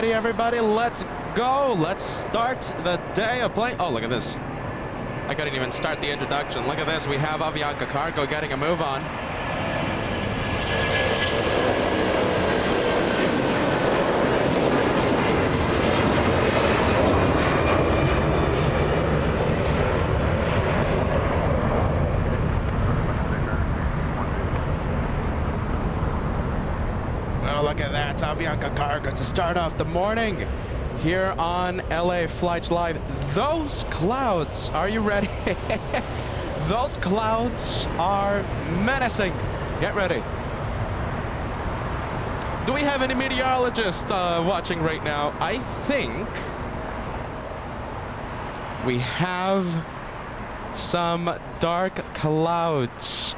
ready, everybody? Let's go. Let's start the day of plane. Oh, look at this. I couldn't even start the introduction. Look at this. We have Avianca Cargo getting a move on. Look at that, it's Avianca Cargo to start off the morning here on LA Flights Live. Those clouds, are you ready? Those clouds are menacing. Get ready. Do we have any meteorologists watching right now? I think we have some dark clouds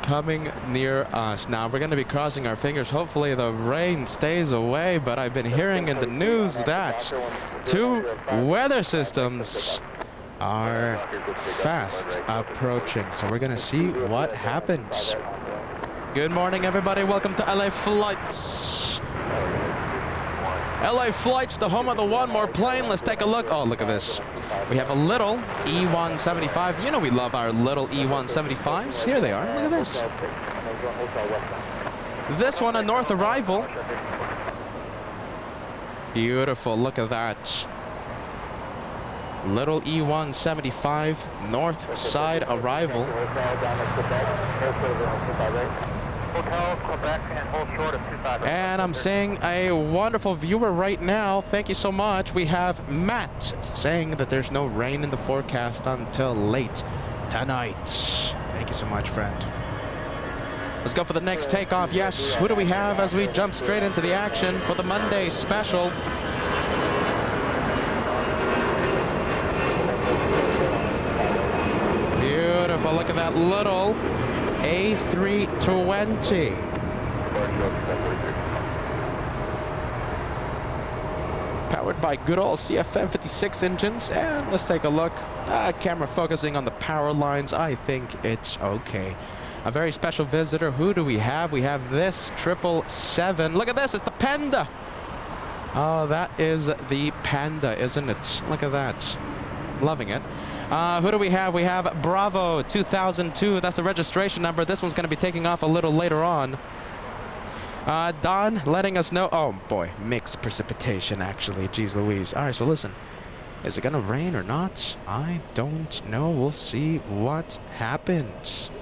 coming near us. Now we're going to be crossing our fingers. Hopefully the rain stays away, but I've been hearing in the news that two weather systems are fast approaching. So we're going to see what happens. Good morning, everybody. Welcome to LA Flights. LA Flights, the home of the one more plane. Let's take a look. Oh, look at this. We have a little E175. You know we love our little E175s. Here they are. Look at this. This one, a north arrival. Beautiful. Look at that. Little E175 north side arrival. And I'm seeing a wonderful viewer right now. Thank you so much. We have Matt saying that there's no rain in the forecast until late tonight. Thank you so much, friend. Let's go for the next takeoff. Yes, who do we have as we jump straight into the action for the Monday special? Beautiful. Look at that little A320. Powered by good old CFM 56 engines. And let's take a look. Camera focusing on the power lines. I think it's okay. A very special visitor. Who do we have? We have this 777. Look at this. It's the Panda. Oh, that is the Panda, isn't it? Look at that. Loving it. Who do we have? We have Bravo 2002. That's the registration number. This one's going to be taking off a little later on. Don letting us know. Oh, boy. Mixed precipitation, actually. Jeez Louise. All right, so listen. Is it going to rain or not? I don't know. We'll see what happens.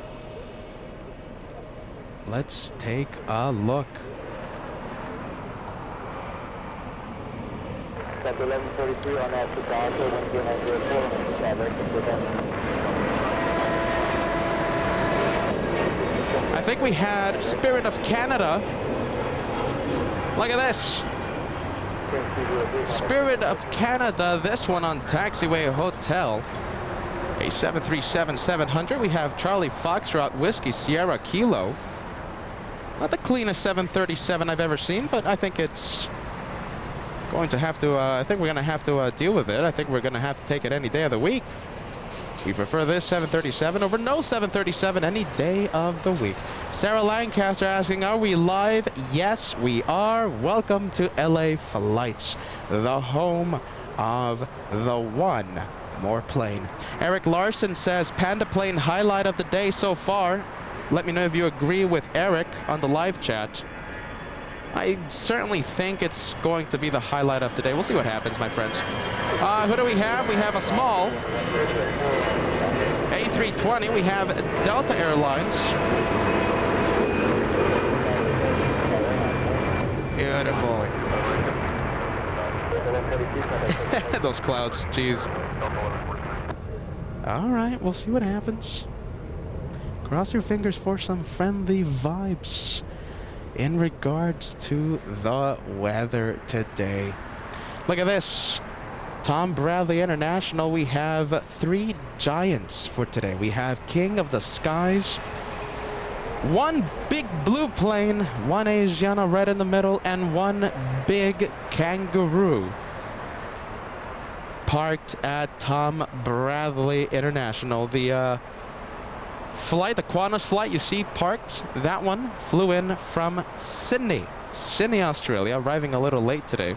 Let's take a look. That's 11:43 on that I think we had Spirit of Canada. Look at this. Spirit of Canada, this one on TWA Hotel. A 737-700. We have Charlie Foxtrot Whiskey Sierra Kilo. Not the cleanest 737 I've ever seen, but I think it's going to have to, I think we're going to have to deal with it. I think we're going to have to take it any day of the week. We prefer this 737 over no 737 any day of the week. Sarah Lancaster asking, are we live? Yes, we are. Welcome to LA Flights, the home of the one more plane. Eric Larson says, Panda plane highlight of the day so far. Let me know if you agree with Eric on the live chat. I certainly think it's going to be the highlight of today. We'll see what happens, my friends. Who do we have? We have a small A320. We have Delta Airlines. Beautiful. Those clouds, jeez. All right, we'll see what happens. Cross your fingers for some friendly vibes in regards to the weather today. Look at this. Tom Bradley International, we have three giants for today. We have King of the Skies, one big blue plane, one Asiana red in the middle, and one big Kangaroo parked at Tom Bradley International. The flight, the Qantas flight you see parked, that one flew in from Sydney. Sydney, Australia, arriving a little late today.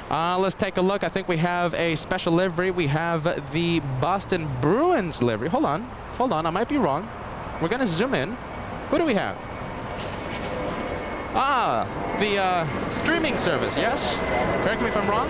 Let's take a look. I think we have a special livery. We have the Boston Bruins livery. Hold on, I might be wrong. We're gonna zoom in. Who do we have? Ah, the streaming service, yes? Correct me if I'm wrong.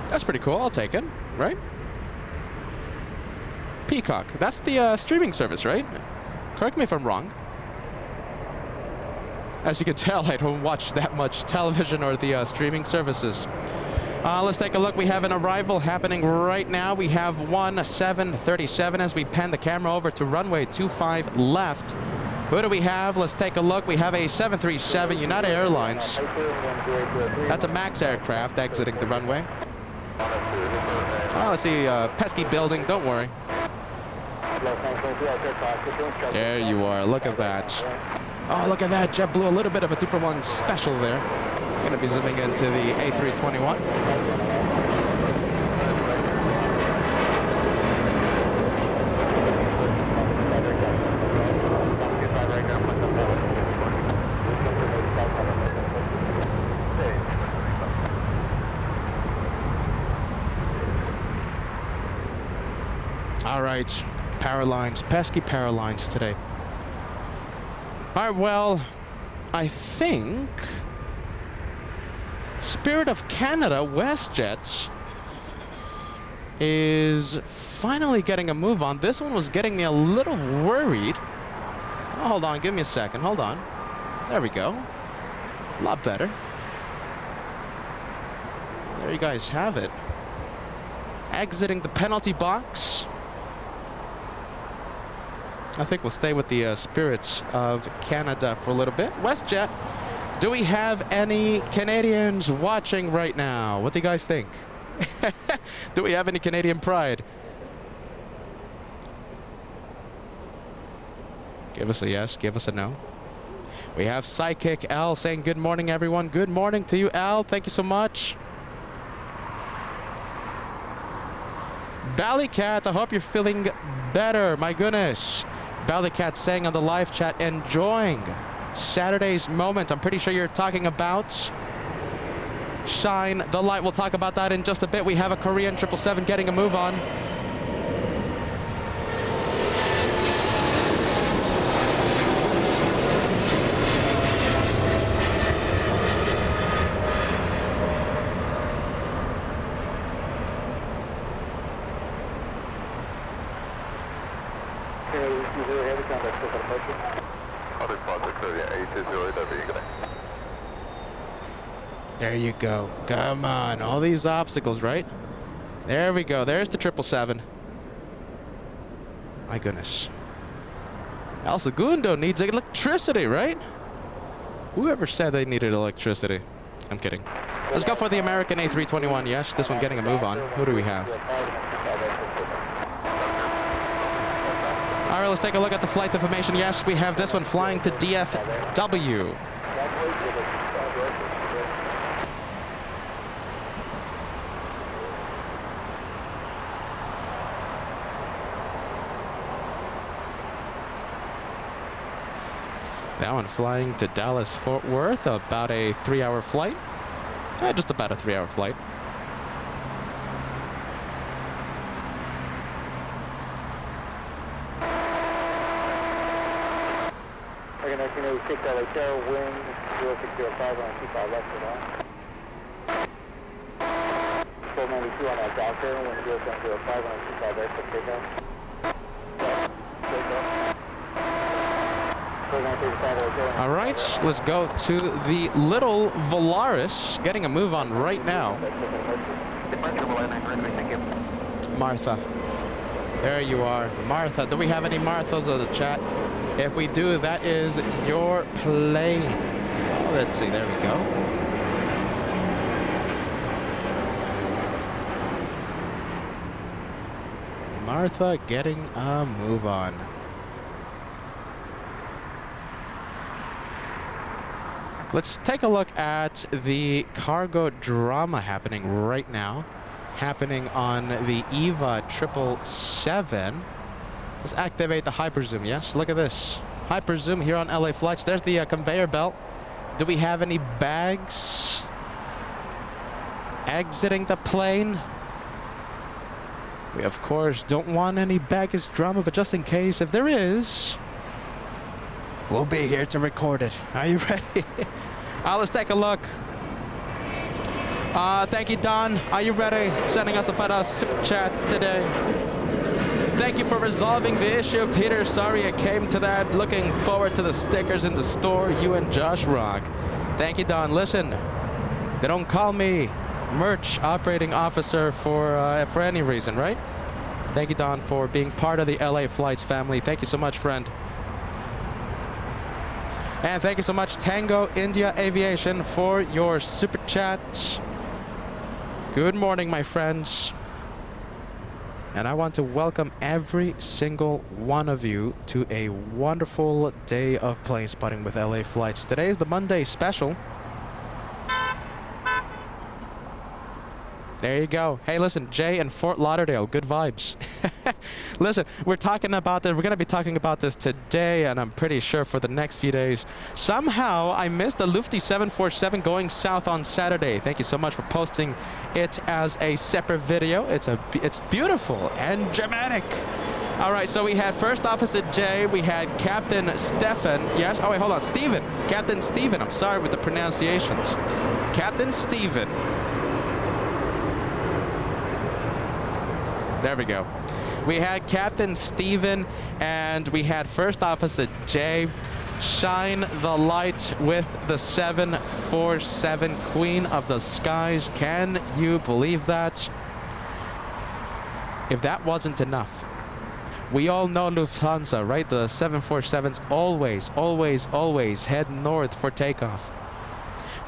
That's pretty cool. I'll take it, right? Peacock. That's the streaming service, right? Correct me if I'm wrong. As you can tell, I don't watch that much television or the streaming services. Let's take a look. We have an arrival happening right now. We have 1737 as we pan the camera over to runway 25 left. Who do we have? Let's take a look. We have a 737 United Airlines. That's a MAX aircraft exiting the runway. Oh, let's see, pesky building. Don't worry. There you are. Look at that. Oh, look at that. JetBlue, a little bit of a 2-for-1 special there. Going to be zooming into the A321. All right, power lines, pesky power lines today. All right, well, I think Spirit of Canada WestJet is finally getting a move on. This one was getting me a little worried. Oh, hold on, give me a second, hold on. There we go. A lot better. There you guys have it. Exiting the penalty box. I think we'll stay with the Spirits of Canada for a little bit. WestJet, do we have any Canadians watching right now? What do you guys think? Do we have any Canadian pride? Give us a yes, give us a no. We have Psychic L saying good morning, everyone. Good morning to you, L. Thank you so much. Ballycat, I hope you're feeling better. My goodness. Ballycat saying on the live chat, enjoying Saturday's moment. I'm pretty sure you're talking about Shine the Light. We'll talk about that in just a bit. We have a Korean 777 getting a move on. There you go. Come on. All these obstacles, right? There we go. There's the 777. My goodness. El Segundo needs electricity, right? Whoever said they needed electricity? I'm kidding. Let's go for the American A321. Yes, this one getting a move on. Who do we have? All right, let's take a look at the flight information. Yes, we have this one flying to DFW. That one flying to Dallas-Fort Worth, about a 3-hour flight. Just about a 3-hour flight. American 1986 LA Hotel, wind 0605 on 25 left for that. 492 on that doctor, wind 0705 on 25 right for takeoff. All right, let's go to the little Volaris, getting a move on right now. Martha. There you are. Martha. Do we have any Marthas in the chat? If we do, that is your plane. Oh, let's see. There we go. Martha getting a move on. Let's take a look at the cargo drama happening right now. Happening on the EVA 777. Let's activate the hyper zoom. Yes, look at this. Hyper zoom here on LA flights. There's the conveyor belt. Do we have any bags exiting the plane? We, of course, don't want any baggage drama, but just in case, if there is, we'll be here to record it. Are you ready? Let's take a look. Thank you, Don. Are you ready? Sending us a $5 super chat today. Thank you for resolving the issue, Peter. Sorry it came to that. Looking forward to the stickers in the store. You and Josh rock. Thank you, Don. Listen, they don't call me merch operating officer for any reason, right? Thank you, Don, for being part of the LA Flights family. Thank you so much, friend. And thank you so much, Tango India Aviation, for your super chat. Good morning, my friends. And I want to welcome every single one of you to a wonderful day of plane spotting with LA Flights. Today is the Monday special. There you go. Hey, listen, Jay in Fort Lauderdale, good vibes. Listen, we're talking about this. We're going to be talking about this today, and I'm pretty sure for the next few days. Somehow, I missed the Lufty 747 going south on Saturday. Thank you so much for posting it as a separate video. It's beautiful and dramatic. All right, so we had First Officer Jay, we had Captain Stefan. Yes, oh wait, hold on, Steven. Captain Steven, I'm sorry with the pronunciations. Captain Steven. There we go. We had Captain Steven and we had First Officer Jay shine the light with the 747 Queen of the Skies. Can you believe that? If that wasn't enough, we all know Lufthansa, right? The 747s always head north for takeoff.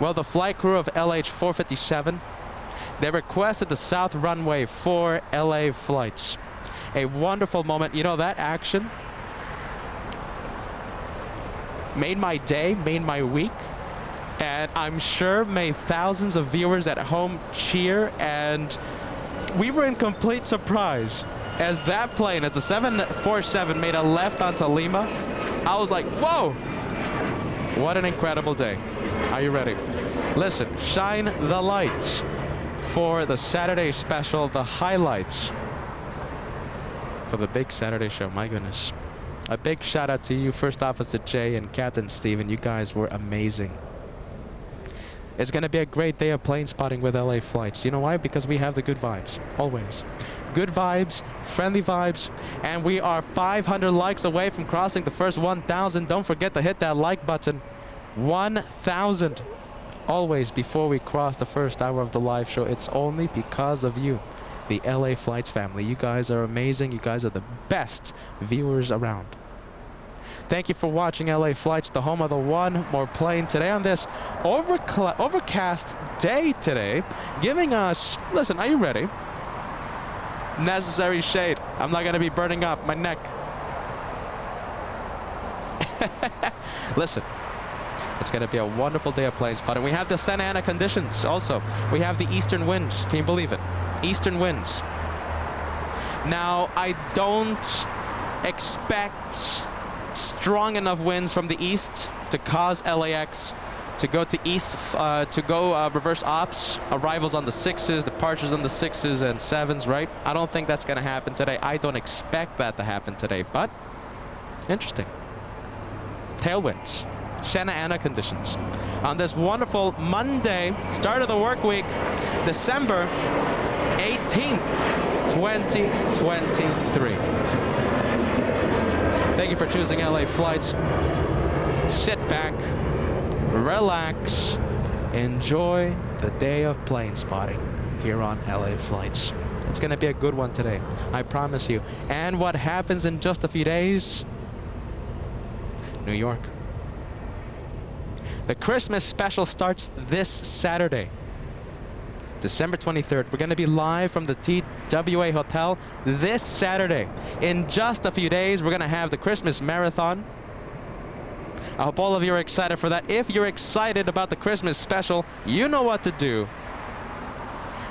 Well, the flight crew of LH-457, they requested the south runway for LA flights. A wonderful moment. You know, that action made my day, made my week, and I'm sure made thousands of viewers at home cheer, and we were in complete surprise as that plane, as the 747 made a left onto Lima. I was like, whoa, what an incredible day. Are you ready? Listen, shine the lights for the Saturday special, the highlights for the big Saturday show. My goodness. A big shout out to you, First Officer Jay and Captain Steven. You guys were amazing. It's going to be a great day of plane spotting with LA Flights. You know why? Because we have the good vibes, always. Good vibes, friendly vibes, and we are 500 likes away from crossing the first 1,000. Don't forget to hit that like button. 1,000. Always before we cross the first hour of the live show. It's only because of you, the LA Flights family. You guys are amazing. You guys are the best viewers around. Thank you for watching LA Flights, the home of the one more plane today on this overcast day today, giving us, listen, are you ready? Necessary shade. I'm not going to be burning up my neck. Listen. It's going to be a wonderful day of plane spotting. We have the Santa Ana conditions also. We have the eastern winds. Can you believe it? Eastern Now, I don't expect strong enough winds from the east to cause LAX to go to east, reverse ops, arrivals on the 6s, departures on the 6s and 7s, right? I don't think that's going to happen today. I don't expect that to happen today, but interesting. Tailwinds. Santa Ana conditions. On this wonderful Monday, start of the work week, December 18th, 2023. Thank you for choosing LA Flights. Sit back, relax, enjoy the day of plane spotting here on LA Flights. It's going to be a good one today, I promise you. And what happens in just a few days? New York. The Christmas special starts this Saturday, December 23rd. We're going to be live from the TWA Hotel this Saturday. In just a few days, we're going to have the Christmas marathon. I hope all of you are excited for that. If you're excited about the Christmas special, you know what to do.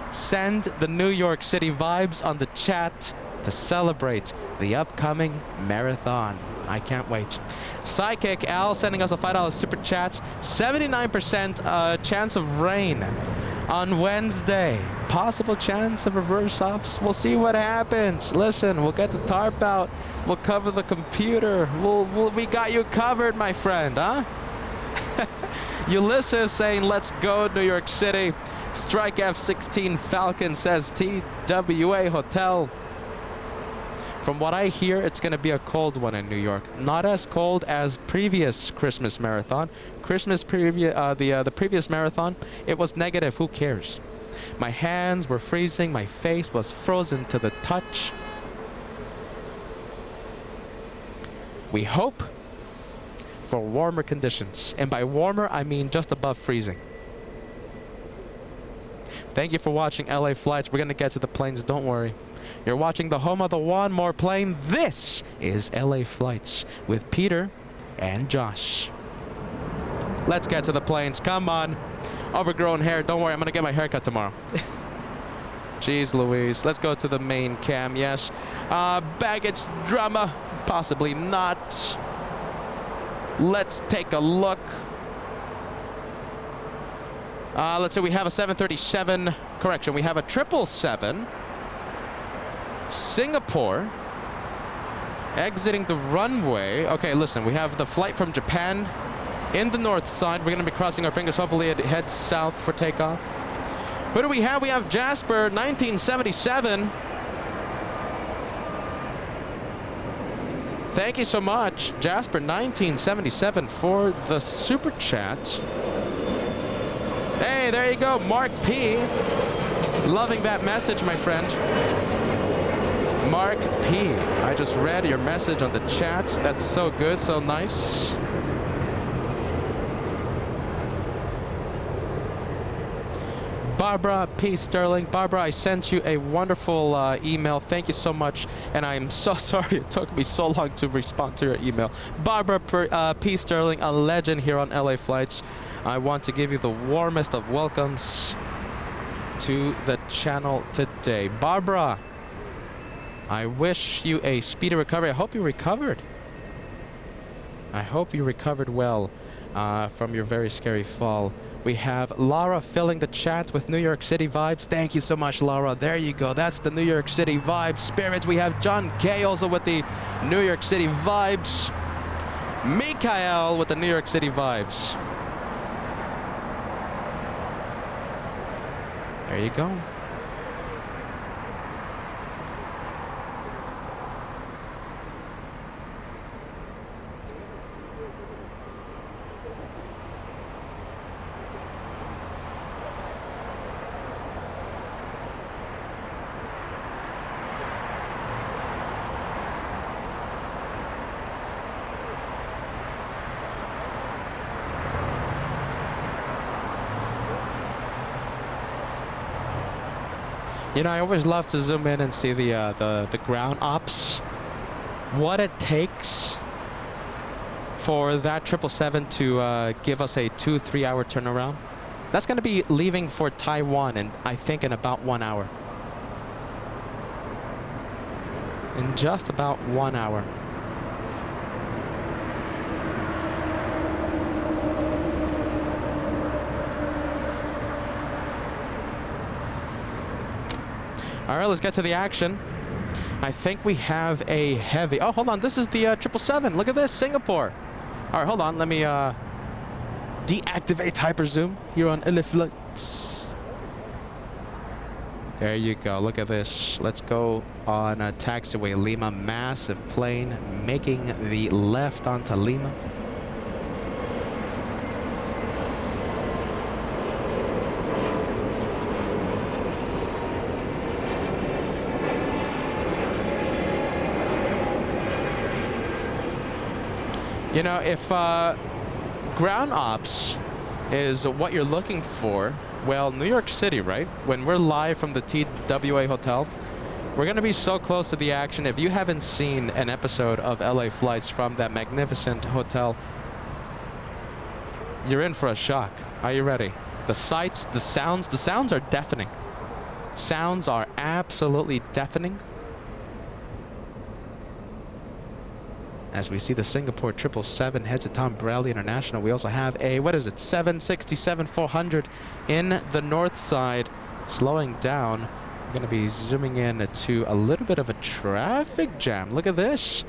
Send the New York City vibes on the chat to celebrate the upcoming marathon. I can't wait. Psychic Al sending us a $5 super chat. 79% chance of rain on Wednesday. Possible chance of reverse ops. We'll see what happens. Listen, we'll get the tarp out. We'll cover the computer. We got you covered, my friend, huh? Ulysses saying, let's go, New York City. Strike F-16 Falcon says TWA Hotel. From what I hear, it's going to be a cold one in New York. Not as cold as previous Christmas marathon. The previous marathon, it was negative. Who cares? My hands were freezing. My face was frozen to the touch. We hope for warmer conditions. And by warmer, I mean just above freezing. Thank you for watching LA Flights. We're going to get to the planes, don't worry. You're watching the home of the one more plane. This is LA Flights with Peter and Josh. Let's get to the planes. Come on. Overgrown hair. Don't worry, I'm going to get my haircut tomorrow. Jeez Louise. Let's go to the main cam, yes. Baggage drama. Possibly not. Let's take a look. Let's say we have a 737, correction, we have a 777, Singapore, exiting the runway. Okay, listen, we have the flight from Japan in the north side. We're going to be crossing our fingers. Hopefully it heads south for takeoff. Who do we have? We have Jasper, 1977. Thank you so much, Jasper, 1977, for the super chat. Hey, there you go, Mark P. Loving that message, my friend. Mark P. I just read your message on the chat. That's so good, so nice. Barbara P. Sterling. Barbara, I sent you a wonderful email. Thank you so much. And I'm so sorry it took me so long to respond to your email. Barbara P. Sterling, a legend here on LA Flights. I want to give you the warmest of welcomes to the channel today. Barbara, I wish you a speedy recovery. I hope you recovered. I hope you recovered well from your very scary fall. We have Laura filling the chat with New York City vibes. Thank you so much, Laura. There you go. That's the New York City vibe spirit. We have John K also with the New York City vibes. Mikael with the New York City vibes. There you go. You know, I always love to zoom in and see the ground ops. What it takes for that 777 to give us a 2-3 hour turnaround. That's going to be leaving for Taiwan, and I think in about 1 hour. In just about 1 hour. All right, let's get to the action. I think we have a heavy. Oh, hold on. This is the 777. Look at this, Singapore. All right, hold on. Let me deactivate hyperzoom here on LA Flights. There you go. Look at this. Let's go on a taxiway Lima. Massive plane making the left onto Lima. You know, if ground ops is what you're looking for, well, New York City, right? When we're live from the TWA Hotel, we're going to be so close to the action. If you haven't seen an episode of LA Flights from that magnificent hotel, you're in for a shock. Are you ready? The sights, the sounds are deafening. Sounds are absolutely deafening. As we see the Singapore 777 heads to Tom Bradley International, we also have a, what is it, 767-400 in the north side, slowing down. We're going to be zooming in to a little bit of a traffic jam. Look at this.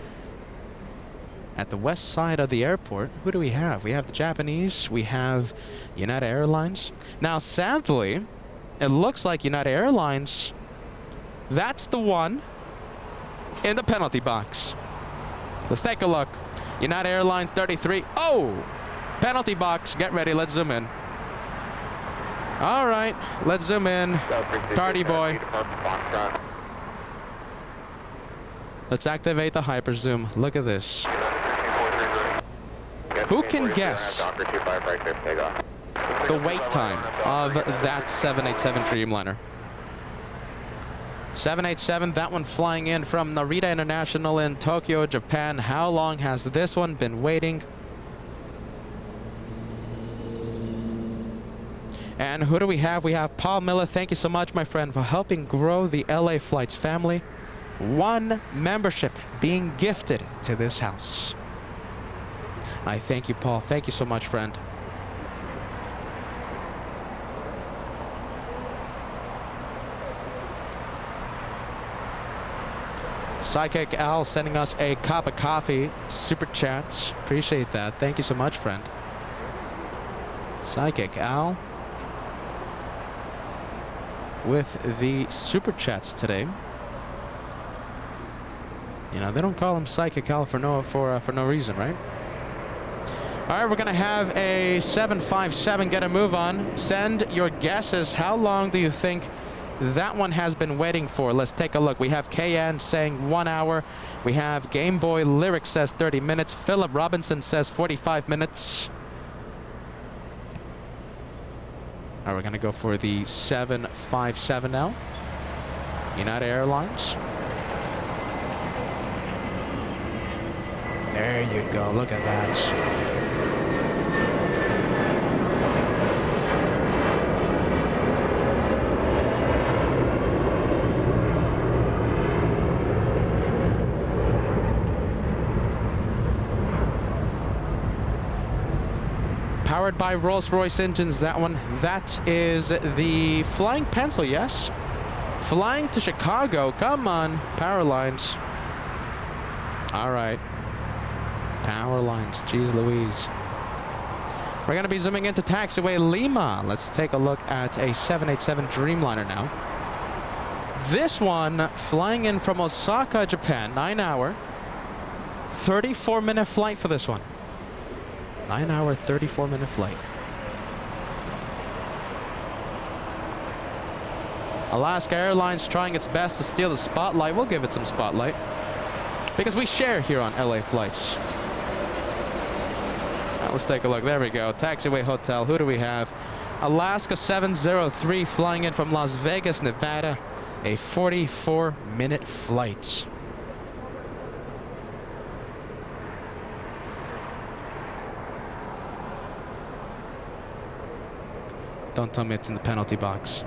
At the west side of the airport, who do we have? We have the Japanese, we have United Airlines. Now, sadly, it looks like United Airlines, that's the one in the penalty box. Let's take a look. United Airlines 33. Oh! Penalty box. Get ready. Let's zoom in. All right. Let's zoom in. Tardy boy. Let's activate the hyper zoom. Look at this. Who can guess the wait time of that 787 Dreamliner? 787, that one flying in from Narita International in Tokyo, Japan. How long has this one been waiting? And who do we have? We have Paul Miller. Thank you so much, my friend, for helping grow the LA Flights family. 1 membership being gifted to this house. I thank you, Paul. Thank you so much, friend. Psychic Al sending us a cup of coffee, super chats. Appreciate that. Thank you so much, friend. Psychic Al with the super chats today. You know, they don't call him Psychic Al for no reason, right? All right, we're gonna have a 757 get a move on. Send your guesses. How long do you think that one has been waiting for? Let's take a look. We have KN saying 1 hour. We have Game Boy Lyric says 30 minutes. Philip Robinson says 45 minutes. All right, we're gonna go for the 757 now. United Airlines. There you go, look at that. Powered by Rolls-Royce engines, that one. That is the Flying Pencil, yes? Flying to Chicago. Come on, power lines. All right. Power lines, geez Louise. We're gonna be zooming into taxiway Lima. Let's take a look at a 787 Dreamliner now. This one flying in from Osaka, Japan, 9 hour, 34-minute flight for this one. 9 hour, 34-minute flight. Alaska Airlines trying its best to steal the spotlight. We'll give it some spotlight because we share here on LA Flights. Let's take a look. There we go. Taxiway Hotel. Who do we have? Alaska 703 flying in from Las Vegas, Nevada. A 44-minute flight. Don't tell me it's in the penalty box.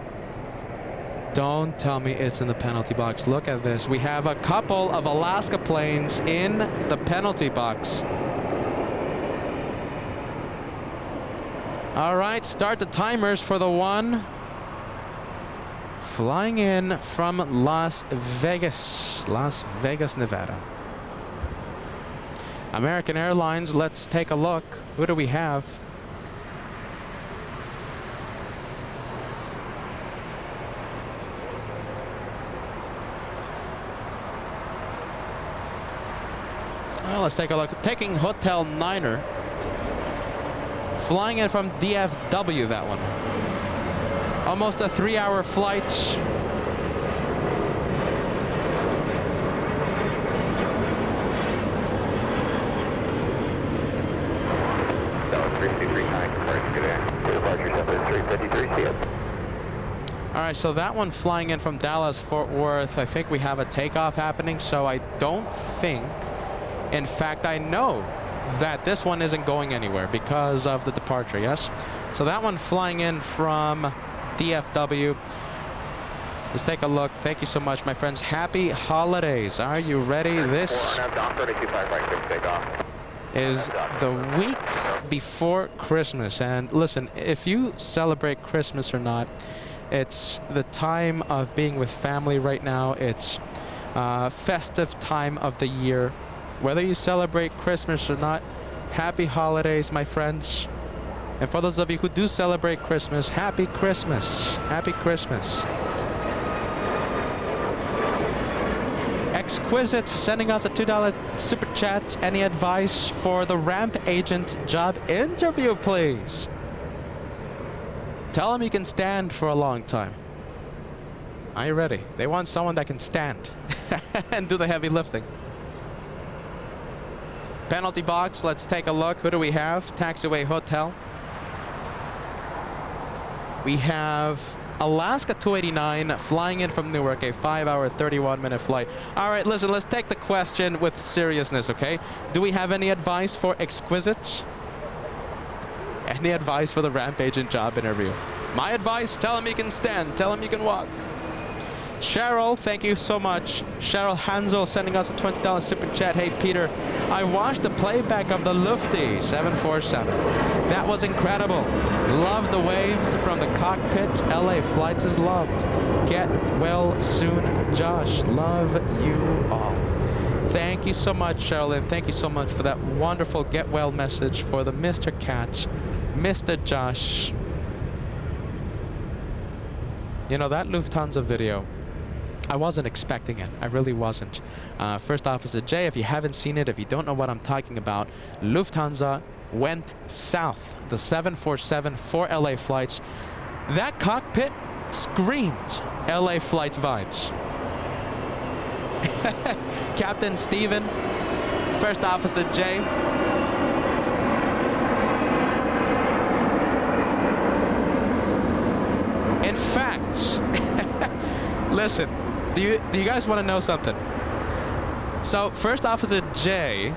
Don't tell me it's in the penalty box. Look at this. We have a couple of Alaska planes in the penalty box. All right, start the timers for the one flying in from Las Vegas, Nevada. American Airlines, let's take a look. Who do we have? Well, let's take a look. Taking Hotel Niner. Flying in from DFW, that one. Almost a 3-hour flight. All right, so that one flying in from Dallas, Fort Worth. I think we have a takeoff happening, so I don't think, in fact, I know that this one isn't going anywhere because of the departure, yes? So that one flying in from DFW. Let's take a look. Thank you so much, my friends. Happy holidays. Are you ready? This is the week before Christmas. And listen, if you celebrate Christmas or not, it's the time of being with family right now. It's festive time of the year. Whether you celebrate Christmas or not, happy holidays, my friends. And for those of you who do celebrate Christmas, happy Christmas. Happy Christmas. Exquisite sending us a $2 super chat. Any advice for the ramp agent job interview, please? Tell him he can stand for a long time. Are you ready? They want someone that can stand and do the heavy lifting. Penalty box, let's take a look. Who do we have? Taxiway Hotel. We have Alaska 289 flying in from Newark, a 5-hour, 31-minute flight. All right, listen, let's take the question with seriousness, okay? Do we have any advice for Exquisite? Any advice for the ramp agent job interview? My advice, tell him he can stand, tell him he can walk. Cheryl, thank you so much. Cheryl Hansel sending us a $20 super chat. Hey, Peter, I watched the playback of the Lufty 747. That was incredible. Love the waves from the cockpit. LA flights is loved. Get well soon, Josh. Love you all. Thank you so much, Cheryl, and thank you so much for that wonderful get well message for the Mr. Cat, Mr. Josh. You know, that Lufthansa video, I wasn't expecting it. I really wasn't. First Officer Jay, if you haven't seen it, if you don't know what I'm talking about, Lufthansa went south. The 747 for LA flights. That cockpit screamed LA flights vibes. Captain Steven, First Officer Jay. In fact, listen, do you guys want to know something? So, First Officer Jay.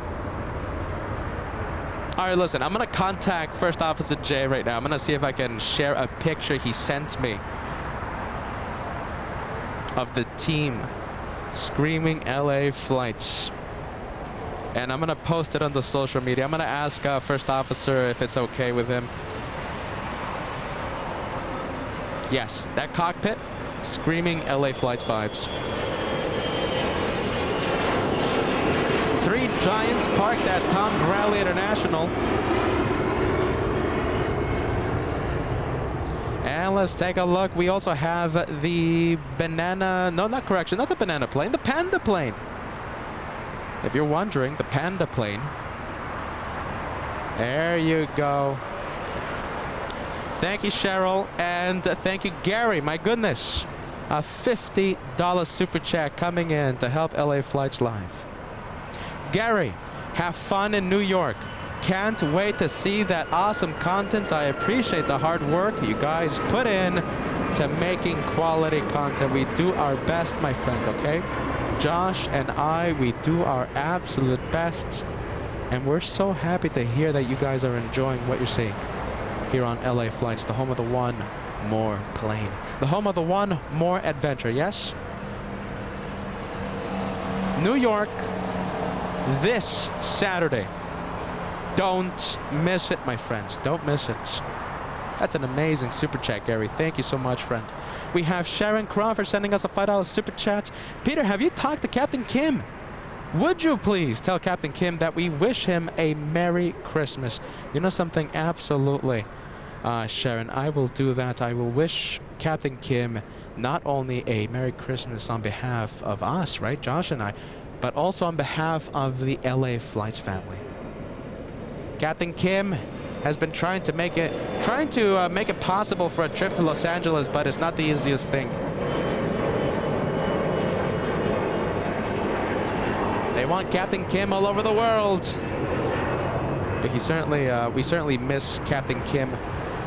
All right, listen, I'm going to contact First Officer Jay right now. I'm going to see if I can share a picture he sent me of the team screaming LA flights. And I'm going to post it on the social media. I'm going to ask First Officer if it's okay with him. Yes, that cockpit, screaming LA flights vibes. 3 Giants parked at Tom Bradley International. And let's take a look. We also have the banana, no, not correction, not the banana plane, the Panda plane. If you're wondering, the Panda plane. There you go. Thank you, Cheryl, and thank you, Gary. My goodness, a $50 super chat coming in to help LA Flights Live. Gary, have fun in New York. Can't wait to see that awesome content. I appreciate the hard work you guys put in to making quality content. We do our best, my friend, okay? Josh and I, we do our absolute best, and we're so happy to hear that you guys are enjoying what you're seeing here on LA Flights, the home of the one more plane, the home of the one more adventure. Yes, New York this Saturday. Don't miss it, my friends. Don't miss it. That's an amazing super chat, Gary. Thank you so much, friend. We have Sharon Crawford sending us a $5 super chat. Peter, have you talked to Captain Kim? Would you please tell Captain Kim that we wish him a Merry Christmas? You know something? Absolutely, Sharon, I will do that. I will wish Captain Kim not only a Merry Christmas on behalf of us, right, Josh and I, but also on behalf of the LA Flights family. Captain Kim has been trying to make it possible for a trip to Los Angeles, but it's not the easiest thing. They want Captain Kim all over the world. But we certainly miss Captain Kim.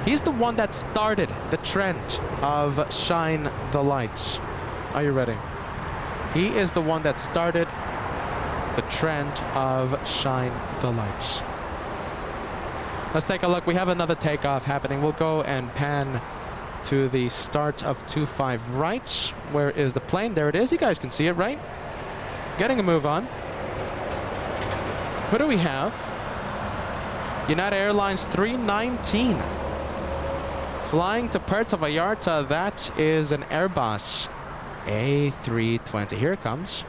He's the one that started the trend of shine the lights. Are you ready? He is the one that started the trend of shine the lights. Let's take a look. We have another takeoff happening. We'll go and pan to the start of 25 right. Where is the plane? There it is. You guys can see it, right? Getting a move on. Who do we have? United Airlines 319. Flying to Puerto Vallarta. That is an Airbus A320. Here it comes.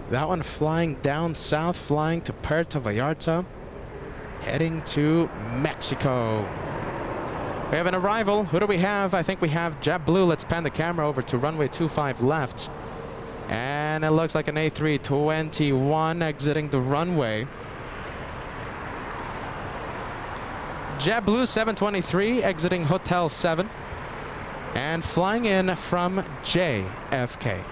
That one flying down south, flying to Puerto Vallarta, heading to Mexico. We have an arrival. Who do we have? I think we have JetBlue. Let's pan the camera over to runway 25 left. And it looks like an A321 exiting the runway. JetBlue 723 exiting Hotel 7 and flying in from JFK.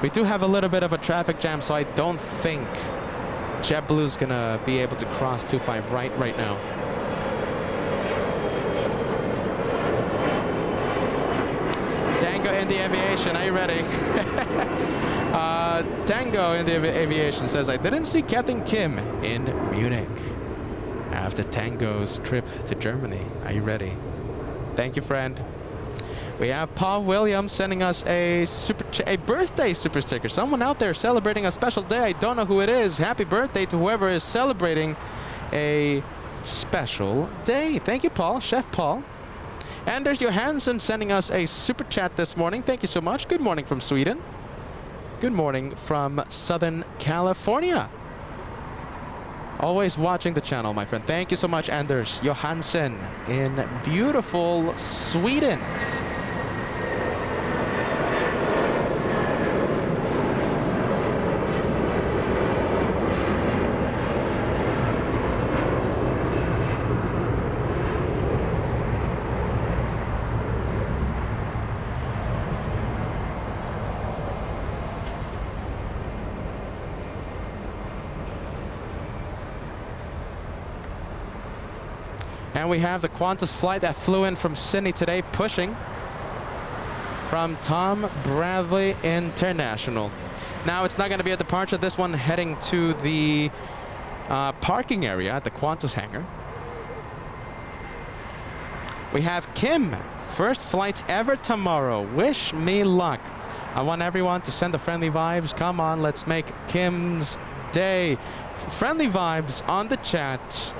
We do have a little bit of a traffic jam, so I don't think JetBlue's gonna be able to cross 25 right now. Tango in the aviation, are you ready? Tango in the aviation says, I didn't see Captain Kim in Munich after Tango's trip to Germany. Are you ready? Thank you, friend. We have Paul Williams sending us a birthday super sticker. Someone out there celebrating a special day. I don't know who it is. Happy birthday to whoever is celebrating a special day. Thank you, Paul. Chef Paul. Anders Johansson sending us a super chat this morning. Thank you so much. Good morning from Sweden. Good morning from Southern California. Always watching the channel, my friend. Thank you so much, Anders Johansson in beautiful Sweden. And we have the Qantas flight that flew in from Sydney today, pushing from Tom Bradley International. Now, it's not going to be a departure. This one heading to the parking area at the Qantas hangar. We have Kim, first flight ever tomorrow. Wish me luck. I want everyone to send the friendly vibes. Come on, let's make Kim's day. Friendly vibes on the chat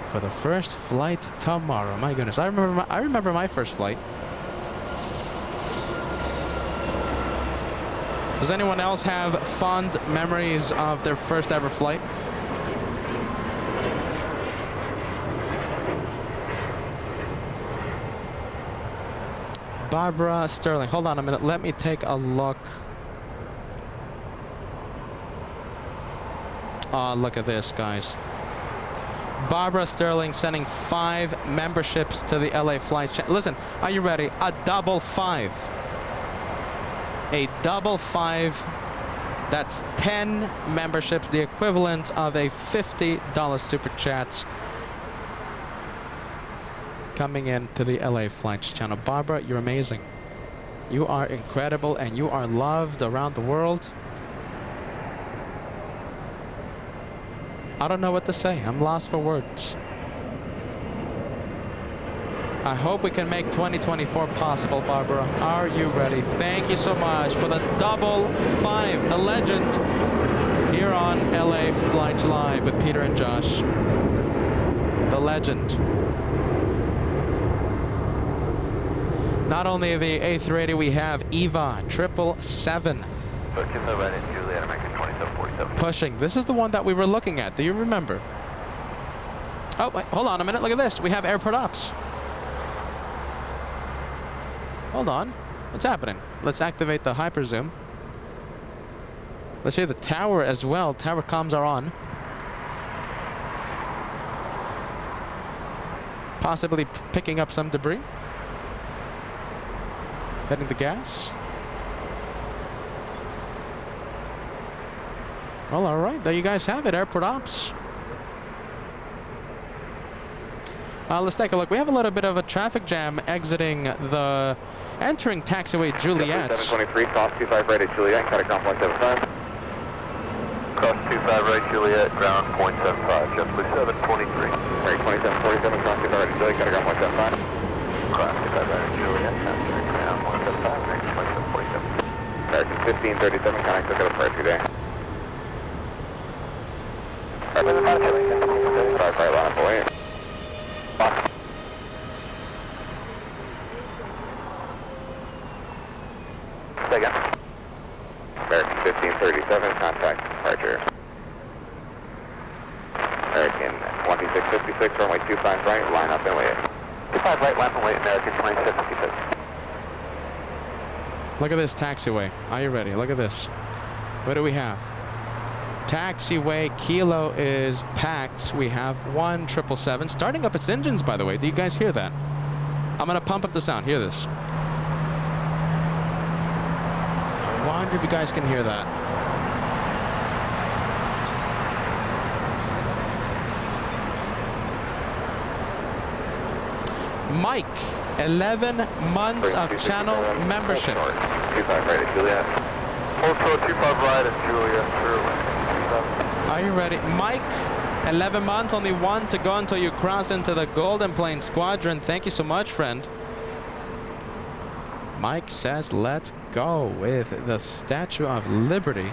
for the first flight tomorrow. My goodness, I remember my first flight. Does anyone else have fond memories of their first ever flight? Barbara Sterling, hold on a minute, let me take a look. Oh, look at this, guys. Barbara Sterling sending 5 memberships to the LA Flights channel. Listen, are you ready? A double 5. A double 5. That's 10 memberships, the equivalent of a $50 super chat coming in to the LA Flights channel. Barbara, you're amazing. You are incredible and you are loved around the world. I don't know what to say. I'm lost for words. I hope we can make 2024 possible, Barbara. Are you ready? Thank you so much for the double 5, the legend, here on LA Flights Live with Peter and Josh. The legend. Not only the A380, we have Eva 777. Pushing. This is the one that we were looking at. Do you remember? Oh, wait, hold on a minute. Look at this. We have airport ops. Hold on. What's happening? Let's activate the hyper zoom. Let's hear the tower as well. Tower comms are on. Possibly picking up some debris. Heading the gas. Well, all right, there you guys have it, airport ops. Let's take a look. We have a little bit of a traffic jam exiting the, entering taxiway Juliet. 723, cross 25 right at Juliet, cut a ground point 75. Cross 25 right Juliet, ground point 75, JetBlue 723. Right, 2747, cross 25 right at Juliet, cut a ground point 75. Cross 25 right at Juliet, ground point 75, right, 2747. American 1537, connect, look at a price today. Five right, line up away. Second. American 1537, contact departure. American 2656, runway 25 right, line up and wait. 25 right, line up and wait, American 2656. Look at this taxiway. Are you ready? Look at this. What do we have? Taxiway Kilo is packed. We have 1777 starting up its engines, by the way. Do you guys hear that? I'm gonna pump up the sound. Hear this. I wonder if you guys can hear that. Mike, 11 months of channel membership. 25 right at Juliet. Also 25 right at Juliet. Are you ready? Mike, 11 months, only one to go until you cross into the Golden Plane Squadron. Thank you so much, friend. Mike says, let's go with the Statue of Liberty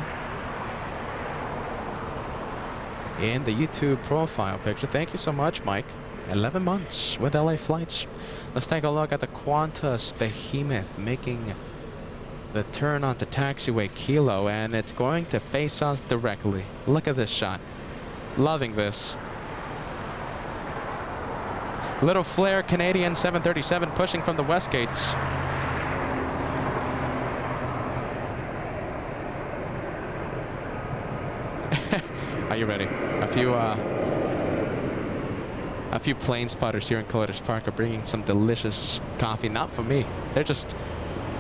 in the YouTube profile picture. Thank you so much, Mike. 11 months with LA Flights. Let's take a look at the Qantas behemoth making the turn onto taxiway Kilo, and it's going to face us directly. Look at this shot. Loving this. Little flare Canadian 737 pushing from the west gates. Are you ready? A few plane spotters here in Collider's Park are bringing some delicious coffee. Not for me. They're just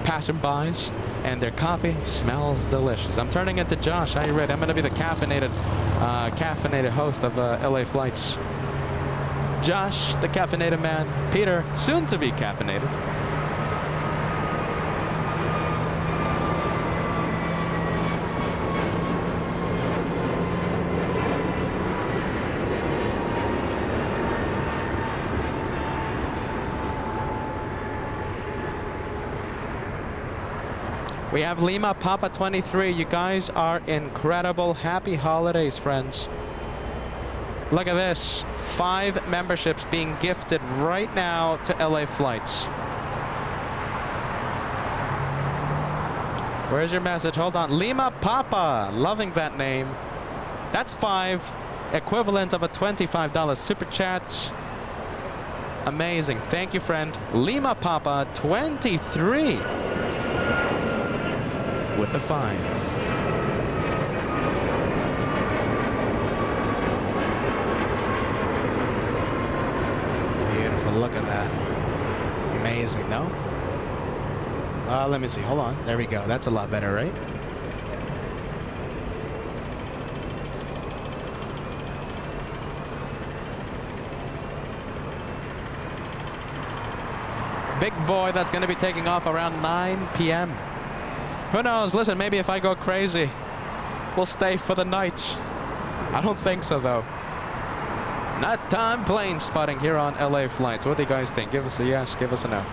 passerbys, and their coffee smells delicious. I'm turning into Josh. Are you ready? I'm going to be the caffeinated host of LA Flights. Josh, the caffeinated man. Peter, soon to be caffeinated. We have Lima Papa 23. You guys are incredible. Happy holidays, friends. Look at this. 5 memberships being gifted right now to LA Flights. Where's your message? Hold on. Lima Papa. Loving that name. That's 5. Equivalent of a $25 super chat. Amazing. Thank you, friend. Lima Papa 23. With the 5. Beautiful, look at that. Amazing, no? Let me see, hold on. There we go, that's a lot better, right? Big boy that's gonna be taking off around 9 p.m. Who knows? Listen, maybe if I go crazy, we'll stay for the night. I don't think so, though. Nighttime plane spotting here on LA Flights. What do you guys think? Give us a yes, give us a no.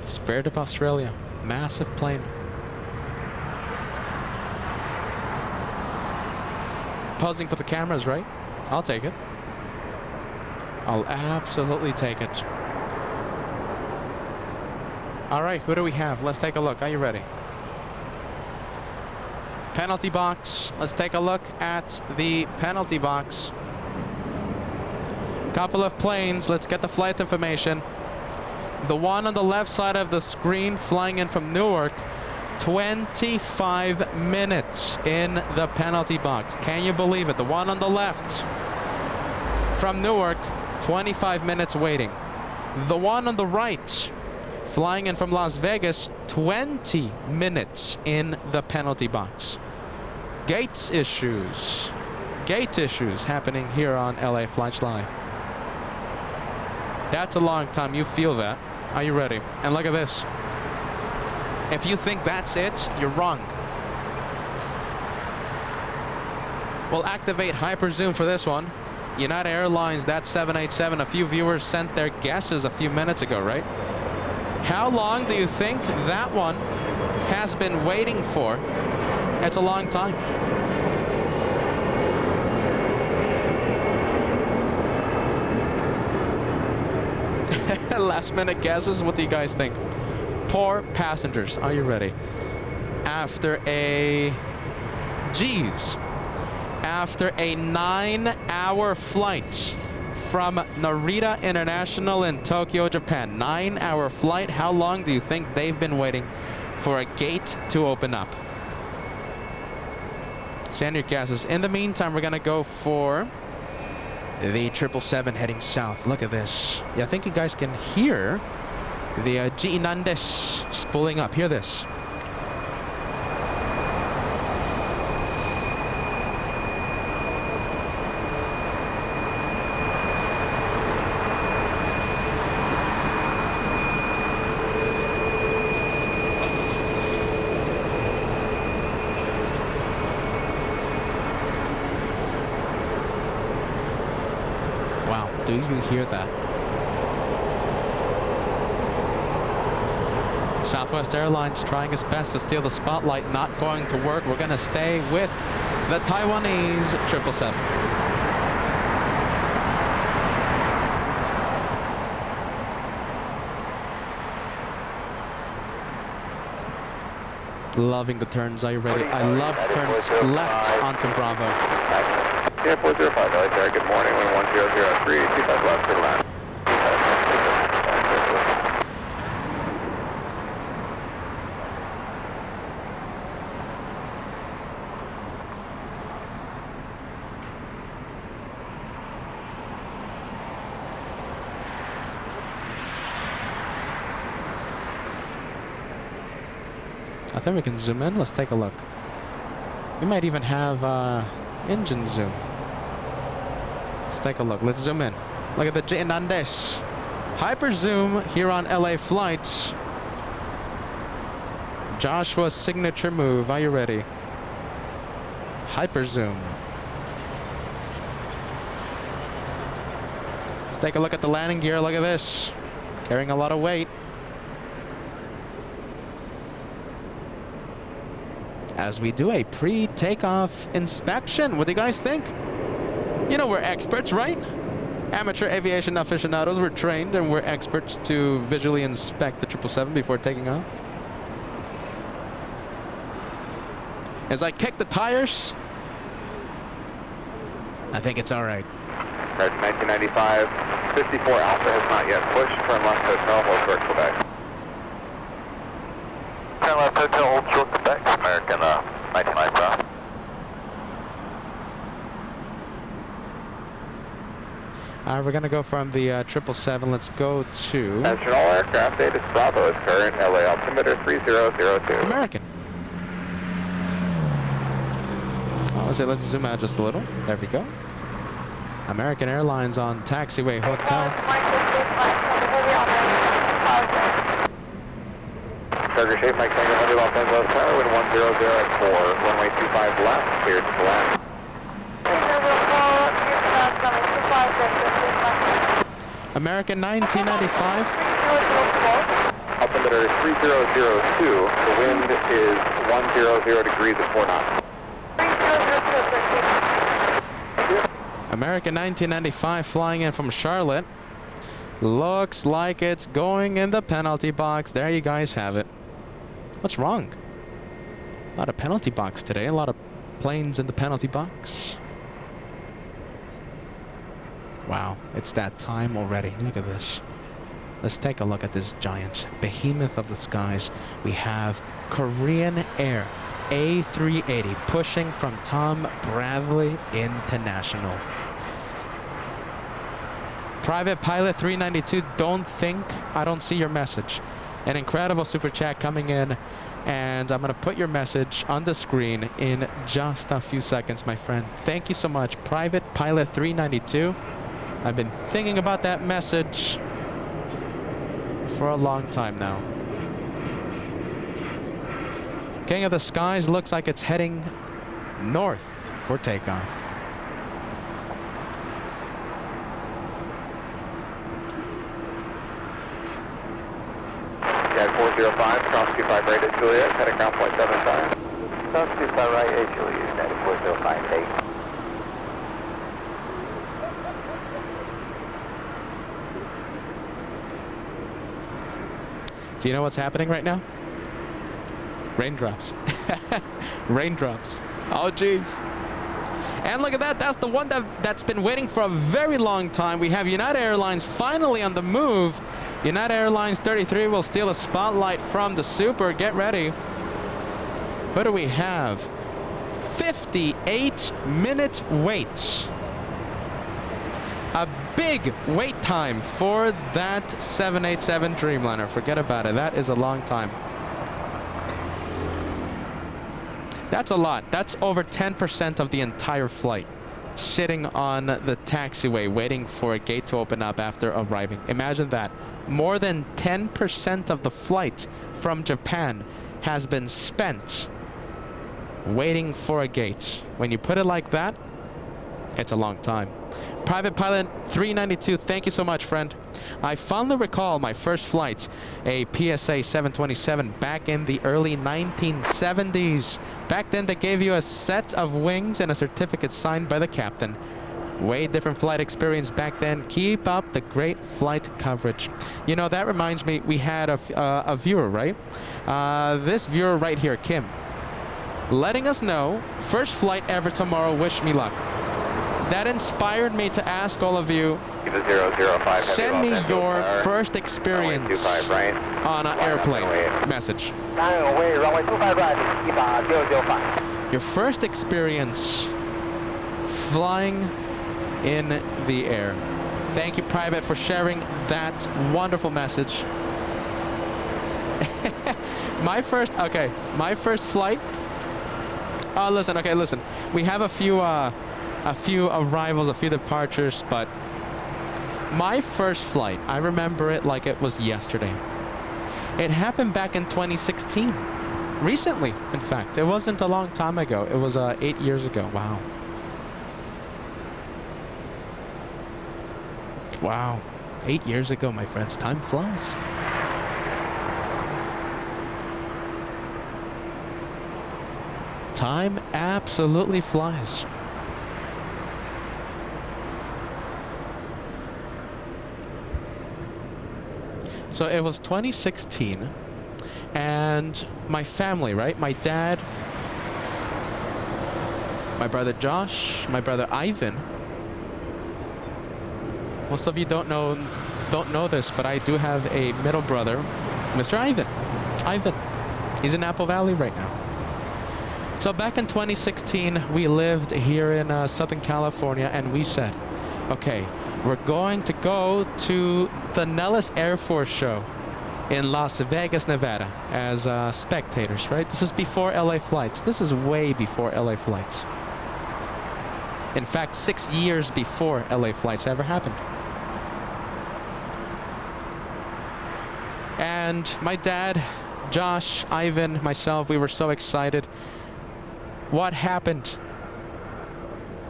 Spirit of Australia, massive plane. Posing for the cameras, right? I'll take it. I'll absolutely take it. All right, who do we have? Let's take a look. Are you ready? Penalty box. Let's take a look at the penalty box. Couple of planes. Let's get the flight information. The one on the left side of the screen flying in from Newark, 25 minutes in the penalty box. Can you believe it? The one on the left from Newark, 25 minutes waiting. The one on the right flying in from Las Vegas, 20 minutes in the penalty box. Gate issues happening here on LA Flights Live. That's a long time. You feel that. Are you ready? And look at this. If you think that's it, you're wrong. We'll activate hyper zoom for this one. United Airlines, that 787. A few viewers sent their guesses a few minutes ago, right? How long do you think that one has been waiting for? It's a long time. Last minute guesses, what do you guys think? Poor passengers, are you ready? After a 9-hour flight from Narita International in Tokyo, Japan. 9-hour flight. How long do you think they've been waiting for a gate to open up? Send your guesses. In the meantime, we're going to go for the 777 heading south. Look at this. Yeah, I think you guys can hear the GE Nandes spooling up. Hear this. Wow, do you hear that? Southwest Airlines trying its best to steal the spotlight, not going to work. We're going to stay with the Taiwanese 777. Loving the turns. Are you ready? I love turns left onto Bravo. Yeah, 405, LA, good morning, 1100, 25 left to the left. I think we can zoom in. Let's take a look. We might even have engine zoom. Let's take a look. Let's zoom in. Look at the GE Nandes. Hyper zoom here on LA Flights. Joshua's signature move. Are you ready? Hyper zoom. Let's take a look at the landing gear. Look at this. Carrying a lot of weight. As we do a pre-takeoff inspection. What do you guys think? You know we're experts, right? Amateur aviation aficionados. We're trained and we're experts to visually inspect the 777 before taking off. As I kick the tires, I think it's all right. 1995, 54 Alpha has not yet pushed. Turn left hotel, hold short Quebec. Turn left hotel, hold short Quebec. American 1995. We're going to go from the 777. Let's go to... National aircraft, Davis Bravo is current, LA altimeter 3002. American. Oh, let's zoom out just a little. There we go. American Airlines on Taxiway Hotel. Charger shape, Mike Tango 100 Los Angeles Tower, wind 100 at 4, runway 25 left, cleared to land. American 1995. Altimeter 3002, the wind is 100 degrees at 4 knots. American 1995 flying in from Charlotte. Looks like it's going in the penalty box. There you guys have it. What's wrong? A lot of penalty box today. A lot of planes in the penalty box. Wow, it's that time already. Look at this. Let's take a look at this giant behemoth of the skies. We have Korean Air A380 pushing from Tom Bradley International. Private Pilot 392, don't think I don't see your message. An incredible super chat coming in, and I'm going to put your message on the screen in just a few seconds, my friend. Thank you so much, Private Pilot 392. I've been thinking about that message for a long time now. King of the Skies looks like it's heading north for takeoff. Yeah, 405, cross 25 right at Juliet, heading ground point 75. Cross 25 right at Juliet, United 405, take. Do you know what's happening right now? Raindrops. Raindrops. Oh, geez. And look at that. That's the one that's been waiting for a very long time. We have United Airlines finally on the move. United Airlines 33 will steal a spotlight from the Super. Get ready. What do we have? 58-minute wait. A big wait time for that 787 Dreamliner. Forget about it. That is a long time. That's a lot. That's over 10% of the entire flight sitting on the taxiway waiting for a gate to open up after arriving. Imagine that. More than 10% of the flight from Japan has been spent waiting for a gate. When you put it like that, it's a long time. Private Pilot 392, thank you so much, friend. I fondly recall my first flight, a PSA 727, back in the early 1970s. Back then, they gave you a set of wings and a certificate signed by the captain. Way different flight experience back then. Keep up the great flight coverage. You know, that reminds me, we had a viewer, right? This viewer right here, Kim, letting us know, first flight ever tomorrow, wish me luck. That inspired me to ask all of you, send me your first experience on an airplane message. Your first experience flying in the air. Thank you, Private, for sharing that wonderful message. my first flight. Oh, listen, okay, listen. We have a few arrivals, a few departures, but my first flight, I remember it like it was yesterday. It happened back in 2016. Recently, in fact. It wasn't a long time ago. It was 8 years ago. Wow. Wow. 8 years ago, my friends. Time flies. Time absolutely flies. So it was 2016, and my family, right? My dad, my brother Josh, my brother Ivan. Most of you don't know this, but I do have a middle brother, Mr. Ivan. Ivan. He's in Apple Valley right now. So back in 2016, we lived here in Southern California, and we said, okay, we're going to go to the Nellis Air Force Show in Las Vegas, Nevada as spectators, right? This is before LA flights. This is way before LA flights. In fact, 6 years before LA flights ever happened. And my dad, Josh, Ivan, myself, we were so excited. What happened?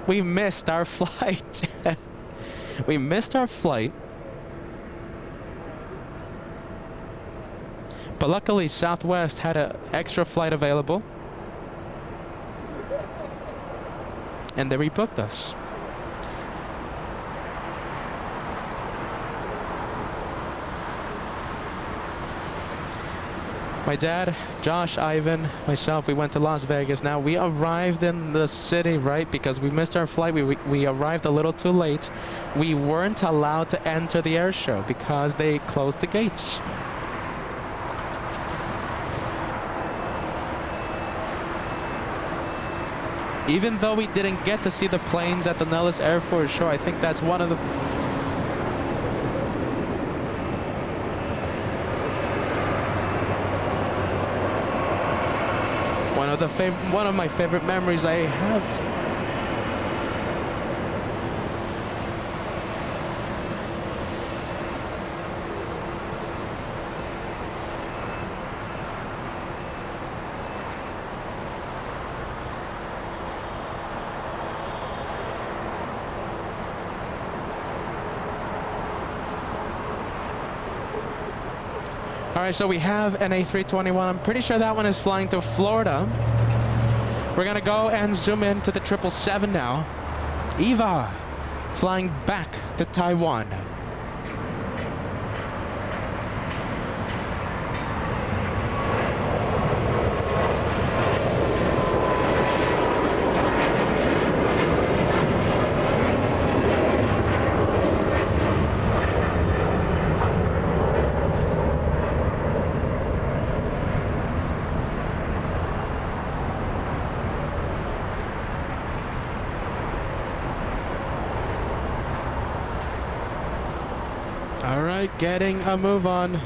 We missed our flight. We missed our flight. But luckily, Southwest had an extra flight available. And they rebooked us. My dad, Josh, Ivan, myself, we went to Las Vegas. Now, we arrived in the city, right, because we missed our flight. We arrived a little too late. We weren't allowed to enter the air show because they closed the gates. Even though we didn't get to see the planes at the Nellis Air Force show, I think that's one of the... one of my favorite memories I have. All right, so we have an A321. I'm pretty sure that one is flying to Florida. We're gonna go and zoom in to the 777 now. Eva, flying back to Taiwan. All right, getting a move on.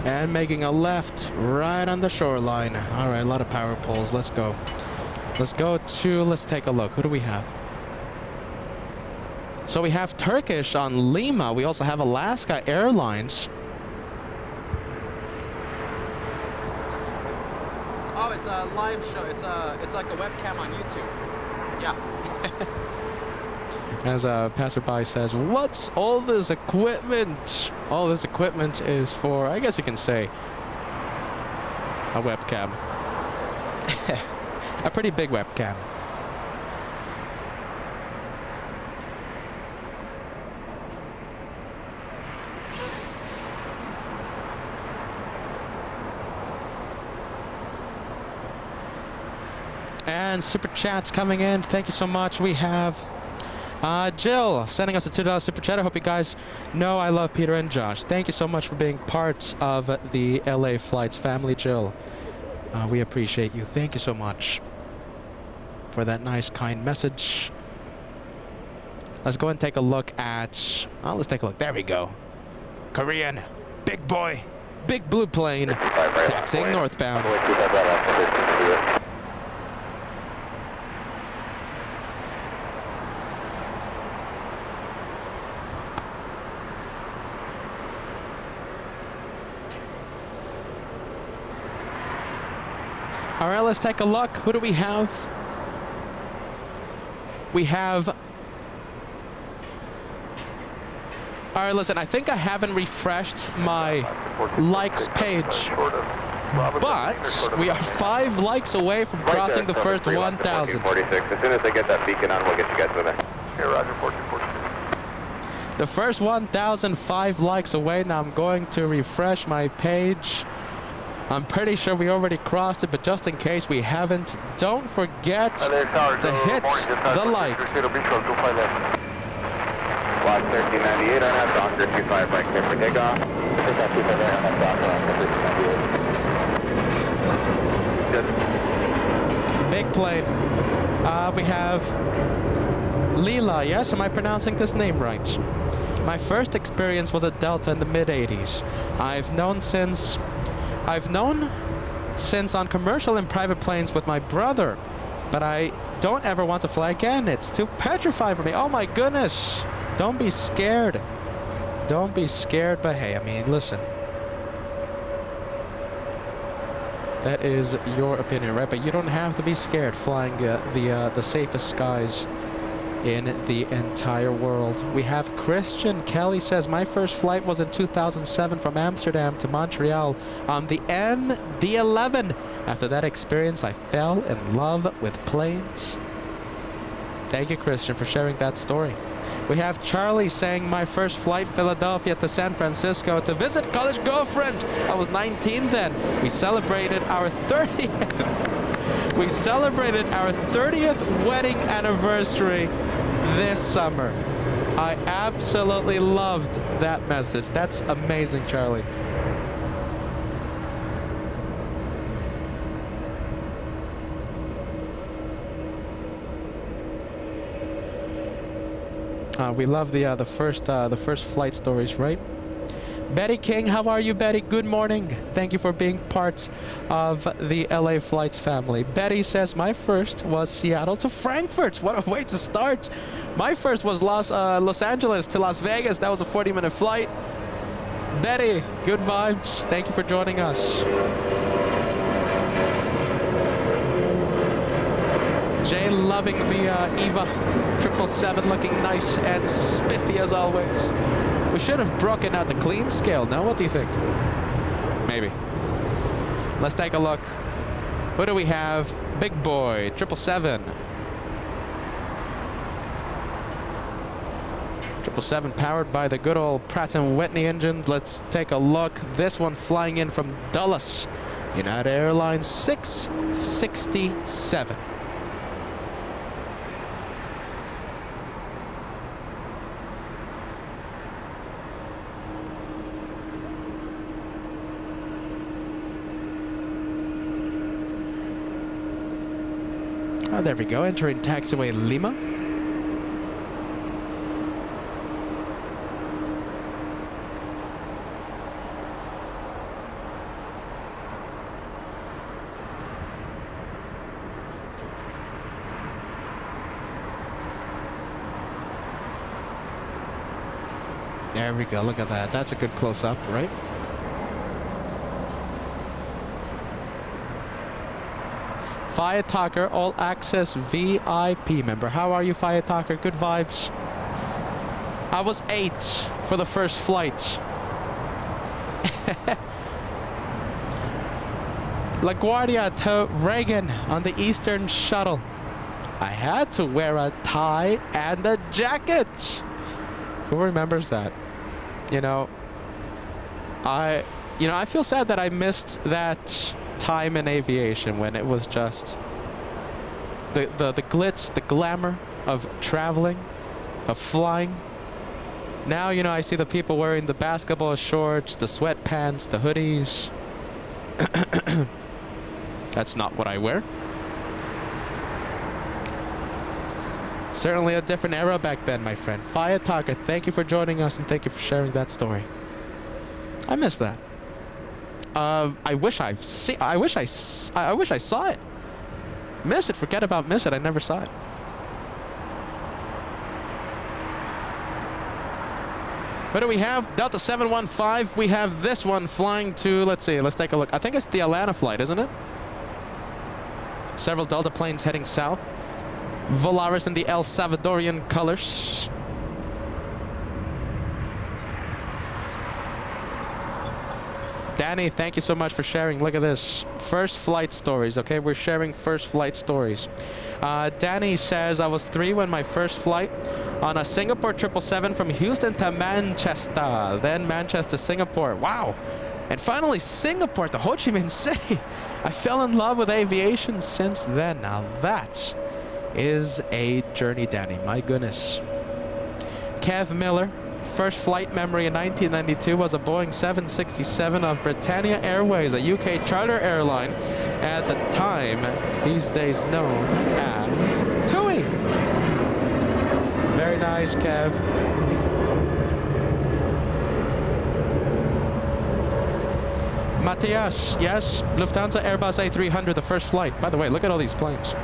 And making a left right on the shoreline. All right, a lot of power poles. Let's go. Let's take a look. Who do we have? So we have Turkish on Lima. We also have Alaska Airlines. Oh, it's a live show. It's like a webcam on YouTube. Yeah. As a passerby says, what's all this equipment? All this equipment is for, I guess you can say, a webcam. A pretty big webcam. And super chats coming in. Thank you so much. We have Jill sending us a $2 super chat. I hope you guys know I love Peter and Josh. Thank you so much for being part of the LA Flights family, Jill. We appreciate you. Thank you so much for that nice, kind message. Let's go and take a look at... Oh, let's take a look. There we go. Korean. Big boy. Big blue plane. Taxiing northbound. All right, let's take a look. Who do we have? We have... All right, listen, I think I haven't refreshed my likes page, but we are 5 likes away from crossing the first 1,000. 46. As soon as they get that beacon on, we'll get you guys with it. Here, Roger, 1446. The first 1,005 likes away. Now I'm going to refresh my page. I'm pretty sure we already crossed it, but just in case we haven't, don't forget to hit the like. Watch 1398 on that, Doctor 25 right clear for takeoff. Takeoff 25 right on that, Doctor on 1398. Good. Big plane. We have Leela. Yes, am I pronouncing this name right? My first experience was a Delta in the mid-80s. I've known since on commercial and private planes with my brother, but I don't ever want to fly again. It's too petrified for me. Oh my goodness. Don't be scared. Don't be scared, but hey, I mean, listen. That is your opinion, right? But you don't have to be scared flying the safest skies in the entire world. We have Christian. Kelly says, my first flight was in 2007 from Amsterdam to Montreal on the MD-11. After that experience, I fell in love with planes. Thank you, Christian, for sharing that story. We have Charlie saying, my first flight, Philadelphia to San Francisco to visit college girlfriend. I was 19 then. We celebrated our 30th. We celebrated our 30th wedding anniversary this summer. I absolutely loved that message. That's amazing, Charlie. We love the first flight stories, right? Betty King, how are you, Betty? Good morning. Thank you for being part of the LA Flights family. Betty says, my first was Seattle to Frankfurt. What a way to start. My first was Los Angeles to Las Vegas. That was a 40-minute flight. Betty, good vibes. Thank you for joining us. Jay loving the Eva 777, looking nice and spiffy as always. We should have broken out the clean scale. Now, what do you think? Maybe. Let's take a look. What do we have? Big boy, 777. 777 powered by the good old Pratt & Whitney engines. Let's take a look. This one flying in from Dulles, United Airlines 667. Oh, there we go, entering taxiway Lima. There we go, look at that. That's a good close-up, right? Fire Talker, all access VIP member. How are you, Fire Talker? Good vibes. I was 8 for the first flight. LaGuardia to Reagan on the Eastern Shuttle. I had to wear a tie and a jacket. Who remembers that? You know, I feel sad that I missed that time in aviation when it was just the glitz, the glamour of traveling, of flying. Now, you know, I see the people wearing the basketball shorts, the sweatpants, the hoodies. That's not what I wear. Certainly a different era back then, my friend. Fire Talker, thank you for joining us and thank you for sharing that story. I miss that. I wish I saw it. Miss it. Forget about miss it. I never saw it. What do we have? Delta 715. We have this one flying to, let's see, let's take a look. I think it's the Atlanta flight, isn't it? Several Delta planes heading south. Volaris in the El Salvadorian colors. Danny, thank you so much for sharing. Look at this. First flight stories, okay? We're sharing first flight stories. Danny says, I was 3 when my first flight on a Singapore 777 from Houston to Manchester. Then Manchester, Singapore. Wow. And finally, Singapore to Ho Chi Minh City. I fell in love with aviation since then. Now that is a journey, Danny. My goodness. Kev Miller. First flight memory in 1992 was a Boeing 767 of Britannia Airways, a UK charter airline at the time, these days known as TUI. Very nice, Kev. Matthias, yes, Lufthansa Airbus A380, the first flight. By the way, look at all these planes.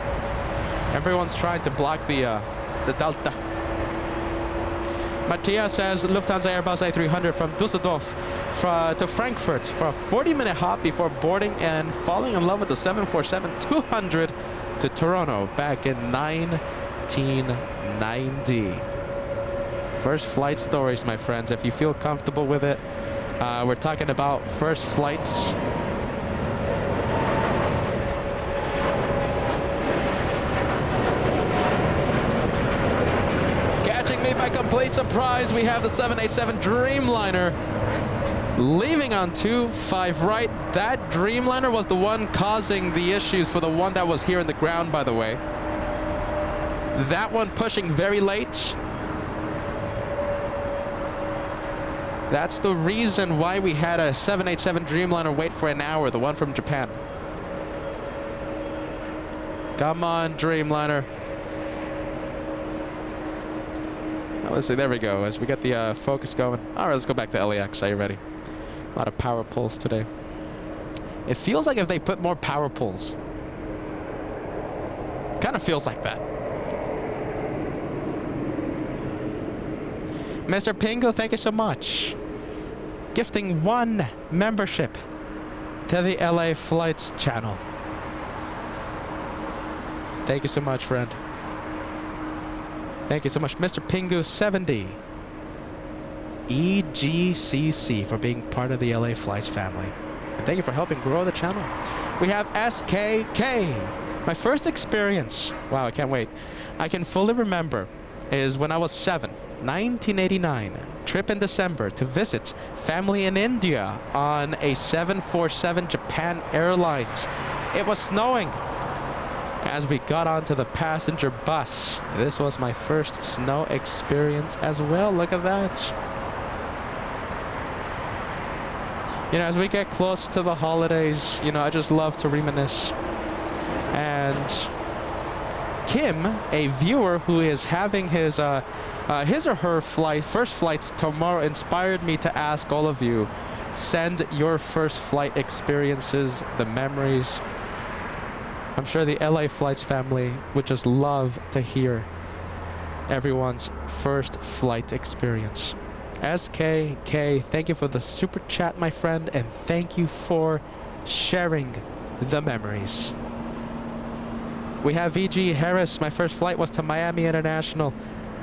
Everyone's trying to block the Delta. Matthias says Lufthansa Airbus A380 from Düsseldorf to Frankfurt for a 40-minute hop before boarding and falling in love with the 747-200 to Toronto back in 1990. First flight stories, my friends. If you feel comfortable with it, we're talking about first flights. complete surprise, we have the 787 Dreamliner leaving on 25 right. That Dreamliner was the one causing the issues for the one that was here in the ground, by the way. That one pushing very late. That's the reason why we had a 787 Dreamliner wait for an hour, the one from Japan. Come on, Dreamliner. Oh, let's see, there we go, as we get the focus going. All right, let's go back to LAX. Are you ready? A lot of power pulls today. It feels like if they put more power pulls. Kind of feels like that. Mr. Pingo, thank you so much. Gifting 1 membership to the LA Flights channel. Thank you so much, friend. Thank you so much, Mr. Pingu 70. EGCC for being part of the LA Flights family. And thank you for helping grow the channel. We have SKK. My first experience, wow, I can't wait. I can fully remember is when I was 7, 1989, trip in December to visit family in India on a 747 Japan Airlines. It was snowing. As we got onto the passenger bus, this was my first snow experience as well. Look at that. You know, as we get closer to the holidays, you know, I just love to reminisce. And Kim, a viewer who is having his or her first flights tomorrow, inspired me to ask all of you, send your first flight experiences, the memories. I'm sure the LA Flights family would just love to hear everyone's first flight experience. SKK, thank you for the super chat, my friend, and thank you for sharing the memories. We have VG Harris. My first flight was to Miami International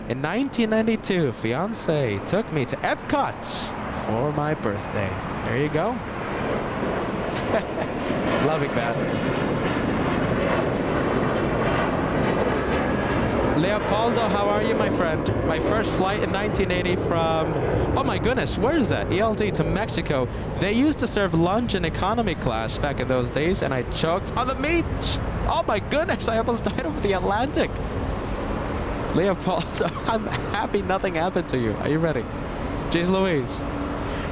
in 1992. Fiance took me to Epcot for my birthday. There you go. Loving that. Leopoldo, how are you, my friend? My first flight in 1980 from, oh my goodness, where is that? ELD to Mexico. They used to serve lunch in economy class back in those days, and I choked on the meat. Oh my goodness, I almost died over the Atlantic. Leopoldo, I'm happy nothing happened to you. Are you ready? Jeez Louise.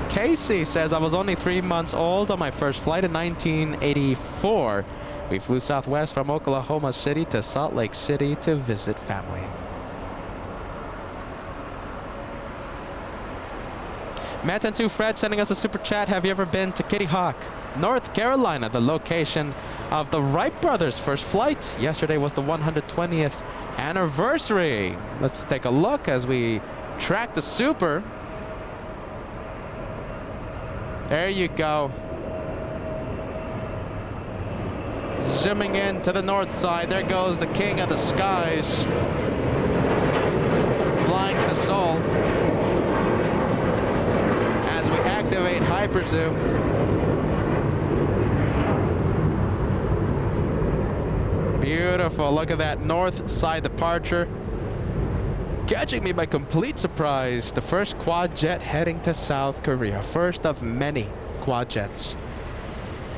Casey says, I was only 3 months old on my first flight in 1984. We flew Southwest from Oklahoma City to Salt Lake City to visit family. Matt and 2 Fred sending us a super chat. Have you ever been to Kitty Hawk, North Carolina, the location of the Wright brothers' first flight? Yesterday was the 120th anniversary. Let's take a look as we track the super. There you go. Zooming in to the north side, there goes the king of the skies, flying to Seoul. As we activate hyper zoom. Beautiful, look at that north side departure. Catching me by complete surprise, the first quad jet heading to South Korea. First of many quad jets.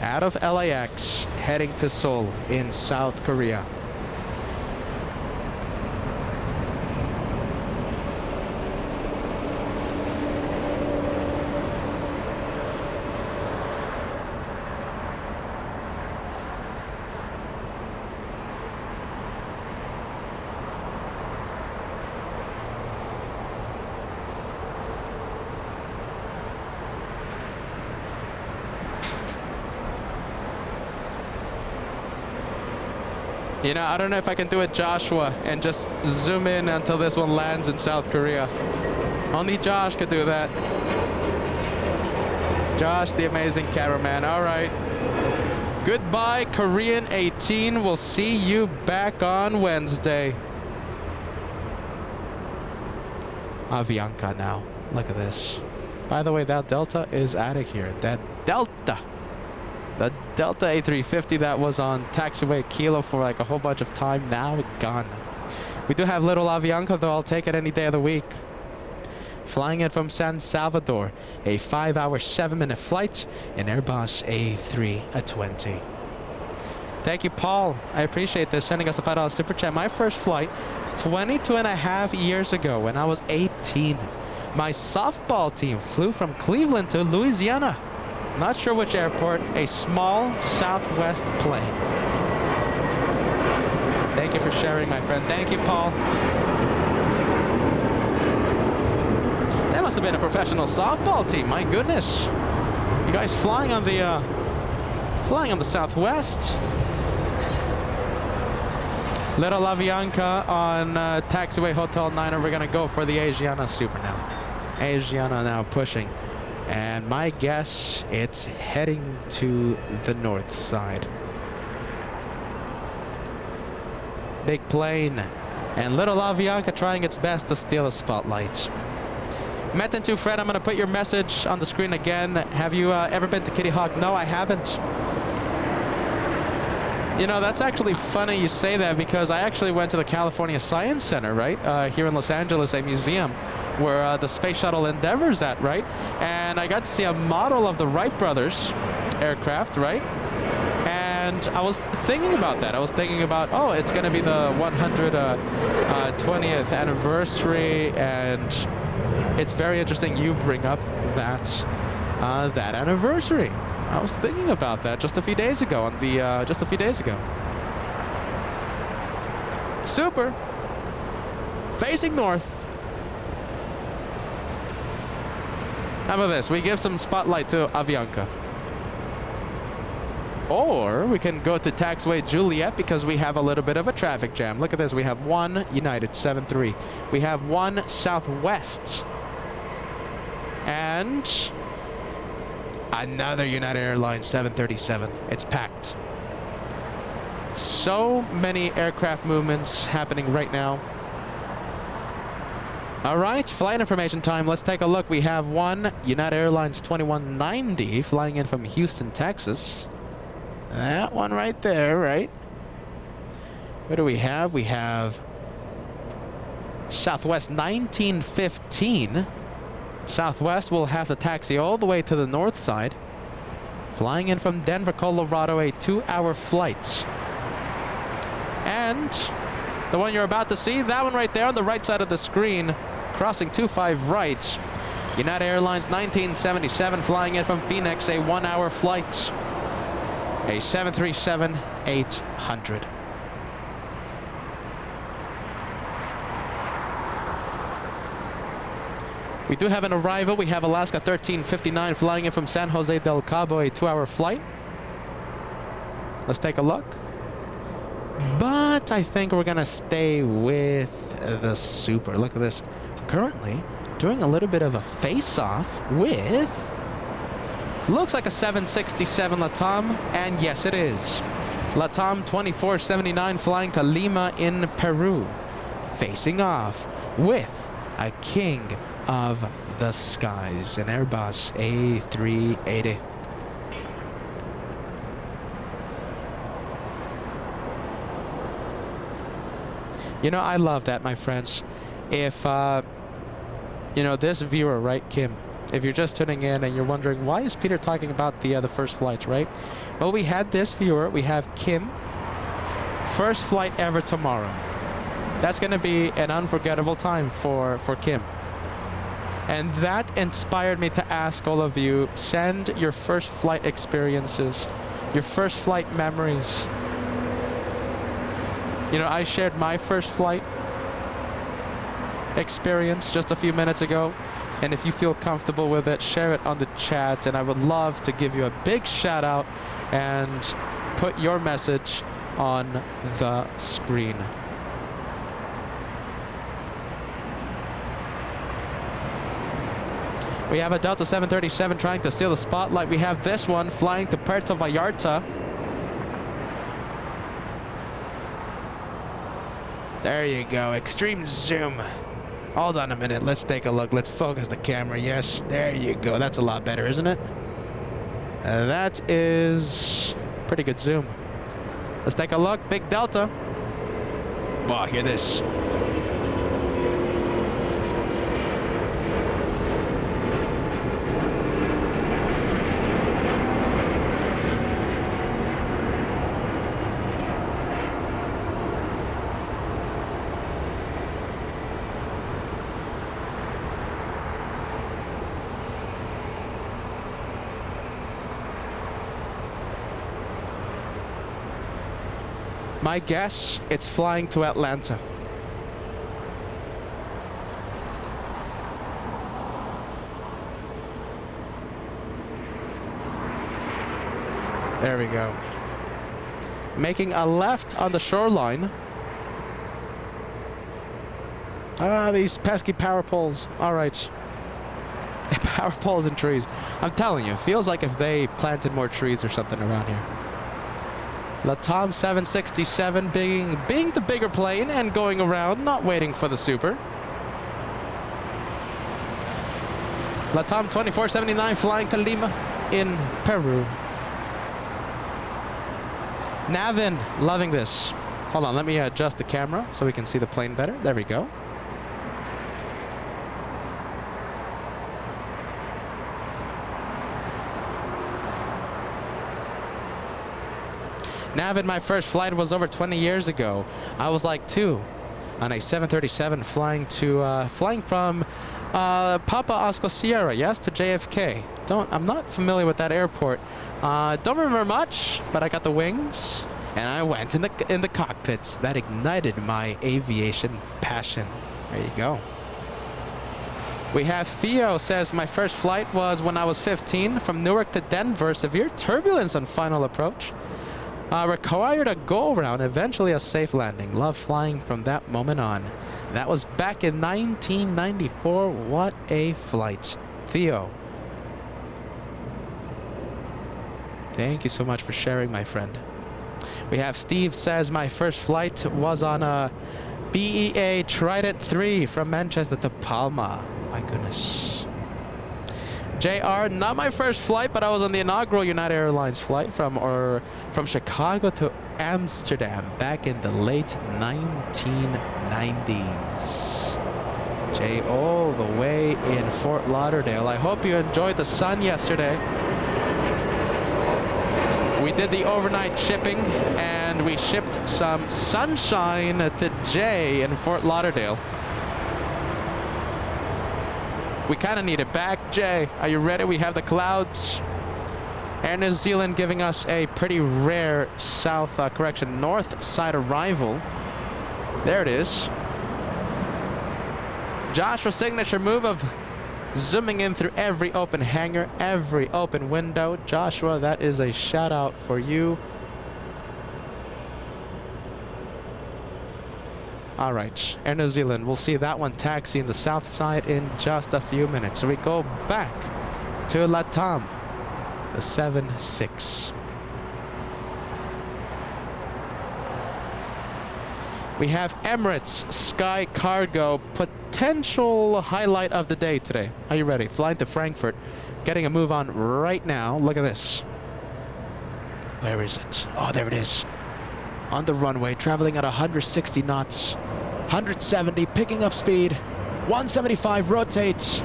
Out of LAX, heading to Seoul in South Korea. You know, I don't know if I can do it, Joshua, and just zoom in until this one lands in South Korea. Only Josh could do that. Josh, the amazing cameraman. All right. Goodbye, Korean 18. We'll see you back on Wednesday. Avianca now. Look at this. By the way, that Delta is out of here. That Delta. The Delta A350 that was on taxiway Kilo for like a whole bunch of time, now gone. We do have little Avianca though. I'll take it any day of the week. flying in from San Salvador. A 5-hour, 7-minute flight in Airbus A320. Thank you, Paul. I appreciate this, sending us a $5 super chat. My first flight 22.5 years ago when I was 18. My softball team flew from Cleveland to Louisiana. Not sure which airport. A small Southwest plane. Thank you for sharing, my friend. Thank you, Paul. That must have been a professional softball team. My goodness. You guys flying on the Southwest. Little Avianca on Taxiway Hotel 9. We're going to go for the Asiana Super now. Asiana now pushing. And my guess, it's heading to the north side. Big plane. And little Avianca trying its best to steal the spotlight. Metin to Fred, I'm going to put your message on the screen again. Have you ever been to Kitty Hawk? No, I haven't. You know, that's actually funny you say that, because I actually went to the California Science Center, right? Here in Los Angeles, a museum where the Space Shuttle Endeavor's at, right? And I got to see a model of the Wright brothers aircraft, right? And I was thinking about that. I was thinking about, oh, it's going to be the 120th anniversary, and it's very interesting you bring up that anniversary. I was thinking about that just a few days ago Super. Facing north. How about this? We give some spotlight to Avianca. Or we can go to Taxiway Juliet, because we have a little bit of a traffic jam. Look at this. We have one United 73. We have one Southwest. And another United Airlines 737. It's packed. So many aircraft movements happening right now. All right, flight information time. Let's take a look. We have one United Airlines 2190 flying in from Houston, Texas. That one right there, right? What do we have? We have Southwest 1915. Southwest will have to taxi all the way to the north side. Flying in from Denver, Colorado, a 2-hour flight. And the one you're about to see, that one right there on the right side of the screen, crossing 25 right. United Airlines 1977 flying in from Phoenix, a 1-hour flight. A 737-800. We do have an arrival. We have Alaska 1359 flying in from San Jose del Cabo, a 2-hour flight. Let's take a look. But I think we're gonna stay with the Super. Look at this. Currently doing a little bit of a face-off with, looks like a 767 LATAM, and yes it is. LATAM 2479 flying to Lima in Peru. Facing off with a king of the skies, an Airbus A380. You know, I love that, my friends. If, you know, this viewer, right, Kim, if you're just tuning in and you're wondering, why is Peter talking about the first flights, right? Well, we had this viewer, we have Kim, first flight ever tomorrow. That's going to be an unforgettable time for Kim. And that inspired me to ask all of you, send your first flight experiences, your first flight memories. You know, I shared my first flight experience just a few minutes ago. And if you feel comfortable with it, share it on the chat. And I would love to give you a big shout out and put your message on the screen. We have a Delta 737 trying to steal the spotlight. We have this one flying to Puerto Vallarta. There you go, extreme zoom. Hold on a minute, let's take a look. Let's focus the camera. Yes, there you go. That's a lot better, isn't it? That is pretty good zoom. Let's take a look. Big Delta. Wow, hear this. My guess, it's flying to Atlanta. There we go. Making a left on the shoreline. Ah, these pesky power poles. All right. Power poles and trees. I'm telling you, it feels like if they planted more trees or something around here. LATAM 767 being the bigger plane and going around, not waiting for the super. LATAM 2479 flying to Lima in Peru. Navin, loving this. Hold on, let me adjust the camera so we can see the plane better. There we go. Navin, my first flight was over 20 years ago. I was like 2 on a 737 flying from Papa Oscar Sierra, yes, to JFK. I'm not familiar with that airport. Don't remember much, but I got the wings and I went in the cockpits. That ignited my aviation passion. There you go. We have Theo says, my first flight was when I was 15 from Newark to Denver. Severe turbulence on final approach. Required a go-around, eventually a safe landing. Love flying from that moment on. That was back in 1994. What a flight. Theo. Thank you so much for sharing, my friend. We have Steve says, my first flight was on a BEA Trident 3 from Manchester to Palma. My goodness. JR, not my first flight, but I was on the inaugural United Airlines flight from Chicago to Amsterdam back in the late 1990s. Jay, all the way in Fort Lauderdale. I hope you enjoyed the sun yesterday. We did the overnight shipping and we shipped some sunshine to Jay in Fort Lauderdale. We kind of need it back. Jay, are you ready? We have the clouds. Air New Zealand giving us a pretty rare north side arrival. There it is. Joshua's signature move of zooming in through every open hangar, every open window. Joshua, that is a shout out for you. All right, Air New Zealand, we'll see that one taxiing the south side in just a few minutes. So we go back to LATAM, the 76. We have Emirates Sky Cargo, potential highlight of the day today. Are you ready? Flying to Frankfurt, getting a move on right now. Look at this. Where is it? Oh, there it is. On the runway, traveling at 160 knots, 170, picking up speed, 175, rotates.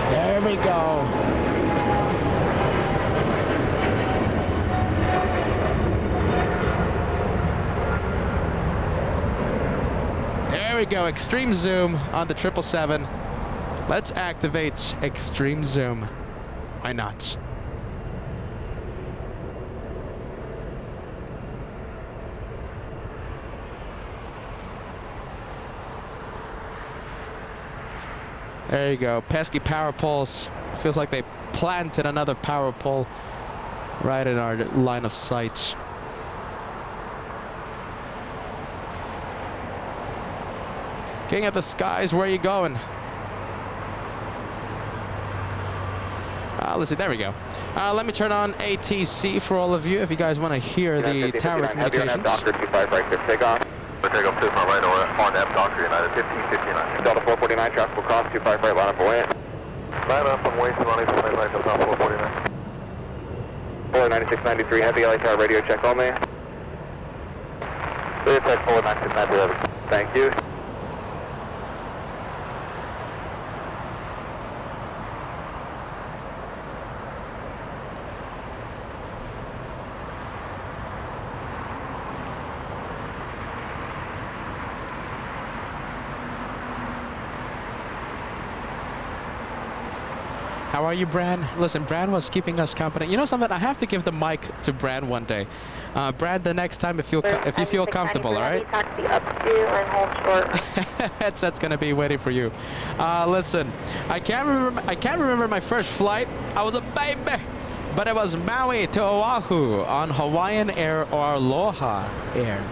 There we go. There we go, extreme zoom on the 777. Let's activate extreme zoom. Why not? There you go, pesky power poles. Feels like they planted another power pole right in our line of sight. King of the skies, where are you going? Let's see, there we go. Let me turn on ATC for all of you if you guys want to hear the tower communications. Doctor 25 right there, takeoff. We're takeoff 2 from right over on M Doctor United 1559. Delta 449, traffic will cross 25 right, line up away. Line up from way 296 right, Delta 449. 49693, heavy LA radio check only. Clear check 49693, thank you. How are you, Bran? Listen, Bran was keeping us company. You know something? I have to give the mic to Bran one day. Bran, the next time, if you feel comfortable, all right? Taxi up to and hold short. Headset's gonna be waiting for you. Listen, I can't remember my first flight. I was a baby, but it was Maui to Oahu on Hawaiian Air or Aloha Air.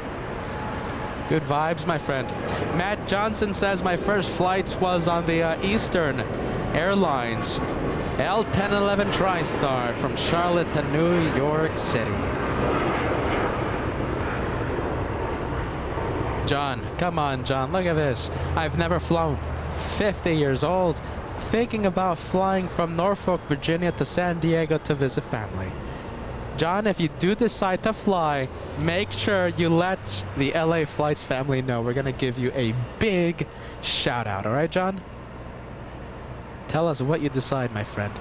Good vibes, my friend. Matt Johnson says my first flight was on the Eastern Airlines L1011 TriStar from Charlotte to New York City. John, come on, John, look at this. I've never flown. 50 years old, thinking about flying from Norfolk, Virginia to San Diego to visit family. John, if you do decide to fly, make sure you let the LA Flights family know. We're gonna give you a big shout out, all right, John? Tell us what you decide, my friend.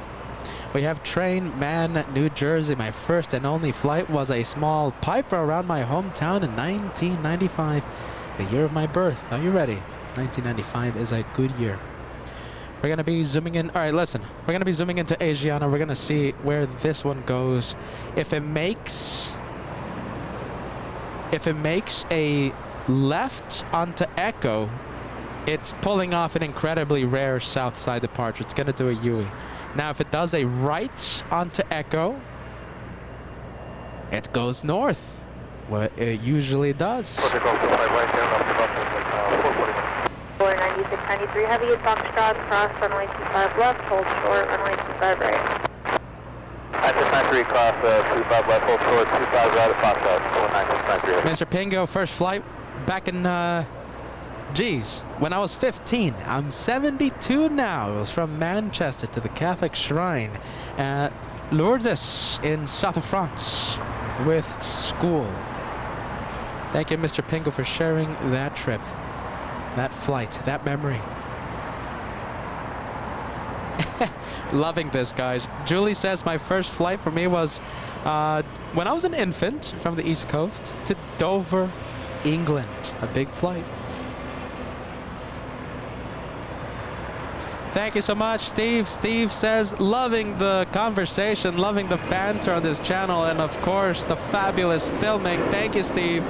We have Train Man, New Jersey. My first and only flight was a small Piper around my hometown in 1995, the year of my birth. Are you ready? 1995 is a good year. We're going to be zooming in. All right, listen. We're going to be zooming into Asiana. We're going to see where this one goes. If it makes a left onto Echo, it's pulling off an incredibly rare south side departure. It's going to do a UE. Now, if it does a right onto Echo, it goes north. What it usually does. 49693 heavy at Foxtrot, cross runway 25 left, hold short, runway 25 right. 9693 cross 25 left, hold short, 25 right at Foxtrot, 49693. Mr. Pingo, first flight back in, geez, when I was 15. I'm 72 now. It was from Manchester to the Catholic Shrine at Lourdes in south of France with school. Thank you, Mr. Pingo, for sharing that trip. That flight, that memory. Loving this, guys. Julie says my first flight for me was when I was an infant from the East Coast to Dover, England. A big flight. Thank you so much, Steve. Steve says, loving the conversation, loving the banter on this channel, and of course, the fabulous filming. Thank you, Steve.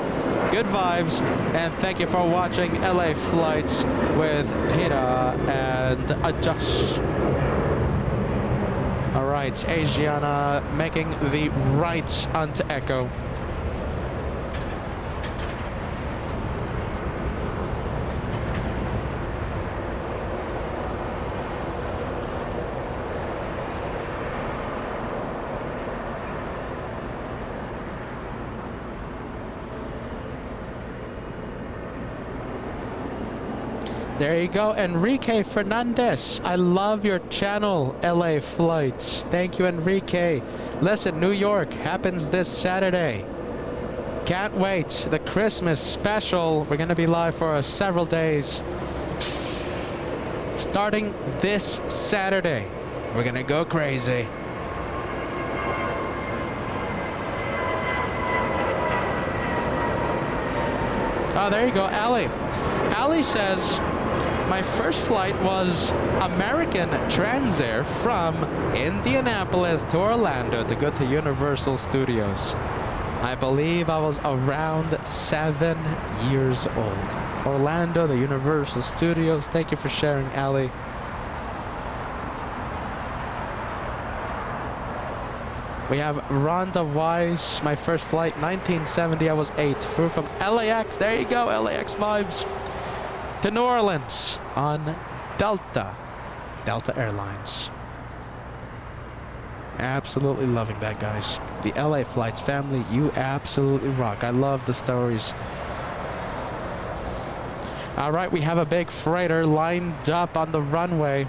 Good vibes, and thank you for watching LA Flights with Peter and Josh. All right, Asiana making the right onto Echo. There you go, Enrique Fernandez. I love your channel, LA Flights. Thank you, Enrique. Listen, New York happens this Saturday. Can't wait. The Christmas special. We're going to be live for several days. Starting this Saturday. We're going to go crazy. Oh, there you go, Ali. Ali says, my first flight was American Transair from Indianapolis to Orlando to go to Universal Studios. I believe I was around 7 years old. Orlando, the Universal Studios. Thank you for sharing, Ali. We have Rhonda Wise. My first flight, 1970. I was 8. Flew from LAX. There you go, LAX vibes. To New Orleans on Delta Airlines. Absolutely loving that, guys. The LA Flights family, you absolutely rock. I love the stories. All right, we have a big freighter lined up on the runway.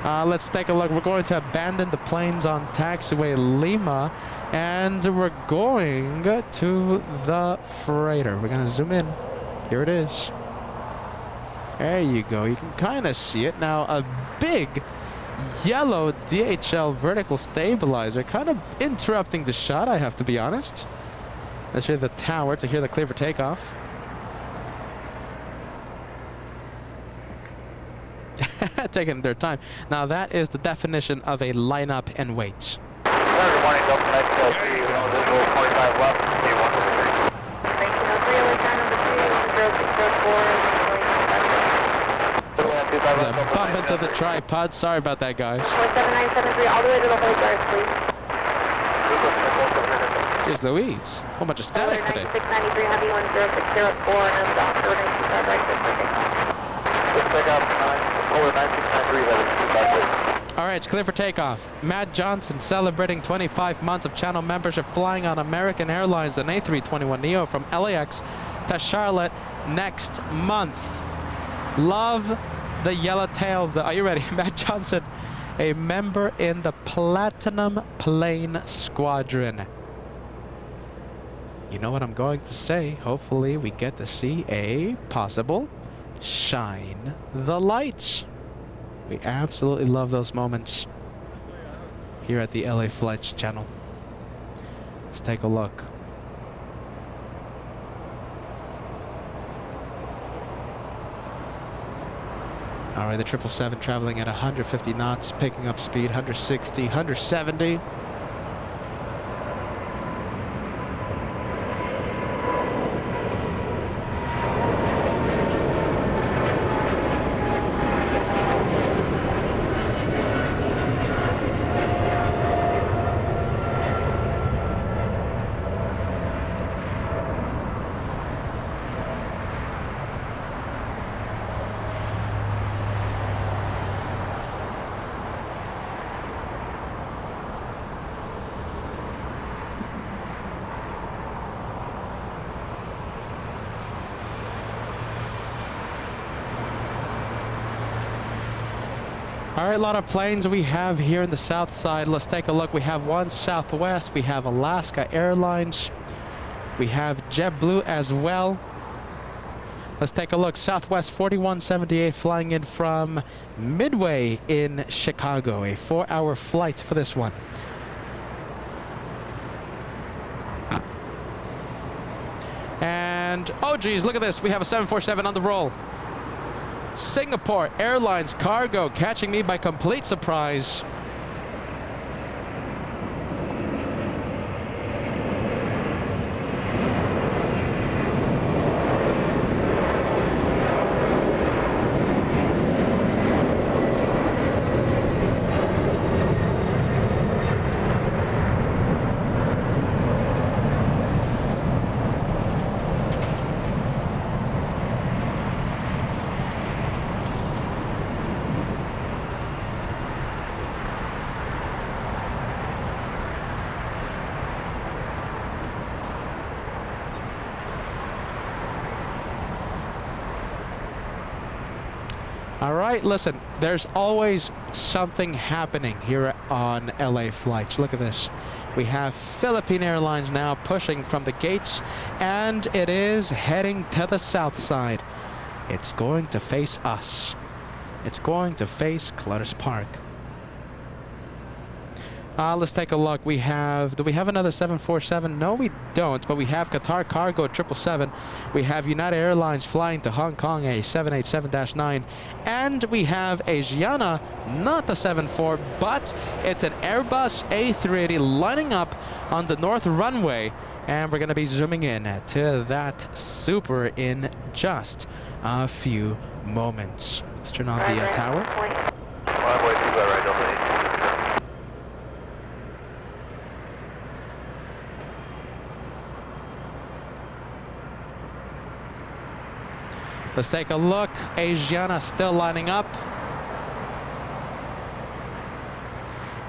Let's take a look. We're going to abandon the planes on taxiway Lima, and we're going to the freighter. We're going to zoom in. Here it is. There you go. You can kind of see it now. A big yellow DHL vertical stabilizer, kind of interrupting the shot, I have to be honest. Let's hear the tower to hear the clear for takeoff. taking their time. Now that is the definition of a lineup and wait. Good morning, Delta Next, visual 25 left, K1. 1903, time number 2, 1064, There's a bump into the tripod. Sorry about that, guys. 47973, all the way to the hold guard, please. Jeez Louise. Whole bunch of static today. 9693, heavy 1064, and down 495 right there for takeoff. Let's take off 9693, heading 258. All right, it's clear for takeoff. Matt Johnson celebrating 25 months of channel membership flying on American Airlines and A321neo from LAX to Charlotte next month. Love the yellow tails. Are you ready? Matt Johnson, a member in the Platinum Plane Squadron. You know what I'm going to say. Hopefully we get to see a possible shine the lights. We absolutely love those moments here at the LA Flights channel. Let's take a look. All right, the 777 traveling at 150 knots, picking up speed, 160, 170. All right, a lot of planes we have here in the south side. Let's take a look. We have one Southwest. We have Alaska Airlines. We have JetBlue as well. Let's take a look. Southwest 4178 flying in from Midway in Chicago. A 4-hour flight for this one. And, oh geez, look at this. We have a 747 on the roll. Singapore Airlines cargo catching me by complete surprise. All right, listen, there's always something happening here on LA Flights. Look at this. We have Philippine Airlines now pushing from the gates, and it is heading to the south side. It's going to face us. It's going to face Clutters Park. Let's take a look. We have, do we have another 747? No, we don't, but we have Qatar Cargo 777. We have United Airlines flying to Hong Kong, a 787-9. And we have Asiana, not the 74, but it's an Airbus A380 lining up on the north runway. And we're going to be zooming in to that super in just a few moments. Let's turn on the tower. Let's take a look. Asiana still lining up.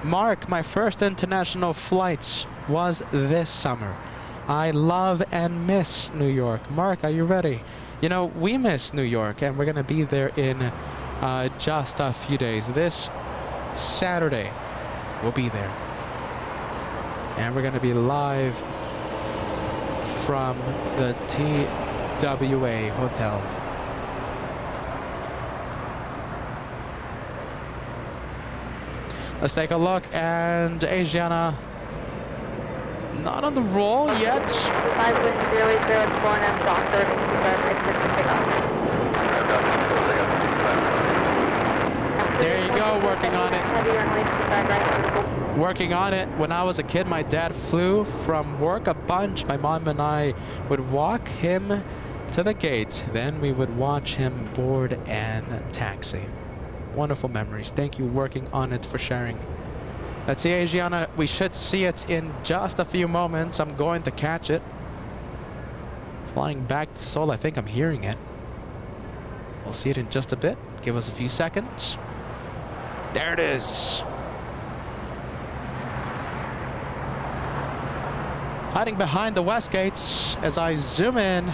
Mark, my first international flights was this summer. I love and miss New York. Mark, are you ready? You know, we miss New York, and we're going to be there in just a few days. This Saturday, we'll be there. And we're going to be live from the TWA Hotel. Let's take a look, and Asiana not on the roll yet. 5-0-0-4-9 There you go, working on it. Heavy runway 25 right. Working on it. When I was a kid, my dad flew from work a bunch. My mom and I would walk him to the gate. Then we would watch him board and taxi. Wonderful memories. Thank you, working on it, for sharing. Let's see, Asiana. We should see it in just a few moments. I'm going to catch it. Flying back to Seoul. I think I'm hearing it. We'll see it in just a bit. Give us a few seconds. There it is. Hiding behind the west gates as I zoom in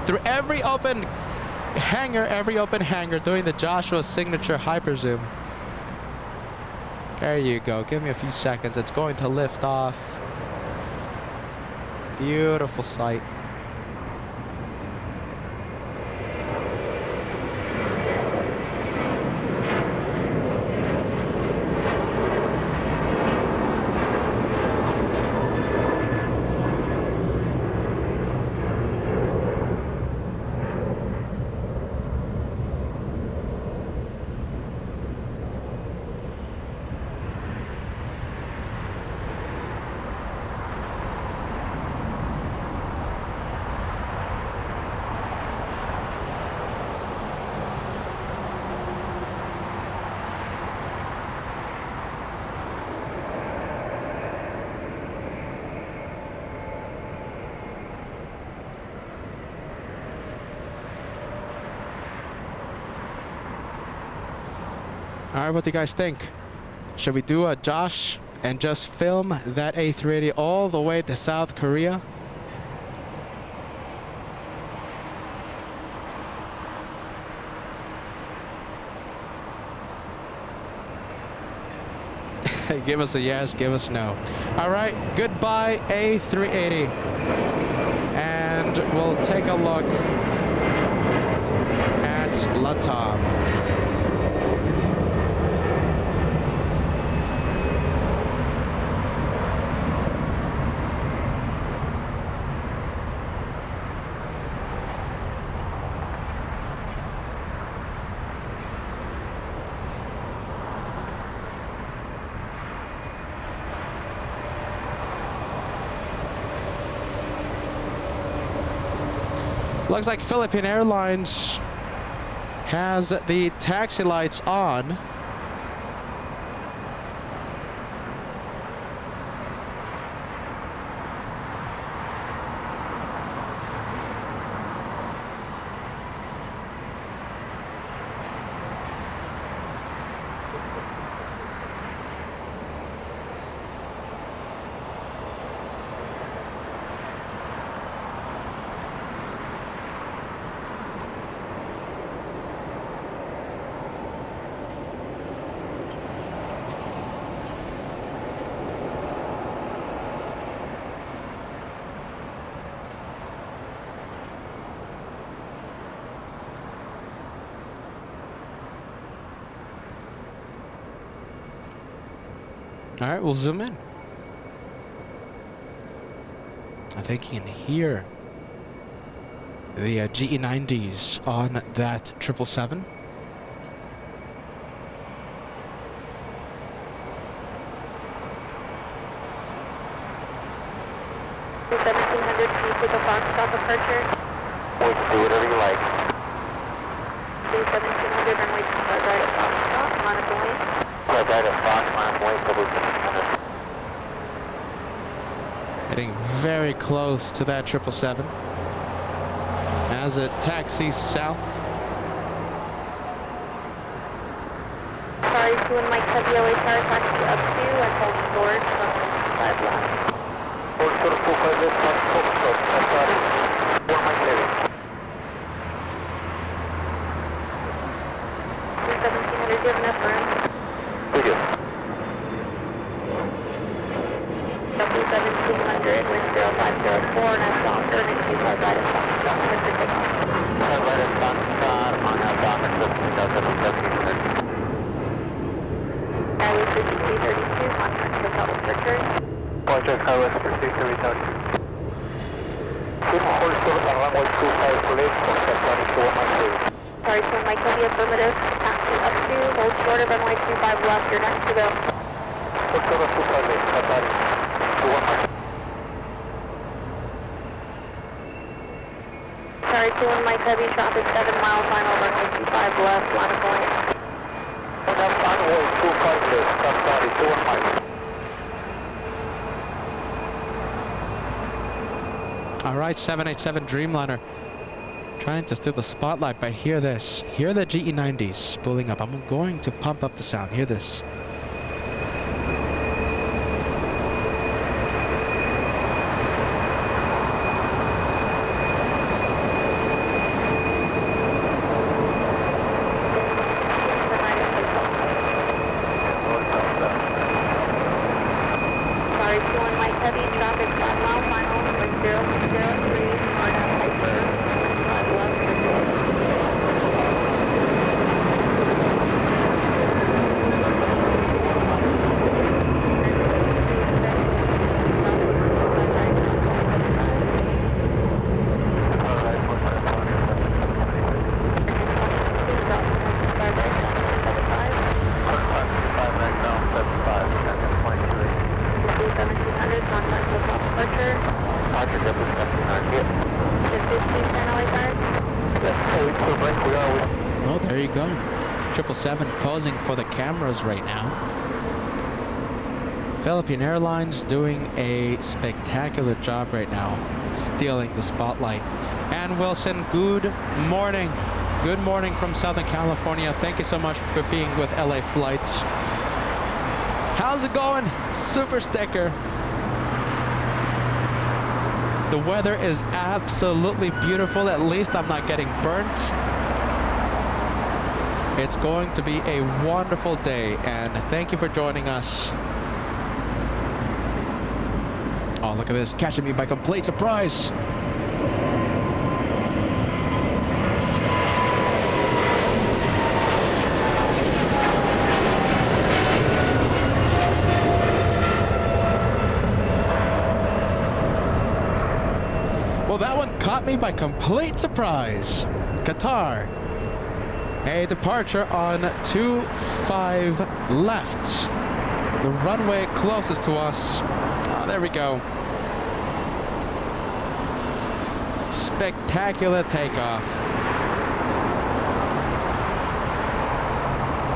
through every open hangar, doing the Joshua signature hyper zoom. There you go. Give me a few seconds. It's going to lift off. Beautiful sight. All right, what do you guys think? Should we do a Josh and just film that A380 all the way to South Korea? Give us a yes, give us no. All right, goodbye A380. And we'll take a look at Latam. Looks like Philippine Airlines has the taxi lights on. All right, we'll zoom in. I think you can hear the GE90s on that 777. Can you take a box stop departure? We can do whatever you like. 1700 runway 25 right at box stop, Monaco Lane. Right at Fox, Monaco Lane, 1700. Getting very close to that 777 as it taxis south. Sorry, 2 and Mike Heavy LA Tower taxi up to and hold storage from 5 left. Hold short 45 left, hold short, that's sorry. 4 Mike Heavy. 1700, do you have enough room? We do. W1700 with 0504 and I'm down 25 right at box stop, for takeoff. Right at Fox, on our dock at 1700. Airway 5332, contact takeoff with Richard. Roger, Skywest 330. Hold short on runway 25 left, contact 24 Mike Heavy. Sorry, so Mike Heavy affirmative. Taxi up to, hold short of runway 25 left, you're next to go. Let's go to 258, Qatar 21 Sorry, 21 Mike Heavy, traffic 7 mile final, runway 25 left, line of point. Runway 258, Qatar 21 miles. All right, 787 Dreamliner. Trying to steal the spotlight, but hear this. Hear the GE90s spooling up. I'm going to pump up the sound. Hear this. Sorry, 21 Mike Heavy, traffic 5 mile final, runway 003, Arnhem Piper, 25 left. Well, there you go. 777 posing for the cameras right now. Philippine Airlines doing a spectacular job right now, stealing the spotlight. And Wilson, good morning. Good morning from Southern California. Thank you so much for being with LA Flights. How's it going? Super sticker. The weather is absolutely beautiful. At least I'm not getting burnt. It's going to be a wonderful day, and thank you for joining us. Oh, look at this, catching me by complete surprise. Well, that one caught me by complete surprise. Qatar. A departure on 25 left. The runway closest to us. Oh, there we go. Spectacular takeoff.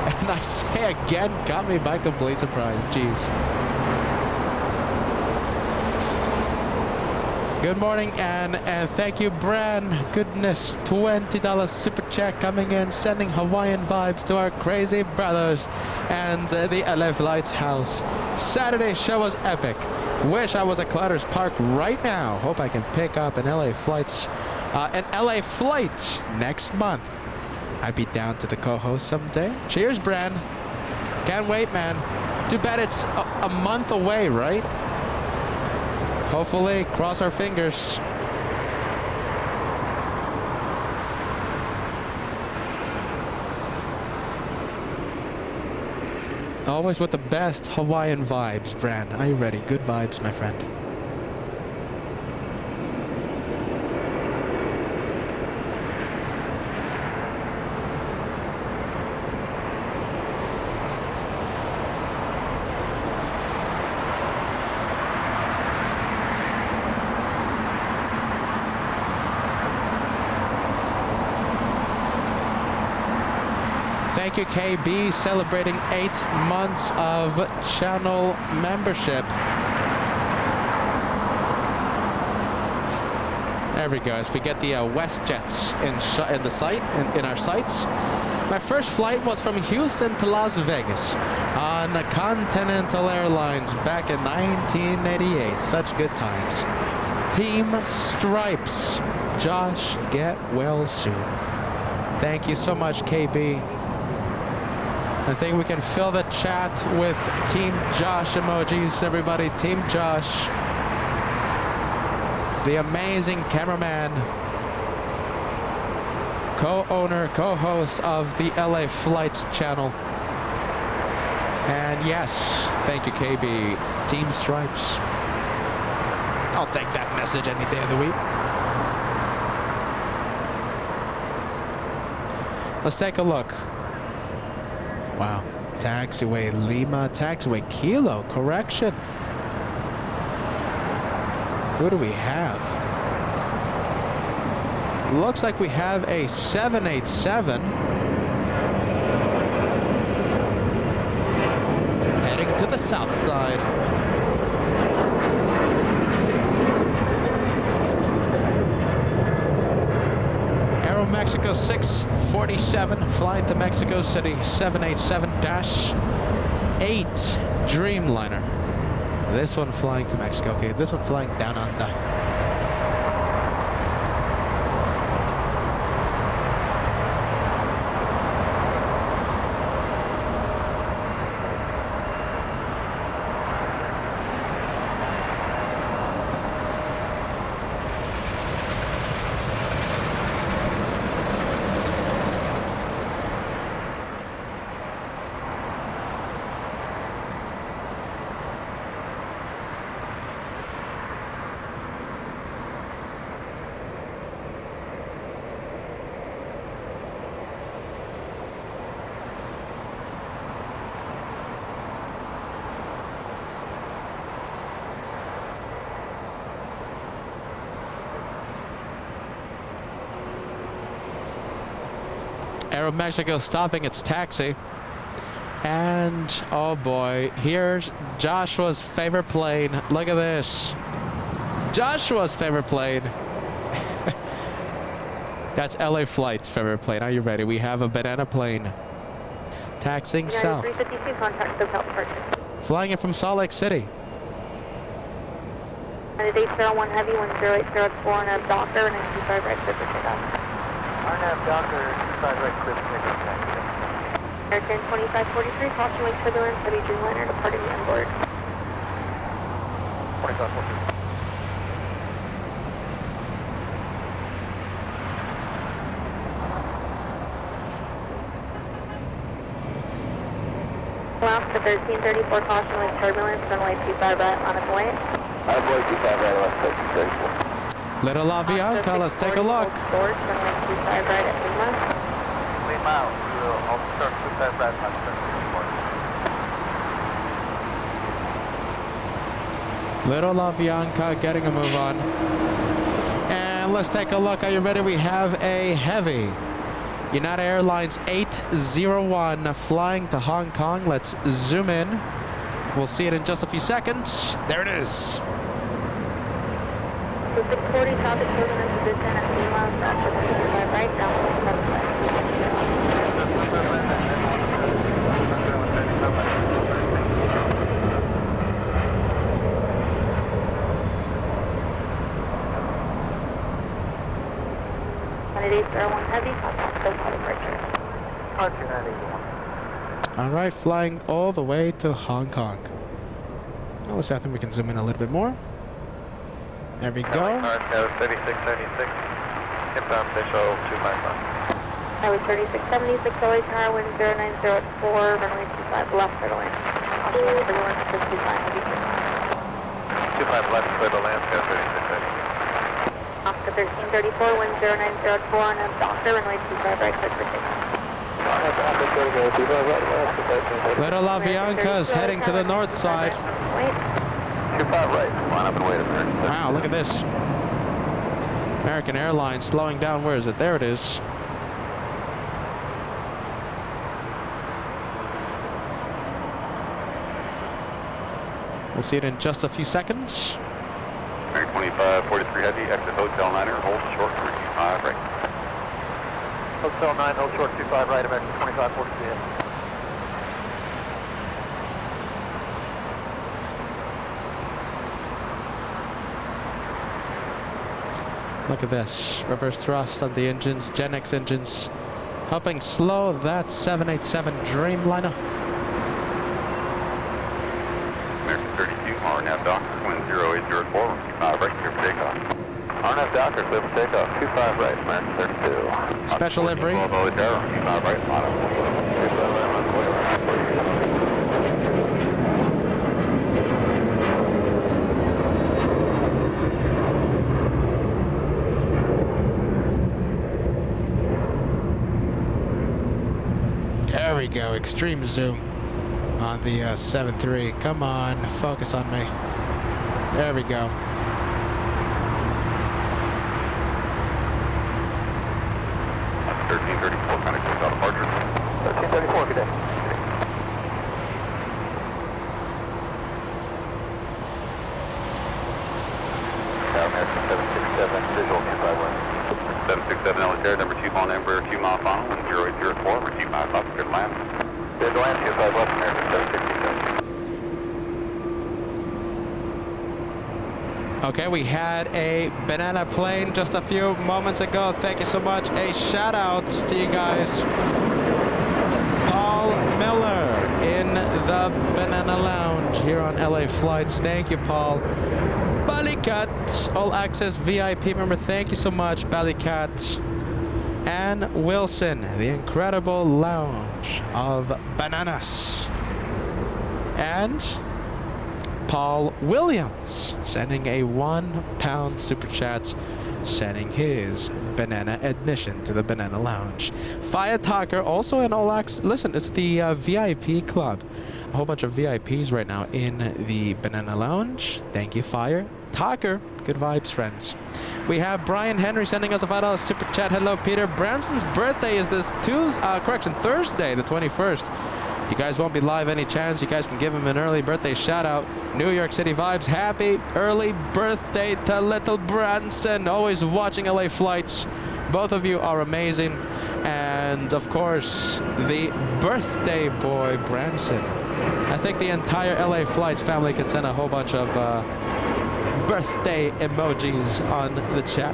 And I say again, got me by complete surprise. Jeez. Good morning, and thank you, Bran. Goodness, $20 super chat coming in, sending Hawaiian vibes to our crazy brothers and the LA Flights house. Saturday show was epic. Wish I was at Clutter's Park right now. Hope I can pick up an LA Flights, an LA flight next month. I'd be down to the co-host someday. Cheers, Bran. Can't wait, man. Too bad it's a month away, right? Hopefully, cross our fingers. Always with the best Hawaiian vibes, Bran. Are you ready? Good vibes, my friend. Thank you, KB, celebrating 8 months of channel membership. There we go. As we get the WestJets in the site, in our sights. My first flight was from Houston to Las Vegas on Continental Airlines back in 1988. Such good times. Team Stripes. Josh, get well soon. Thank you so much, KB. I think we can fill the chat with Team Josh emojis, everybody. Team Josh. The amazing cameraman, co-owner, co-host of the LA Flights channel. And yes, thank you, KB. Team Stripes. I'll take that message any day of the week. Let's take a look. Wow. Taxiway Lima, taxiway Kilo, correction. Who do we have? Looks like we have a 787 heading to the south side. Mexico 647 flying to Mexico City 787-8 Dreamliner. This one flying to Mexico. Okay, this one flying down under. Aeromexico stopping its taxi. And, oh boy, here's Joshua's favorite plane. Look at this. Joshua's favorite plane. That's LA Flight's favorite plane. Are you ready? We have a banana plane. Taxiing south. 352, contact SoCal departure. Flying in from Salt Lake City. United 801 Heavy, 10804, and a Docker, and a 25 right, clear for takeoff. RNAV Docker, 25 right, clear for takeoff. American 2543, caution wake turbulence, heavy Dreamliner departing the onboard. 2543. Alaska 1334, caution wake turbulence, runway 25 right on its way. Runway 25 right, Alaska 1334. Little Avianca, let's take a look. Runway 25 right at Lima. Lima, we will also start 25 right, Alaska 1334. Little Avianca getting a move on. And let's take a look. Are you ready? We have a heavy United Airlines 801 flying to Hong Kong. Let's zoom in. We'll see it in just a few seconds. There it is. 640 traffic closing in position at Lima, south of 25 right, down to 801 Heavy, contact SoCal departure. All right, flying all the way to Hong Kong. Well, let's see, I think we can zoom in a little bit more. There we go. 3676, inbound official 255. Highway 3676, LA Tower, wind 0904, runway 25 left, clear to land. Caution wake turbulence, 25 heavy. 25 left, clear to land, 3676. Oscar 1334, wind 0904 on a Docker, runway 25 right, clear for takeoff. Little Avianca is heading to the north side. Wait. 25 right, line up and wait a minute. Wow, look at this. American Airlines slowing down. Where is it? There it is. We'll see it in just a few seconds. American 2543 Heavy, exit Hotel 9er, hold short 25 right. Hotel 9, hold short 25 right, American 2543 Heavy. Look at this. Reverse thrust on the engines, Gen X engines, helping slow that 787 Dreamliner. American 32, RNAV Docker, wind 0804, 25 right, clear for takeoff. RNAV Docker, clear for takeoff, 25 right, American 32. Special livery. 12 Tower, 25 right, line up. 25 right, line up. we go. Extreme zoom on the 7.3. Come on, focus on me. There we go. That's 1334, kind of close out departure. 1334, good day. American 767, visual 251. 767 Ellis number 2 on Embraer 2 mile final, 0804, receive 5 Fox, good land. Good land, 25 left, American 767. Okay, we had a banana plane just a few moments ago. Thank you so much. A shout out to you guys. Paul Miller in the Banana Lounge here on LA Flights. Thank you, Paul. Ballycat, All Access VIP member. Thank you so much, Ballycat. And Wilson, the incredible lounge of bananas. And Paul Williams sending a £1 super chat, sending his banana admission to the Banana Lounge. Fire Talker, also an All Access. Listen, it's the VIP club. A whole bunch of VIPs right now in the Banana Lounge. Thank you, Fire Talker. Good vibes, friends. We have Brian Henry sending us a $5 super chat. Hello, Peter. Branson's birthday is this Thursday, the 21st. You guys won't be live any chance. You guys can give him an early birthday shout out. New York City vibes. Happy early birthday to little Branson. Always watching LA Flights. Both of you are amazing. And of course, the birthday boy, Branson. I think the entire LA Flights family can send a whole bunch of birthday emojis on the chat.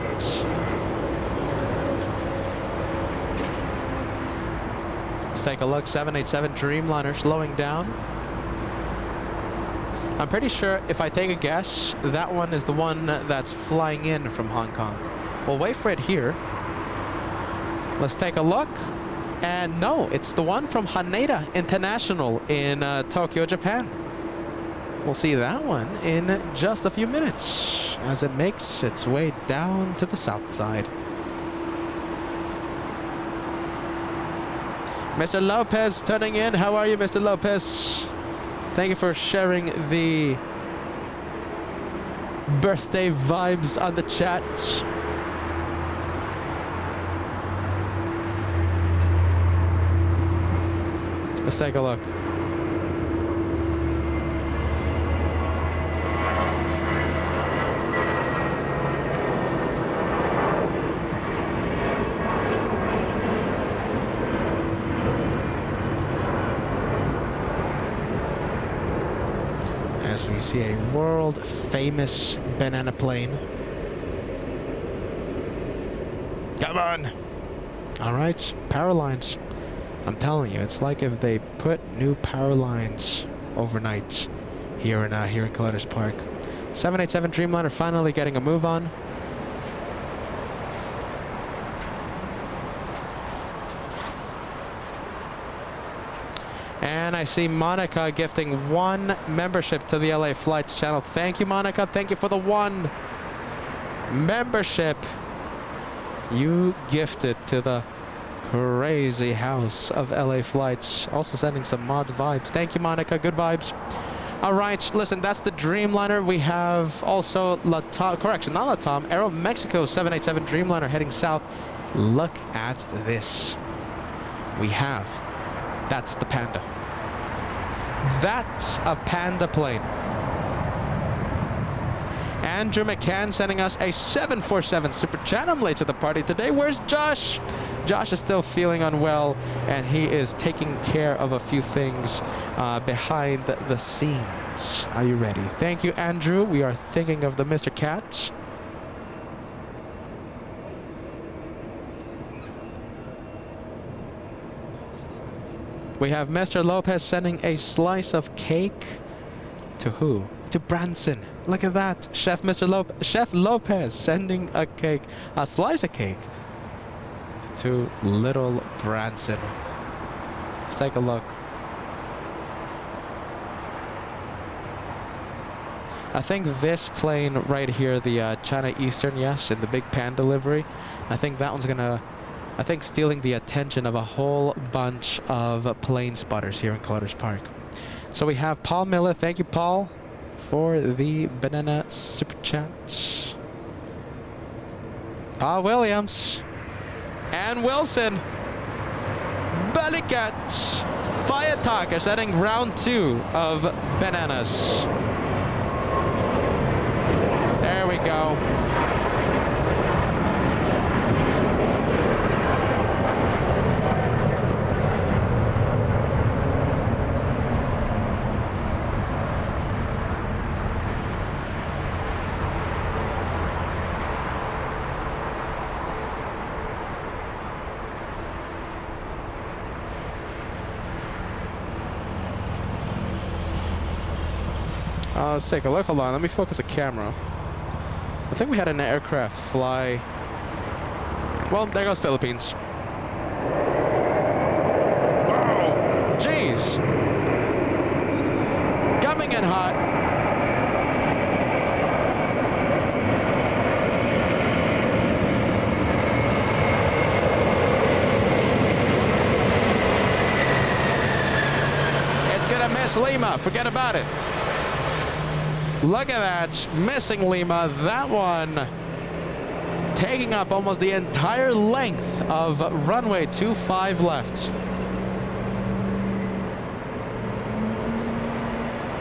Let's take a look. 787 Dreamliner slowing down. I'm pretty sure, if I take a guess, that one is the one that's flying in from Hong Kong. We'll wait for it here. Let's take a look. And no, it's the one from Haneda International in Tokyo, Japan. We'll see that one in just a few minutes as it makes its way down to the south side. Mr. Lopez turning in. How are you, Mr. Lopez? Thank you for sharing the birthday vibes on the chat. Let's take a look. As we see a world famous banana plane. Come on! Alright, power lines. I'm telling you, it's like if they put new power lines overnight here in Collider's Park. 787 Dreamliner finally getting a move on. And I see Monica gifting 1 membership to the LA Flights channel. Thank you, Monica. Thank you for the 1 membership you gifted to the crazy house of LA Flights. Also sending some mods vibes. Thank you, Monica. Good vibes. All right, listen, that's the Dreamliner. We have also Latam, Aero Mexico 787 Dreamliner heading south. Look at this. That's the Panda. That's a Panda plane. Andrew McCann sending us a 747 super chat. I'm late to the party today. Where's Josh? Josh is still feeling unwell, and he is taking care of a few things behind the scenes. Are you ready? Thank you, Andrew. We are thinking of the Mr. Cat. We have Mr. Lopez sending a slice of cake to who? To Branson. Look at that. Chef Lopez sending a slice of cake to little Branson. Let's take a look. I think this plane right here, the China Eastern, yes, in the big Panda livery, I think that one's gonna I think stealing the attention of a whole bunch of plane spotters here in Clotters Park. So we have Paul Miller. Thank you, Paul, for the banana super chat. Williams and Wilson. Belly catch. Fire Talker setting round 2 of bananas. There we go. Let's take a look. Hold on. Let me focus the camera. I think we had an aircraft fly. Well, there goes Philippines. Whoa! Jeez! Coming in hot. It's gonna miss Lima. Forget about it. Look at that, missing Lima. That one taking up almost the entire length of runway 25 left.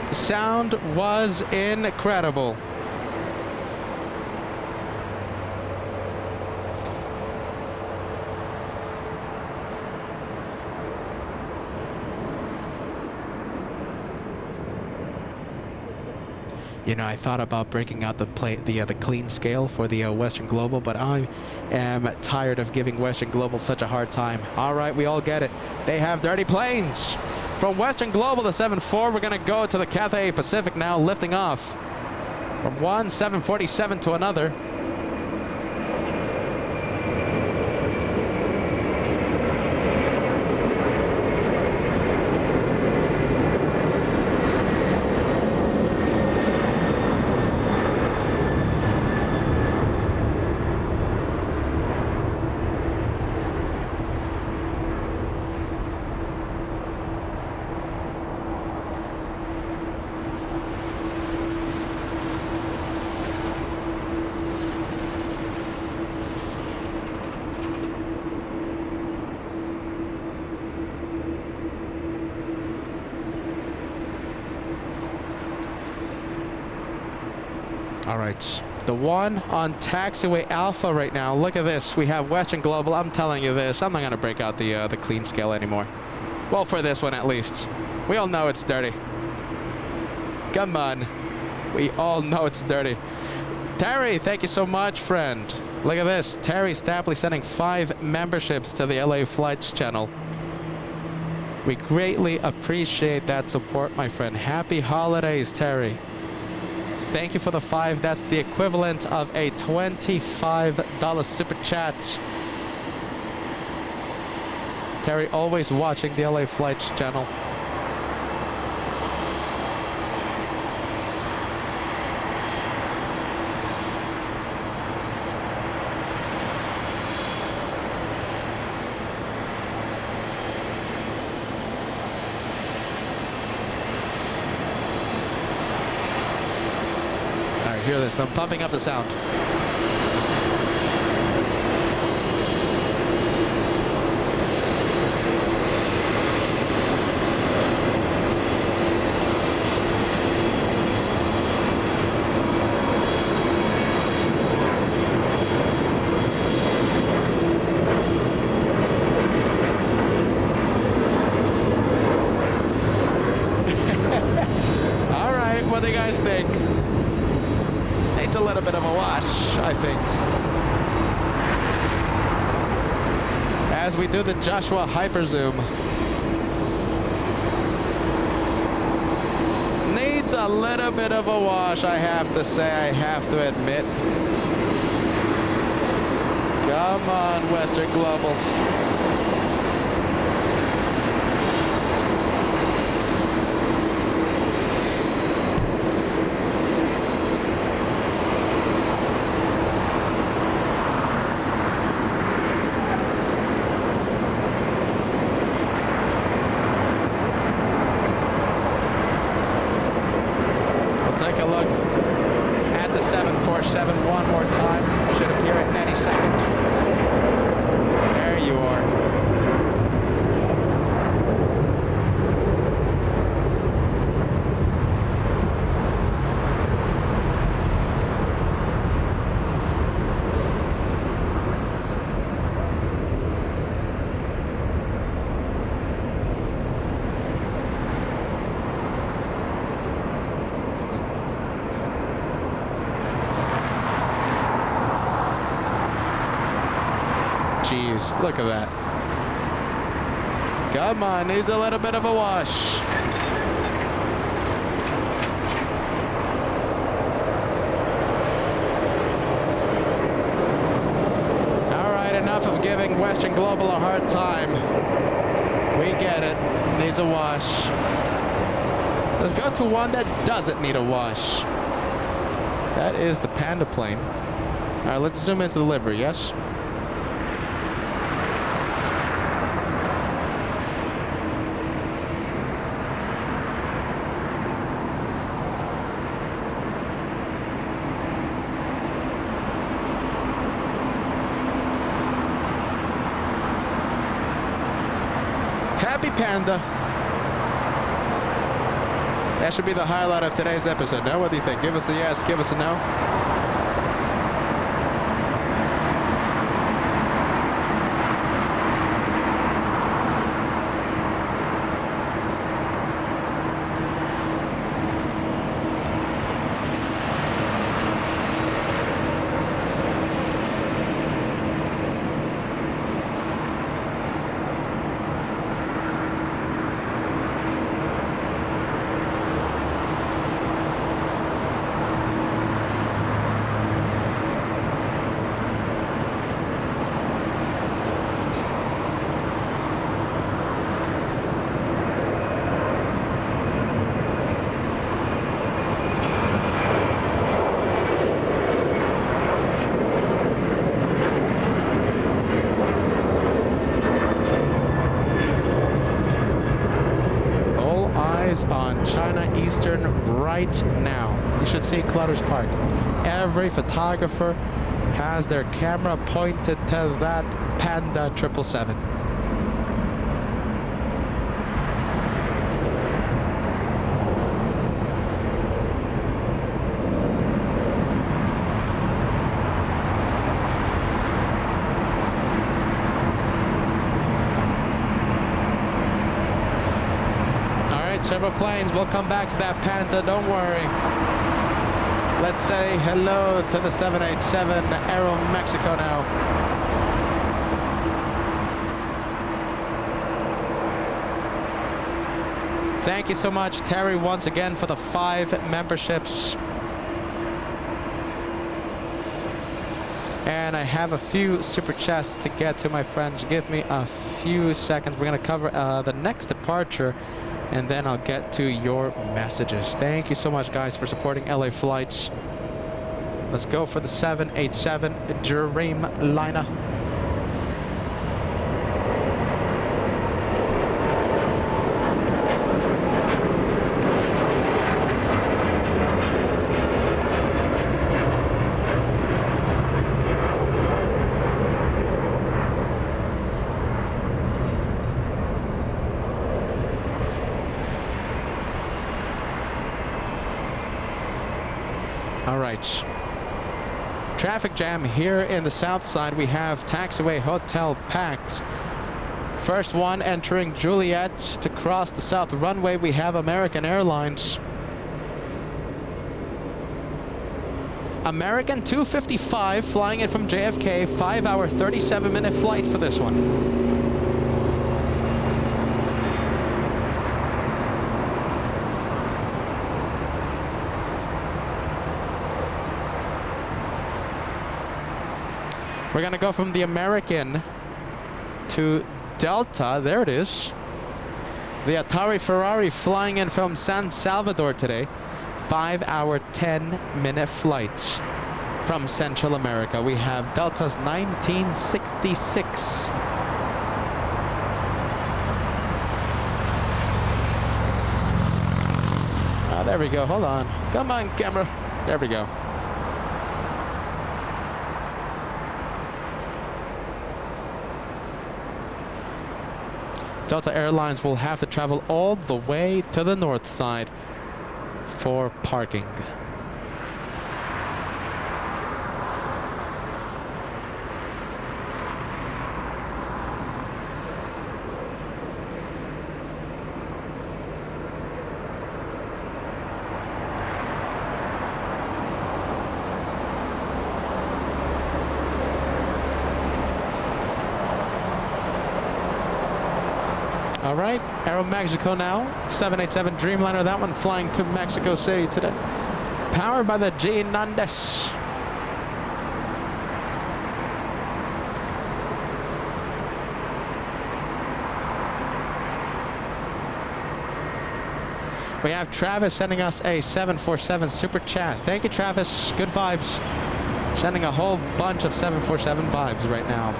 The sound was incredible. You know, I thought about breaking out the clean scale for the Western Global, but I am tired of giving Western Global such a hard time. All right, we all get it. They have dirty planes. From Western Global, the 7-4, we're going to go to the Cathay Pacific now, lifting off from one 747 to another. All right, the one on taxiway Alpha right now. Look at this. We have Western Global. I'm telling you this. I'm not gonna break out the clean scale anymore. Well, for this one at least. We all know it's dirty. Come on. We all know it's dirty. Terry, thank you so much, friend. Look at this. Terry Stapley sending 5 memberships to the LA Flights channel. We greatly appreciate that support, my friend. Happy holidays, Terry. Thank you for the 5. That's the equivalent of a $25 super chat. Terry, always watching the LA Flights channel. Hear this, I'm pumping up the sound. All right, what do you guys think? It's a little bit of a wash, I think. As we do the Joshua Hyper Zoom. Needs a little bit of a wash, I have to say, I have to admit. Come on, Western Global. 787 one more time. Should appear at any second. There you are. Jeez, look at that. Come on, needs a little bit of a wash. All right, enough of giving Western Global a hard time. We get it. Needs a wash. Let's go to one that doesn't need a wash. That is the Panda plane. All right, let's zoom into the livery, yes? Happy Panda. That should be the highlight of today's episode. Now, what do you think? Give us a yes, give us a no. On China Eastern right now. You should see Clutter's Park. Every photographer has their camera pointed to that Panda 777. Several planes. We'll come back to that Panda, don't worry. Let's say hello to the 787 Aero Mexico now. Thank you so much, Terry, once again for the 5 memberships. And I have a few super chats to get to, my friends. Give me a few seconds. We're going to cover the next departure, and then I'll get to your messages. Thank you so much, guys, for supporting LA flights. Let's go for the 787 Dreamliner. All right. Traffic jam here in the south side. We have Taxiway Hotel packed. First one entering Juliet to cross the south runway. We have American Airlines. American 255 flying in from JFK. 5-hour, 37-minute flight for this one. We're going to go from the American to Delta. There it is. The Atari Ferrari flying in from San Salvador today. 5-hour, 10-minute flights from Central America. We have Delta's 1966. There we go. Hold on. Come on, camera. There we go. Delta Airlines will have to travel all the way to the north side for parking. All right, Aeromexico now, 787 Dreamliner, that one flying to Mexico City today. Powered by the G. Nandes. We have Travis sending us a 747 super chat. Thank you, Travis. Good vibes. Sending a whole bunch of 747 vibes right now.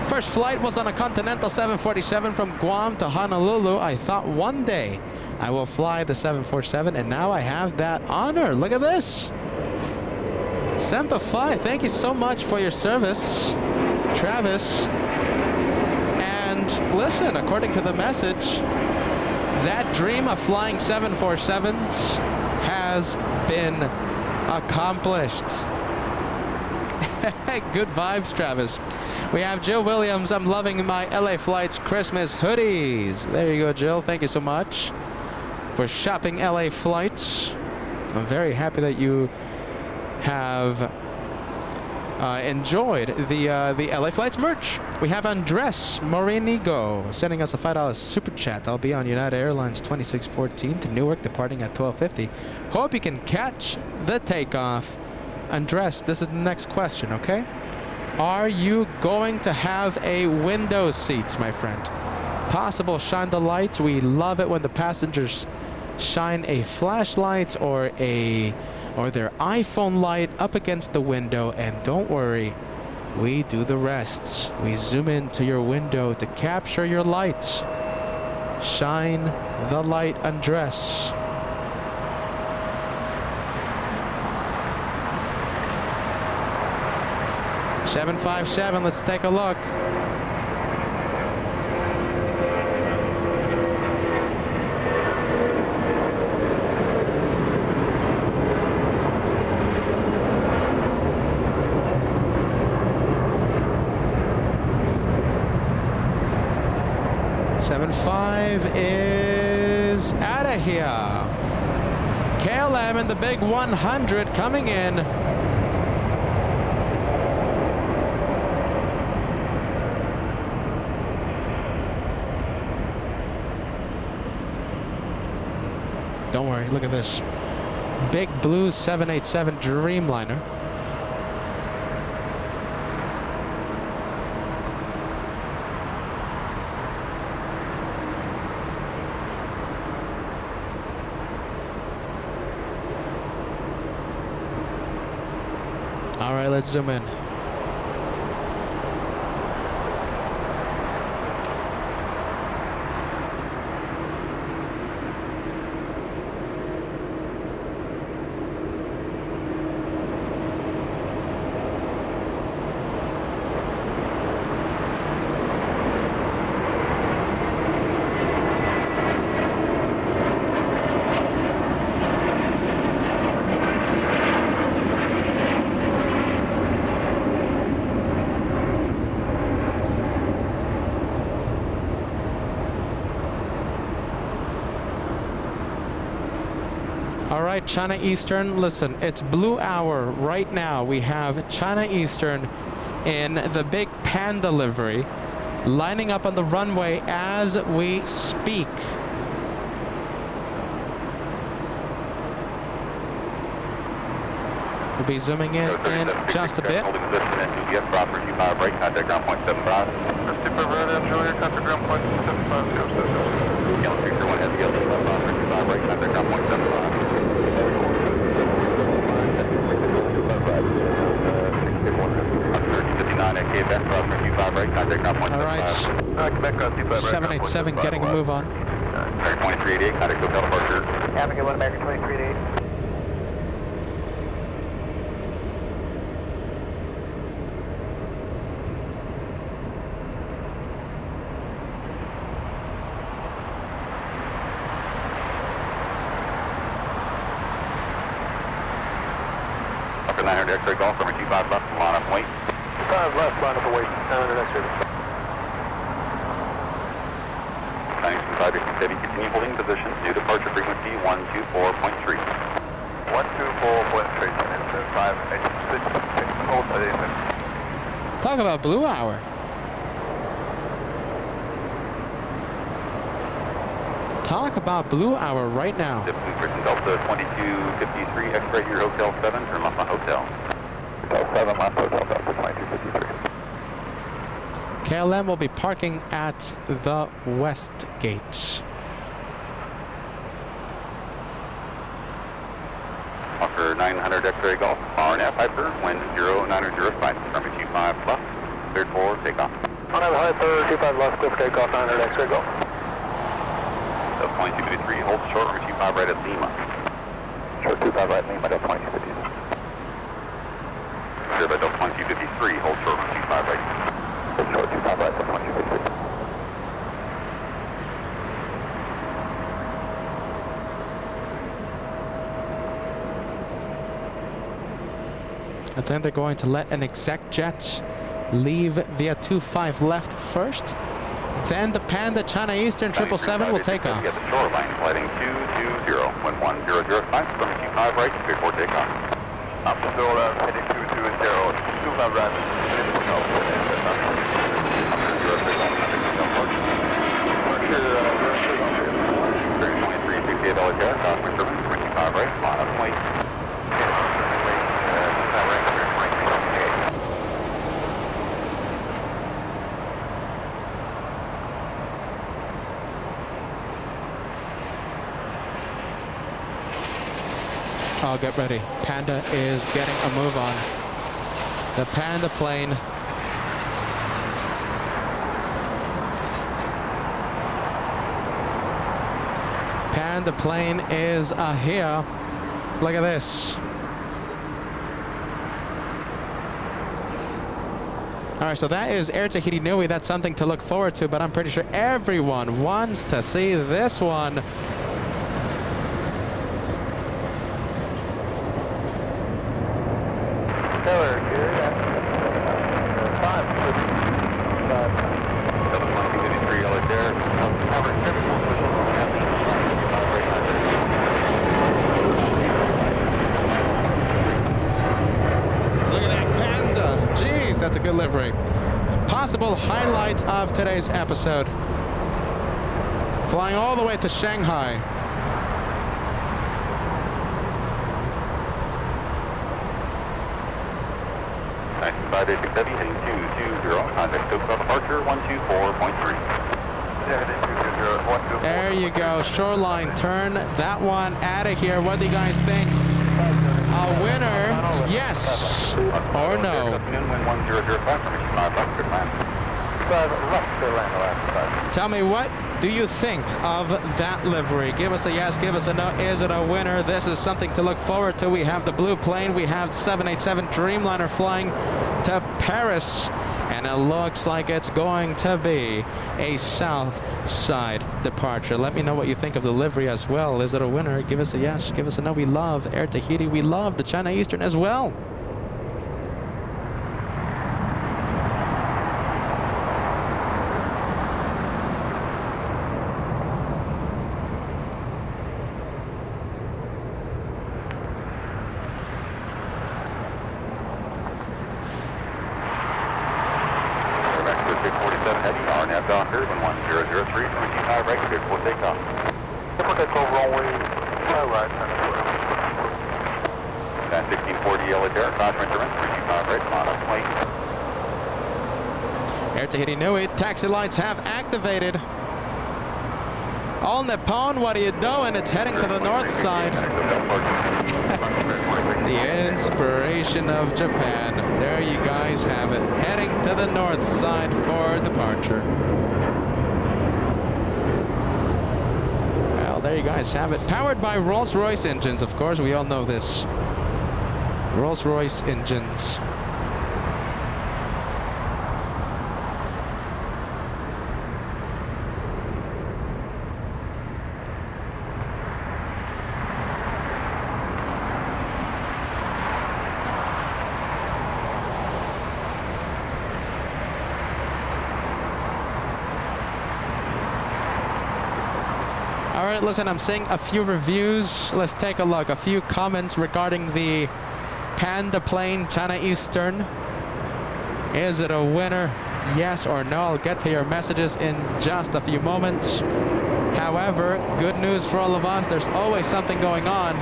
First flight was on a Continental 747 from Guam to Honolulu. I thought one day I will fly the 747, and now I have that honor. Look at this. Semper Fi, thank you so much for your service, Travis. And listen, according to the message, that dream of flying 747s has been accomplished. Good vibes, Travis. We have Jill Williams. I'm loving my LA Flights Christmas hoodies. There you go, Jill. Thank you so much for shopping LA Flights. I'm very happy that you have enjoyed the LA Flights merch. We have Andres Morinigo sending us a $5 super chat. I'll be on United Airlines 2614 to Newark, departing at 12:50. Hope you can catch the takeoff. Andres, this is the next question, okay? Are you going to have a window seat, my friend? Possible shine the lights. We love it when the passengers shine a flashlight or their iPhone light up against the window, and don't worry, we do the rest. We zoom into your window to capture your light. Shine the light, Andres. $757, let's take a look. $7.5 is out of here. KLM in the big 100 coming in. Don't worry, look at this. Big blue 787 Dreamliner. All right, let's zoom in. All right, China Eastern, listen, it's blue hour right now. We have China Eastern in the big Panda livery, lining up on the runway as we speak. We'll be zooming in just a bit. All right, 787 getting a move on. 2388, contact hotel departure. Have a good one, American 2388. 900 X-ray golf, runway 25 left, line up and wait. 5 left, line up and wait, 900 X-ray. 925 steady, continue holding position, new departure frequency 124.3. 124.3, into 586, hold steady. Talk about blue hour. Talk about blue hour right now. JetBlue Britain Delta 2253, X-ray here, Hotel 7, turn left on Hotel. Hotel 7, left Hotel Delta 2253. KLM will be parking at the west gate. Offer 900 X-ray golf, RNF Hyper, wind 0905, runway 25 left, cleared for takeoff. On Hyper, 25 left, clear for takeoff, 900 X-ray golf. Delta 2253, hold short, runway 25 right at Lima. Short 25 right, Lima, Delta 2253. Clear by Delta 2253, hold short, runway 25 right. Hold short 25 right, Delta 2253. And then they're going to let an exec jet leave via 25 left first. Then the Panda China Eastern 777 will take off. At the shoreline, flighting 220, wind 1005, runway 25 right, cleared for takeoff. Up to shoreline, heading 220, 25 right, heading for takeoff. $23, $68 cost, Mr. 25 right, line up and wait. Oh, get ready. Panda is getting a move on. The Panda plane. Panda plane is here. Look at this. All right, so that is Air Tahiti Nui. That's something to look forward to, but I'm pretty sure everyone wants to see this one. Taylor, here, 5, 753 yellow there. Look at that Panda. Jeez, that's a good livery. Possible highlight of today's episode. Flying all the way to Shanghai. Heading 220, contact Tokyo departure 124.3. There you go, shoreline turn that one out of here. What do you guys think? A winner, yes or no? Wind 1005, Tell me, what do you think of that livery? Give us a yes, give us a no. Is it a winner? This is something to look forward to. We have the blue plane. We have 787 Dreamliner flying to Paris. And it looks like it's going to be a south side departure. Let me know what you think of the livery as well. Is it a winner? Give us a yes, give us a no. We love Air Tahiti. We love the China Eastern as well. Doctor, 1003, 25 right, cleared for takeoff. Runway 5 right, 1640 yellow there, crosswind turn, 25 right, line up and wait. Air Tahiti Nui, taxi lights have activated. All Nippon, what are you doing? It's heading to the north side. The inspiration of Japan. There you guys have it. Heading to the north side for departure. Well, there you guys have it. Powered by Rolls-Royce engines, of course. We all know this. Rolls-Royce engines. right, listen, I'm seeing a few reviews. Let's take a look. A few comments regarding the Panda plane, China Eastern. Is it a winner? Yes or no? I'll get to your messages in just a few moments. However, good news for all of us. There's always something going on.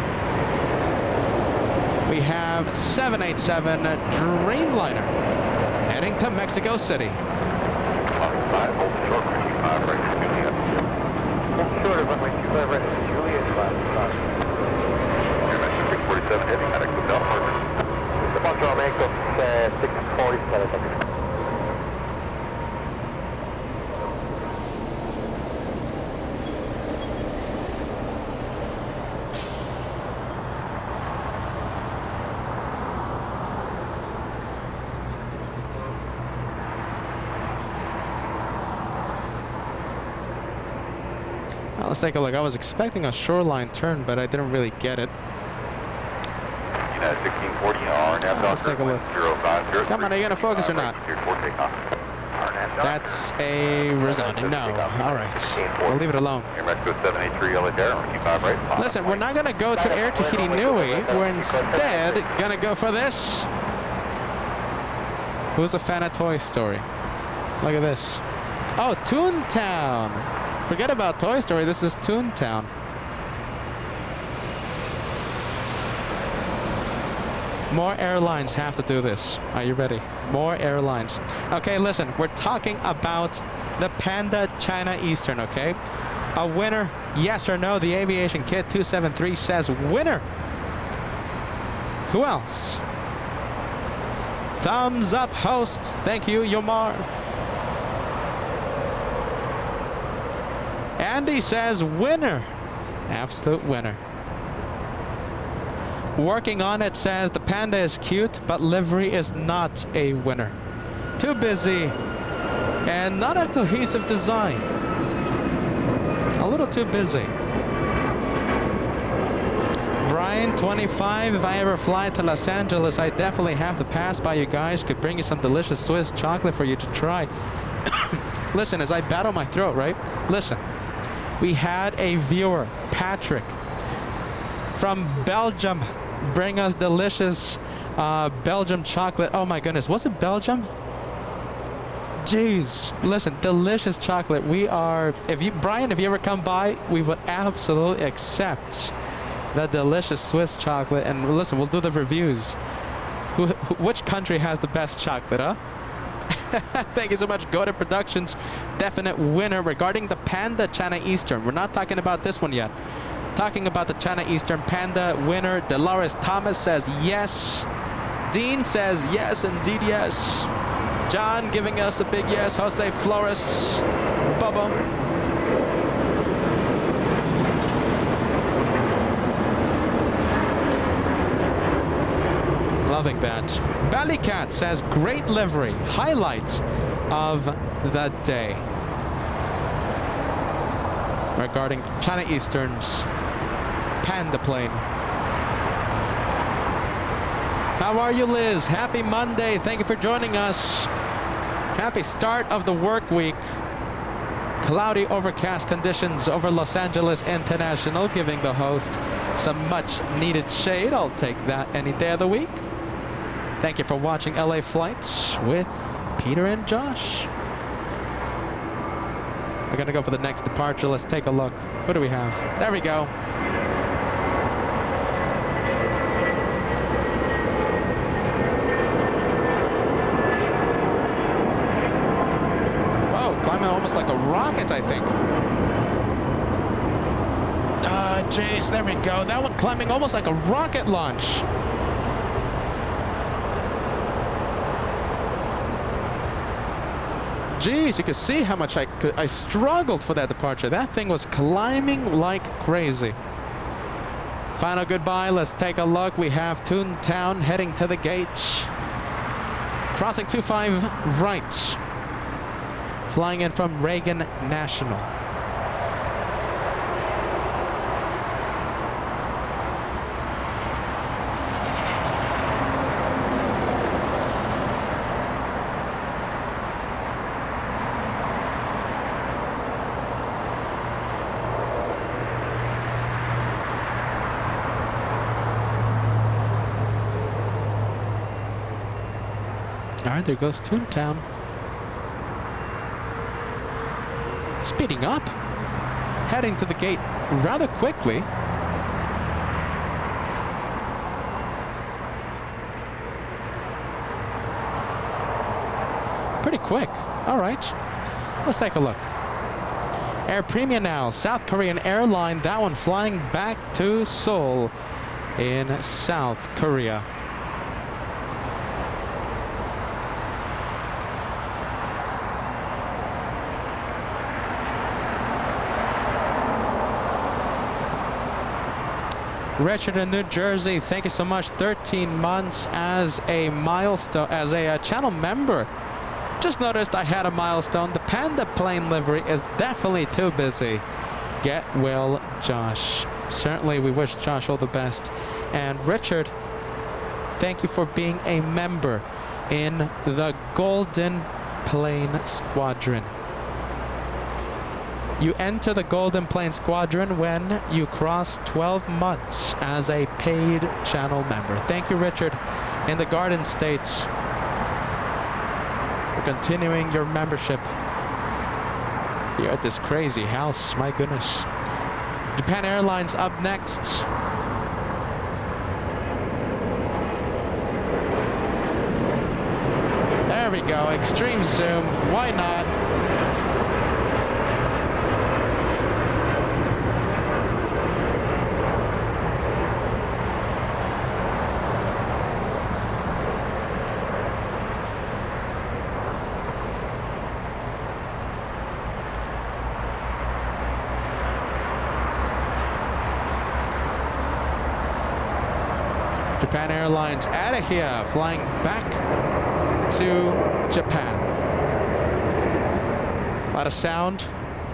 We have 787 Dreamliner heading to Mexico City. 5, hold short, 25 right to Juliet. Hold short of runway 25 right to Juliet, 5. Emirates 647 heading, Attic Hotel, partner. The Montreal Mexico 647. Let's take a look. I was expecting a shoreline turn, but I didn't really get it. United 1640, RNAV. Let's take a look. 050. Come on, are you going to focus or not? That's a resounding no. All right. We'll leave it alone. Emirates 783, LA Air, 25 right. Listen, we're not going to go to Air Tahiti Nui. We're instead going to go for this. Who's a fan of Toy Story? Look at this. Oh, Toontown. Forget about Toy Story, this is Toontown. More airlines have to do this. Are you ready? More airlines. Okay, listen, we're talking about the Panda China Eastern, okay? A winner, yes or no? The Aviation Kit 273 says winner. Who else? Thumbs up, host. Thank you, Yomar. Andy says winner. Absolute winner. Working on it says the Panda is cute, but livery is not a winner. Too busy and not a cohesive design. A little too busy. Brian, 25, if I ever fly to Los Angeles, I definitely have to pass by you guys. Could bring you some delicious Swiss chocolate for you to try. Listen, as I battle my throat, right? Listen. We had a viewer, Patrick, from Belgium, bring us delicious Belgium chocolate. Oh my goodness, was it Belgium? Jeez, listen, delicious chocolate. We are, Brian, if you ever come by, we would absolutely accept that delicious Swiss chocolate. And listen, we'll do the reviews. Which country has the best chocolate, huh? Thank you so much, Goda Productions. Definite winner regarding the Panda China Eastern. We're not talking about this one yet. Talking about the China Eastern Panda winner. Dolores Thomas says yes. Dean says yes, indeed yes. John giving us a big yes. Jose Flores. Bubba. Loving that. Ballycat says great livery. Highlight of the day. Regarding China Eastern's Panda plane. How are you, Liz? Happy Monday. Thank you for joining us. Happy start of the work week. Cloudy, overcast conditions over Los Angeles International, giving the host some much needed shade. I'll take that any day of the week. Thank you for watching LA Flights with Peter and Josh. We're gonna go for the next departure. Let's take a look. What do we have? There we go. Whoa, climbing almost like a rocket, I think. Jeez, there we go. That one climbing almost like a rocket launch. Jeez, you can see how much I struggled for that departure. That thing was climbing like crazy. Final goodbye, let's take a look. We have Toontown heading to the gate. Crossing 25 right. Flying in from Reagan National. All right, there goes Toontown. Speeding up, heading to the gate rather quickly. Pretty quick. All right, let's take a look. Air Premium now, South Korean airline, that one flying back to Seoul in South Korea. Richard in New Jersey, thank you so much. 13 months as a milestone, as a channel member. Just noticed I had a milestone. The Panda plane livery is definitely too busy. Get well, Josh. Certainly, we wish Josh all the best. And Richard, thank you for being a member in the Golden Plane Squadron. You enter the Golden Plane Squadron when you cross 12 months as a paid channel member. Thank you, Richard, in the Garden State, for continuing your membership here at this crazy house. My goodness. Japan Airlines up next. There we go. Extreme zoom. Why not? Japan Airlines out of here, flying back to Japan. A lot of sound.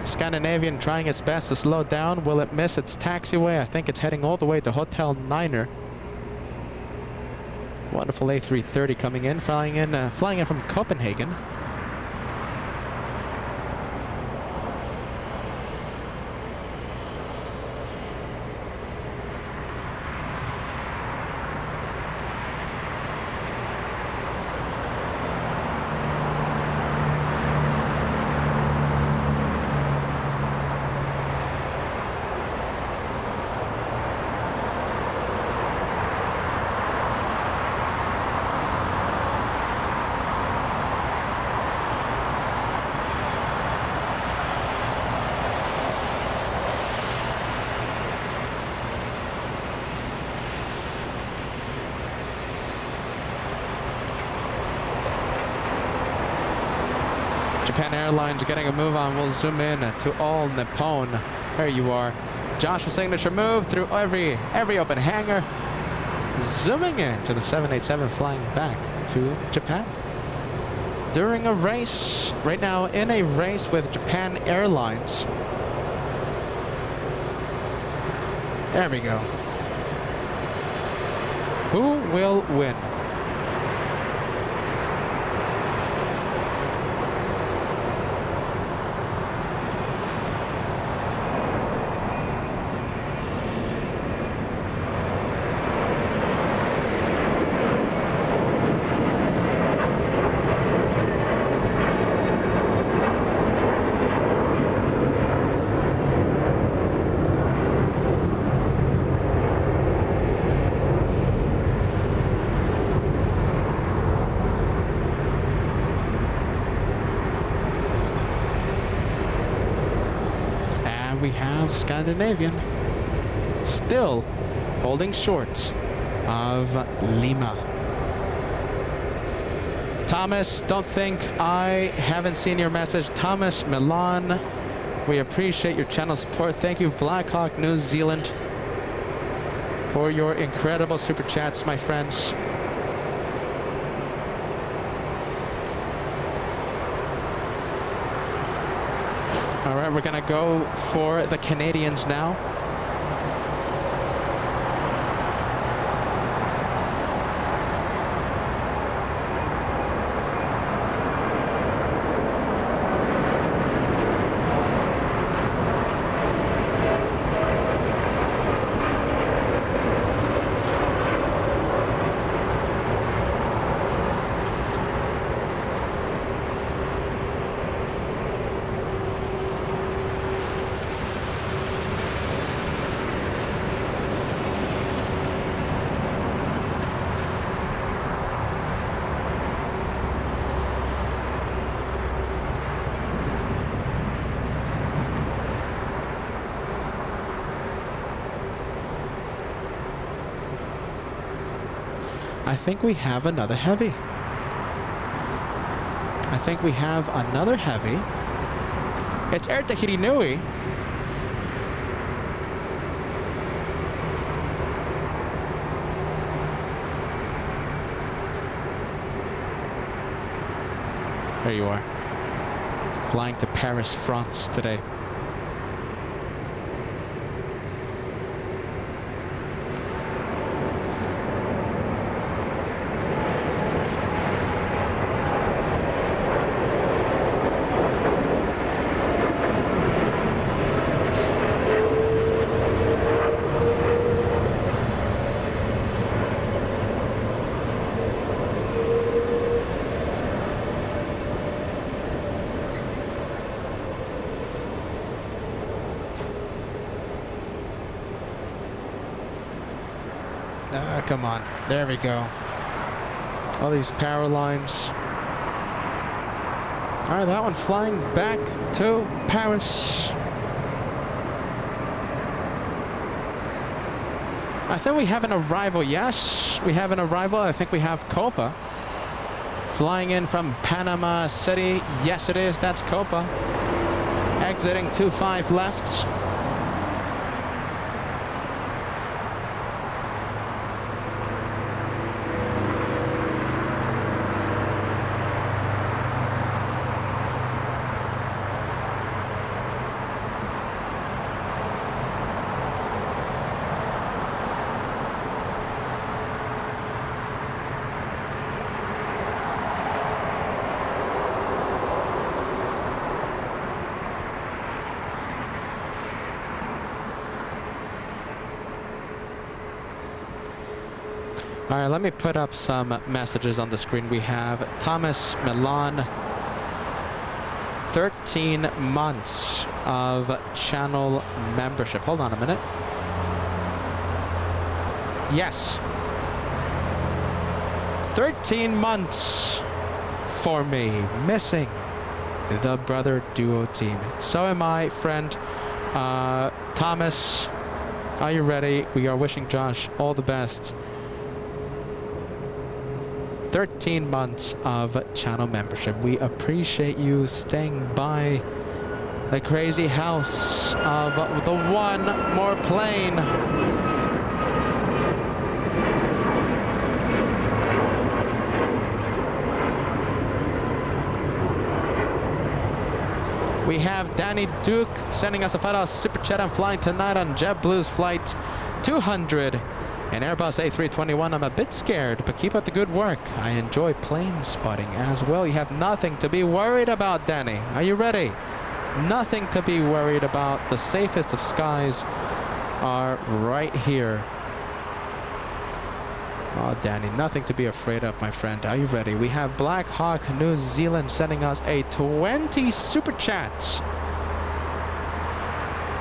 Scandinavian trying its best to slow down. Will it miss its taxiway? I think it's heading all the way to Hotel Niner. Wonderful A330 coming in, flying in from Copenhagen. Japan Airlines getting a move on. We'll zoom in to All Nippon. There you are. Joshua signature move through every open hangar. Zooming in to the 787 flying back to Japan. During a race, right now in a race with Japan Airlines. There we go. Who will win? We have Scandinavian still holding short of Lima. Thomas, don't think I haven't seen your message. Thomas Milan, we appreciate your channel support. Thank you, Blackhawk New Zealand, for your incredible super chats, my friends. All right, we're gonna go for the Canadians now. I think we have another heavy. I think we have another heavy. It's Air Tahiti Nui. There you are. Flying to Paris, France today. Come on. There we go. All these power lines. All right, that one flying back to Paris. I think we have an arrival. Yes, we have an arrival. I think we have Copa flying in from Panama City. Yes, it is. That's Copa. Exiting 25 left. All right, let me put up some messages on the screen. We have Thomas Milan, 13 months of channel membership. Hold on a minute. Yes. 13 months for me, missing the brother duo team. So am I, friend. Thomas, are you ready? We are wishing Josh all the best. 13 months of channel membership. We appreciate you staying by the crazy house of the one more plane. We have Danny Duke sending us a $5 super chat. I'm flying tonight on JetBlue's flight 200. And Airbus A321, I'm a bit scared, but keep up the good work. I enjoy plane spotting as well. You have nothing to be worried about, Danny. Are you ready? Nothing to be worried about. The safest of skies are right here. Oh, Danny, nothing to be afraid of, my friend. Are you ready? We have Black Hawk New Zealand sending us a 20 super chats.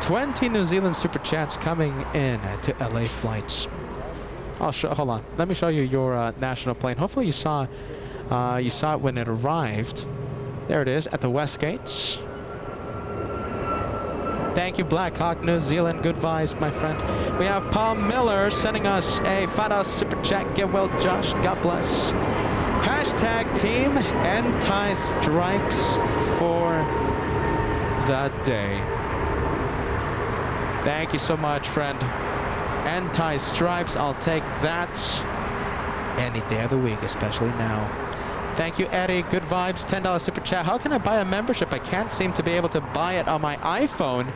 20 New Zealand super chats coming in to LA flights. Hold on. Let me show you your national plane. Hopefully you saw it when it arrived. There it is at the West Gates. Thank you, Black Hawk New Zealand. Good vibes, my friend. We have Paul Miller sending us a $5 super chat. Get well, Josh. God bless. Hashtag team anti-stripes for the day. Thank you so much, friend. Anti-stripes, I'll take that any day of the week, especially now. Thank you, Eddie. Good vibes. $10 super chat. How can I buy a membership? I can't seem to be able to buy it on my iPhone.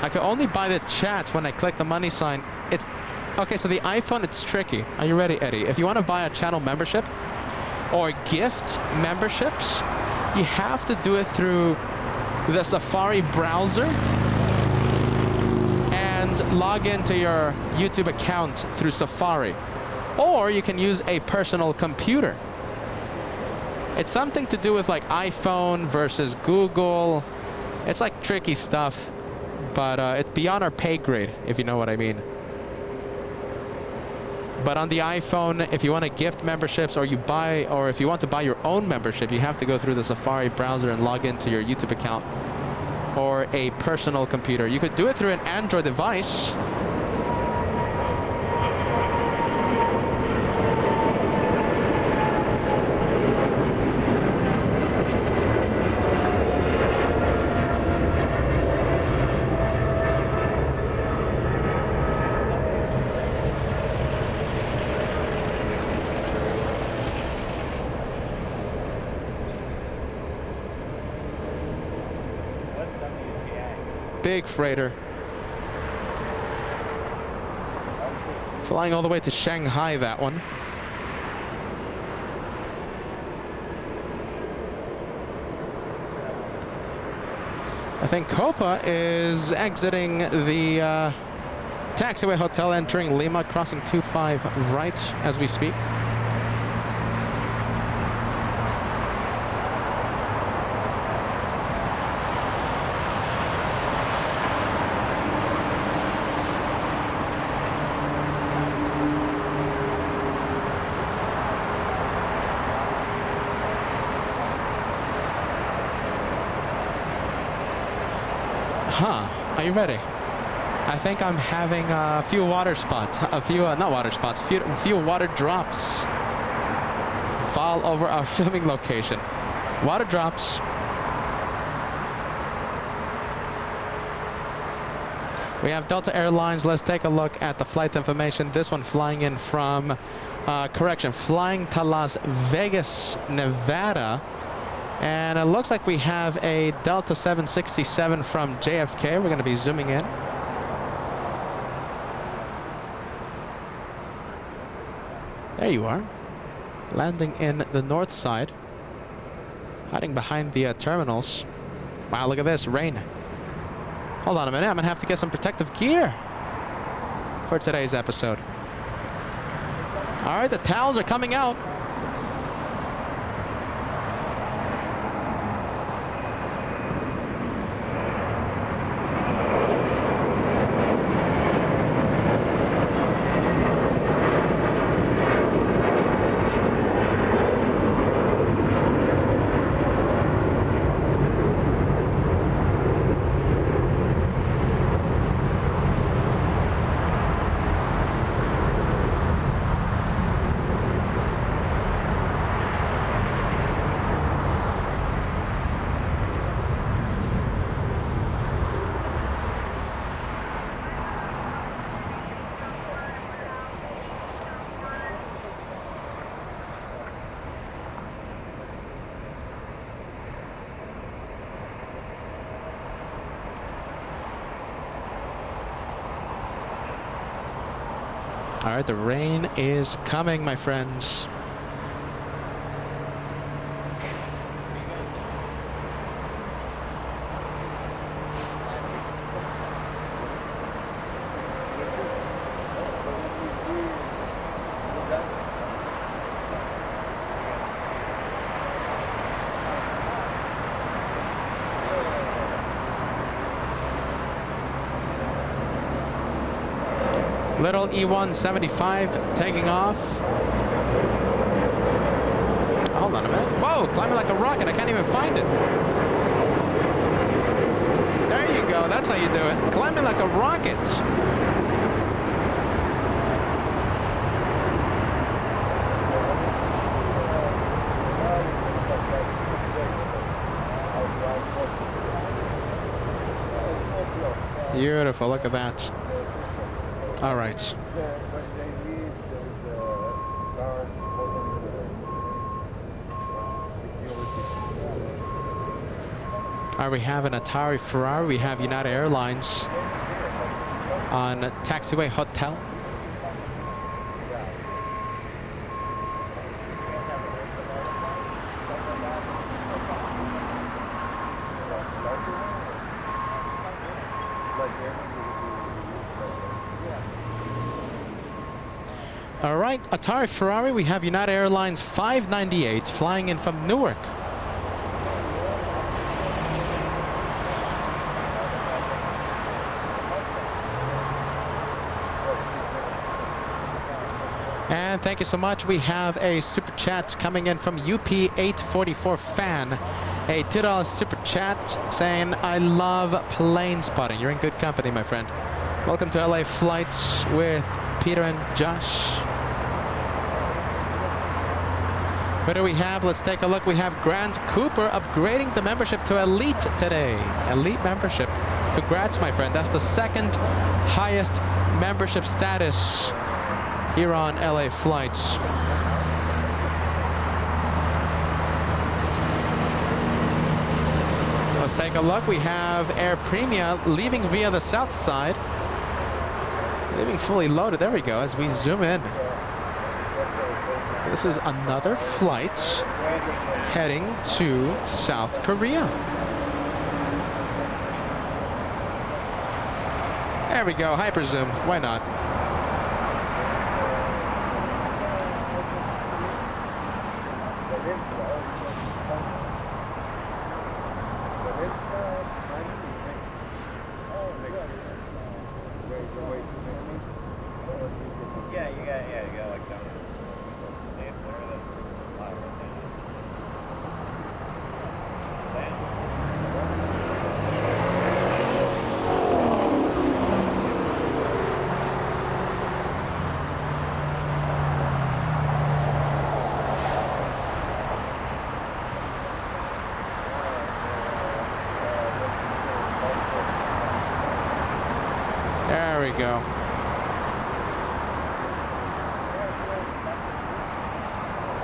I can only buy the chats when I click the money sign. It's okay, so the iPhone, it's tricky. Are you ready, Eddie? If you want to buy a channel membership or gift memberships, you have to do it through the Safari browser and log into your YouTube account through Safari. Or you can use a personal computer. It's something to do with like iPhone versus Google. It's like tricky stuff, but it's beyond our pay grade, if you know what I mean. But on the iPhone, if you want to gift memberships or if you want to buy your own membership, you have to go through the Safari browser and log into your YouTube account or a personal computer. You could do it through an Android device. big freighter. Flying all the way to Shanghai, that one. I think Copa is exiting the taxiway hotel, entering Lima, crossing 25 right as we speak. Huh, are you ready? I think I'm having a few water spots, not water spots, a few water drops fall over our filming location. Water drops. We have Delta Airlines. Let's take a look at the flight information. This one flying in from, flying to Las Vegas, Nevada. And it looks like we have a Delta 767 from JFK. We're going to be zooming in. There you are. Landing in the north side. Hiding behind the terminals. Wow, look at this. Rain. Hold on a minute. I'm going to have to get some protective gear for today's episode. All right, the towels are coming out. All right, the rain is coming, my friends. Little E175 taking off. Hold on a minute. Whoa, climbing like a rocket. I can't even find it. There you go. That's how you do it. Climbing like a rocket. Beautiful. Look at that. All right. All right, we have an Atari Ferrari. We have United Airlines on Taxiway Hotel. All right, Atari Ferrari, we have United Airlines 598 flying in from Newark. And thank you so much. We have a super chat coming in from UP844 fan. A $2 super chat saying, I love plane spotting. You're in good company, my friend. Welcome to LA Flights with Peter and Josh. What do we have? Let's take a look. We have Grant Cooper upgrading the membership to Elite today. Elite membership. Congrats, my friend. That's the second highest membership status here on LA Flights. Let's take a look. We have Air Premia leaving via the south side. Leaving fully loaded. There we go, as we zoom in. This is another flight heading to South Korea. There we go, hyper zoom. Why not? There we go.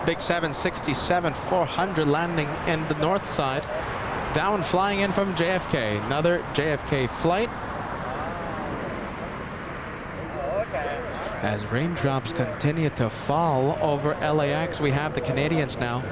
Big 767-400 landing in the north side. That one flying in from JFK. Another JFK flight. As raindrops continue to fall over LAX, we have the Canadians now.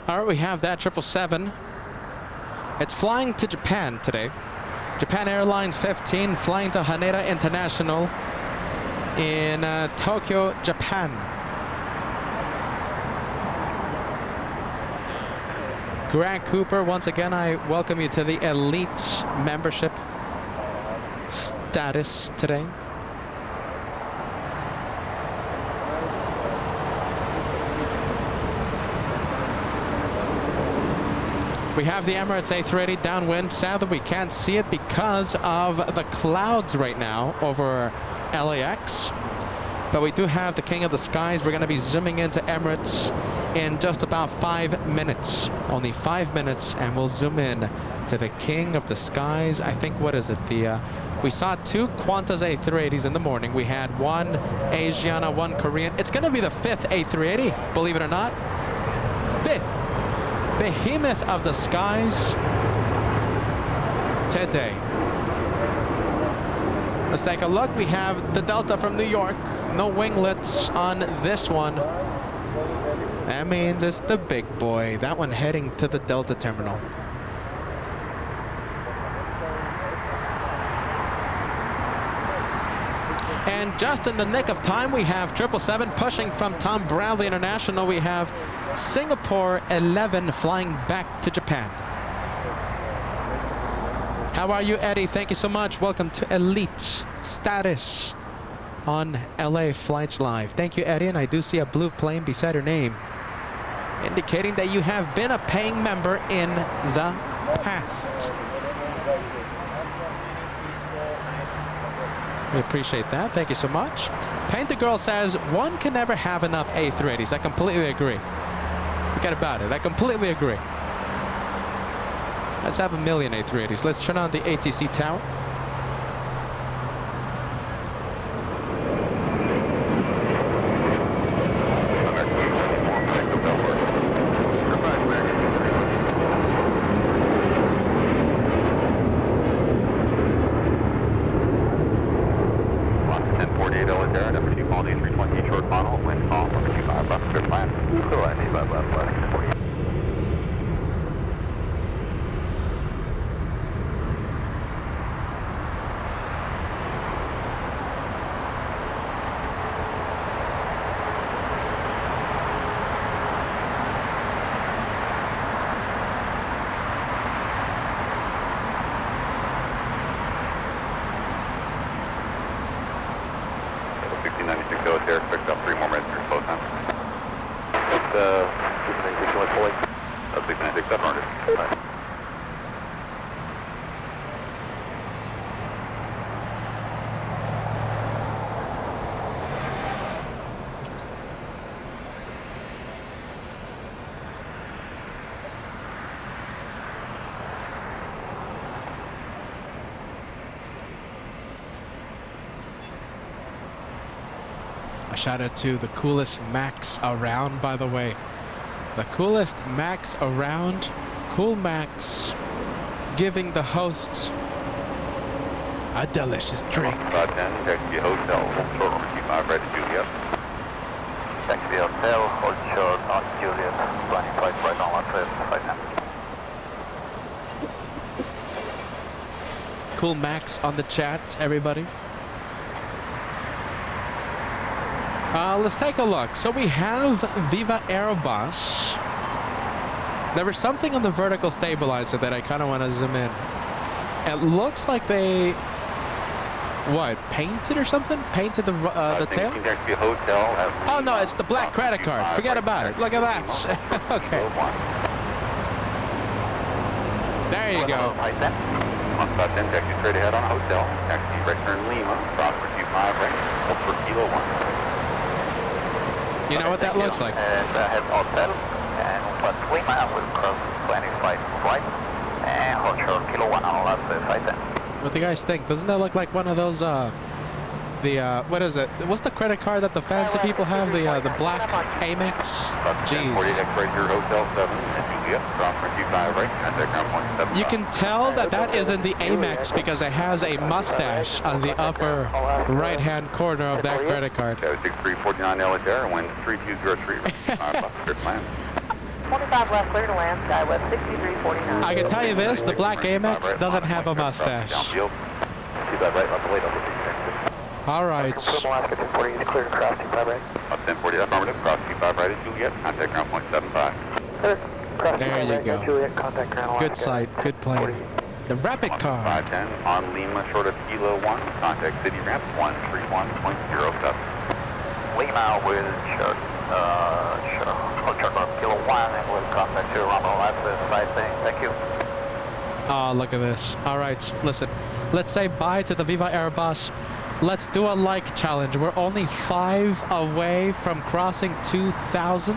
All right, we have that 777. It's flying to Japan today. Japan Airlines 15 flying to Haneda International in Tokyo, Japan. Grant Cooper, once again, I welcome you to the elite membership status today. We have the Emirates A380 downwind. Sadly, we can't see it because of the clouds right now over LAX. But we do have the King of the Skies. We're going to be zooming into Emirates in just about 5 minutes. Only 5 minutes, and we'll zoom in to the King of the Skies. I think, what is it? We saw 2 Qantas A380s in the morning. We had 1 Asiana, 1 Korean. It's going to be the 5th A380, believe it or not. 5th. Behemoth of the skies today. Let's take a look. We have the Delta from New York. No winglets on this one. That means it's the big boy. That one heading to the Delta terminal. And just in the nick of time, we have 777 pushing from Tom Bradley International. We have Singapore 11 flying back to Japan. How are you, Eddie? Thank you so much. Welcome to Elite Status on LA Flights Live. Thank you, Eddie. And I do see a blue plane beside your name, indicating that you have been a paying member in the past. We appreciate that. Thank you so much. Painter Girl says, one can never have enough A380s. I completely agree. Forget about it. I completely agree. Let's have 1 million A380s. Let's turn on the ATC tower. there, picked up 3 more minutes for slow time. That's 6961 fully. 696700. A shout out to the coolest Max around, by the way. The coolest Max around. Cool Max giving the hosts a delicious drink. 510, TWA Hotel, short number 25, ready to Juliet. TWA Hotel, hold short on Juliet, landing flight right on left, 510. Cool Max on the chat, everybody. Let's take a look. So we have Viva Airobus. There was something on the vertical stabilizer that I kind of want to zoom in. It looks like they, what, painted or something? Painted the tail? Oh no, it's the black credit card. Forget about it. Look at that. Okay. There you go. On 510, taxi straight ahead on hotel. Taxi right turn Lima, cross for 25 right, hold for kilo 1. You know what that looks like? And head hotel, and plus Lima will cross 25 right, and hold short kilo 1 on left 510. What do you guys think? Doesn't that look like one of those, what is it? What's the credit card that the fancy people have? The black Amex? Jeez. 40 right here, hotel 7, and Juliet, cross for 25 right, and take ground point 7. You can tell that that isn't the Amex because it has a mustache on the upper right-hand corner of that credit card. 6349 LH Air, wind 3203. 25 left, clear to land, SkyWest 6349. I can tell you this, the black Amex doesn't have a mustache. All right. Alaska 1040, clear to cross 25 right. 1040, affirmative, cross 25 right at Juliet, contact ground point 75. There you go. Juliet, contact ground Good sight, good plane. The rapid car. 510 on Lima, short of kilo 1, contact city ramp 131.07. Lima will short of kilo 1 and will contact you around the left side thing. Thank you. Oh, look at this. All right, listen. Let's say bye to the Viva Airobus. Let's do a like challenge. We're only 5 away from crossing 2,000.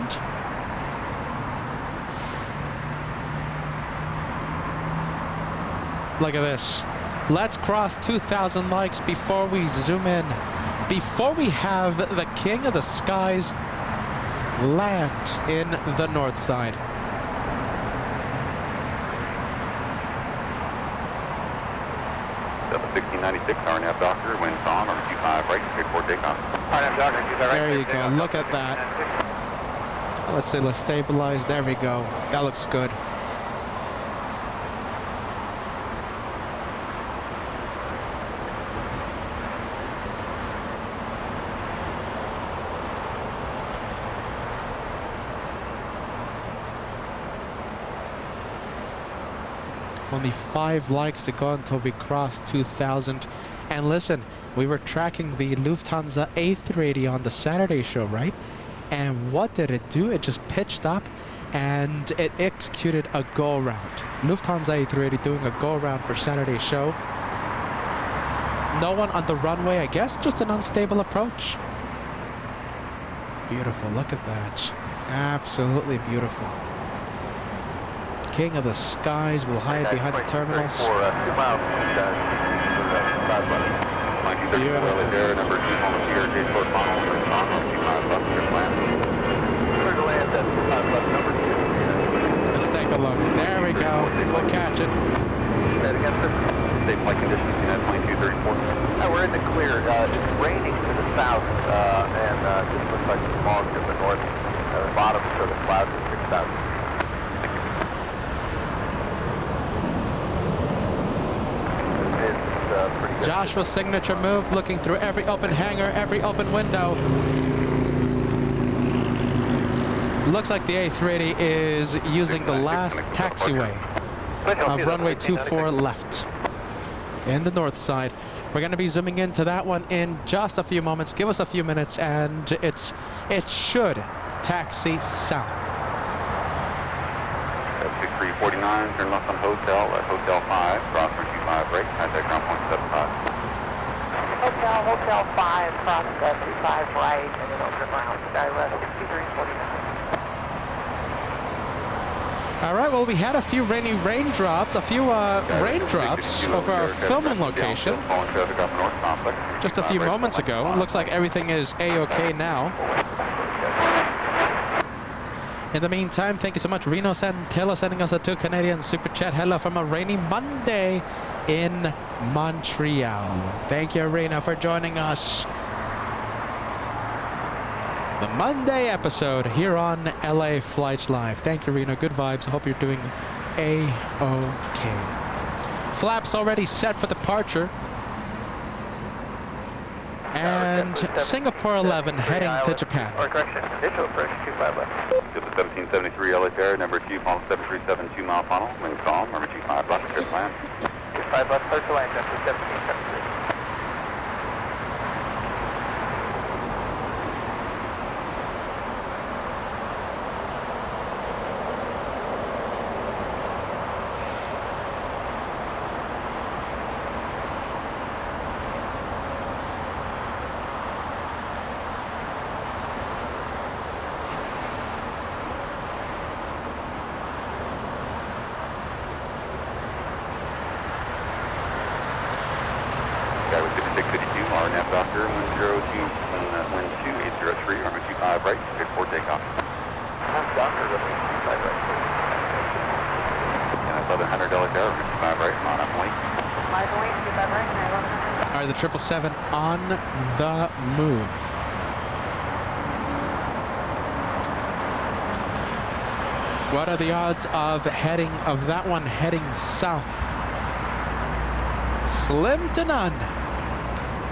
Look at this. Let's cross 2,000 likes before we zoom in. Before we have the king of the skies land in the north side. Delta 1696, RNF Doctor, wind on, or 25 right, straight for takeoff. RNF Doctor, 25 right. There you go, look at that. Let's see, let's stabilize, there we go. That looks good. Only 5 likes to go until we cross 2,000. And listen, we were tracking the Lufthansa A380 on the Saturday show, right? And what did it do? It just pitched up and it executed a go-around. Lufthansa A380 doing a go-around for Saturday show. No one on the runway, I guess, just an unstable approach. Beautiful, look at that. Absolutely beautiful. King of the skies will hide behind the terminals. For 2 miles, Beautiful. number 2 on the CRJ short funnel, on 2 miles left, clear to land. Clear to land at 2 miles left, number 2. Let's take a look. There we go. We'll catch it. Say it again, sir. Safe flight conditions, United Plane 234. We're in the clear. It's raining to the south, and just looks like fog to the north. The bottom of the clouds is 6,000. Joshua's signature move, looking through every open hangar, every open window. Looks like the A380 is using the last taxiway of runway 24 left in the north side. We're going to be zooming into that one in just a few moments. Give us a few minutes, and it should taxi south. 6349, turn left on Hotel at Hotel 5, cross 25 right, contact ground point 75. Hotel 5, cross 25 right, and then over ground, direct 6349. All right, well, we had a few raindrops over our filming location just a few moments ago. Looks like everything is A-OK now. In the meantime, thank you so much, Reno Santilla, sending us a 2 Canadian super chat. Hello from a rainy Monday in Montreal. Thank you, Reno, for joining us. The Monday episode here on LA Flights Live. Thank you, Reno. Good vibes. I hope you're doing A-OK. Flaps already set for departure. And Singapore 11 heading to Japan. Or correction, initial approach 25 left. This is 1773 LA Air, number 2, funnel 737, 2 mile funnel, wind calm, number 25 left, clear to land. 25 left, clear to land, after 1773. All right, the 777 on the move. What are the odds of that one heading south? Slim to none.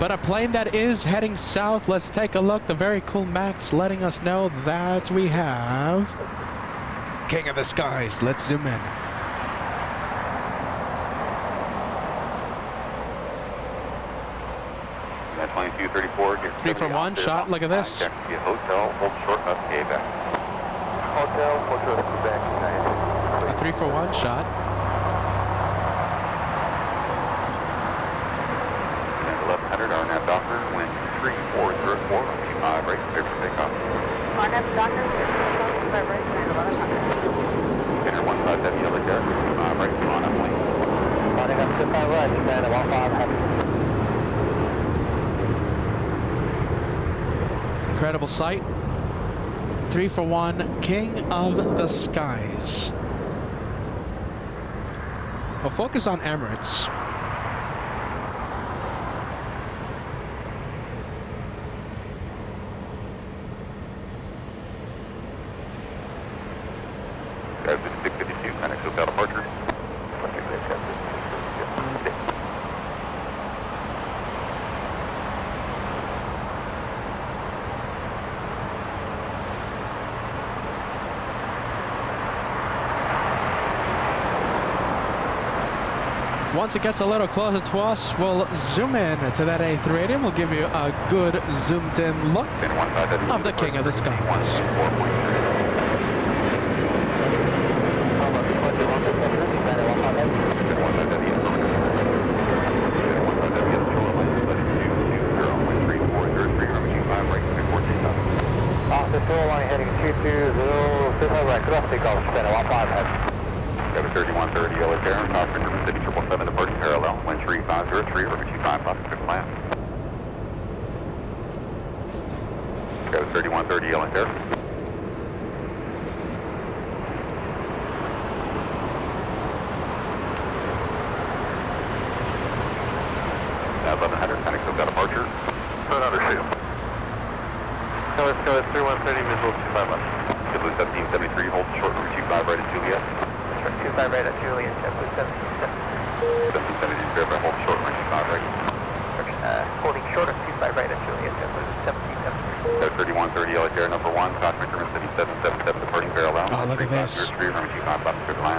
But a plane that is heading south, let's take a look. The very cool Max letting us know that we have King of the Skies. Let's zoom in. At 2234, get 3 for 1 shot, look at this. Hotel, hold short of Quebec. Hotel, hold short of Quebec. A 3 for 1 shot. And 1100, RNAV Docker, wind 3404, 25 right, clear for takeoff. RNAV Docker, 25 right, 1100. Enter 15 heavy yellow air, 25 right, on up lane. Running up 25 right, Stand 15 heavy. Incredible sight. 3 for 1, King of the Skies. We'll focus on Emirates. Guys, this is 652, Phoenix Hotel departure. Once it gets a little closer to us, we'll zoom in to that A380 and we'll give you a good zoomed in look of the King of the Skies. Heading 220, right, cross takeoff, stand 15 head. 3130 Yellow Air, Foster German City 777 departing parallel, wind 3503, over 25 left, clear to land. 3130 Yellow Air. Now 1100, Phoenix Hotel departure. Put under shield. No, let's go at 3130, visual 25 left. JetBlue 1773, hold short route 25 right at Juliet. 25 right at Juliet, JetBlue 1773. 1773, verify hold short route 25 right. Holding short of 25 right at Juliet, JetBlue 1773. 3130 LAX Air number 1, Cox Measurement City 777 departing parallel. Oh, look at this.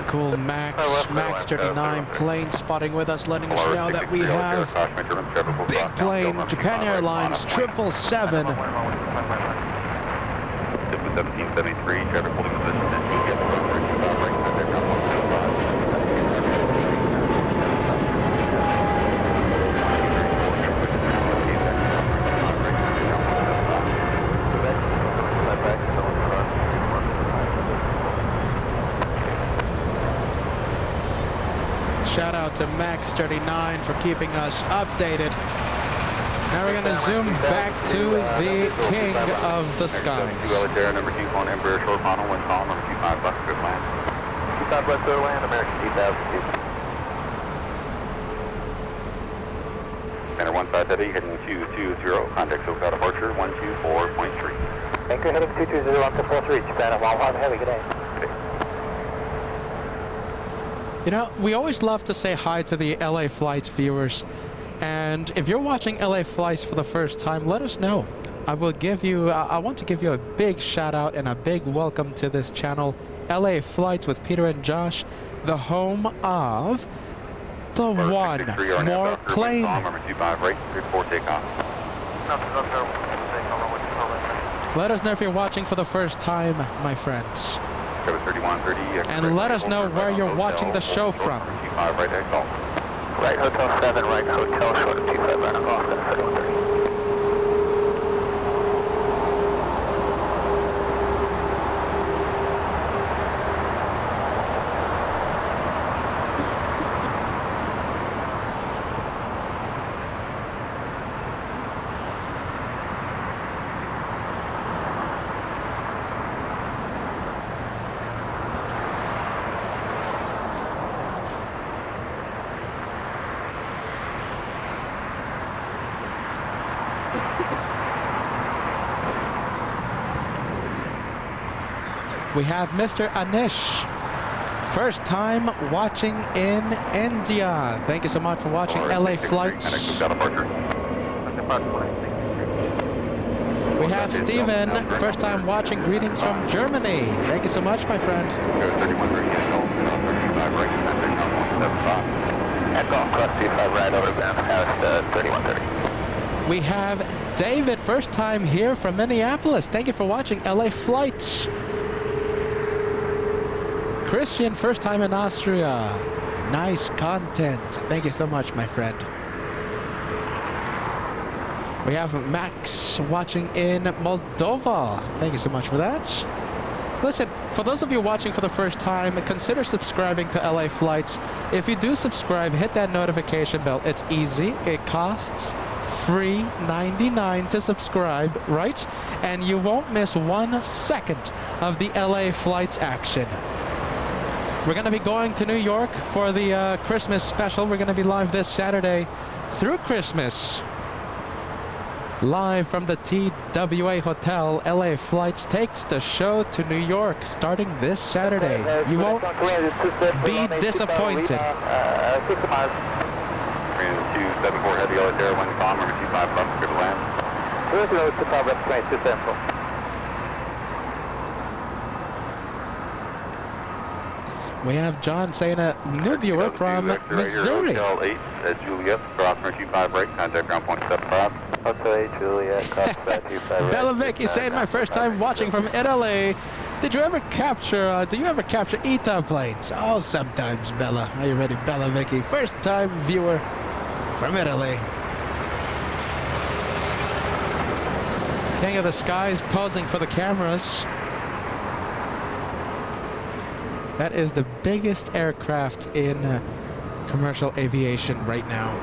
Cool Max 39 plane spotting with us, letting us know that we have big plane, Japan Airlines 777. 1773, traffic holding position at Juliet, runway 25 right, contact ground 175. Shout out to Max 39 for keeping us updated. Now we're going to zoom back to the king of the skies. Air number 2 on Embraer short model, wind column number 25 left, good land. 25 left, good land, American 2002. Center 15 heavy, heading 220, contact SoCal departure 124.3. Anchor heading 220, on to 43, Japan at 11 heavy, good day. You know, we always love to say hi to the LA Flights viewers. And if you're watching LA Flights for the first time, let us know. I want to give you a big shout out and a big welcome to this channel, LA Flights with Peter and Josh, the home of the one more plane. Let us know if you're watching for the first time, my friends. And let us know where you're watching the show from. Right, Hotel 7, right, Hotel short of 25, right, off at 3130. We have Mr. Anish, first time watching in India. Thank you so much for watching LA Flights. We have Steven, first time watching, greetings from Germany. Thank you so much, my friend. We have David, first time here from Minneapolis. Thank you for watching LA Flights. Christian, first time in Austria. Nice content. Thank you so much, my friend. We have Max watching in Moldova. Thank you so much for that. Listen, for those of you watching for the first time, consider subscribing to LA Flights. If you do subscribe, hit that notification bell. It's easy. It costs free $99 to subscribe, right? And you won't miss 1 second of the LA Flights action. We're going to be going to New York for the Christmas special. We're going to be live this Saturday through Christmas. Live from the TWA Hotel, LA Flights takes the show to New York starting this Saturday. You won't be disappointed. 274 heavy LAX Air, wind calm, number 25 left, good land. 205 left, 22 Central. We have John saying a new viewer from Missouri. Hotel 8 at Juliet, cross 25 right, contact ground point 75. Hotel 8, Juliet, cross 25 right. Bella Vicky saying my first time watching from Italy. Do you ever capture ETA planes? Oh, sometimes, Bella. Are you ready, Bella Vicky? First time viewer from Italy. King of the Skies posing for the cameras. That is the biggest aircraft in commercial aviation right now.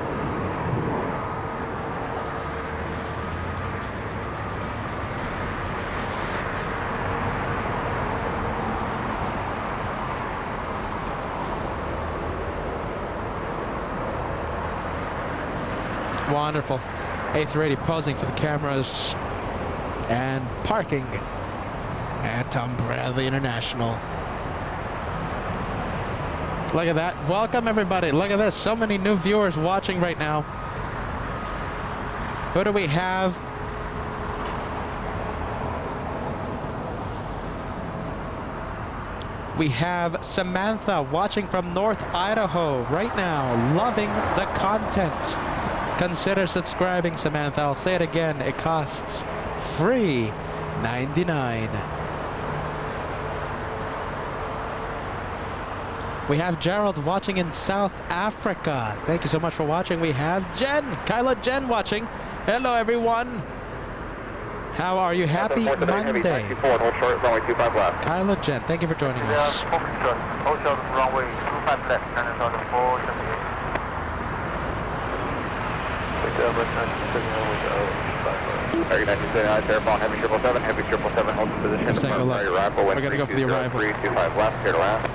Wonderful. A380 posing for the cameras and parking at Tom Bradley International. Look at that. Welcome, everybody. Look at this. So many new viewers watching right now. Who do we have? We have Samantha watching from North Idaho right now, loving the content. Consider subscribing, Samantha. I'll say it again. It costs free $99. We have Gerald watching in South Africa. Thank you so much for watching. We have Jen, Kyla Jen watching. Hello, everyone. How are you? Happy Monday. Kyla Jen, thank you for joining us. Hotel runway 25 left, turn it on the 478. Heavy 777, heavy 777, hold position. Let's take a look. We're going to go for the arrival. 325 left, clear to land.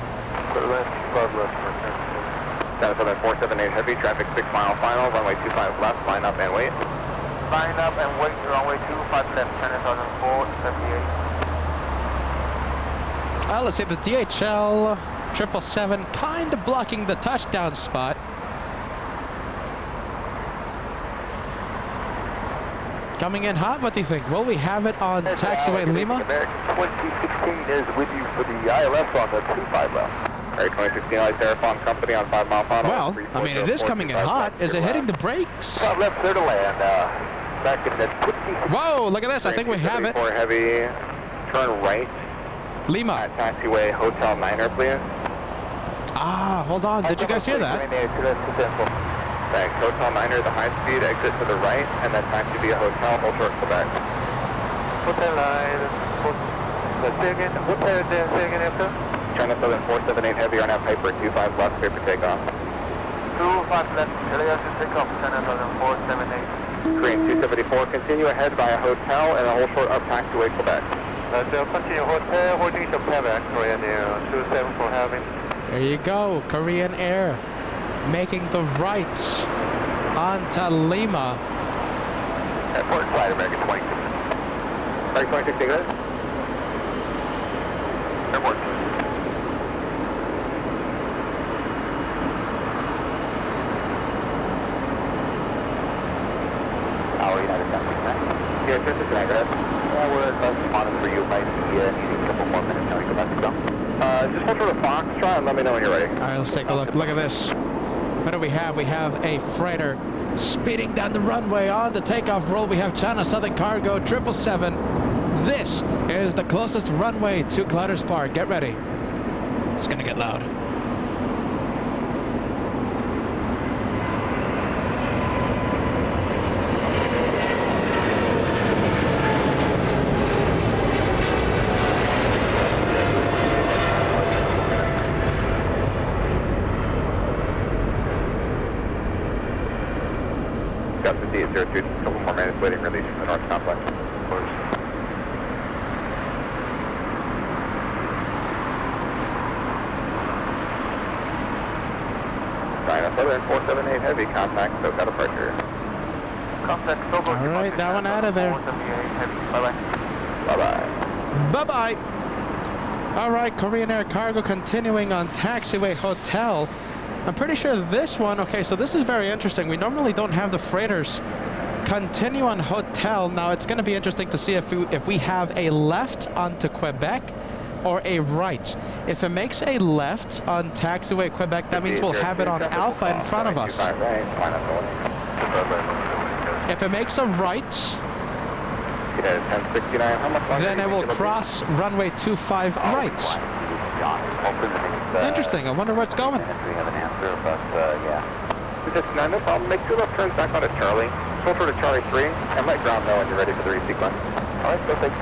Down 478 heavy, traffic 6 mile final, runway 25 left, line up and wait. Line up and wait, runway 25 left, turn it on the 478. Let's say the DHL 777 kind of blocking the touchdown spot. Coming in hot, what do you think? Will we have it on taxiway Lima? American 2016 is with you for the ILS on the 25 left. Alright, 2016 Light Terrafon Company on 5 mile final. Well, I mean, it is coming in hot. Is it hitting the brakes? Top left, clear to land. Back in the 2016. Whoa, look at this. I think we have it. Heavy, turn right. Lima. At taxiway Hotel Niner, please. Ah, hold on. Did you guys hear that? Thanks. Hotel Niner, the high speed exit to the right, and then taxi via Hotel, hold short Quebec. Hotel line. Say again after? China Southern 478 heavy, RNAV Piper 25 left, clear for takeoff. 25 left, LAX to takeoff, China Southern 478. Korean 274, continue ahead via Hotel, and then hold short up taxiway Quebec. Continue Hotel, holding to Quebec, Korean Air 274 heavy. There you go. Korean Air making the right onto Lima. Airport flight, American 26. American 26, take it. Airport. Our United States. Here, this is Niagara. We're responding for you. Might be needing a couple more minutes. Now we go back to go. Just hold for the Foxtrot and let me know when you're ready. All right, let's take a look. Look at this. What do we have? We have a freighter speeding down the runway on the takeoff roll. We have China Southern Cargo 777. This is the closest runway to Clouders Park. Get ready. It's going to get loud. Got the D02, a couple more minutes waiting release from the North Complex. China Southern 478 heavy, contact, SoCal departure. Contact, SoCal. All right, that one out of there. 478 heavy, bye-bye. Bye-bye. Bye-bye. All right, Korean Air Cargo continuing on taxiway Hotel. I'm pretty sure this one, okay, so this is very interesting. We normally don't have the freighters continue on Hotel. Now, it's going to be interesting to see if we have a left onto Quebec or a right. If it makes a left on taxiway Quebec, that means we'll have it on Alpha in front of us. If it makes a right, then it will cross runway 25 right. Interesting. I wonder where it's going. We have an answer, but yeah. No problem. Make 2 left turns back onto Charlie. Filter to Charlie 3, and let ground know when you're ready for the resequence. All right, so take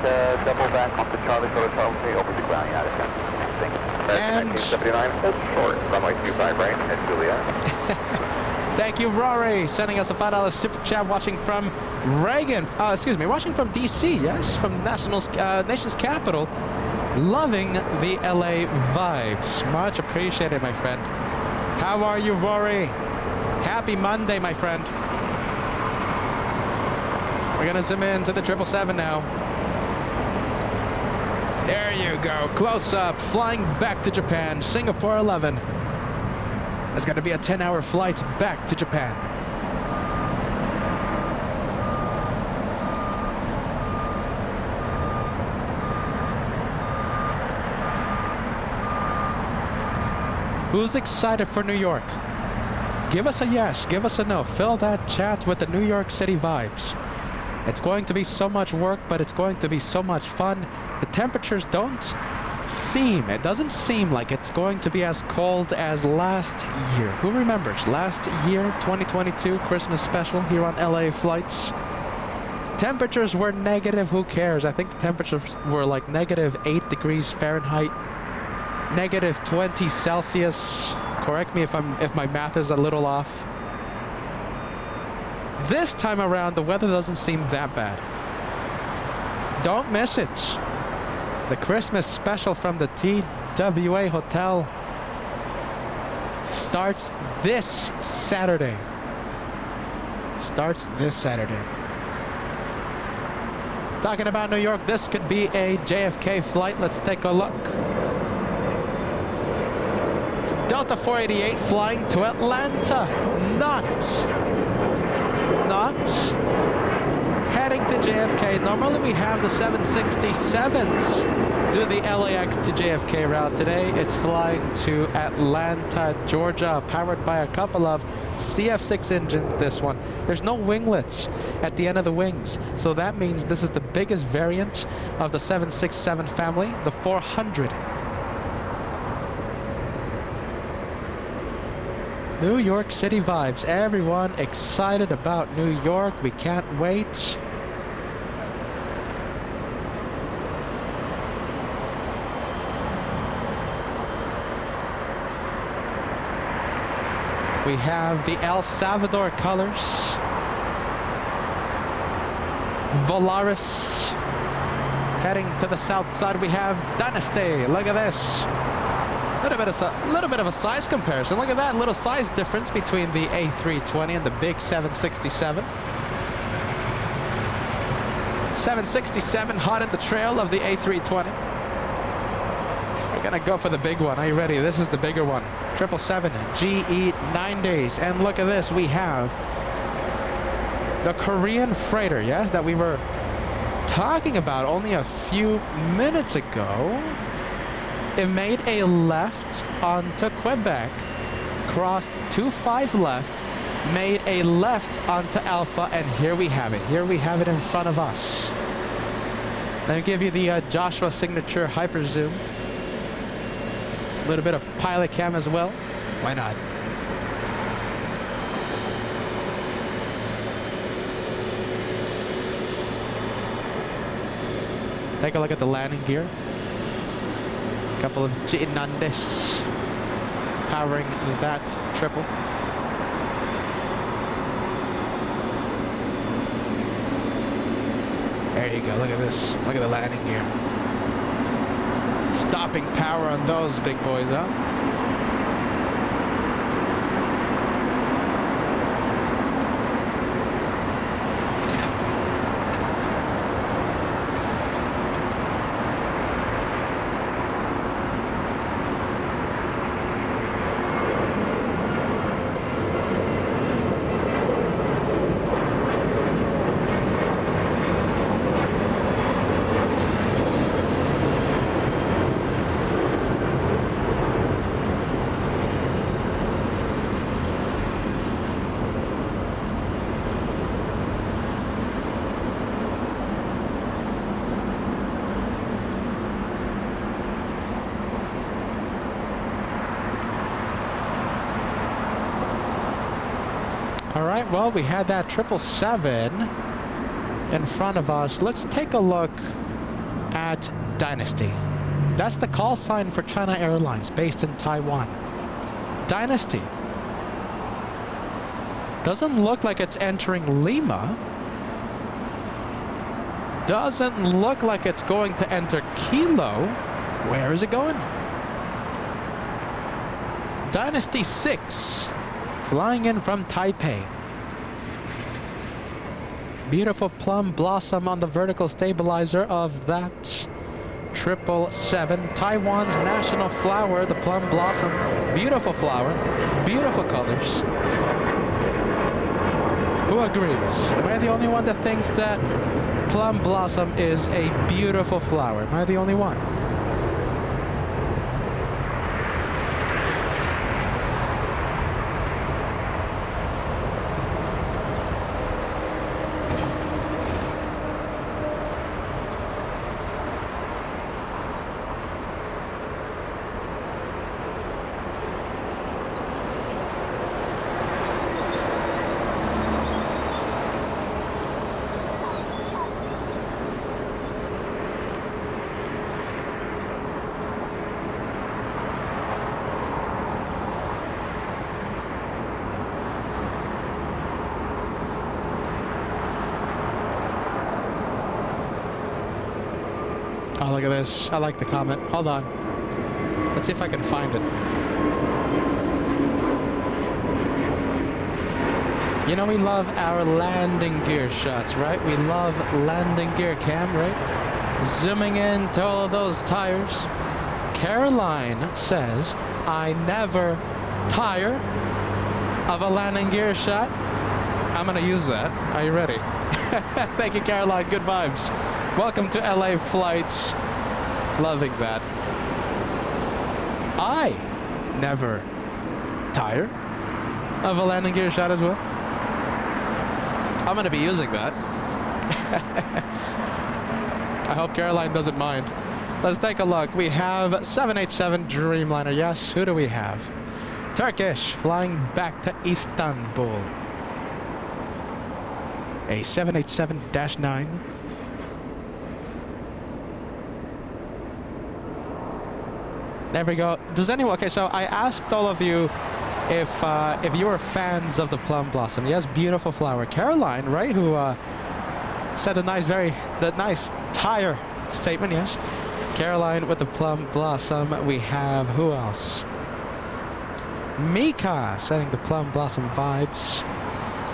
double back onto Charlie, go to Charlie 3, over to ground, United States. And 1979, hold short, runway 25 right, at Juliet. Thank you, Rory, sending us a $5 super chat, watching from watching from DC, yes, from nation's capital. Loving the LA vibes. Much appreciated, my friend. How are you, Rory? Happy Monday, my friend. We're gonna zoom in to the 777 now. There you go, close up, flying back to Japan, Singapore 11. It's gonna be a 10-hour flight back to Japan. Who's excited for New York? Give us a yes, give us a no. Fill that chat with the New York City vibes. It's going to be so much work, but it's going to be so much fun. The temperatures it doesn't seem like it's going to be as cold as last year. Who remembers last year, 2022 Christmas special here on LA flights? Temperatures were negative, who cares? I think the temperatures were like -8 degrees Fahrenheit, -20 Celsius. Correct me if my math is a little off. This time around, the weather doesn't seem that bad. Don't miss it. The Christmas special from the TWA Hotel starts this Saturday. Talking about New York, this could be a JFK flight. Let's take a look. Delta 488 flying to Atlanta. Not heading to JFK. Normally we have the 767s do the LAX to JFK route. Today it's flying to Atlanta, Georgia, powered by a couple of CF6 engines, this one. There's no winglets at the end of the wings, so that means this is the biggest variant of the 767 family, the 400. New York City vibes. Everyone excited about New York. We can't wait. We have the El Salvador colors. Volaris. Heading to the south side, we have Dynasty. Look at this. A little bit of a size comparison. Look at that little size difference between the A320 and the big 767. 767 hot in the trail of the A320. We're gonna go for the big one. Are you ready? This is the bigger one. 777 GE 9 days. And look at this. We have the Korean freighter, yes, that we were talking about only a few minutes ago. It made a left onto Quebec, crossed 25 left, made a left onto Alpha, and here we have it. Here we have it in front of us. Let me give you the Joshua signature hyper zoom. A little bit of pilot cam as well. Why not? Take a look at the landing gear. Couple of G-Nandes powering that triple. There you go, look at this. Look at the landing gear. Stopping power on those big boys, huh? All right, well, we had that 777 in front of us. Let's take a look at Dynasty. That's the call sign for China Airlines, based in Taiwan. Dynasty. Doesn't look like it's entering Lima. Doesn't look like it's going to enter Kilo. Where is it going? Dynasty 6. Flying in from Taipei. Beautiful plum blossom on the vertical stabilizer of that 777. Taiwan's national flower, the plum blossom. Beautiful flower, beautiful colors. Who agrees? Am I the only one that thinks that plum blossom is a beautiful flower? Am I the only one? Oh, look at this. I like the comment. Hold on. Let's see if I can find it. You know, we love our landing gear shots, right? We love landing gear cam, right? Zooming in to all of those tires. Caroline says, I never tire of a landing gear shot. I'm gonna use that. Are you ready? Thank you, Caroline. Good vibes. Welcome to LA flights. Loving that. I never tire of a landing gear shot as well. I'm gonna be using that. I hope Caroline doesn't mind. Let's take a look. We have 787 Dreamliner. Yes, who do we have? Turkish flying back to Istanbul. A 787-9. There we go. Does anyone? Okay, so I asked all of you if you were fans of the plum blossom. Yes, beautiful flower. Caroline, right, who said the nice tire statement. Yes, Caroline with the plum blossom. We have who else? Mika sending the plum blossom vibes.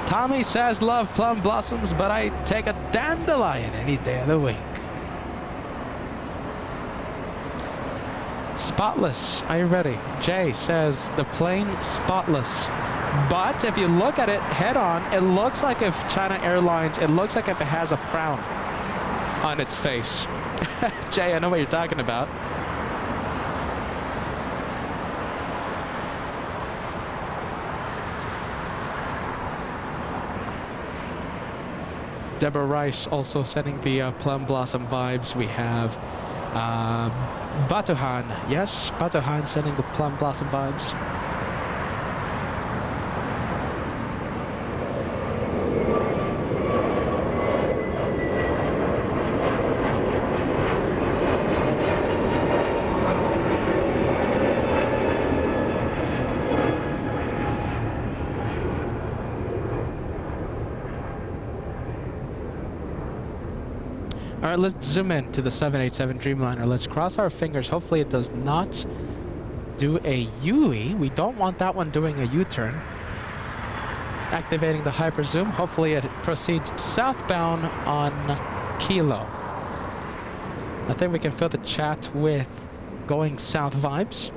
Tommy says love plum blossoms, but I take a dandelion any day of the week. Spotless, are you ready? Jay says the plane spotless. But if you look at it head on, it looks like if China Airlines, it looks like if it has a frown on its face. Jay, I know what you're talking about. Deborah Rice also sending the plum blossom vibes. We have Batuhan. Yes, Batuhan sending the plum blossom vibes. All right, let's zoom in to the 787 Dreamliner. Let's cross our fingers. Hopefully it does not do a UE. We don't want that one doing a U-turn. Activating the hyper zoom. Hopefully it proceeds southbound on Kilo. I think we can fill the chat with going south vibes.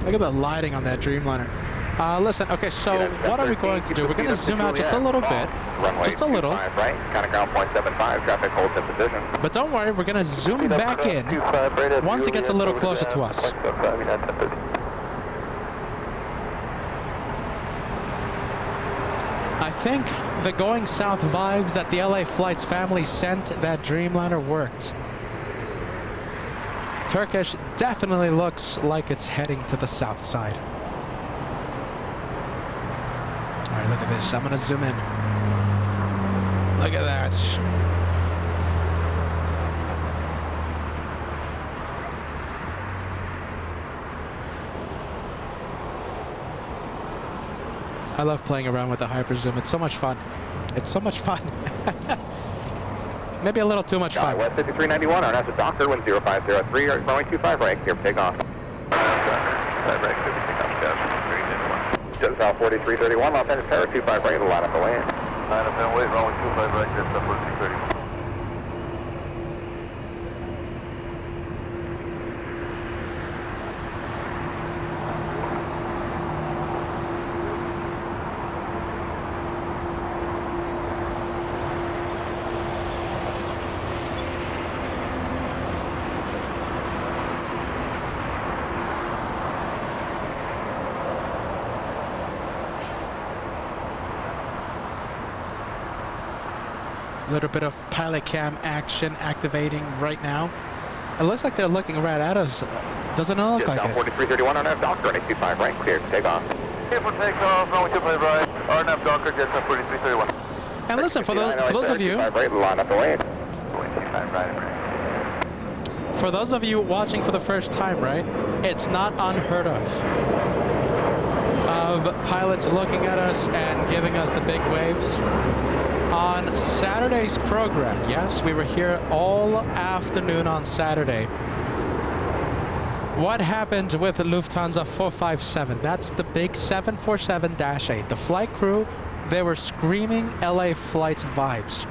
Look at the lighting on that Dreamliner. Listen, okay, so what are we going to do? We're going to zoom out just a little bit. Just a little. Right, count ground 0.75, traffic holds in position. But don't worry, we're going to zoom back in once it gets a little closer to us. I think the going south vibes that the LA Flights family sent that Dreamliner worked. Turkish definitely looks like it's heading to the south side. All right, look at this. I'm gonna zoom in. Look at that. I love playing around with the hyper zoom. It's so much fun. It's so much fun. Maybe a little too much fun. West 5391, our NASA Doctor, 10503, runway 25 right, clear for takeoff. Jet South 4331, Los Angeles Tower, 25 right, line up the lane. wait, runway 25 right, just up for 630. A little bit of pilot cam action activating right now. It looks like they're looking right at us. Doesn't it look like it? 4331 on F Docker, 25 right, clear, take off. Clear for takeoff, runway 25 right, RNAV Docker, Jetstar 4331. And listen, for those of you, Right, line up the way. 25 right. for those of you watching for the first time, right? It's not unheard of pilots looking at us and giving us the big waves. On Saturday's program, yes, we were here all afternoon on Saturday. What happened with the Lufthansa 457? That's the big 747-8. The flight crew, they were screaming LA flights vibes.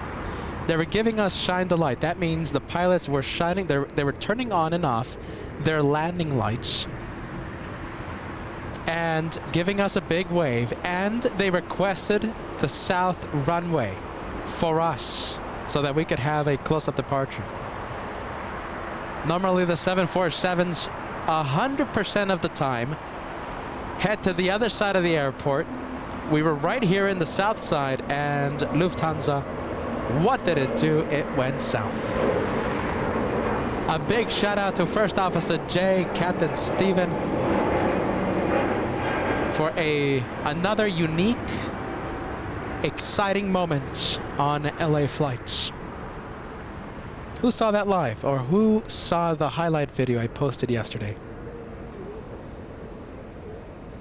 They were giving us shine the light. That means the pilots were shining, they were turning on and off their landing lights and giving us a big wave, and they requested the south runway for us so that we could have a close-up departure. Normally the 747s 100% of the time head to the other side of the airport. We were right here in the south side, and Lufthansa, what did it do? It went south. A big shout out to First Officer Jay, Captain Stephen, for another unique, exciting moment on LA flights. Who saw that live, or who saw the highlight video I posted yesterday?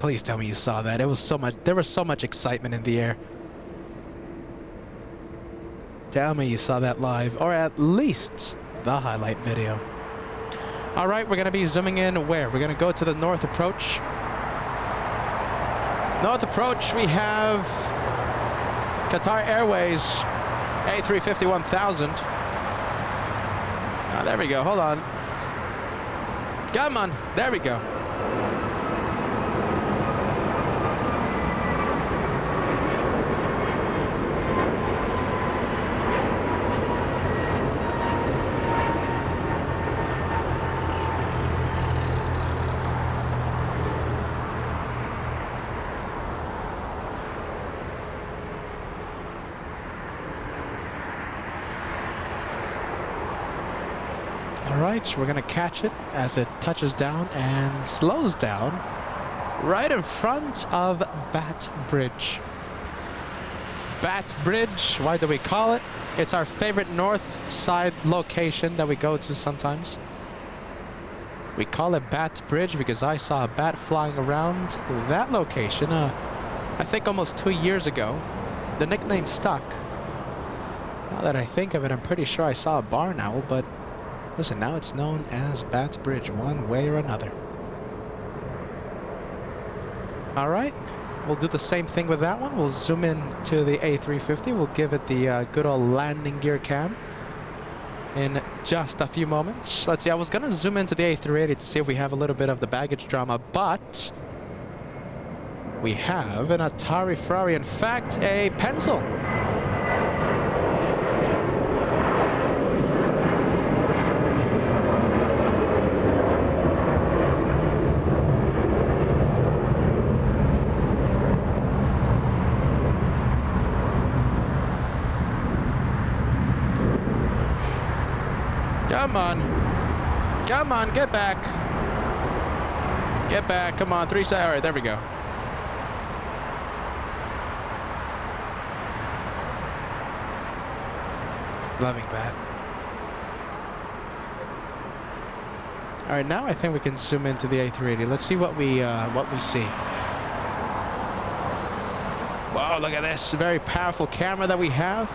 Please tell me you saw that. It was so much, there was so much excitement in the air. Tell me you saw that live, or at least the highlight video. All right, we're gonna be zooming in where? We're gonna go to the north approach. North approach, we have Qatar Airways A350 1000. Oh, there we go, hold on. Come on, there we go. Alright, we're gonna catch it as it touches down and slows down right in front of Bat Bridge. Bat Bridge, why do we call it? It's our favorite north side location that we go to sometimes. We call it Bat Bridge because I saw a bat flying around that location, I think almost 2 years ago. The nickname stuck. Now that I think of it, I'm pretty sure I saw a barn owl, but listen, now it's known as Bat Bridge, one way or another. All right, we'll do the same thing with that one. We'll zoom in to the A350. We'll give it the good old landing gear cam in just a few moments. Let's see, I was gonna zoom into the A380 to see if we have a little bit of the baggage drama, but we have an Atari Ferrari, in fact, a pencil. Come on. Come on, get back. Get back, come on, 3 seconds. All right, there we go. Loving that. All right, now I think we can zoom into the A380. Let's see what we see. Wow, look at this very powerful camera that we have.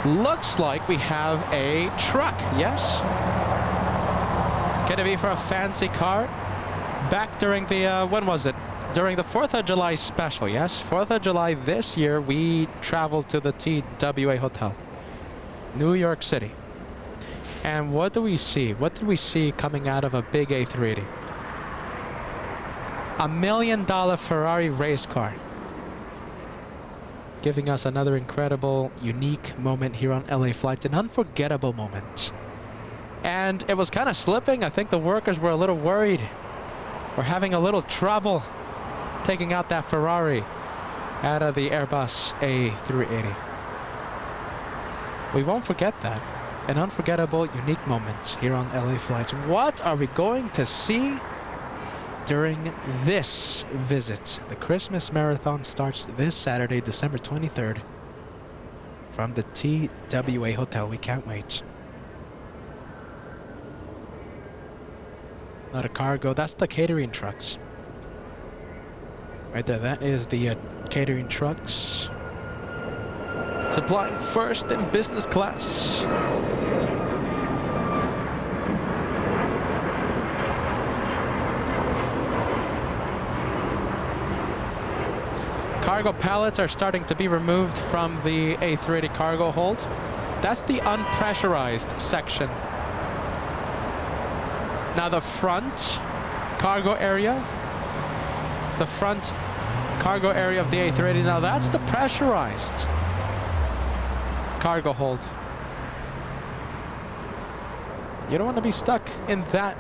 Looks like we have a truck, yes? Can it be for a fancy car? Back during the, when was it? during the 4th of July special, yes, 4th of July this year, we traveled to the TWA Hotel, New York City. And what do we see? What did we see coming out of a big A380? $1 million Ferrari race car. Giving us another incredible, unique moment here on LA Flights, an unforgettable moment. And it was kind of slipping. I think the workers were a little worried. We're having a little trouble taking out that Ferrari out of the Airbus A380. We won't forget that. An unforgettable, unique moment here on LA Flights. What are we going to see during this visit? The Christmas Marathon starts this Saturday, December 23rd, from the TWA Hotel. We can't wait. Not a cargo. That's the catering trucks. Right there. That is the catering trucks. Supplying first in business class. Cargo pallets are starting to be removed from the A380 cargo hold. That's the unpressurized section. Now the front cargo area, of the A380, now that's the pressurized cargo hold. You don't want to be stuck in that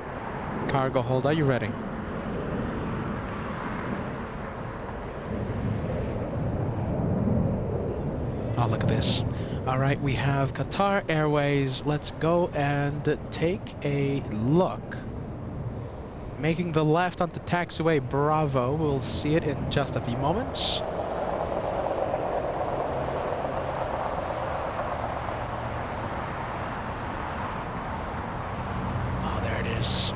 cargo hold. Are you ready? Oh, look at this. All right, we have Qatar Airways. Let's go and take a look. Making the left onto taxiway Bravo. We'll see it in just a few moments. Oh, there it is.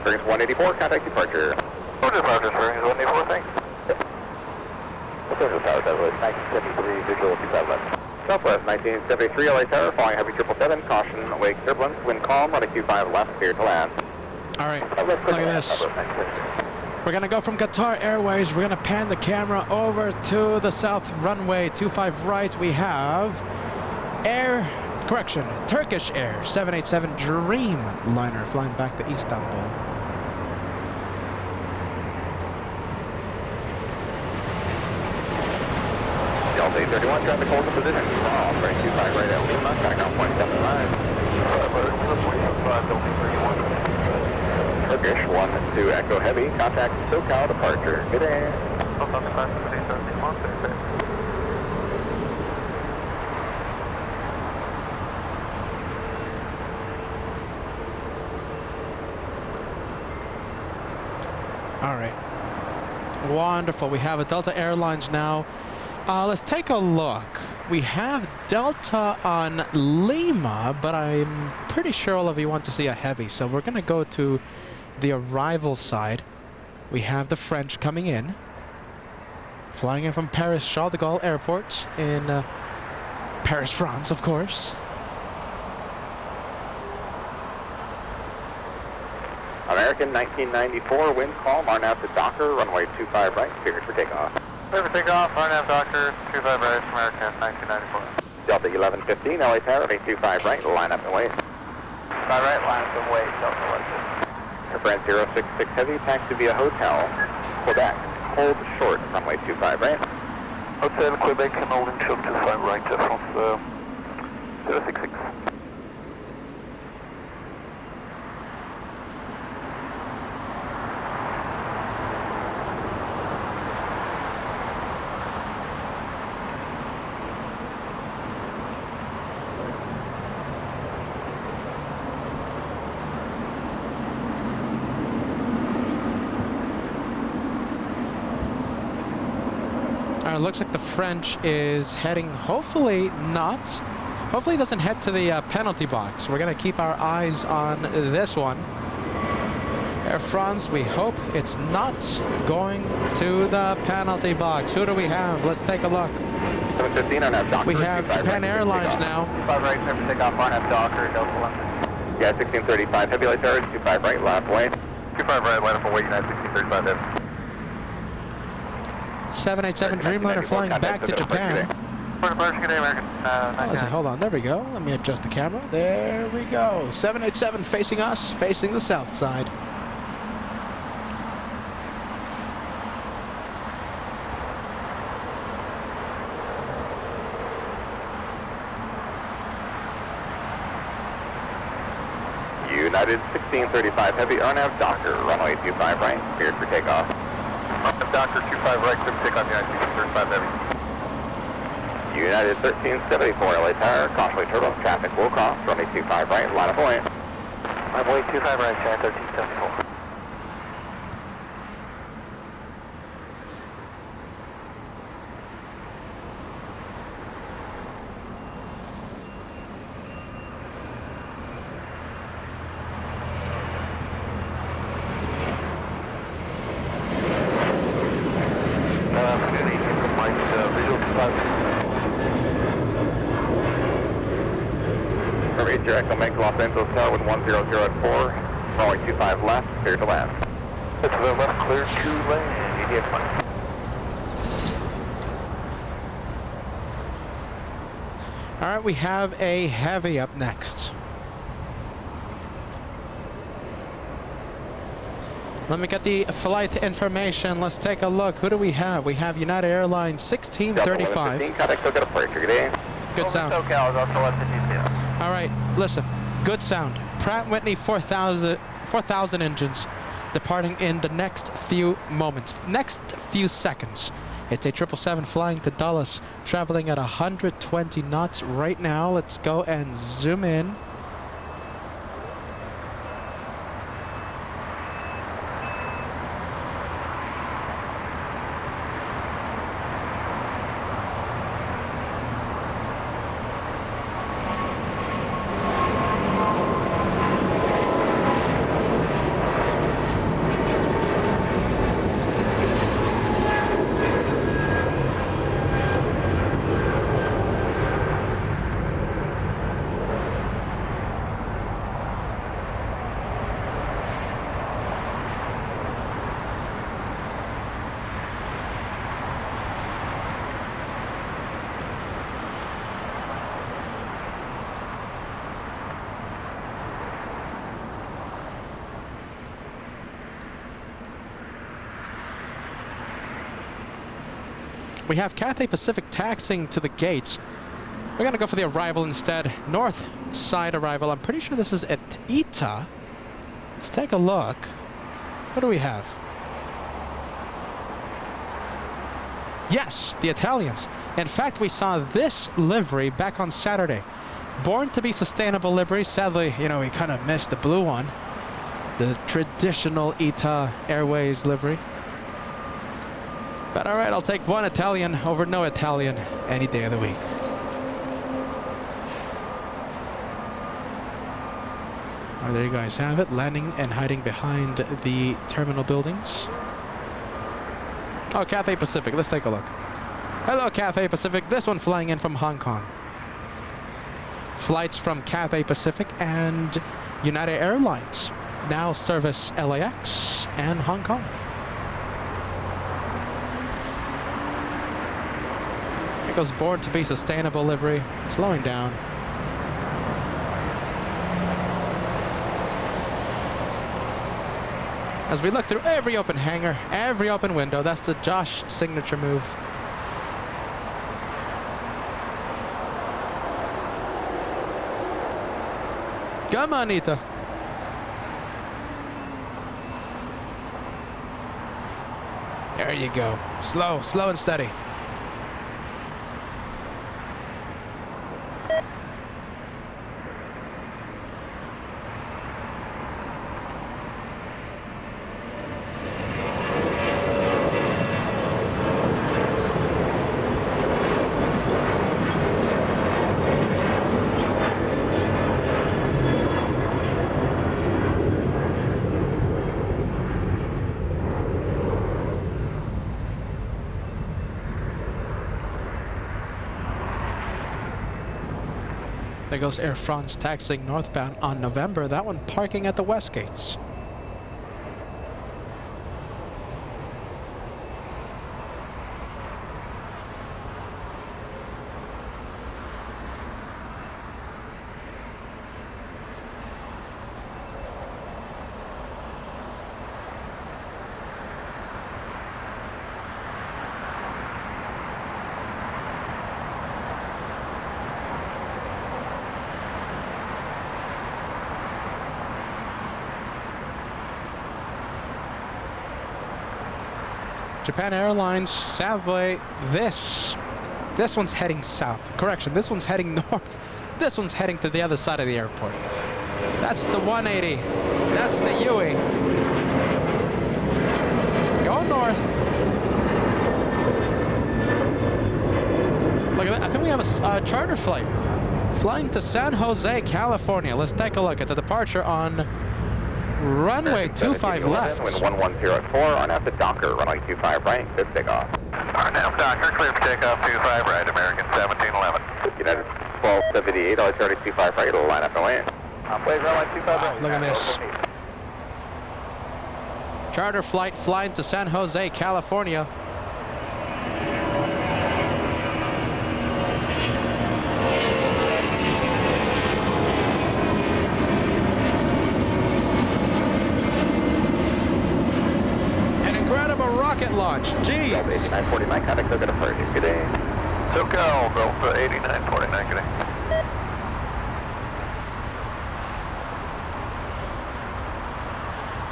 Bearings 184, contact departure. Departure, bearings 184, thanks. Service Tower, Southwest 1973, visual 25 left. Southwest 1973, LA Tower, following heavy 777, caution, wake turbulence, wind calm, runway 25 left, clear to land. All right, look at this. We're gonna go from Qatar Airways. We're gonna pan the camera over to the south runway 25 right. We have Turkish Air 787 Dreamliner flying back to Istanbul. Delta 831, traffic holds in position. Operating 25 right at Lima, background 0.75. Turkish 12 Echo Heavy, contact SoCal departure. Good day. All right. Wonderful. We have a Delta Airlines now. Let's take a look. we have Delta on Lima, but I'm pretty sure all of you want to see a heavy, so we're going to go to the arrival side. We have the French coming in, flying in from Paris Charles de Gaulle Airport in Paris, France, of course. American 1994, wind calm, RNAV to Docker, runway 25 right, cleared for takeoff. Clear for takeoff, RNAV Docker, 25 right, American 1994. Delta 1115, LA Tower, 25 right, line up and wait. 5 right, line up and wait, Delta 1. Airframe 066 Heavy, taxi via Hotel, Quebec, hold short, runway 25 right. Hotel Quebec, holding short 25 right, France 066. It looks like the French is heading, hopefully doesn't head to the penalty box. We're going to keep our eyes on this one. Air France, we hope it's not going to the penalty box. Who do we have? Let's take a look. 715 on Docker. We have Japan Airlines now. 5 right, clear for takeoff, RNAV Docker, Delta 1. Yeah, 1635 Heavy, LA Tower, 25 right, line up and wait. 25 right, line up and wait, United 1635 Heavy. 787 Dreamliner flying back to Japan. Hold on, there we go. Let me adjust the camera. There we go. 787 facing us, facing the south side. United 1635 Heavy, RNAV Docker, runway 25 right, cleared for takeoff. Docker 25 right, clear for takeoff, United 1635 Heavy. United 1374 LA Tower, cautiously turbo, traffic will cross, runway 25 right, line of way. Line of way 25 right, United 1374. Echo Mike Los Angeles Tower with 100 at 4, runway 25 left, clear to land. That's the left, clear to land, EDF 1. All right, we have a heavy up next. Let me get the flight information. Let's take a look. Who do we have? We have United Airlines 1635. Good sound. All right, listen, good sound. Pratt & Whitney 4000 engines departing in the next few moments, next few seconds. It's a 777 flying to Dulles, traveling at 120 knots right now. Let's go and zoom in. We have Cathay Pacific taxiing to the gates. We're going to go for the arrival instead. North side arrival. I'm pretty sure this is at ITA. Let's take a look. What do we have? Yes, the Italians. In fact, we saw this livery back on Saturday. Born to be sustainable livery. Sadly, you know, we kind of missed the blue one. The traditional ITA Airways livery. But all right, I'll take one Italian over no Italian any day of the week. Oh, there you guys have it, landing and hiding behind the terminal buildings. Oh, Cathay Pacific, let's take a look. Hello, Cathay Pacific, this one flying in from Hong Kong. Flights from Cathay Pacific and United Airlines now service LAX and Hong Kong. Here goes Born to be Sustainable livery, slowing down. As we look through every open hangar, every open window, that's the Josh signature move. Come on, Nita. There you go. Slow, slow and steady. There goes Air France taxiing northbound on November. That one parking at the west gates. Japan Airlines, sadly, this one's heading south. Correction, this one's heading north. This one's heading to the other side of the airport. That's the 180. That's the Yui. Go north. Look at that. I think we have a charter flight flying to San Jose, California. Let's take a look. It's a departure on runway 25 left. Wind 110 on F at Docker, runway 25 right, good takeoff. Now Docker, clear for takeoff 25 right, American 1711. United 1278, always 25 right, it'll line up and land. Please runway 25 right. Look at this. Charter flight flying to San Jose, California. Rocket launch. Jeez. 8949, contact SoCal departure. Good day. SoCal, Delta 8949, good day.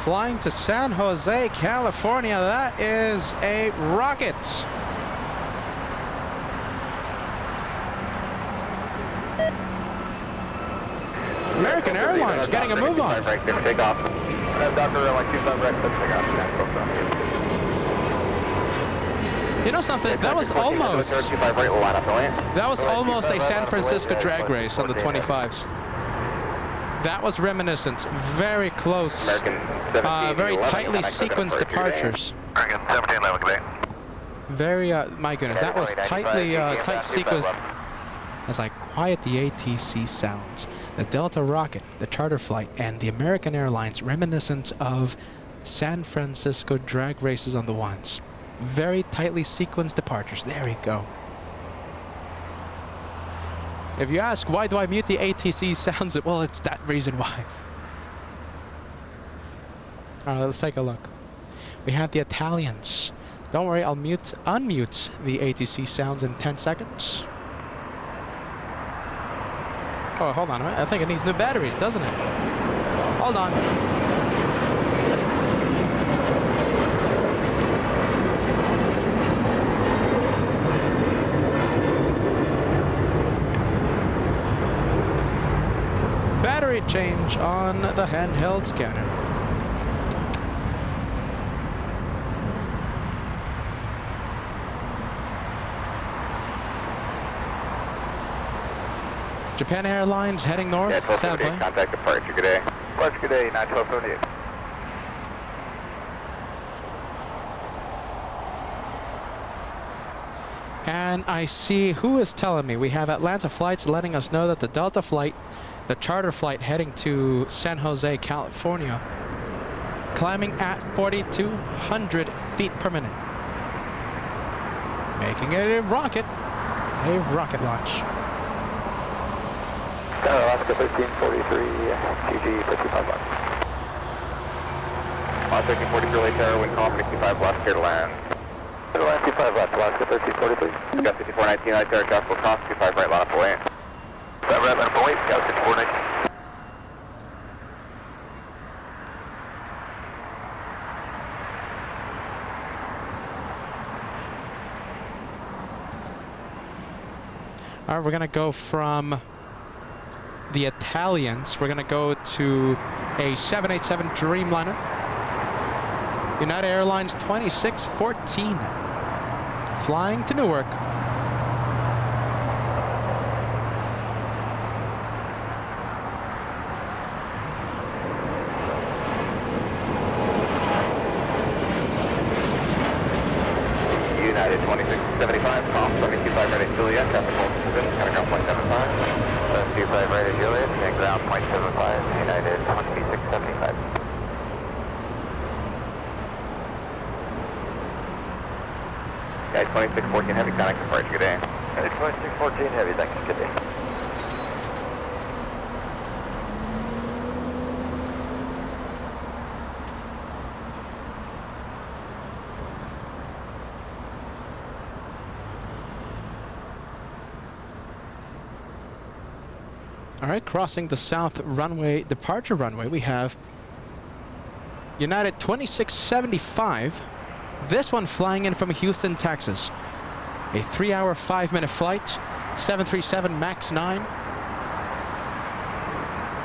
Flying to San Jose, California. That is a rocket. American Airlines getting a move on. Right, good takeoff. Docker, runway 25 right, good takeoff. You know something? That was almost a San Francisco drag race on the 25s. That was reminiscent. Very close. Very tightly sequenced departures. American 1711, good day. Very, my goodness, that was tightly, tight sequenced. As I quiet the ATC sounds, the Delta rocket, the charter flight, and the American Airlines reminiscent of San Francisco drag races on the ones. Very tightly sequenced departures. There we go. If you ask, why do I mute the ATC sounds? Well, it's that reason why. All right, let's take a look. We have the Italians. Don't worry, I'll unmute the ATC sounds in 10 seconds. Oh, hold on a minute. I think it needs new batteries, doesn't it? Hold on. Battery change on the handheld scanner. Japan Airlines heading north, sadly. Contact departure, good day. Departure, good day, 91278. And I see who is telling me. We have Atlanta flights letting us know that the Delta flight, the charter flight heading to San Jose, California, climbing at 4,200 feet per minute. Making it a rocket launch. Alaska 1343, QG 55 left. Alaska 1343, late tower, wind calm 65 left, clear to land. Clear to land, 25 left, Alaska 1343. Got 5419, light tower, tropical cross, 25 right, line up away. 5 right, line up away, Scout 5419. All right, we're gonna go from the Italians. We're gonna go to a 787 Dreamliner. United Airlines 2614, flying to Newark. United 2675, calm, 725 right at Juliet, traffic hold position, kind of ground 0.75. 725 right at Juliet, and ground 0.75, United 2675. United 2614 Heavy, connect departure, good day. United 2614 Heavy, thanks, good day. All right, crossing the south runway, departure runway, we have United 2675. This one flying in from Houston, Texas. A 3-hour, 5-minute flight, 737 MAX 9.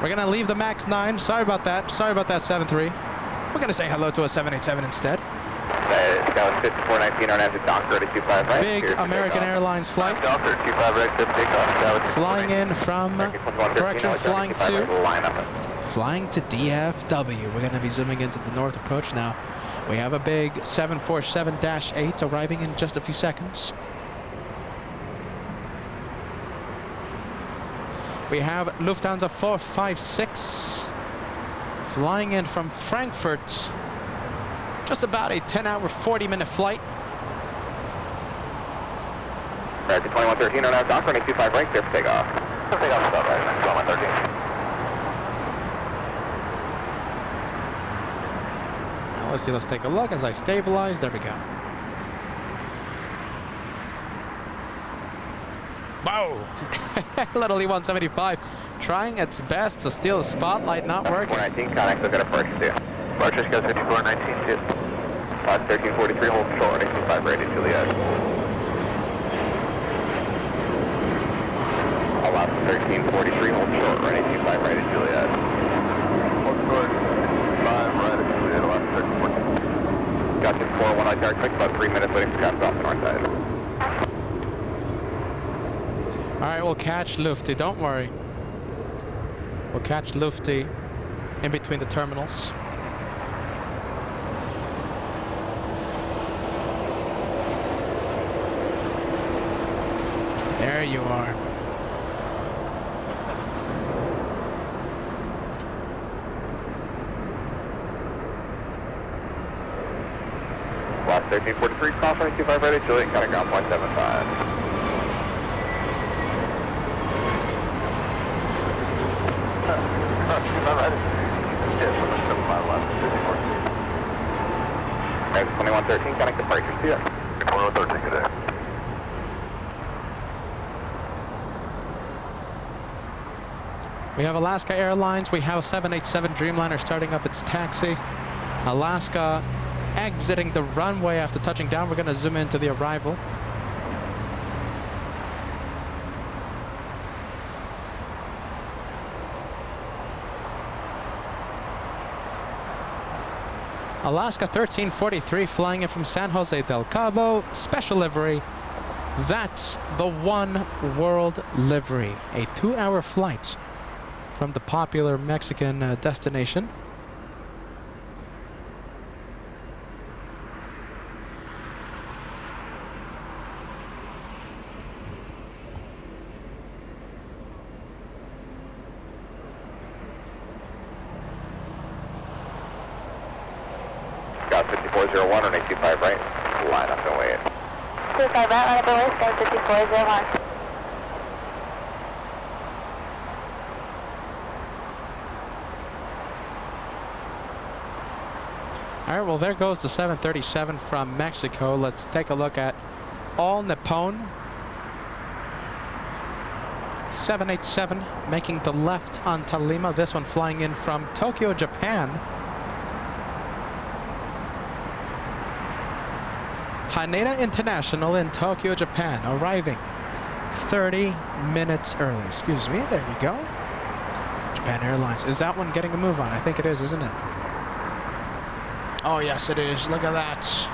We're gonna leave the MAX 9. Sorry about that 73. We're gonna say hello to a 787 instead. Scout 5419 on exit Docker to 25 right. Big American Airlines flight. Docker 25 right, just take off. Scout Flying in from, correction, flying to DFW. We're gonna be zooming into the north approach now. We have a big 747-8 arriving in just a few seconds. We have Lufthansa 456 flying in from Frankfurt. Just about a 10-hour, 40-minute flight. American 2113 on out Docker, 25 right, clear for takeoff. Takeoff, stop right, 2113. Now let's see, let's take a look as I stabilize. There we go. Whoa! Literally 175, trying its best to steal the spotlight, not working. 419, connect, look at a first two. Departure, Scout 5419, good. 1343, hold short, 25 right at Juliet. Alaska 1343, hold short, right at 25 right at Juliet. Hold short, 5 right at Juliet, Alaska 1314. Got you 4-1 on yard, takes about 3 minutes, waiting for Scott's off the north side. All right, we'll catch Lufty, don't worry. We'll catch Lufty in between the terminals. There you are. Last 1343, cross 25 right at Juliet, kind of ground 0.75. American 2113, connect departure, see ya. 2113, good day. We have Alaska Airlines. We have a 787 Dreamliner starting up its taxi. Alaska exiting the runway after touching down. We're going to zoom into the arrival. Alaska 1343 flying in from San Jose del Cabo, special livery. That's the One World livery, a 2-hour flight. from the popular Mexican destination. Got 5401 on 825 right. Line up and wait. 25 right, line up and wait, stand 5401. All right, well, there goes the 737 from Mexico. Let's take a look at All Nippon. 787 making the left onto Lima. This one flying in from Tokyo, Japan. Haneda International in Tokyo, Japan, arriving 30 minutes early. Excuse me, there you go. Japan Airlines. Is that one getting a move on? I think it is, isn't it? Oh, yes, it is. Look at that.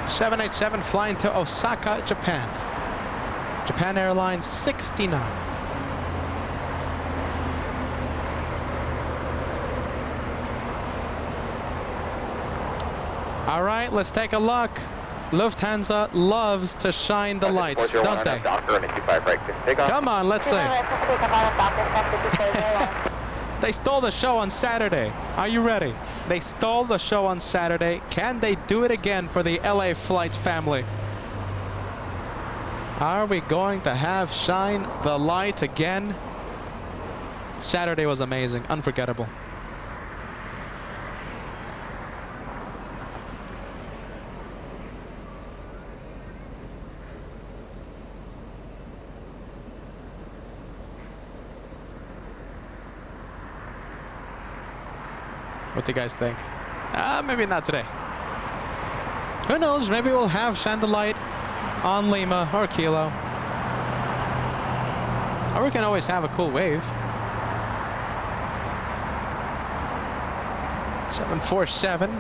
.787 flying to Osaka, Japan. Japan Airlines 69. All right, let's take a look. Lufthansa loves to shine the lights, don't they? Come on, let's see. They stole the show on Saturday. Are you ready? They stole the show on Saturday. Can they do it again for the LA Flights family? Are we going to have shine the light again? Saturday was amazing, unforgettable. What do you guys think? Maybe not today. Who knows? Maybe we'll have shine the light on Lima or Kilo. Or we can always have a cool wave. 747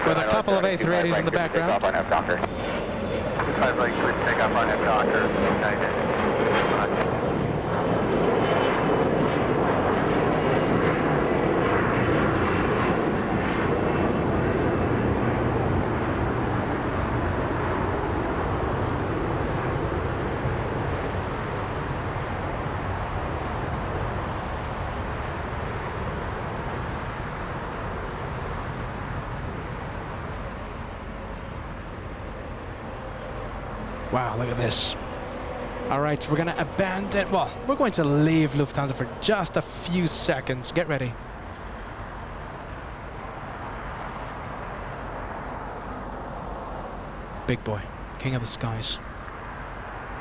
with a couple of A380s in the background. Takeoff on F-Docker. 25 right, clear takeoff on F-Docker. Wow, look at this. All right, we're going to abandon, well, we're going to leave Lufthansa for just a few seconds. Get ready. Big boy, king of the skies.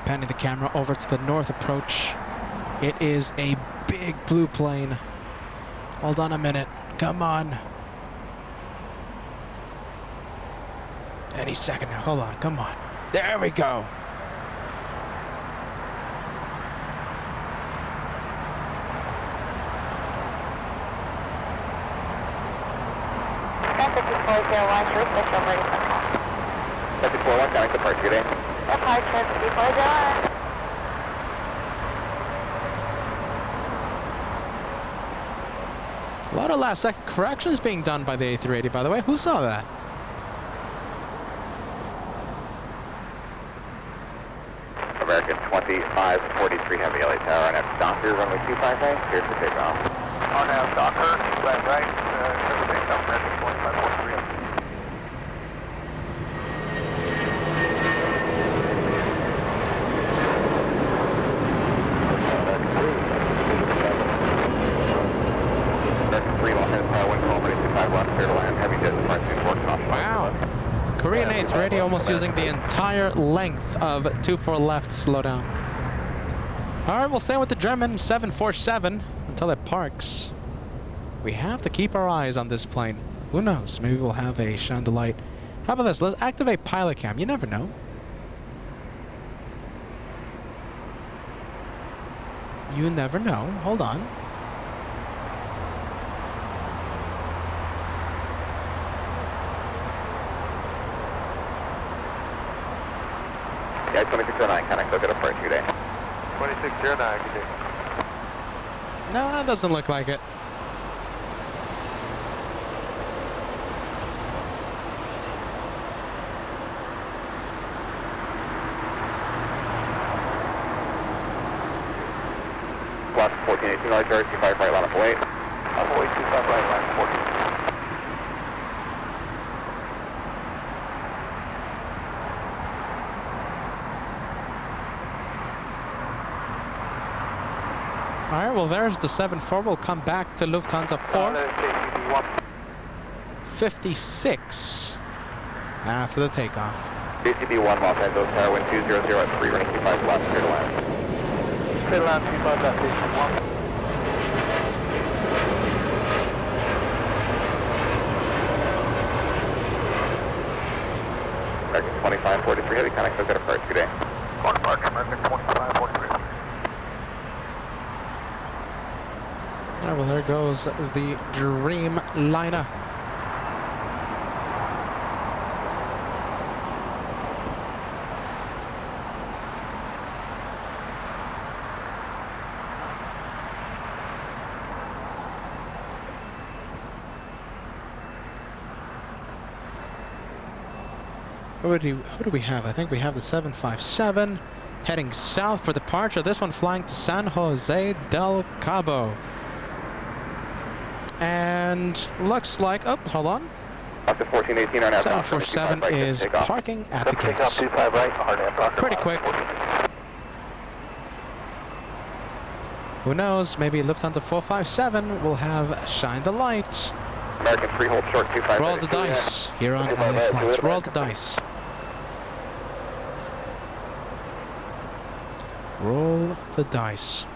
Panning the camera over to the north approach. It is a big blue plane. Hold on a minute. Come on. Any second now. Hold on. Come on. There we go. That's 5401, should we switch over to Suncom? 5401, counting departure, good day. Departure 5401. A lot of last second corrections being done by the A380, by the way. Who saw that? American 2543 Heavy LA Tower on F-Docker, runway 25 right, clear for takeoff. On F-Docker, 25 right, clear for takeoff, American 2543. Wow. Korean A380 almost using the entire length of 24 left to slow down. All right, we'll stay with the German 747 until it parks. We have to keep our eyes on this plane. Who knows? Maybe we'll have a shine the light How about this? Let's activate pilot cam. You never know. You never know. Hold on. Yeah, 2609, connect, look at a first, good day. 2609, good day. No, it doesn't look like it. Plus 1418, large RC5 right line up away. 4825 right line, 14. All right, well, there's the 7-4. We'll come back to Lufthansa 456 after the takeoff. JCB1, Los Angeles, Tower, wind 200 at 3, running 25 flaps, clear to land. Clear to land, 25 left, JCB1. American 2543, heavy connect, look at a first, good day. Corner park, American 2543. All right, well, there goes the Dreamliner. Who do we have? I think we have the 757 heading south for departure. This one flying to San Jose del Cabo. And looks like, oh, hold on. After 1418 on aircraft. 747 is parking at the Takeoff gates. 25 right, hard aircraft. Pretty quick. Who knows? Maybe Lufthansa 457 will have shine the light. American 3 hold short 25. Roll the dice here on LA Flights. Roll the dice. Roll the dice.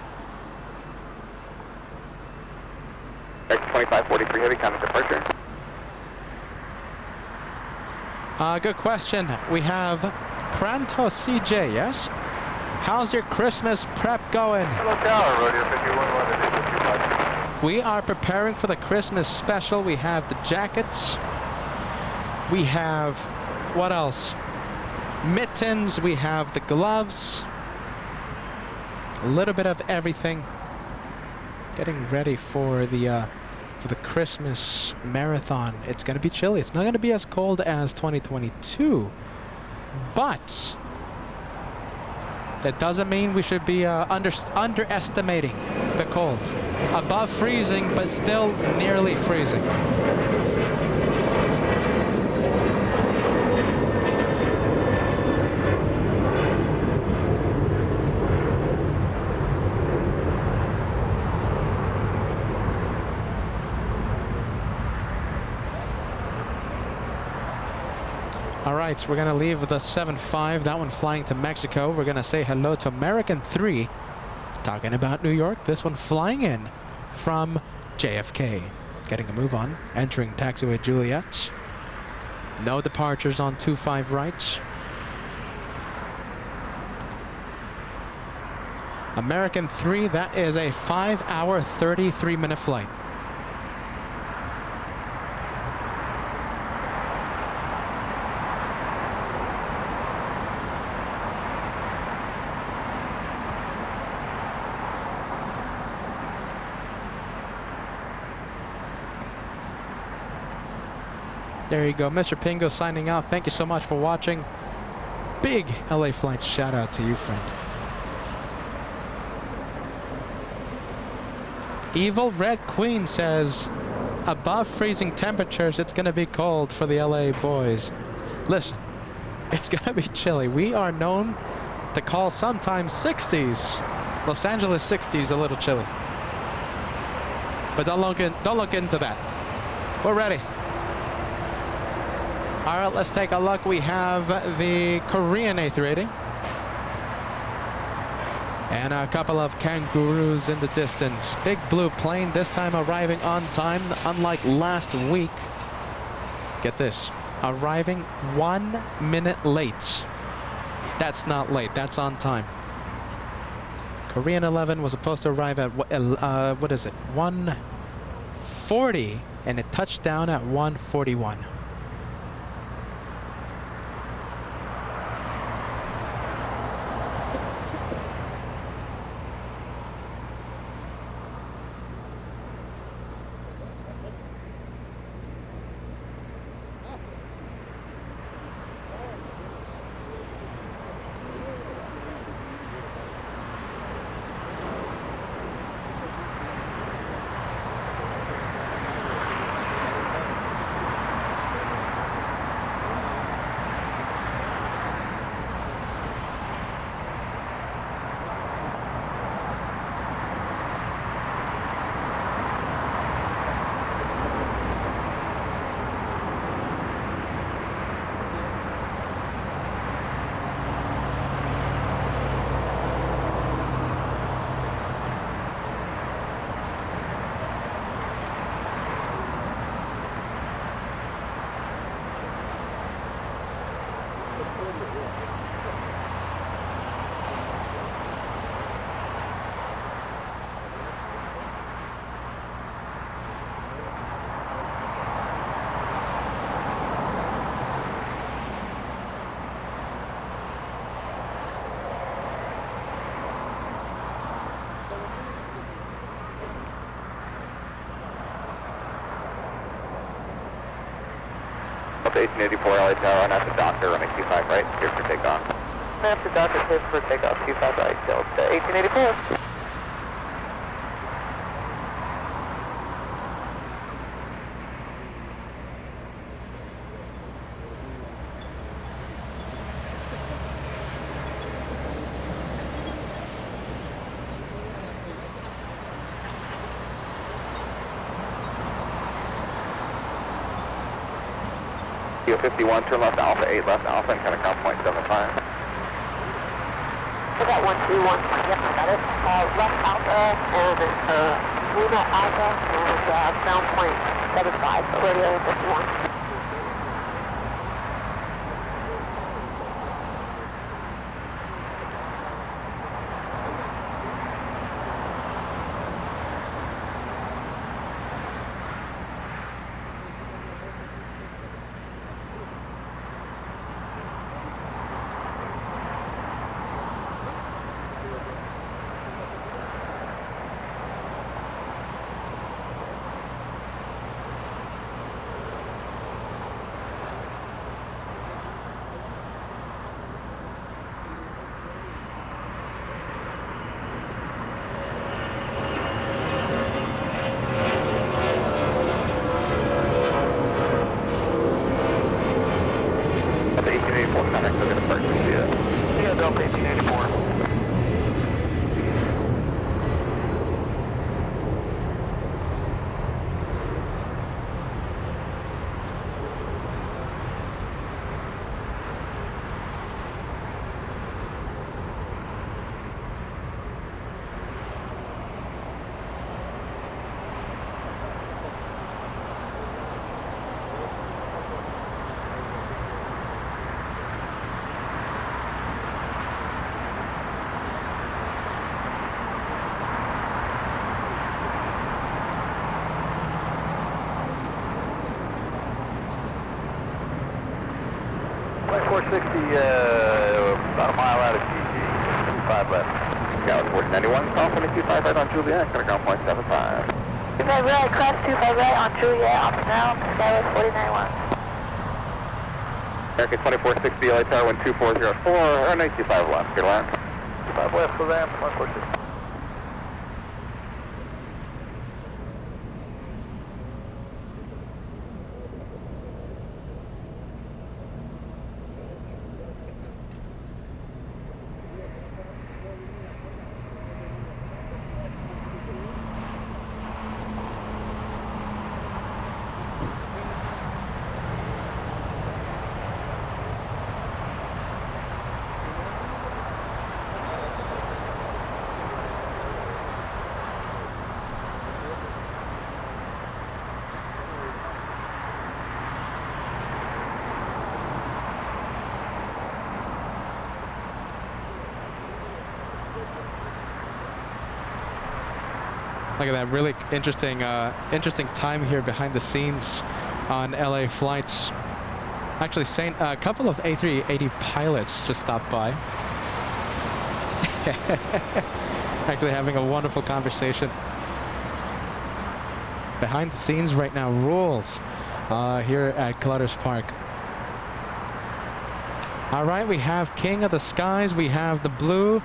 2543 heavy connect departure. Good question. We have Pranto CJ, yes? How's your Christmas prep going? Hello Tower, rodeo 51, We are preparing for the Christmas special. We have the jackets. We have, what else? Mittens. We have the gloves. A little bit of everything. Getting ready for the Christmas marathon. It's going to be chilly. It's not going to be as cold as 2022, but that doesn't mean we should be underestimating the cold. Above freezing, but still nearly freezing. All right, so we're going to leave the 7-5, that one flying to Mexico. We're going to say hello to American 3, talking about New York. This one flying in from JFK. Getting a move on, entering taxiway Juliet. No departures on 25 right. American 3, that is a 5-hour, 33-minute flight. There you go, Mr. Pingo signing out. Thank you so much for watching. Big LA Flights shout out to you, friend. Evil Red Queen says, above freezing temperatures, it's gonna be cold for the LA boys. Listen, it's gonna be chilly. We are known to call sometimes 60s. Los Angeles 60s a little chilly. But don't look into that. We're ready. All right, let's take a look. We have the Korean A380. And a couple of kangaroos in the distance. Big blue plane, this time arriving on time, unlike last week. Get this, arriving 1 minute late. That's not late, that's on time. Korean 11 was supposed to arrive at, what is it, 1:40, and it touched down at 1:41. Delta 1884 LA Tower, and that's the doctor running 25 right, clear for takeoff. That's the doctor, clear for takeoff, 25 right, Delta 1884. Kilo 51, turn left Alpha, 8 left Alpha, and Catacomb 0.75. I got 121. Yep, I got it. Left Alpha and Luna Alpha and ground point 75, radio 51. Delta 1884, contact, look at the first, see that. Yeah, Delta 1884. Flight 460, about a mile out of GG, 25 left. Gallus 1491, call for 25 right on Juliet, Catacomb 0.75. 25 right, cross 25 right on Juliet, off now, Skyway 4991. American 2460, LA Tower, 12404, or 95 left, good line. 25 left for them, 1460. Look at that, really interesting time here behind the scenes on LA flights. Actually, a couple of A380 pilots just stopped by. Actually having a wonderful conversation. Behind the scenes right now, rules here at Clutters Park. All right, we have King of the Skies. We have the Blue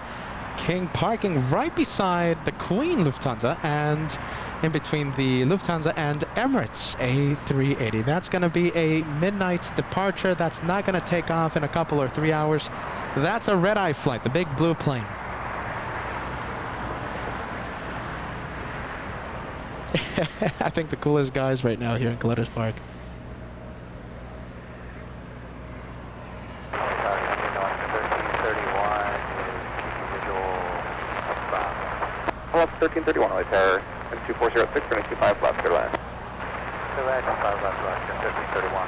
King parking right beside the Queen Lufthansa and in between the Lufthansa and Emirates A380. That's going to be a midnight departure. That's not going to take off in a couple or 3 hours. That's a red-eye flight, the big blue plane. I think the coolest guys right now here in Clutters Park. Plus 1331, only tower, 2406, turning 25 left, clear line. Clear line, 25 left, 1331.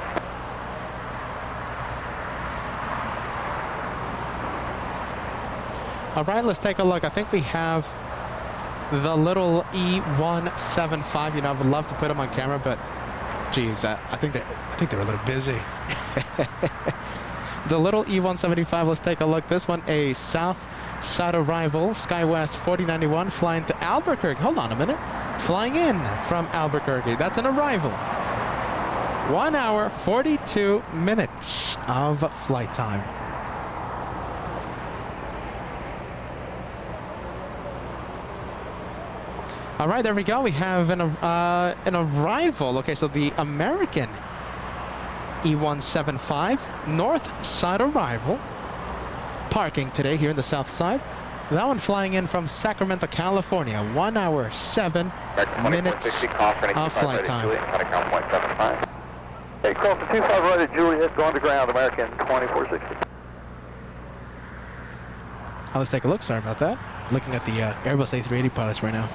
All right, let's take a look. I think we have the little E175. You know, I would love to put them on camera, but geez, I think they're a little busy. The little E175. Let's take a look. This one, a south side arrival, SkyWest 4091, flying to Albuquerque. Hold on a minute. Flying in from Albuquerque. That's an arrival. 1 hour, 42 minutes of flight time. All right, there we go. We have an arrival. Okay, so the American E175 north side arrival, parking today here in the south side. That one flying in from Sacramento, California. 1 hour, 7 minutes of flight time. Hey, cross the 25 right at Juliet, going to ground, American 2460. Let's take a look. Sorry about that. Looking at the Airbus A380 pilots right now.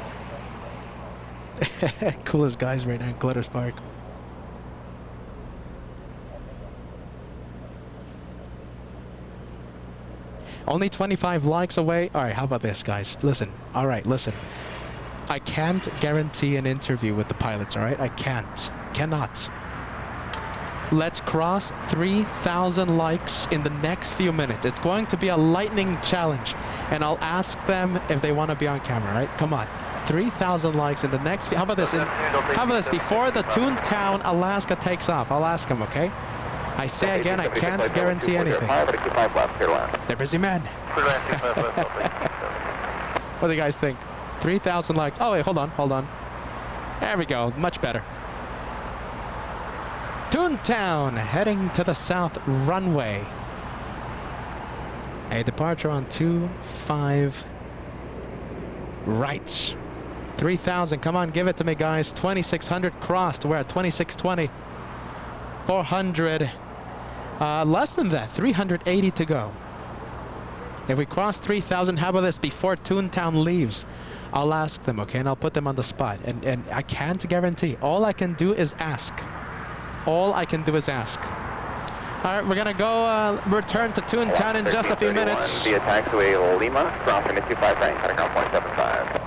Coolest guys right now in Clutters Park. Only 25 likes away. All right, how about this, guys? Listen. All right, listen. I can't guarantee an interview with the pilots, all right? I can't. Cannot. Let's cross 3,000 likes in the next few minutes. It's going to be a lightning challenge, and I'll ask them if they want to be on camera, right? Come on. 3,000 likes in the next few... How about this? How about this? Before the Toontown, Alaska takes off, I'll ask them, okay? I say again, I can't guarantee anything. They're busy men. What do you guys think? 3,000 likes. Oh, wait, hold on. There we go. Much better. Toontown, heading to the south runway. A departure on 25 right. 3,000. Come on, give it to me, guys. 2,600 crossed. We're at 2,620. 400. Less than that. 380 to go. If we cross 3,000, how about this? Before Toontown leaves, I'll ask them, okay? And I'll put them on the spot. And I can't guarantee. All I can do is ask. All I can do is ask. All right, we're going to go return to Toontown in just a few minutes. Via taxiway Lima, crossing the 25 right, cutting off 175.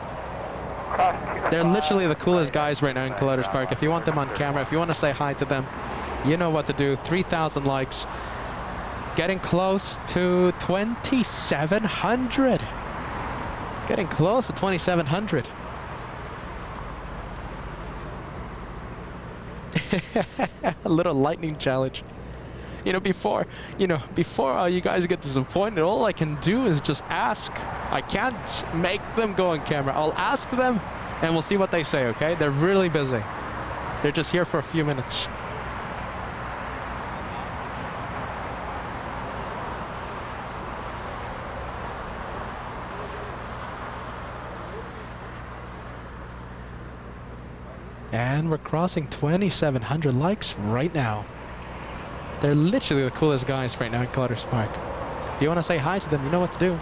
They're literally the coolest guys right now in Clutters Park. If you want them on camera, if you want to say hi to them, you know what to do. 3,000 likes. Getting close to 2,700. Getting close to 2,700. A little lightning challenge. Before you guys get disappointed, all I can do is just ask. I can't make them go on camera. I'll ask them, and we'll see what they say, okay? They're really busy. They're just here for a few minutes. And we're crossing 2,700 likes right now. They're literally the coolest guys right now in Clutters Park. If you want to say hi to them, you know what to do.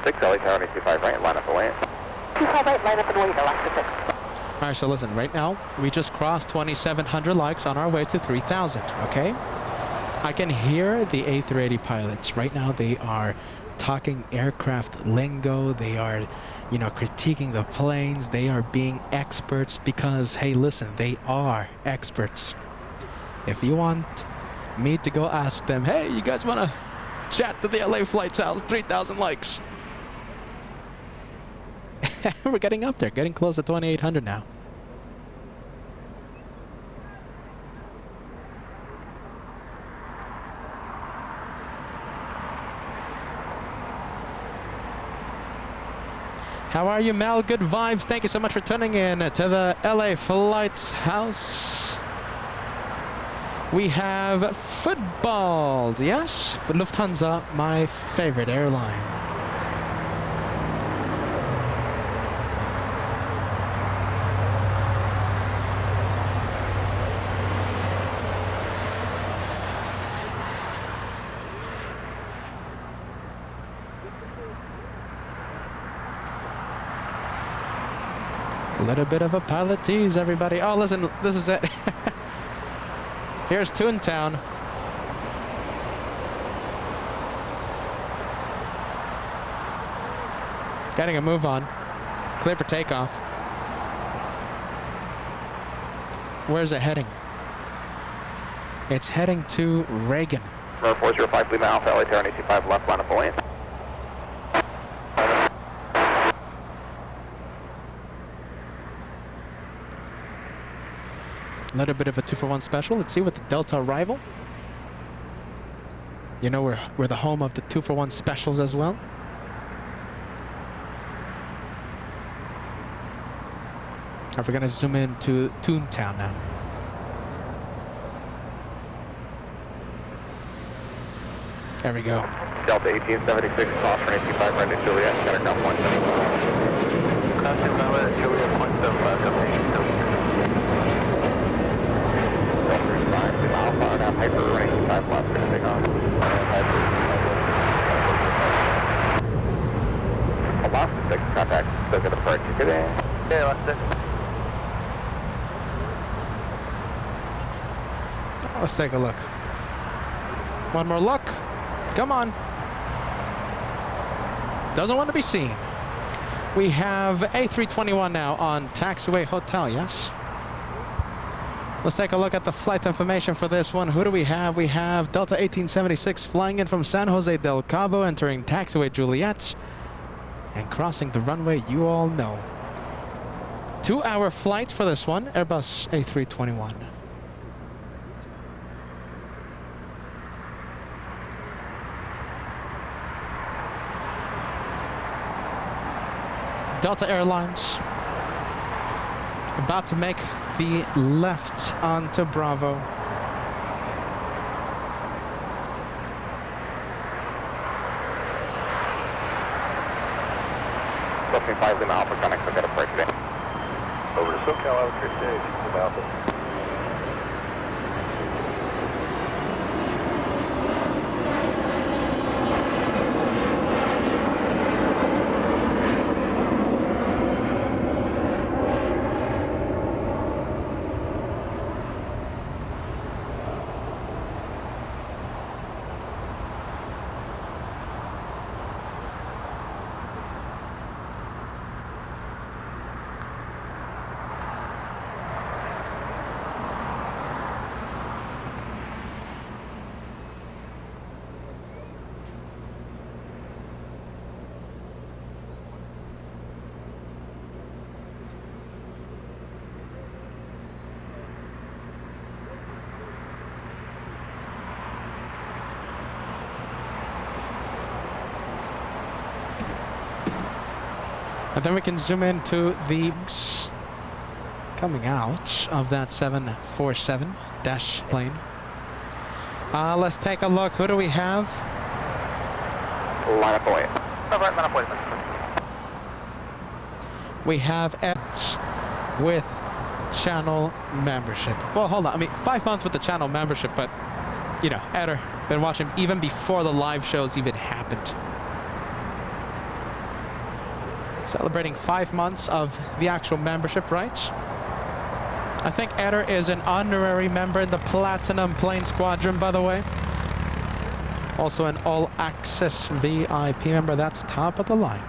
6, LA Tower, 25 right, line up and wait. 25 right, line up and wait, Alaska 6. All right, so listen, right now, we just crossed 2,700 likes on our way to 3,000, okay? I can hear the A380 pilots. Right now, they are talking aircraft lingo. They are, you know, critiquing the planes. They are being experts because, hey, listen, they are experts. If you want me to go ask them, hey, you guys want to chat to the LA flight house, 3,000 likes. We're getting up there, getting close to 2,800 now. How are you, Mel? Good vibes. Thank you so much for tuning in to the LA Flights House. We have football. Yes, Lufthansa, my favorite airline. A little bit of a pilot tease, everybody. Oh, listen, this is it. Here's Toontown. Getting a move on. Clear for takeoff. Where's it heading? It's heading to Reagan. 405 Lima Alpha, LA Tower, 25 left, line up and wait. A little bit of a 2-for-1 special. Let's see what the Delta arrival. You know, we're the home of the 2-for-1 specials as well. We're going to zoom into Toontown now. There we go. Delta 1876, cross for 85 right to Juliet, got a count 175. Cross 2 Juliet, 175, destination Juliet. Alpha, now Piper, running 5 left, for takeoff. Alaska 6, contact, still going to depart ticket in. Yeah, Alaska 6. Let's take a look. One more look. Come on. Doesn't want to be seen. We have A321 now on TWA Hotel, yes? Let's take a look at the flight information for this one. Who do we have? We have Delta 1876 flying in from San Jose del Cabo, entering taxiway Juliet, and crossing the runway you all know. 2-hour flight for this one, Airbus A321. Delta Airlines about to make the left onto Bravo. Crossing 5 Lima Alpha, connect, I've got a break today. Over to SoCal, Albuquerque stage, Lima Alpha. And then we can zoom into the coming out of that 747 dash plane. Let's take a look. Who do we have? Line up away. Right, line up away. We have Ed with channel membership. Well, hold on. I mean, 5 months with the channel membership, but, you know, Eder, been watching even before the live shows even happened. Celebrating 5 months of the actual membership rights. I think Eder is an honorary member in the Platinum Plane Squadron, by the way. Also an all-access VIP member. That's top of the line.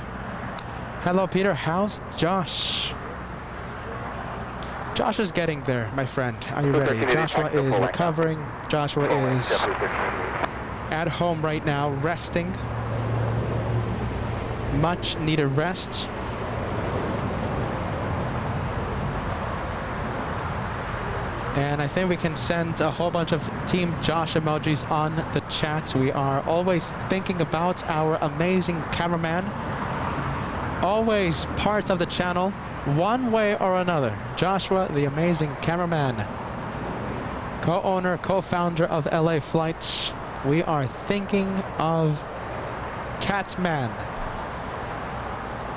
Hello, Peter. How's Josh? Josh is getting there, my friend. Are you ready? Joshua is recovering. Joshua is at home right now, resting. Much needed rest. And I think we can send a whole bunch of Team Josh emojis on the chat. We are always thinking about our amazing cameraman. Always part of the channel, one way or another. Joshua, the amazing cameraman. Co-owner, co-founder of LA Flights. We are thinking of Catman.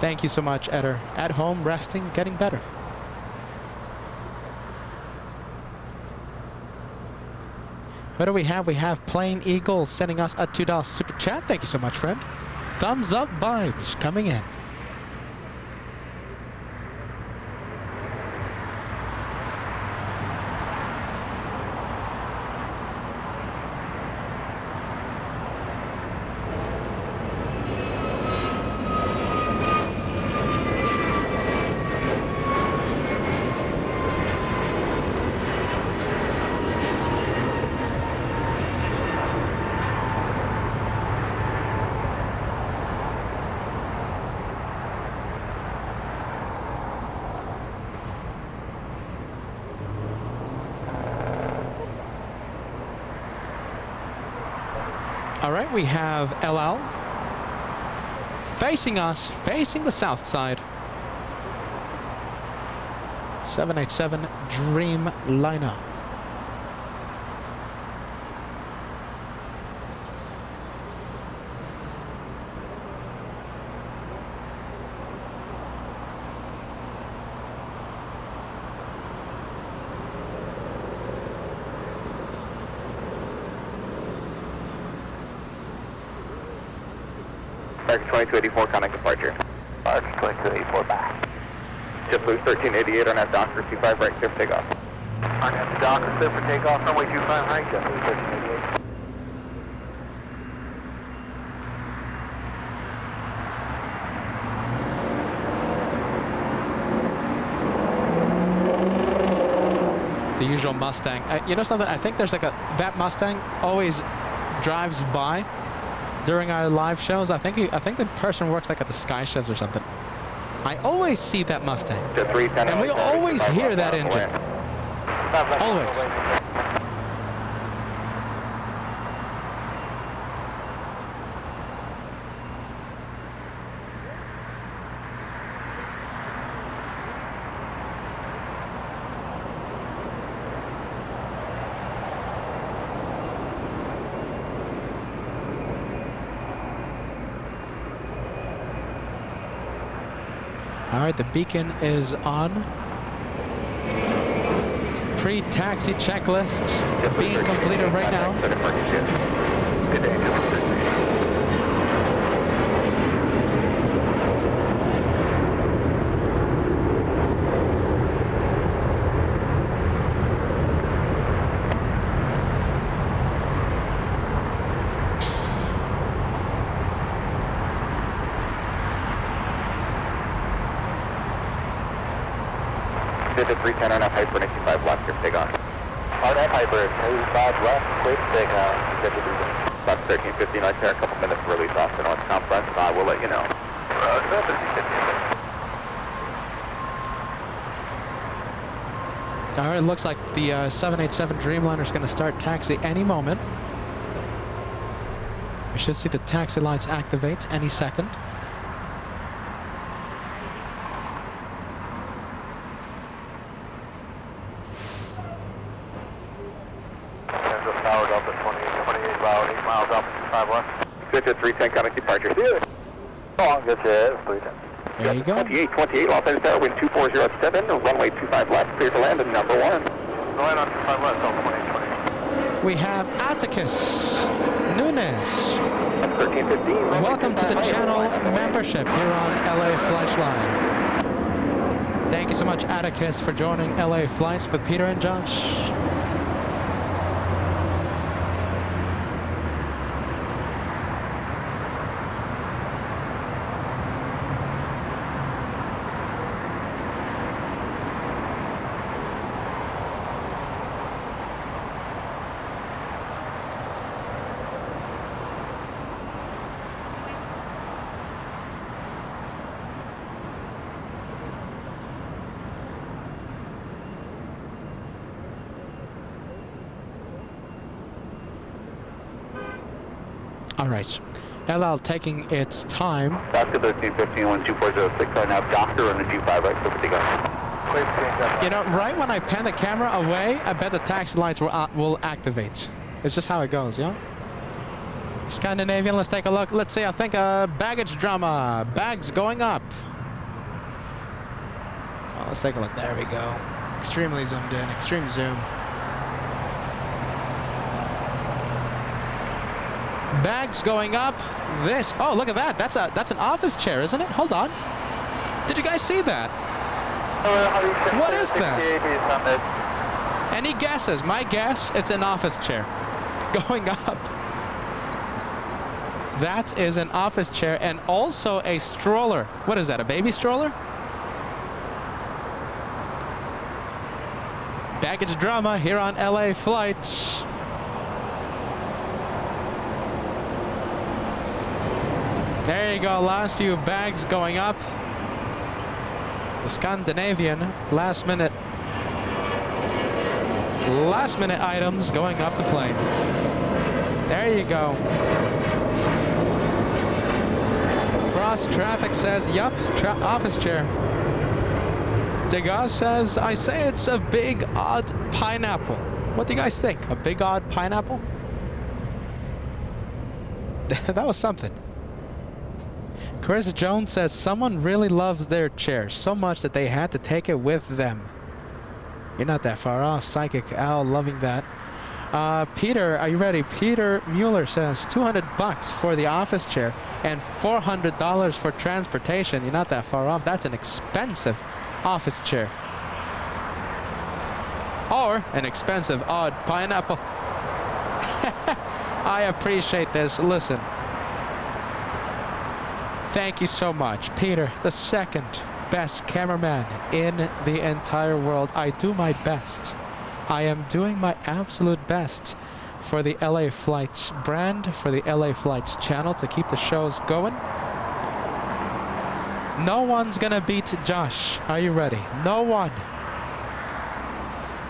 Thank you so much, Eder. At home, resting, getting better. What do we have? We have Plain Eagle sending us a $2 super chat. Thank you so much, friend. Thumbs up vibes coming in. All right, we have El Al facing us, facing the south side. 787 Dreamliner. RX 2284, connect departure. RX 2284, back. JetBlue 1388 on F Docker, 25 right, clear for takeoff. On F Docker, clear for takeoff, runway 25 right, JetBlue 1388. The usual Mustang. You know something? I think there's like that Mustang always drives by during our live shows. I think the person works like at the Sky Shows or something. I always see that Mustang. And we always hear that engine. Always. All right, the beacon is on. Pre-taxi checklist being completed right now. Good day, Did the 310 on F hyper, 95 left, clear for takeoff. On F hyper, 95 left, clear for takeoff. About 13:15, I care a couple minutes to release off the north complex. I will let you know. All right, it looks like the 787 Dreamliner is going to start taxi any moment. We should see the taxi lights activate any second. Powered up at 28 miles, 8 miles up, 5 left. Good to 310, connect departure. Oh, good to 310. There you go. 28, Los Angeles Tower, wind 2407, runway 25 left, clear to land at number 1. Go ahead on 25 left, on 2020. We have Atticus Nunes. 1315. Welcome to the channel membership here on LA Flights Live. Thank you so much, Atticus, for joining LA Flights with Peter and Josh. All right, El Al taking its time. Oscar 1315, 12406, right now, doctor on the G5, right, so take off. You know, right when I pan the camera away, I bet the taxi lights will activate. It's just how it goes, yeah? Scandinavian, let's take a look. Let's see, I think baggage drama. Bags going up. Oh, let's take a look. There we go. Extremely zoomed in, extreme zoom. Bags going up. This, oh, look at that. That's an office chair, isn't it? Hold on. Did you guys see that? What is that? Any guesses? My guess, it's an office chair going up. That is an office chair and also a stroller. What is that, a baby stroller? Baggage drama here on LA Flights. There you go, last few bags going up. The Scandinavian last minute items going up the plane. There you go. Cross traffic says, yup, office chair. Degas says, I say it's a big odd pineapple. What do you guys think? A big odd pineapple? That was something. Chris Jones says someone really loves their chair so much that they had to take it with them. You're not that far off. Psychic Al loving that. Peter, are you ready? Peter Mueller says 200 bucks for the office chair and $400 for transportation. You're not that far off. That's an expensive office chair. Or an expensive odd pineapple. I appreciate this. Listen. Thank you so much, Peter, the second best cameraman in the entire world. I do my best. I am doing my absolute best for the LA Flights brand, for the LA Flights channel to keep the shows going. No one's gonna beat Josh. Are you ready? No one.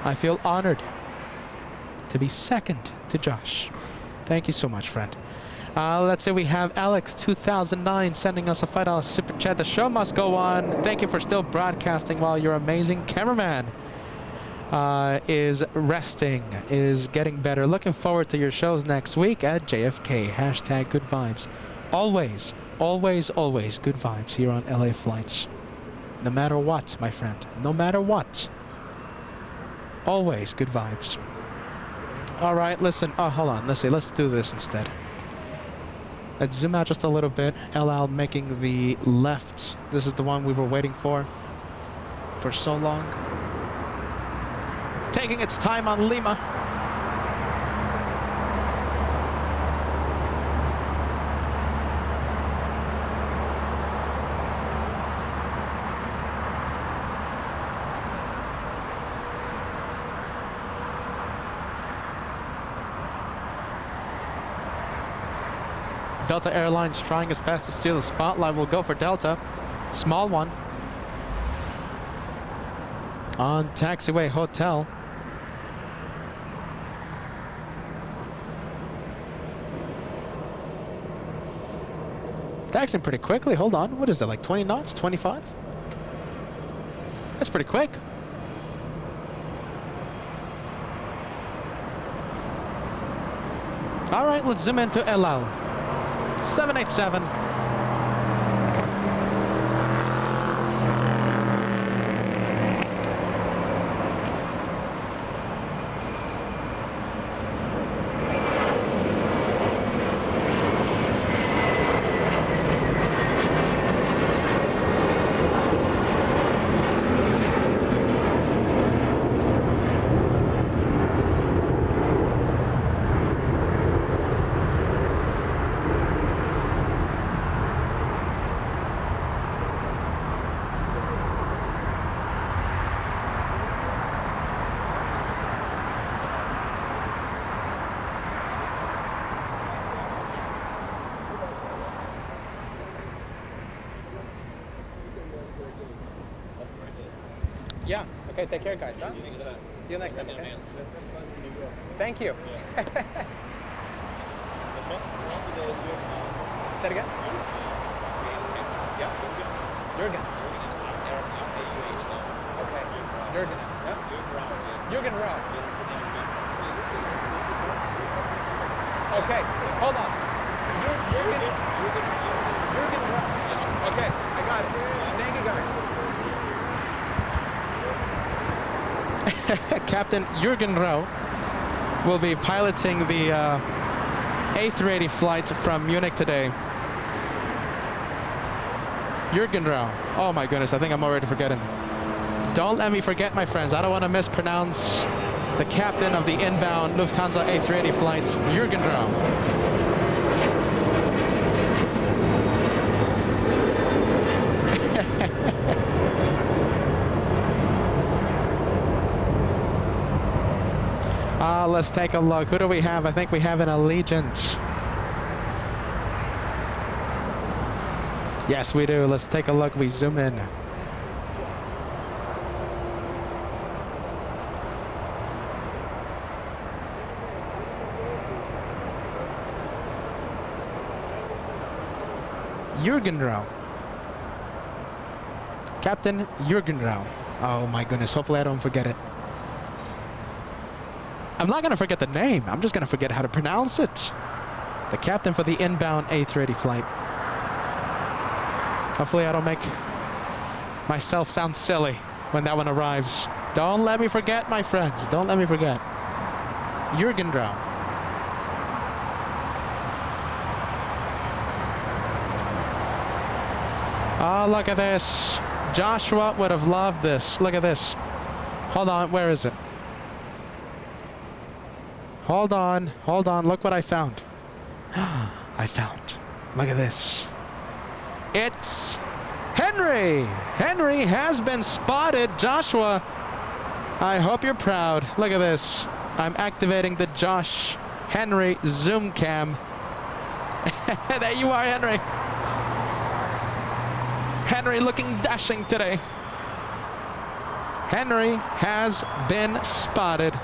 I feel honored to be second to Josh. Thank you so much, friend. Let's say we have Alex 2009 sending us a $5 super chat. The show must go on. Thank you for still broadcasting while your amazing cameraman is resting, is getting better. Looking forward to your shows next week at JFK. Hashtag good vibes. Always, always, always good vibes here on LA Flights. No matter what, my friend. No matter what. Always good vibes. All right, listen. Oh, hold on. Let's see. Let's do this instead. Let's zoom out just a little bit. LL making the left. This is the one we were waiting for so long. Taking its time on Lima. Delta Airlines trying its best to steal the spotlight. We'll go for Delta. Small one. On Taxiway Hotel. Taxiing pretty quickly. Hold on. What is it, like 20 knots? 25? That's pretty quick. All right, let's zoom into El Al. 787. Yeah. Okay, take care, guys. Huh? See you next time. Okay? Thank you. Say it again? Yeah. Jürgen. Okay. Jürgen. Yeah? Jürgen Rao. Okay. Hold on. Jürgen Rao. Okay. I got it. Thank you, guys. Captain Jürgen Rau will be piloting the A380 flight from Munich today. Jürgen Rau. Oh my goodness, I think I'm already forgetting. Don't let me forget, my friends. I don't want to mispronounce the captain of the inbound Lufthansa A380 flights, Jürgen Rau. Let's take a look. Who do we have? I think we have an Allegiant. Yes, we do. Let's take a look. We zoom in. Jürgen Rau. Captain Jürgen Rau. Oh my goodness. Hopefully I don't forget it. I'm not going to forget the name. I'm just going to forget how to pronounce it. The captain for the inbound A380 flight. Hopefully I don't make myself sound silly when that one arrives. Don't let me forget, my friends. Don't let me forget. Jürgen Rau. Oh, look at this. Joshua would have loved this. Look at this. Hold on. Where is it? Hold on, hold on, look what I found. I found, look at this. It's Henry! Henry has been spotted. Joshua, I hope you're proud. Look at this. I'm activating the Josh Henry zoom cam. There you are, Henry. Henry looking dashing today. Henry has been spotted.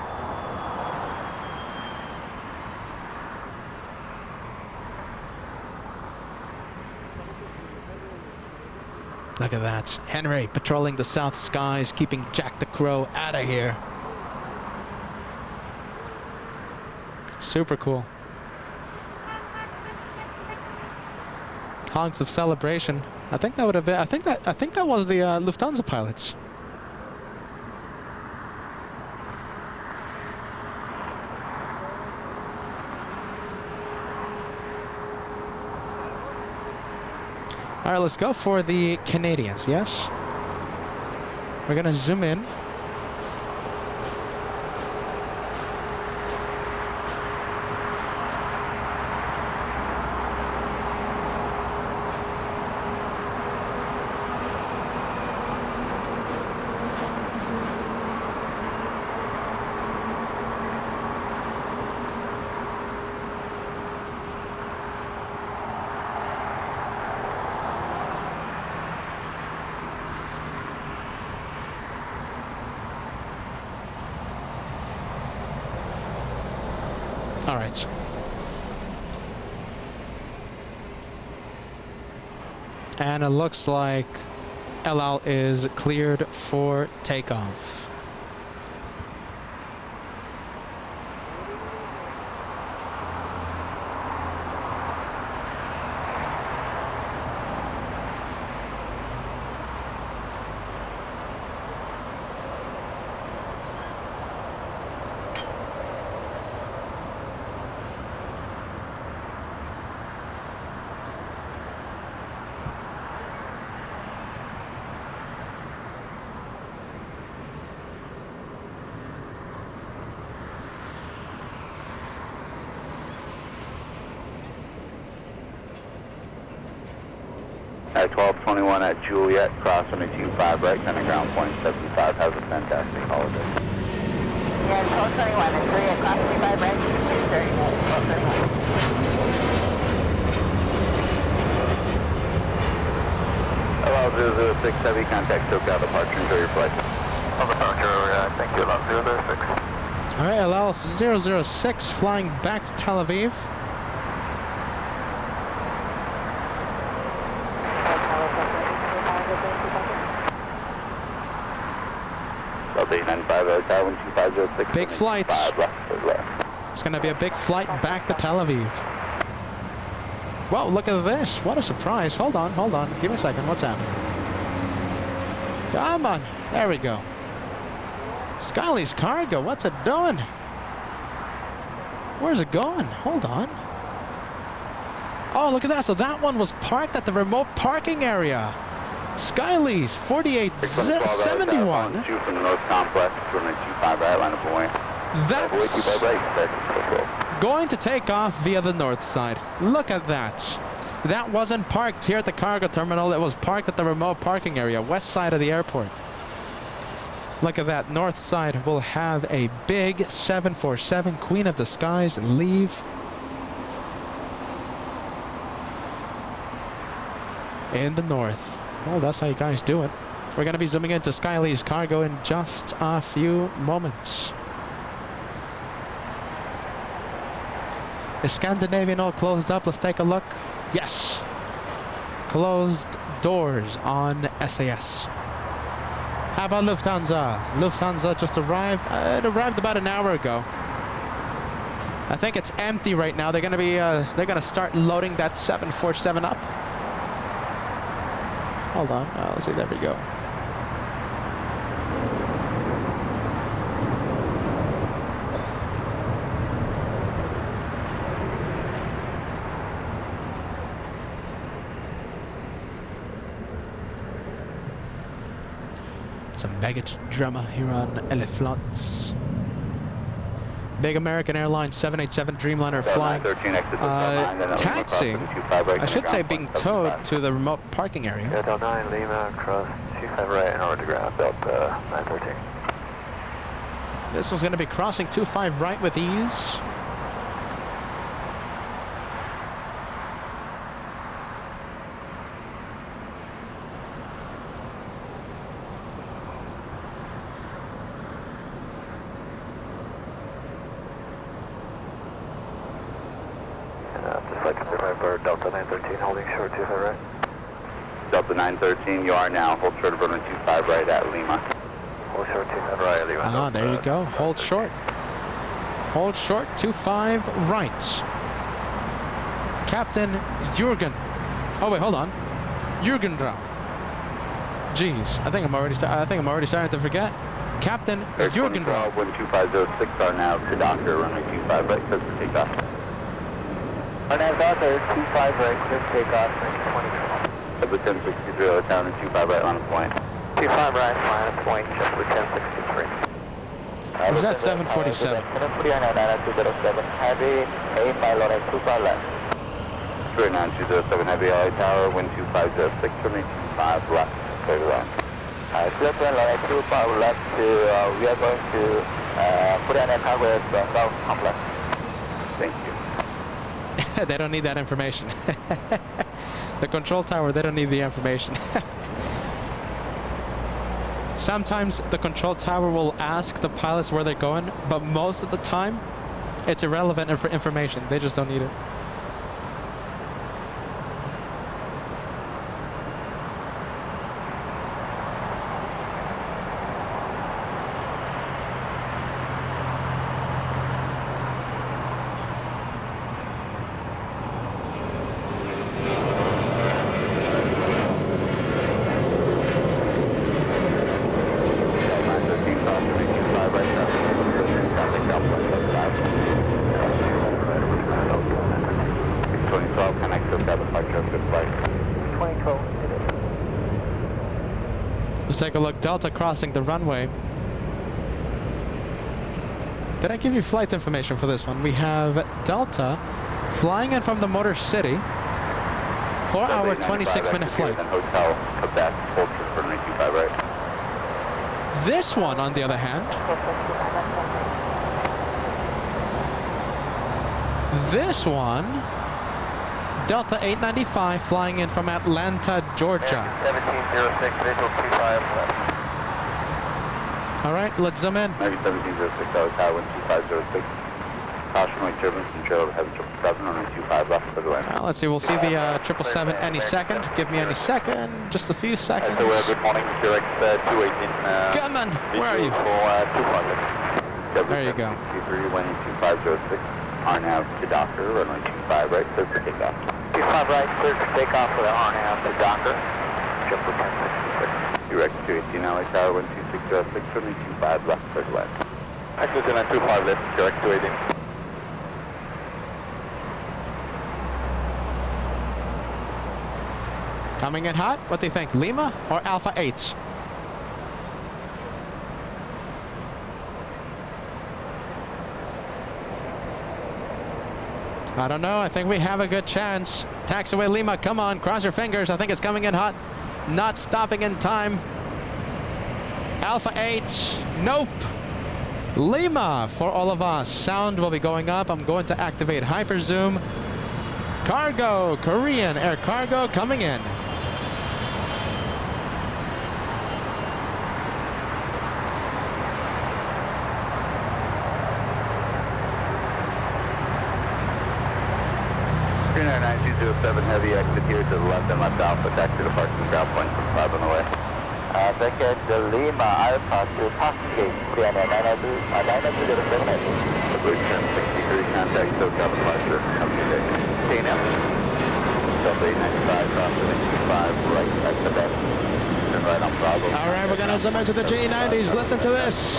Look at that. Henry patrolling the south skies, keeping Jack the Crow out of here. Super cool. Honks of celebration. I think that would have been, I think that was the Lufthansa pilots. All right, let's go for the Canadians, yes? We're gonna zoom in. All right. And it looks like El Al is cleared for takeoff. At 1221 at Juliet, crossing a 25 right, center ground point 75. Have a fantastic holiday. Yeah, 1221 at Juliet, crossing 25 right, 230, 1221. Hello, 006 Heavy, contact SoCal departure, enjoy your flight. On the banter, thank you, allow 006. All right, allow 006 flying back to Tel Aviv. Big flight. It's going to be a big flight back to Tel Aviv. Whoa, look at this. What a surprise. Hold on, hold on. Give me a second. What's happening? Come on. There we go. Skyly's cargo. What's it doing? Where's it going? Hold on. Oh, look at that. So that one was parked at the remote parking area. Skyly's 4871. From the North Complex, runway 25 right, line of way. That's going to take off via the north side. Look at that. That wasn't parked here at the cargo terminal. It was parked at the remote parking area, west side of the airport. Look at that. North side will have a big 747 Queen of the Skies leave. In the north. Well, that's how you guys do it. We're going to be zooming into Skyly's cargo in just a few moments. Is Scandinavian all closed up? Let's take a look. Yes. Closed doors on SAS. How about Lufthansa? Lufthansa just arrived. It arrived about an hour ago. I think it's empty right now. They're going to be. They're going to start loading that 747 up. Hold on. Let's see. There we go. Some baggage drama here on Eleflats. Big American Airlines 787 Dreamliner flying, taxiing, I should say being towed to the remote parking area. Delta 9 Lima, cross 25 right in order to ground, Delta 913. This one's going to be crossing 25 right with ease. Delta 913 holding short 25 right. Delta 913, you are now. Hold short of runway 25 right at Lima. Hold short 25 right at Lima. Ah, there you go. Hold short. Hold short 25 right. Captain Jürgen. Oh wait, hold on. Jürgen Rau. Jeez, I think I'm already starting to forget. Captain Jürgen Rau. 12506 are now to Docker, runway 25 right, clear for takeoff. Arnaz Docker, 25 right, clear for takeoff, 2012. JetBlue 1063, down to 25 right, line of point. 25 right, line of point, JetBlue 1063. Was that 747? 207, heavy, 8 by load 25 left. 39207, heavy LA tower, wind 2506, runway 25 left, clear to land. Clear to load 25 left to, we are going to put in a cargo at the South Complex. Thank you. They don't need that information. The control tower, they don't need the information. Sometimes the control tower will ask the pilots where they're going, but most of the time, it's irrelevant information. They just don't need it. Let's take a look. Delta crossing the runway. Did I give you flight information for this one? We have Delta flying in from the Motor City. 4-hour, 26-minute flight. Hotel, Quebec, hold for 25 right. This one, on the other hand, this one, Delta 895 flying in from Atlanta, Georgia. 1706, visual 25 left. All right, let's zoom in. 1706, Tower 12506. Caution, wind turbulence, control of heavy 777 on 25 left for the way. Let's see, we'll see the 777 any second. Give me any second, just a few seconds. Good morning, Direct 218. Come on, where are you? There you go. 2506. RNAV to Docker, runway 25 right, clear for takeoff. 25 right, clear for takeoff for the RNAV to Docker. JetBlue 1066. Direct 218, LA Tower 12606, runway 25 left for the way. Actually, 25 left, direct 218. Coming in hot? What do you think, Lima or Alpha 8? I don't know. I think we have a good chance. Taxiway Lima, come on, cross your fingers. I think it's coming in hot. Not stopping in time. Alpha 8, nope. Lima for all of us. Sound will be going up. I'm going to activate hyper zoom. Cargo, Korean Air Cargo coming in. Heavy exit here to the left and left alpha, taxi to parking ground point from 5 on the way. Second, Lima Alpha to passing gate, Sienna 902 to 780. Blue 1063, contact SoCal departure, company day. TNM. Delta 895, cross the 5, right, exit left. Turn right on Bravo. All right, we're gonna zoom into the G90s. Listen to this.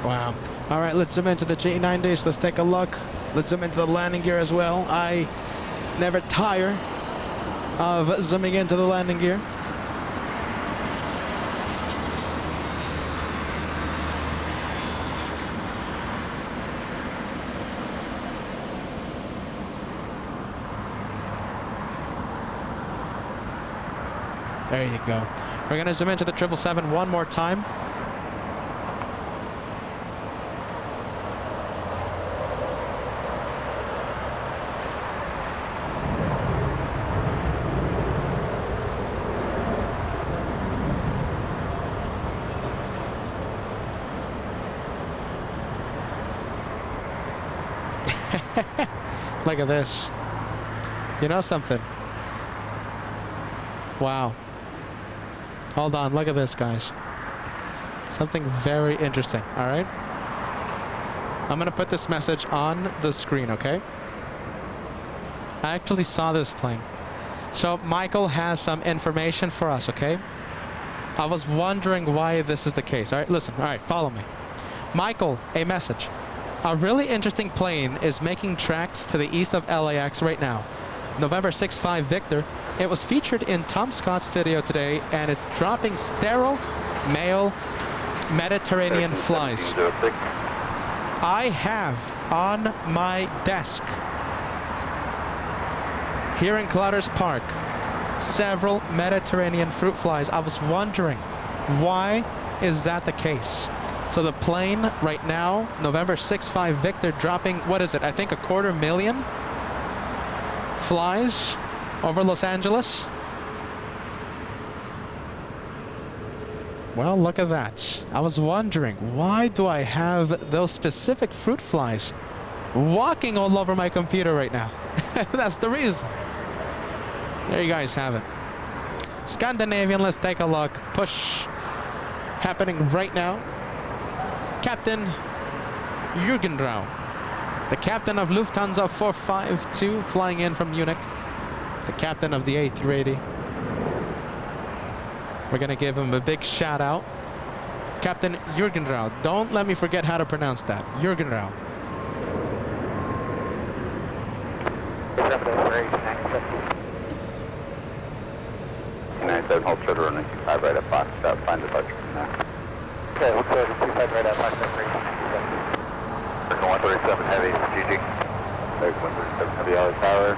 Wow. All right, let's zoom into the G90s. Let's take a look. Let's zoom into the landing gear as well. I never tire of zooming into the landing gear. There you go. We're going to zoom into the 777 one more time. Look at this. You know something? Wow. Hold on, look at this, guys. Something very interesting, all right? I'm gonna put this message on the screen, okay? I actually saw this plane. So Michael has some information for us, okay? I was wondering why this is the case. All right, listen, all right, follow me. Michael, a message. A really interesting plane is making tracks to the east of LAX right now. November 6-5 Victor. It was featured in Tom Scott's video today and is dropping sterile male Mediterranean flies. I have on my desk here in Clotters Park several Mediterranean fruit flies. I was wondering, why is that the case? So the plane right now, November 6-5 Victor, dropping, what is it? I think 250,000 flies over Los Angeles. Well, look at that. I was wondering, why do I have those specific fruit flies walking all over my computer right now? That's the reason. There you guys have it. Scandinavian, let's take a look. Push happening right now. Captain Jürgenrau, the captain of Lufthansa 452, flying in from Munich, the captain of the A380. We're going to give him a big shout out. Captain Jürgenrau. Don't let me forget how to pronounce that. Jürgenrau. 297, hold short runway 25 right at Fox, find departure from there. Okay, hold short 25 right at Fox, 137 heavy, GG. American 137 heavy holiday tower.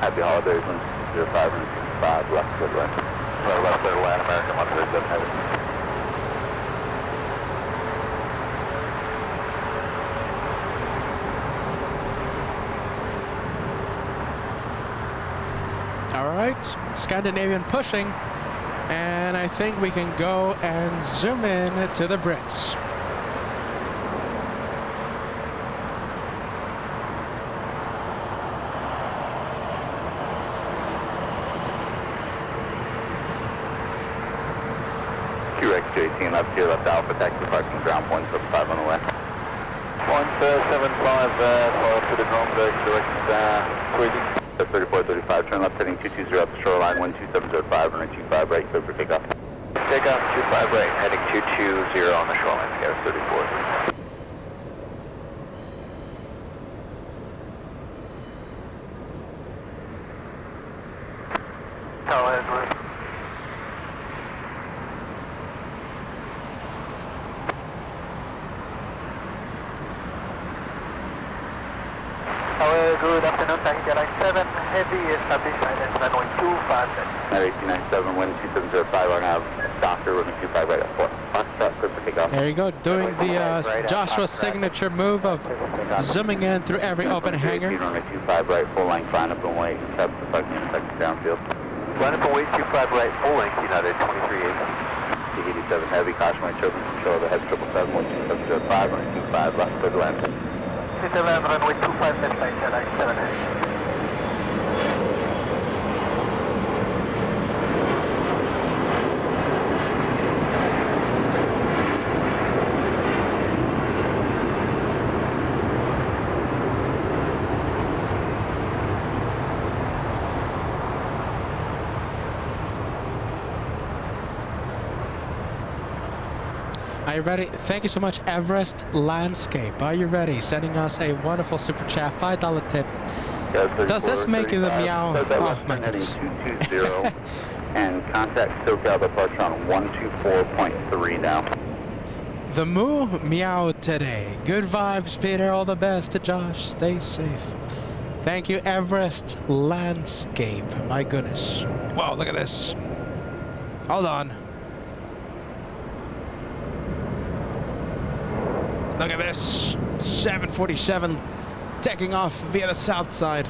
Happy holidays, 105 and 25, left good land. Left clear to land, American 137 heavy. All right, Scandinavian pushing, and I think we can go and zoom in to the Brits. QX18 up here, left Alpha, taxi parking ground point, 5 on the way. 175, follow to the ground, direct, waiting. 3435, turn left heading 220 up the shoreline, 12705, runway 25 right, clear for takeoff. Takeoff 25 right, heading 220 on the shoreline, Scout 34. Tower Edward. Good afternoon, Tahiti Airlines 7, heavy established silence, runway 25. At 1897, wind 2705, on have doctor, runway 25 right at 4. Foxtrot, clear for takeoff. There you go, doing the Joshua signature move of zooming in through every open hangar. Runway 25 right, full length, line up and wait, step to fucking intersect downfield. Line up and wait, 25 right, full length, United 2380. T87 heavy, caution when children control the head 777, 12705, runway 25 left, clear to land. City land, runway 25 left side, Airlines 7 heavy. Are you ready? Thank you so much, Everest Landscape. Are you ready? Sending us a wonderful super chat, $5 tip. Does this make you the meow? Oh my goodness. 220 and contact SoCal departure on 124.3 now. The moo meow today. Good vibes, Peter. All the best to Josh. Stay safe. Thank you, Everest Landscape. My goodness. Whoa, look at this. Hold on. Look at this. 747 taking off via the south side.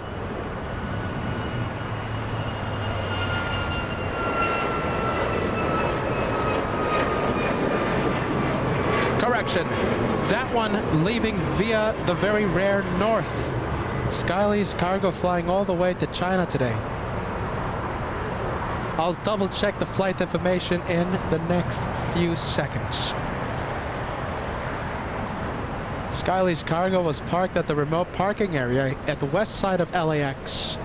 Correction. That one leaving via the very rare north. Skyly's cargo flying all the way to China today. I'll double check the flight information in the next few seconds. Skyly's cargo was parked at the remote parking area at the west side of LAX,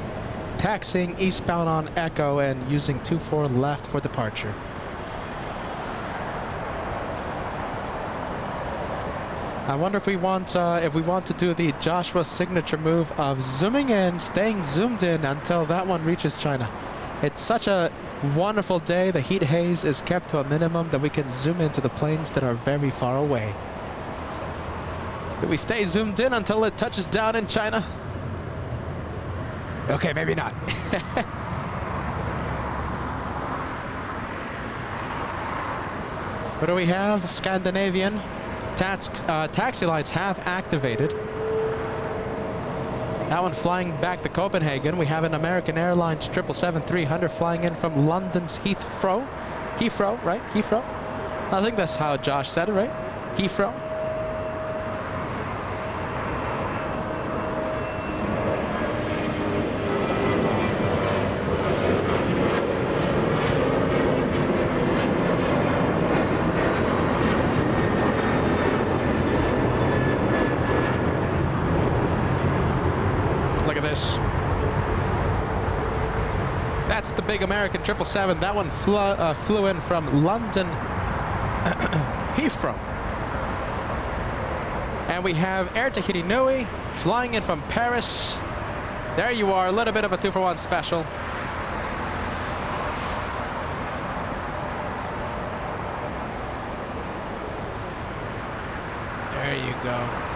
taxiing eastbound on Echo and using 24 left for departure. I wonder if we want to do the Joshua signature move of zooming in, staying zoomed in until that one reaches China. It's such a wonderful day. The heat haze is kept to a minimum that we can zoom into the planes that are very far away. Do we stay zoomed in until it touches down in China? Okay, maybe not. What do we have? Scandinavian. Taxi lights have activated. That one flying back to Copenhagen. We have an American Airlines 777-300 flying in from London's Heathrow. Heathrow, right? Heathrow? I think that's how Josh said it, right? Heathrow. That's the big American 777. That one flew in from London Heathrow. And we have Air Tahiti Nui flying in from Paris. There you are, a little bit of a 2-for-1 special.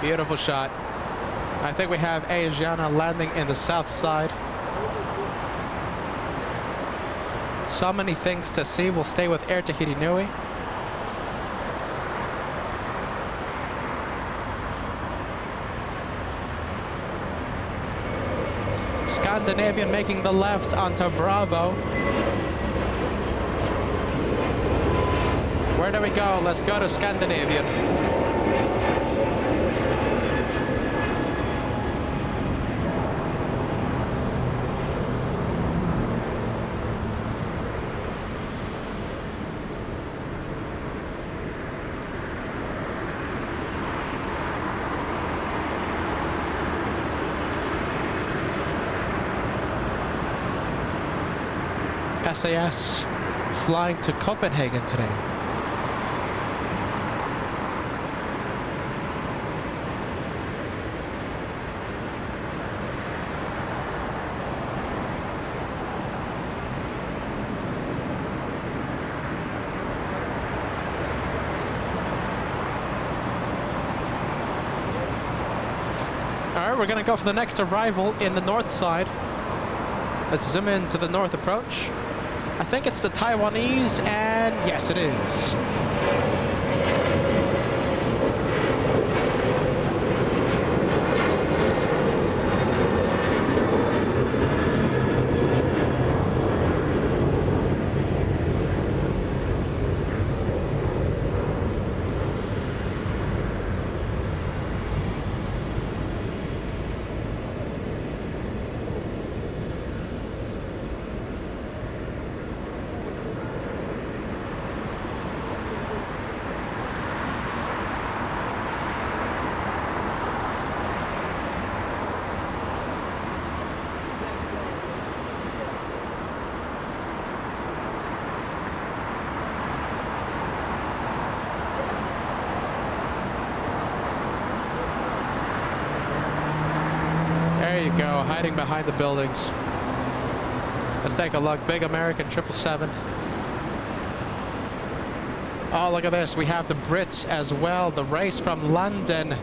Beautiful shot. I think we have Asiana landing in the south side. So many things to see. We'll stay with Air Tahiti Nui. Scandinavian making the left onto Bravo. Where do we go? Let's go to Scandinavian. SAS flying to Copenhagen today. All right, we're going to go for the next arrival in the north side. Let's zoom in to the north approach. I think it's the Taiwanese, and yes, it is. There you go, hiding behind the buildings. Let's take a look. Big American 777. Oh, look at this. We have the Brits as well. The race from London.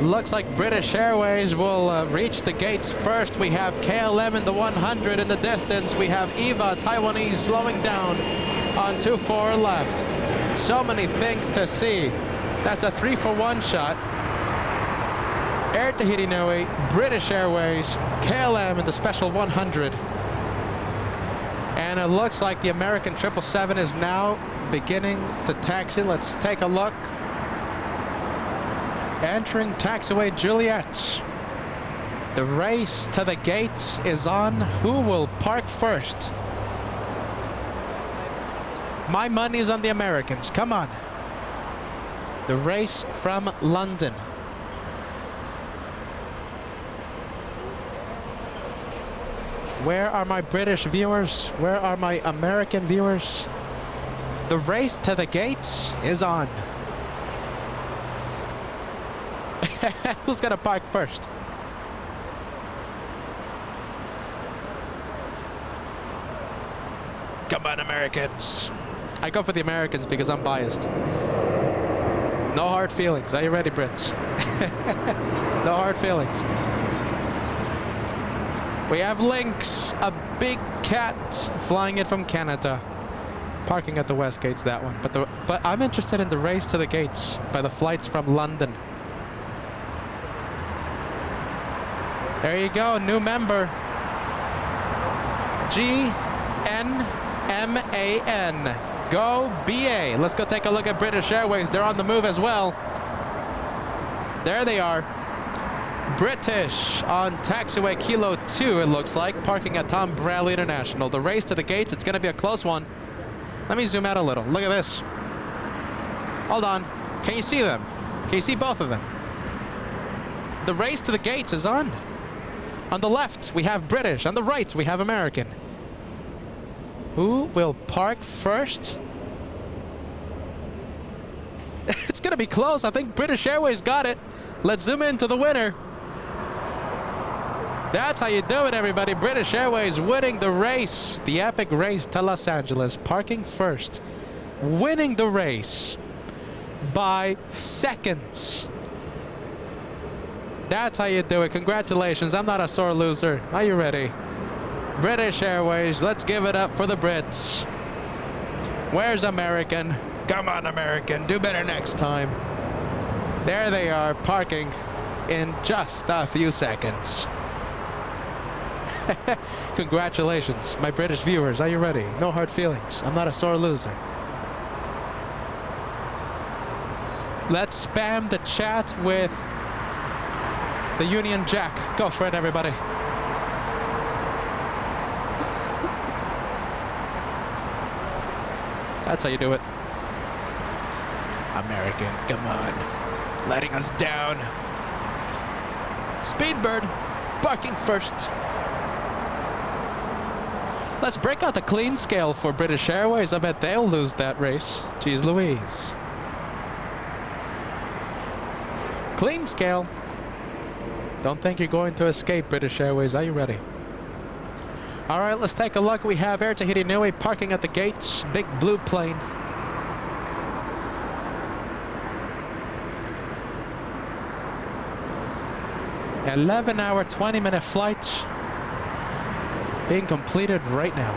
Looks like British Airways will reach the gates first. We have KLM in the 100 in the distance. We have EVA, Taiwanese, slowing down on 24 left. So many things to see. That's a 3-for-1 shot. Air Tahiti Nui, British Airways, KLM in the special 100. And it looks like the American 777 is now beginning to taxi. Let's take a look. Entering taxiway Juliet. The race to the gates is on. Who will park first? My money's on the Americans. Come on. The race from London. Where are my British viewers? Where are my American viewers? The race to the gates is on. Who's gonna park first? Come on, Americans. I go for the Americans because I'm biased. No hard feelings. Are you ready, Brits? No hard feelings. We have Lynx, a big cat flying in from Canada. Parking at the west gates, that one. But I'm interested in the race to the gates by the flights from London. There you go, new member. GNMAN. Go BA. Let's go take a look at British Airways. They're on the move as well. There they are. British on taxiway Kilo 2, it looks like, parking at Tom Bradley International. The race to the gates, it's going to be a close one. Let me zoom out a little. Look at this. Hold on. Can you see them? Can you see both of them? The race to the gates is on. On the left, we have British. On the right, we have American. Who will park first? It's going to be close. I think British Airways got it. Let's zoom into the winner. That's how you do it, everybody. British Airways winning the race. The epic race to Los Angeles. Parking first. Winning the race by seconds. That's how you do it. Congratulations. I'm not a sore loser. Are you ready? British Airways, let's give it up for the Brits. Where's American? Come on, American. Do better next time. There they are, parking in just a few seconds. Congratulations, my British viewers. Are you ready? No hard feelings. I'm not a sore loser. Let's spam the chat with the Union Jack. Go for it, everybody. That's how you do it. American, come on. Letting us down. Speedbird, parking first. Let's break out the clean scale for British Airways. I bet they'll lose that race. Jeez Louise. Clean scale. Don't think you're going to escape, British Airways. Are you ready? All right, let's take a look. We have Air Tahiti Nui parking at the gates. Big blue plane. An 11-hour, 20-minute flight being completed right now.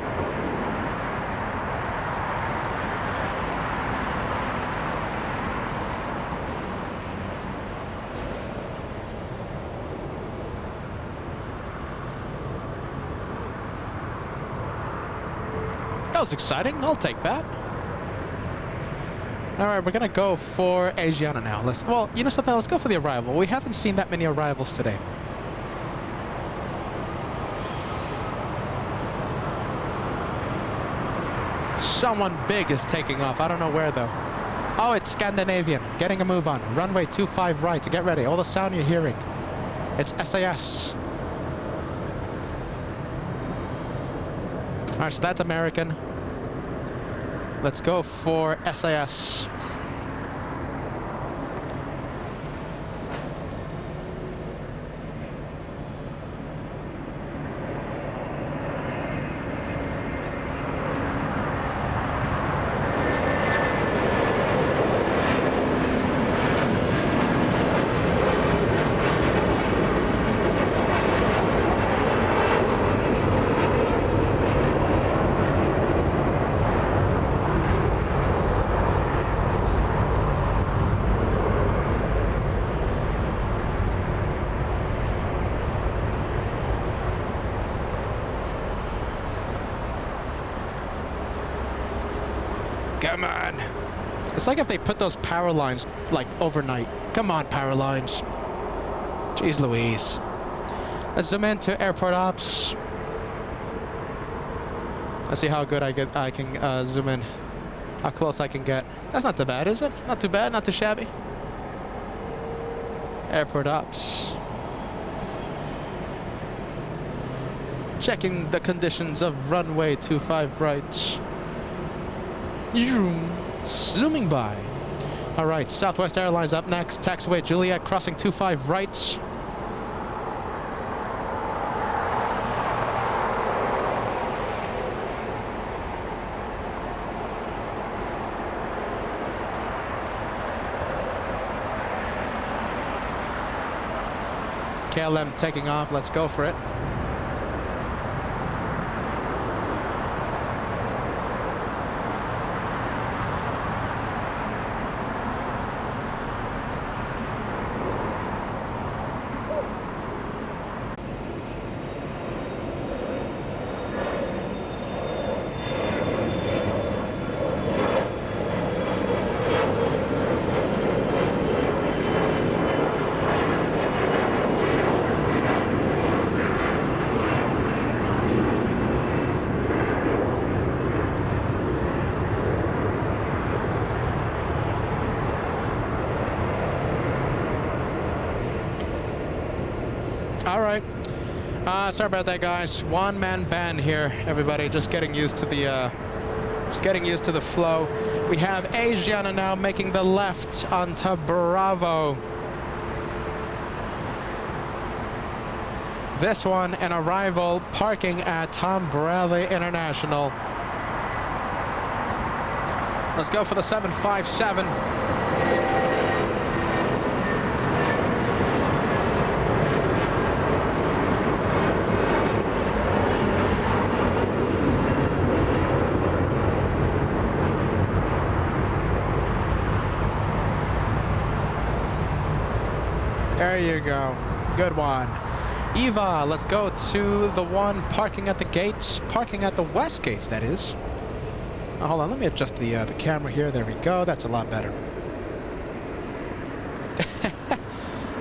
That was exciting. I'll take that. All right, we're gonna go for Asiana now. Well, you know something? Let's go for the arrival. We haven't seen that many arrivals today. Someone big is taking off. I don't know where though. Oh, it's Scandinavian. Getting a move on. Runway 25 right. Get ready. All the sound you're hearing. It's SAS. All right, so that's American. Let's go for SAS. Come on. It's like if they put those power lines like overnight. Come on, power lines. Jeez Louise. Let's zoom into airport ops. Let's see how good I can zoom in. How close I can get. That's not too bad, is it? Not too bad, not too shabby. Airport ops. Checking the conditions of runway 25 right. Zooming by. All right, Southwest Airlines up next. Taxiway Juliet crossing 25 right. KLM taking off. Let's go for it. All right. Sorry about that, guys. One-man band here, everybody. Just getting used to the flow. We have Asiana now making the left onto Bravo. This one, an arrival parking at Tom Bradley International. Let's go for the 757. There you go. Good one. Eva, let's go to the one parking at the gates. Parking at the west gates, that is. Oh, hold on, let me adjust the camera here. There we go. That's a lot better.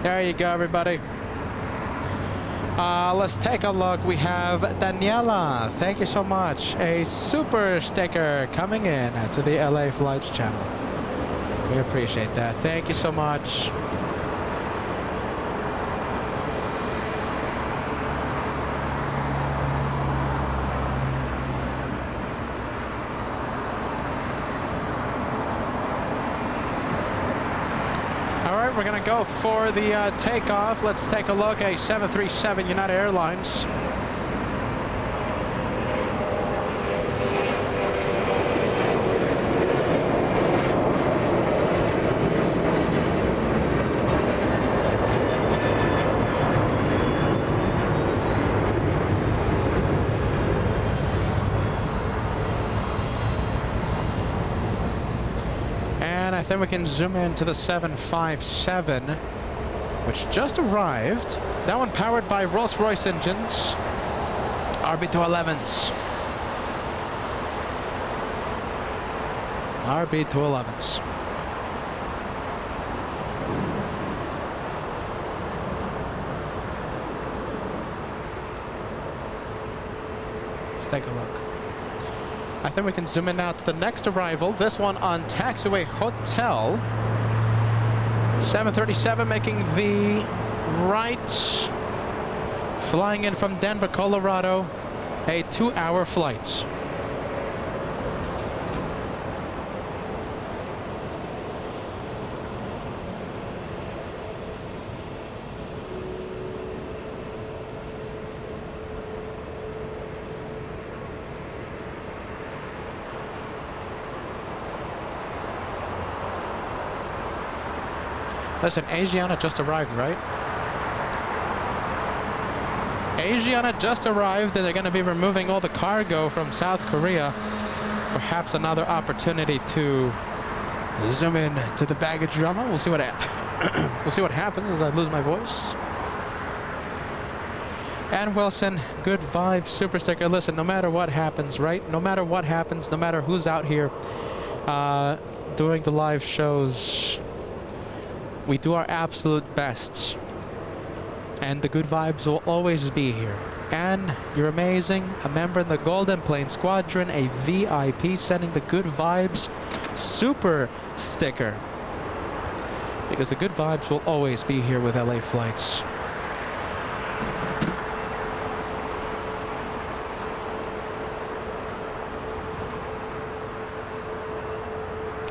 There you go, everybody. Let's take a look. We have Daniela. Thank you so much. A super sticker coming in to the LA Flights channel. We appreciate that. Thank you so much. We're going to go for the takeoff. Let's take a look. A 737 United Airlines. I think we can zoom in to the 757, which just arrived. That one powered by Rolls-Royce engines, RB211s. RB211s. Let's take a look. I think we can zoom in now to the next arrival. This one on Taxiway Hotel. 737 making the right. Flying in from Denver, Colorado. A 2-hour flight. Listen, Asiana just arrived, right? Asiana just arrived, and they're going to be removing all the cargo from South Korea. Perhaps another opportunity to zoom in to the baggage drama. We'll see what we'll see what happens as I lose my voice. And Wilson, good vibes, super sticker. Listen, no matter what happens, right? No matter what happens, no matter who's out here doing the live shows, we do our absolute best, and the good vibes will always be here. And you're amazing, a member in the Golden Plane Squadron, a VIP, sending the good vibes super sticker, because the good vibes will always be here with LA Flights.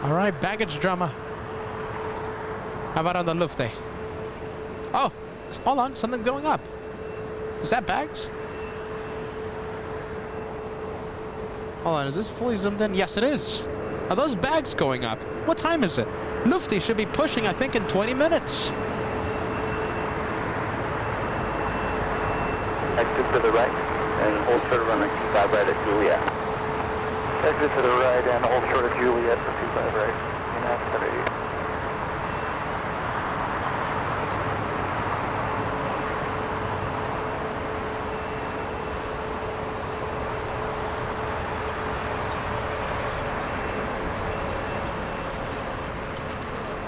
All right, baggage drama. How about on the Lufthansa? Oh, hold on, something going up. Is that bags? Hold on, is this fully zoomed in? Yes, it is. Are those bags going up? What time is it? Lufthansa should be pushing, I think, in 20 minutes. Exit to the right and hold short of runway 25 right at Juliet. Exit to the right and hold short of Juliet for 25 right. And 780.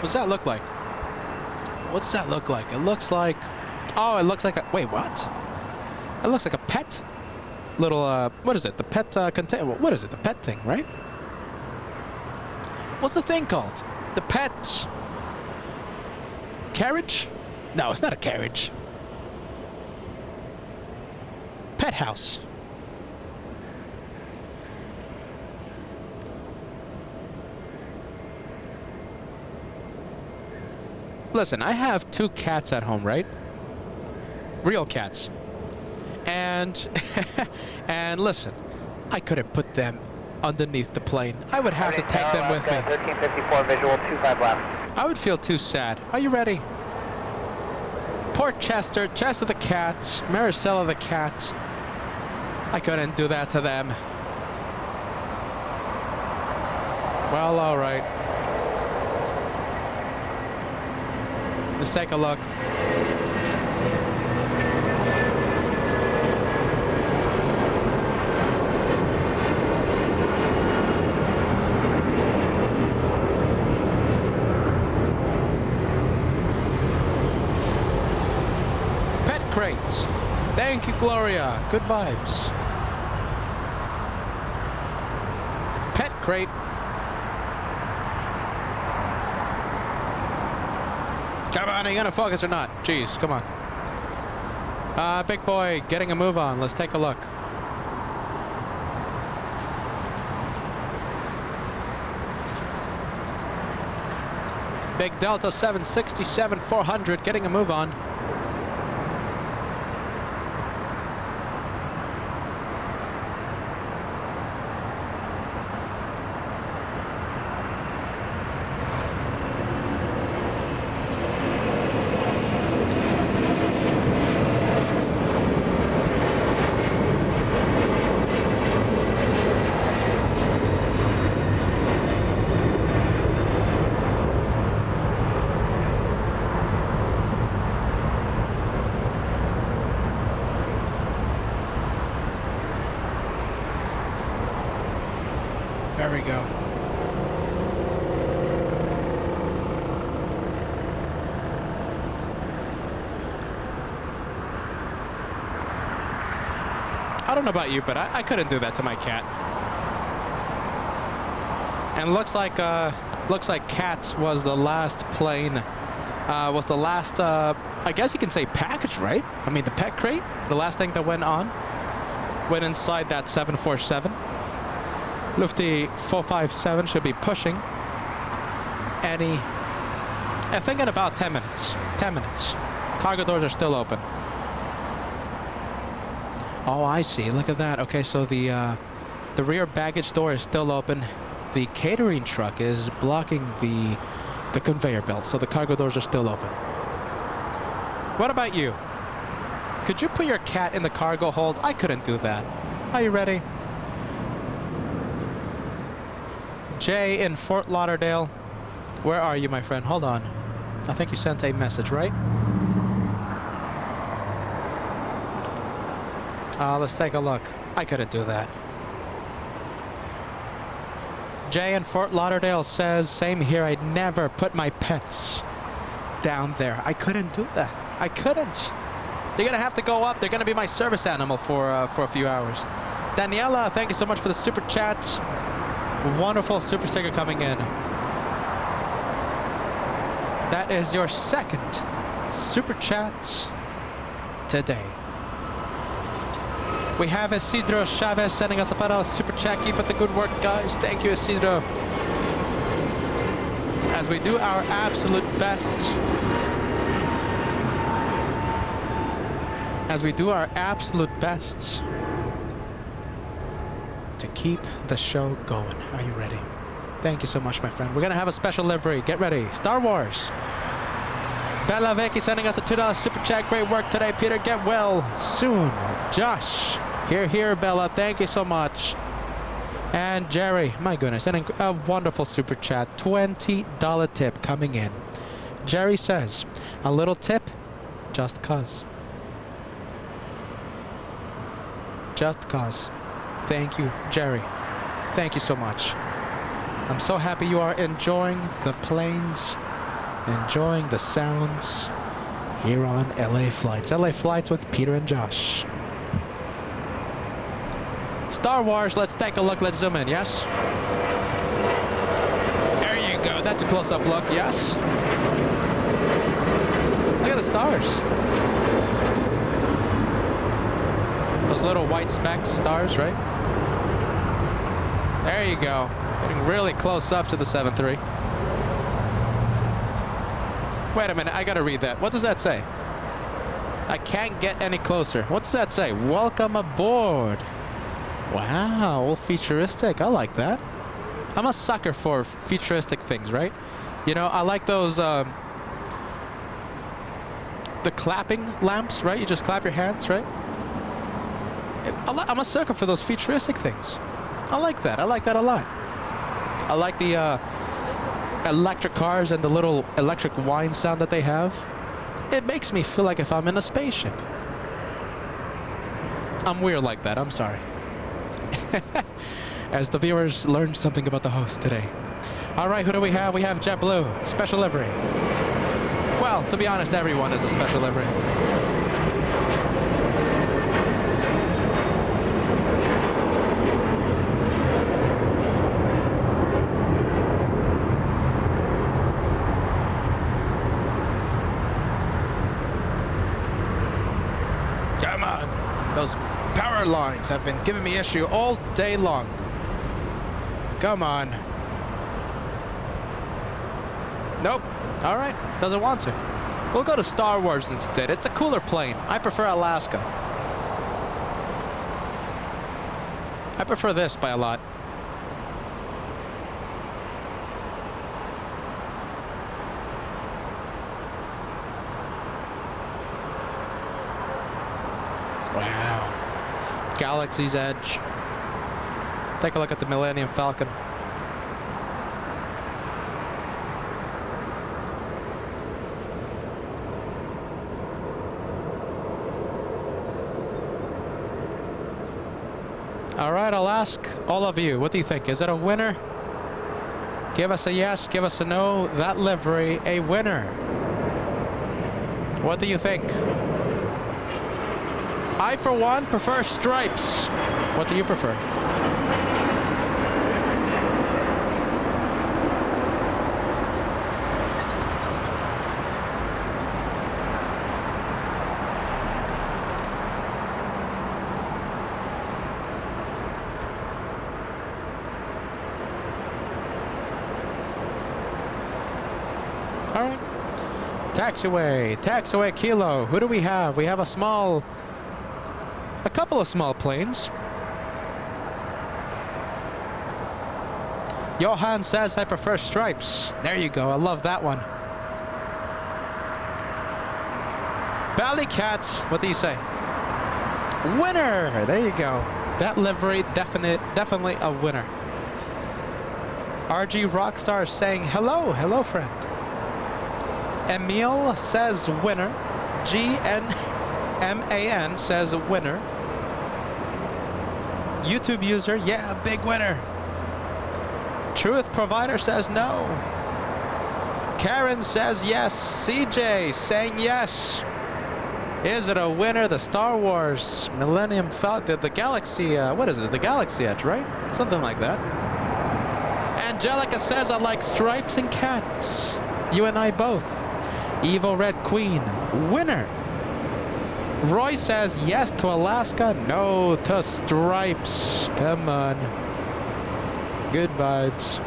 What's that look like? What's that look like? It looks like... Oh, it looks like a... Wait, what? It looks like a pet little... what is it? The pet container... What is it? The pet thing, right? What's the thing called? The pet... Carriage? No, it's not a carriage. Pet house. Listen, I have 2 cats at home, right? Real cats. And and listen, I couldn't put them underneath the plane. I would have to take them with me. 1354 visual, 25 left. I would feel too sad. Are you ready? Poor Chester, Chester the cat, Maricela the cat. I couldn't do that to them. Well, all right. Let's take a look. crates. Thank you, Gloria. Good vibes. Pet crate. Come on, are you gonna focus or not? Jeez, come on. Big boy, getting a move on. Let's take a look. Big Delta 767-400 getting a move on. There we go. I don't know about you, but I couldn't do that to my cat. And looks like Cat was the last plane, was the last, I guess you can say package, right? I mean, the pet crate, the last thing that went inside that 747. Lufty 457 should be pushing any, I think in about 10 minutes. 10 minutes. Cargo doors are still open. Oh, I see. Look at that. Okay, so the rear baggage door is still open. The catering truck is blocking the conveyor belt, so the cargo doors are still open. What about you? Could you put your cat in the cargo hold? I couldn't do that. Are you ready? Jay in Fort Lauderdale. Where are you, my friend? Hold on. I think you sent a message, right? Let's take a look. I couldn't do that. Jay in Fort Lauderdale says, same here, I'd never put my pets down there. I couldn't do that. I couldn't. They're gonna have to go up. They're gonna be my service animal for a few hours. Daniela, thank you so much for the super chat. Wonderful super sticker coming in. That is your second super chat today. We have Isidro Chavez sending us a $5 super chat. Keep up the good work, guys. Thank you, Isidro. As we do our absolute best. As we do our absolute best to keep the show going. Are you ready? Thank you so much, my friend. We're gonna have a special livery. Get ready. Star Wars. Bella Vicky sending us a $2 super chat. Great work today, Peter. Get well soon. Josh. Here, Bella. Thank you so much. And Jerry, my goodness, sending a wonderful super chat. $20 tip coming in. Jerry says, a little tip, just cause. Just cause. Thank you, Jerry. Thank you so much. I'm so happy you are enjoying the planes, enjoying the sounds here on LA Flights. LA Flights with Peter and Josh. Star Wars, let's take a look. Let's zoom in, yes? There you go. That's a close-up look, yes? Look at the stars. Those little white specks, stars, right? There you go. Getting really close up to the 7.3. Wait a minute, I gotta read that. What does that say? I can't get any closer. What does that say? Welcome aboard. Wow, all futuristic. I like that. I'm a sucker for futuristic things, right? You know, I like those, the clapping lamps, right? You just clap your hands, right? I'm a sucker for those futuristic things. I like that. I like that a lot. I like the electric cars and the little electric whine sound that they have. It makes me feel like if I'm in a spaceship. I'm weird like that. I'm sorry. As the viewers learned something about the host today. All right, who do we have? We have JetBlue, special livery. Well, to be honest, everyone is a special livery. on. Those power lines have been giving me issue all day long. Come on. Nope. All right. Doesn't want to. We'll go to Star Wars instead. It's a cooler plane. I prefer Alaska. I prefer this by a lot. Wow. Galaxy's Edge. Take a look at the Millennium Falcon. All right, I'll ask all of you, what do you think? Is it a winner? Give us a yes, give us a no. That livery, a winner. What do you think? I, for one, prefer stripes. What do you prefer? All right. Taxiway Kilo. Who do we have? We have a couple of small planes. Johan says I prefer stripes. There you go. I love that one. Ballycats. What do you say? Winner. There you go. That livery definitely a winner. RG Rockstar saying hello. Hello, friend. Emil says winner. GNMAN says winner. YouTube user, yeah, big winner. Truth Provider says no. Karen says yes. CJ saying yes. Is it a winner? The Star Wars Millennium Falcon, the Galaxy, what is it? The Galaxy Edge, right? Something like that. Angelica says I like stripes and cats. You and I both. Evil Red Queen, winner. Roy says yes to Alaska, no to stripes. Come on. Good vibes.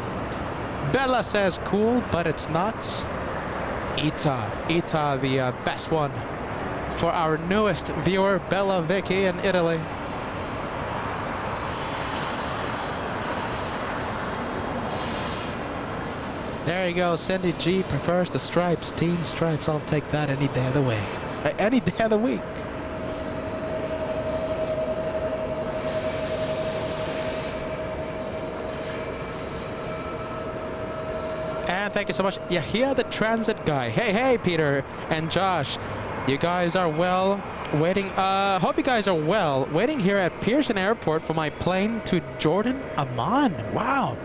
Bella says cool, but it's not. Ita, the best one for our newest viewer, Bella Vicky in Italy. There you go. Cindy G prefers the stripes. Team stripes. I'll take that any day of the way. Any day of the week. And thank you so much. Yahia the transit guy. Hey, Peter and Josh. You guys are well. Waiting. Hope you guys are well. Waiting here at Pearson Airport for my plane to Jordan, Amman. Wow.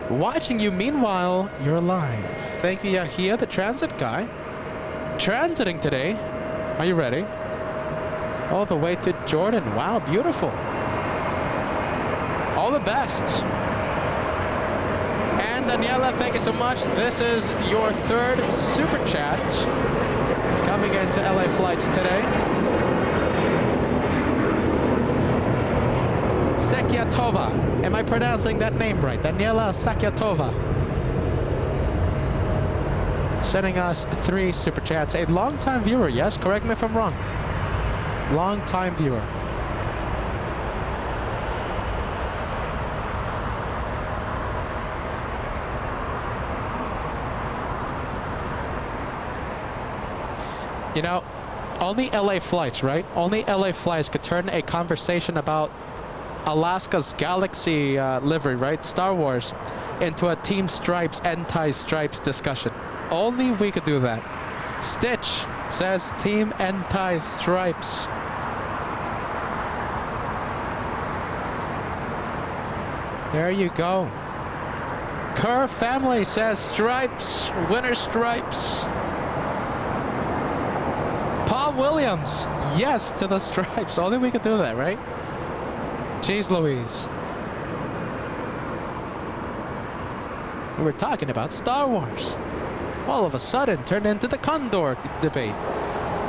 Watching you, meanwhile, you're alive. Thank you, Yahia, the transit guy. Transiting today. Are you ready? All the way to Jordan. Wow, beautiful. All the best. And Daniela, thank you so much. This is your third super chat coming into LA flights today. Sakyatova. Am I pronouncing that name right? Daniela Sakyatova. Sending us 3 super chats. A long-time viewer, yes? Correct me if I'm wrong. Long-time viewer. You know, only LA flights, right? Only LA flights could turn a conversation about Alaska's Galaxy livery, right? Star Wars, into a Team Stripes, anti-stripes discussion. Only we could do that. Stitch says Team Anti-Stripes. There you go. Kerr family says stripes, winner stripes. Paul Williams, yes to the stripes. Only we could do that, right? Jeez Louise. We were talking about Star Wars. All of a sudden turned into the Condor debate.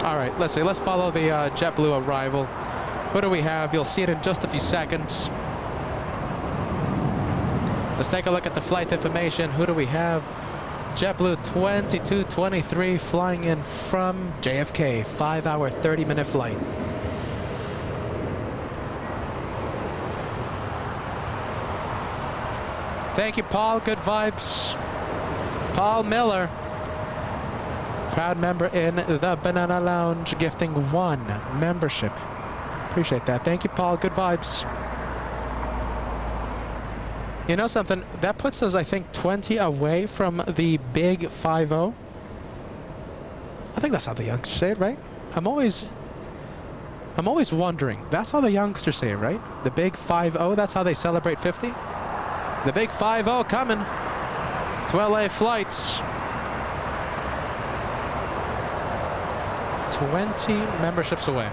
All right, let's see. Let's follow the JetBlue arrival. Who do we have? You'll see it in just a few seconds. Let's take a look at the flight information. Who do we have? JetBlue 2223 flying in from JFK. 5-hour, 30-minute flight. Thank you, Paul. Good vibes. Paul Miller, proud member in the Banana Lounge, gifting 1 membership. Appreciate that. Thank you, Paul. Good vibes. You know something? That puts us, I think, 20 away from the big 5-0. I think that's how the youngsters say it, right? I'm always wondering. That's how the youngsters say it, right? The big 5-0. That's how they celebrate 50. The big 5-0 coming to LA flights. 20 memberships away.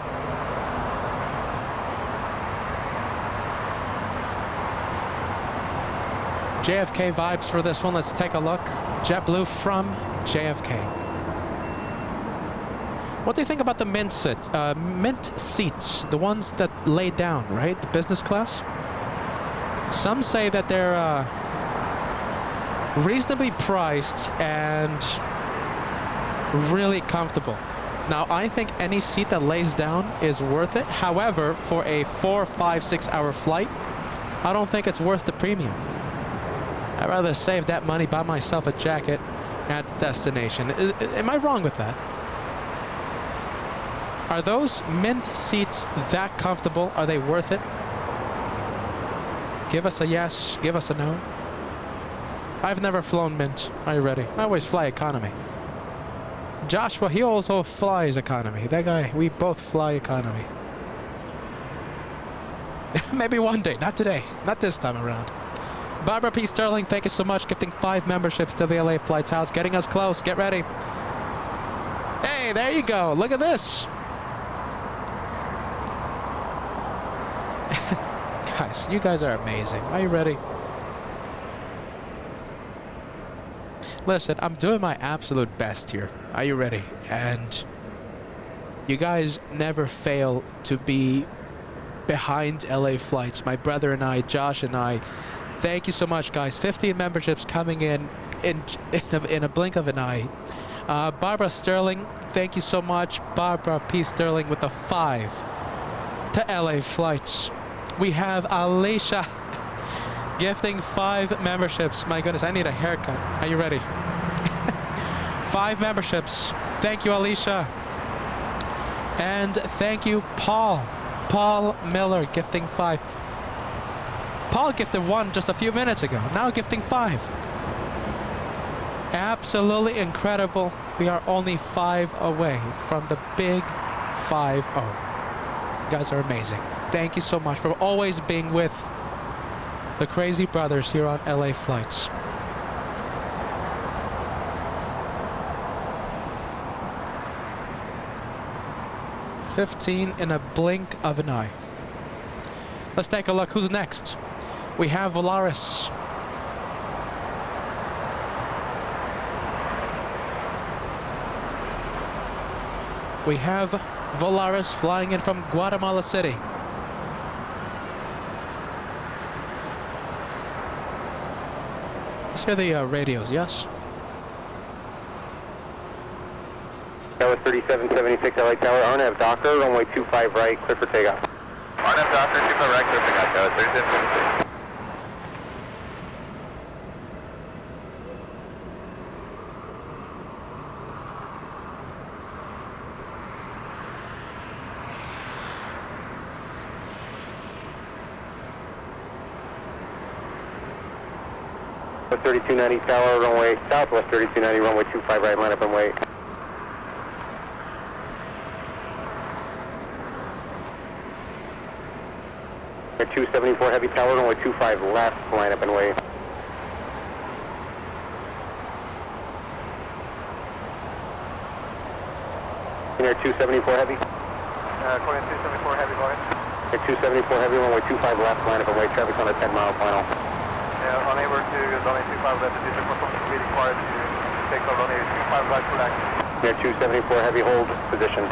JFK vibes for this one. Let's take a look. JetBlue from JFK. What do you think about the mint seats? The ones that lay down, right? The business class? Some say that they're reasonably priced and really comfortable. Now, I think any seat that lays down is worth it. However, for a 4, 5, 6-hour flight, I don't think it's worth the premium. I'd rather save that money, buy myself a jacket at the destination. Am I wrong with that? Are those mint seats that comfortable? Are they worth it? Give us a yes, give us a no. I've never flown mint. Are you ready? I always fly economy. Joshua, he also flies economy. That guy, we both fly economy. Maybe one day, not today, not this time around. Barbara P. Sterling, thank you so much, gifting 5 memberships to the LA Flights House, getting us close. Get ready. Hey, there you go. Look at this. Guys, you guys are amazing. Are you ready? Listen, I'm doing my absolute best here. Are you ready? And you guys never fail to be behind LA Flights. My brother and I, Josh and I, thank you so much, guys. 15 memberships coming in a blink of an eye. Barbara Sterling, thank you so much. Barbara P. Sterling with a 5 to LA Flights. We have Alicia gifting 5 memberships. My goodness, I need a haircut. Are you ready? 5 memberships. Thank you, Alicia. And thank you, Paul. Paul Miller gifting 5. Paul gifted 1 just a few minutes ago. Now gifting 5. Absolutely incredible. We are only 5 away from the big 5-0. You guys are amazing. Thank you so much for always being with the crazy brothers here on LA Flights. $15 in a blink of an eye. Let's take a look. Who's next? We have Volaris. We have Volaris flying in from Guatemala City. Let's hear the radios, yes? That was 3776 LA Tower, RNAV Docker, runway 25 right, clear for takeoff. RNAV Docker, 25 right, clear for takeoff, that was 3776. West 3290 Tower, runway southwest 3290, runway 25 right, line up and wait. Air 274 Heavy Tower, runway 25 left, line up and wait. Air 274 Heavy. Calling 274 Heavy, go ahead. Air 274 Heavy, runway 25 left, line up and wait. Traffic's on a 10-mile final. Unable to runway 25 left, the district will be required to take off runway 25 right to LAX. Air 274 Heavy, hold position.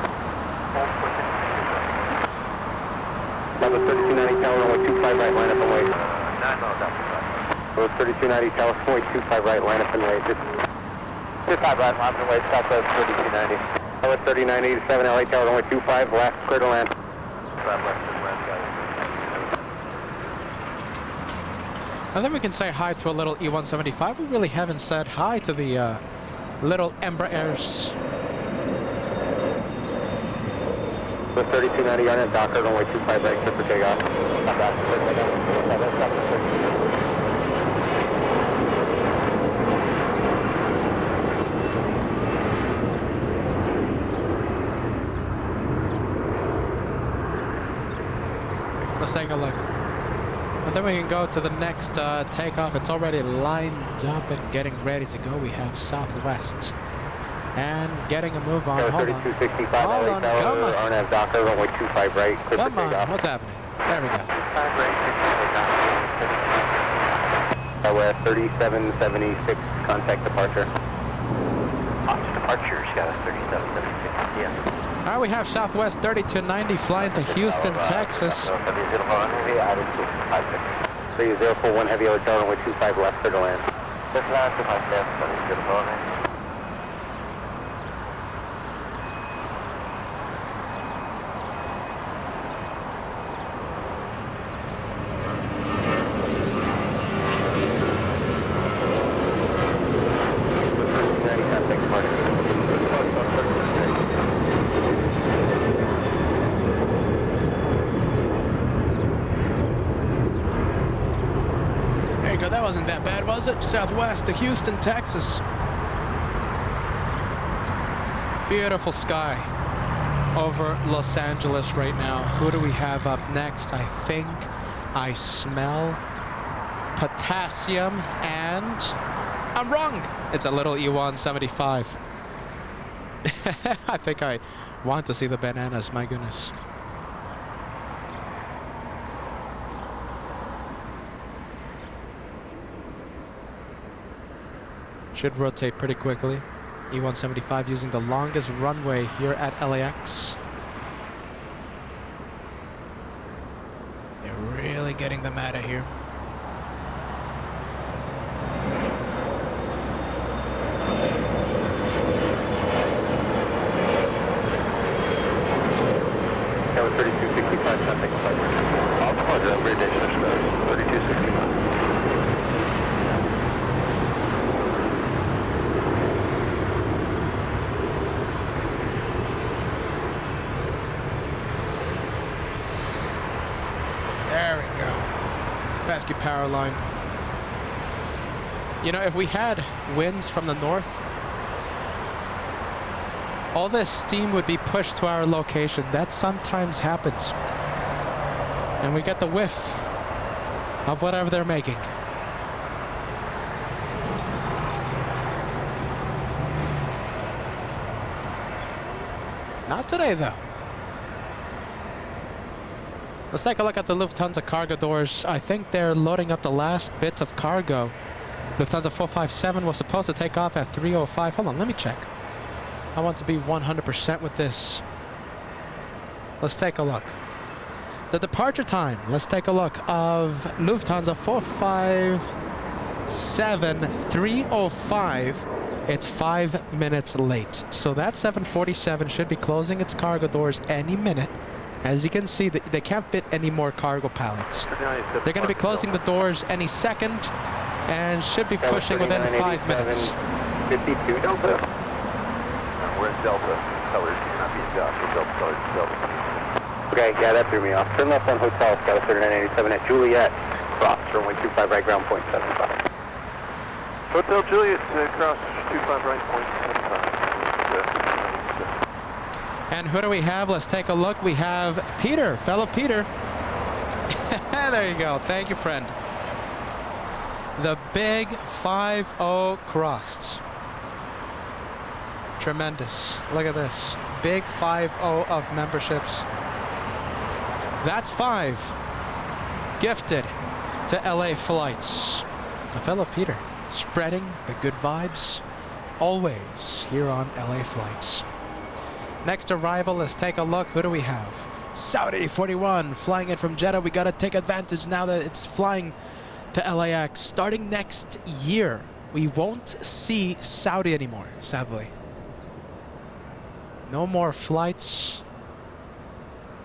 Hold position. Have a 3290 tower, runway 25 right, line up and wait. 9 miles out. Those 3290 tower, runway 25 right, line up and wait. 25 right, line up and wait, Southwest 3290. Southwest 3090 to 7 LA tower, runway 25, last clear to land. Southwest is land, got it. I think we can say hi to a little E175. We really haven't said hi to the little Emirates. The 3290 on at Docker, runway 25 right, clear for takeoff. Let's take a look. And then we can go to the next takeoff. It's already lined up and getting ready to go. We have Southwest. And getting a move on. Hold on. 3265 Hold LA on, tower, come on. RNAV Docker, runway 25 right, clear for Come on, takeoff. what's happening? There we go. Southwest 3776, contact departure. Departures, got us 3776, yeah. All right, we have Southwest 3290 flying to Houston, Texas. 3041 heavy LA tower, runway 25 left, clear to land. This last if I step, but it's good for me. There you go. That wasn't that bad, was it? Southwest to Houston, Texas. Beautiful sky over Los Angeles right now. Who do we have up next? I think I smell potassium and I'm wrong. It's a little E175. I think I want to see the bananas, my goodness. Should rotate pretty quickly. E175 using the longest runway here at LAX. They're really getting them out of here. Tower 3265, contact departure. All departure, upgrade station, 3265. There we go. Pesky power line. You know, if we had winds from the north, all this steam would be pushed to our location. That sometimes happens. And we get the whiff of whatever they're making. Not today, though. Let's take a look at the Lufthansa cargo doors. I think they're loading up the last bits of cargo. Lufthansa 457 was supposed to take off at 3:05. Hold on, let me check. I want to be 100% with this. Let's take a look. The departure time, let's take a look, of Lufthansa 457 3:05. It's 5 minutes late. So that 747 should be closing its cargo doors any minute. As you can see, they can't fit any more cargo pallets. They're going to be closing the doors any second and should be pushing within 5 minutes. 52 Delta. Where's Delta? Colors cannot be adjusted. Delta colors, Delta. Okay, yeah, that threw me off. Turn left on Hotel, Scout 3987 at Juliet. Cross, runway 25 right, ground point 75. Hotel Juliet, cross 25 right, point 75. And who do we have? Let's take a look. We have Peter, fellow Peter. There you go. Thank you, friend. The big 5-0 crossed. Tremendous. Look at this. Big 5-0 of memberships. That's 5 gifted to LA flights. A fellow Peter spreading the good vibes always here on LA flights. Next arrival, let's take a look. Who do we have? Saudi 41 flying in from Jeddah. We got to take advantage now that it's flying to LAX. Starting next year, we won't see Saudi anymore, sadly. No more flights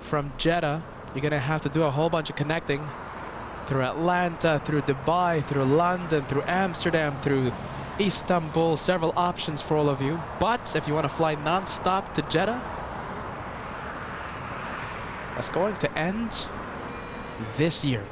from Jeddah. You're going to have to do a whole bunch of connecting through Atlanta, through Dubai, through London, through Amsterdam, through Istanbul. Several options for all of you. But if you want to fly non-stop to Jeddah, that's going to end this year.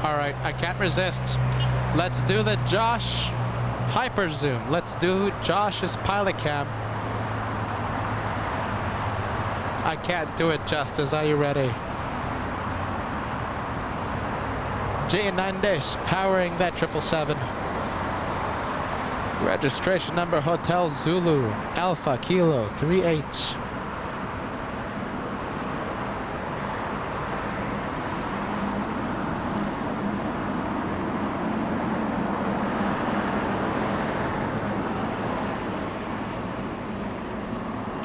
All right, I can't resist. Let's do the Josh hyper zoom. Let's do Josh's pilot cam. I can't do it justice. Are you ready? J9 dish powering that 777. Registration number Hotel Zulu Alpha Kilo 38.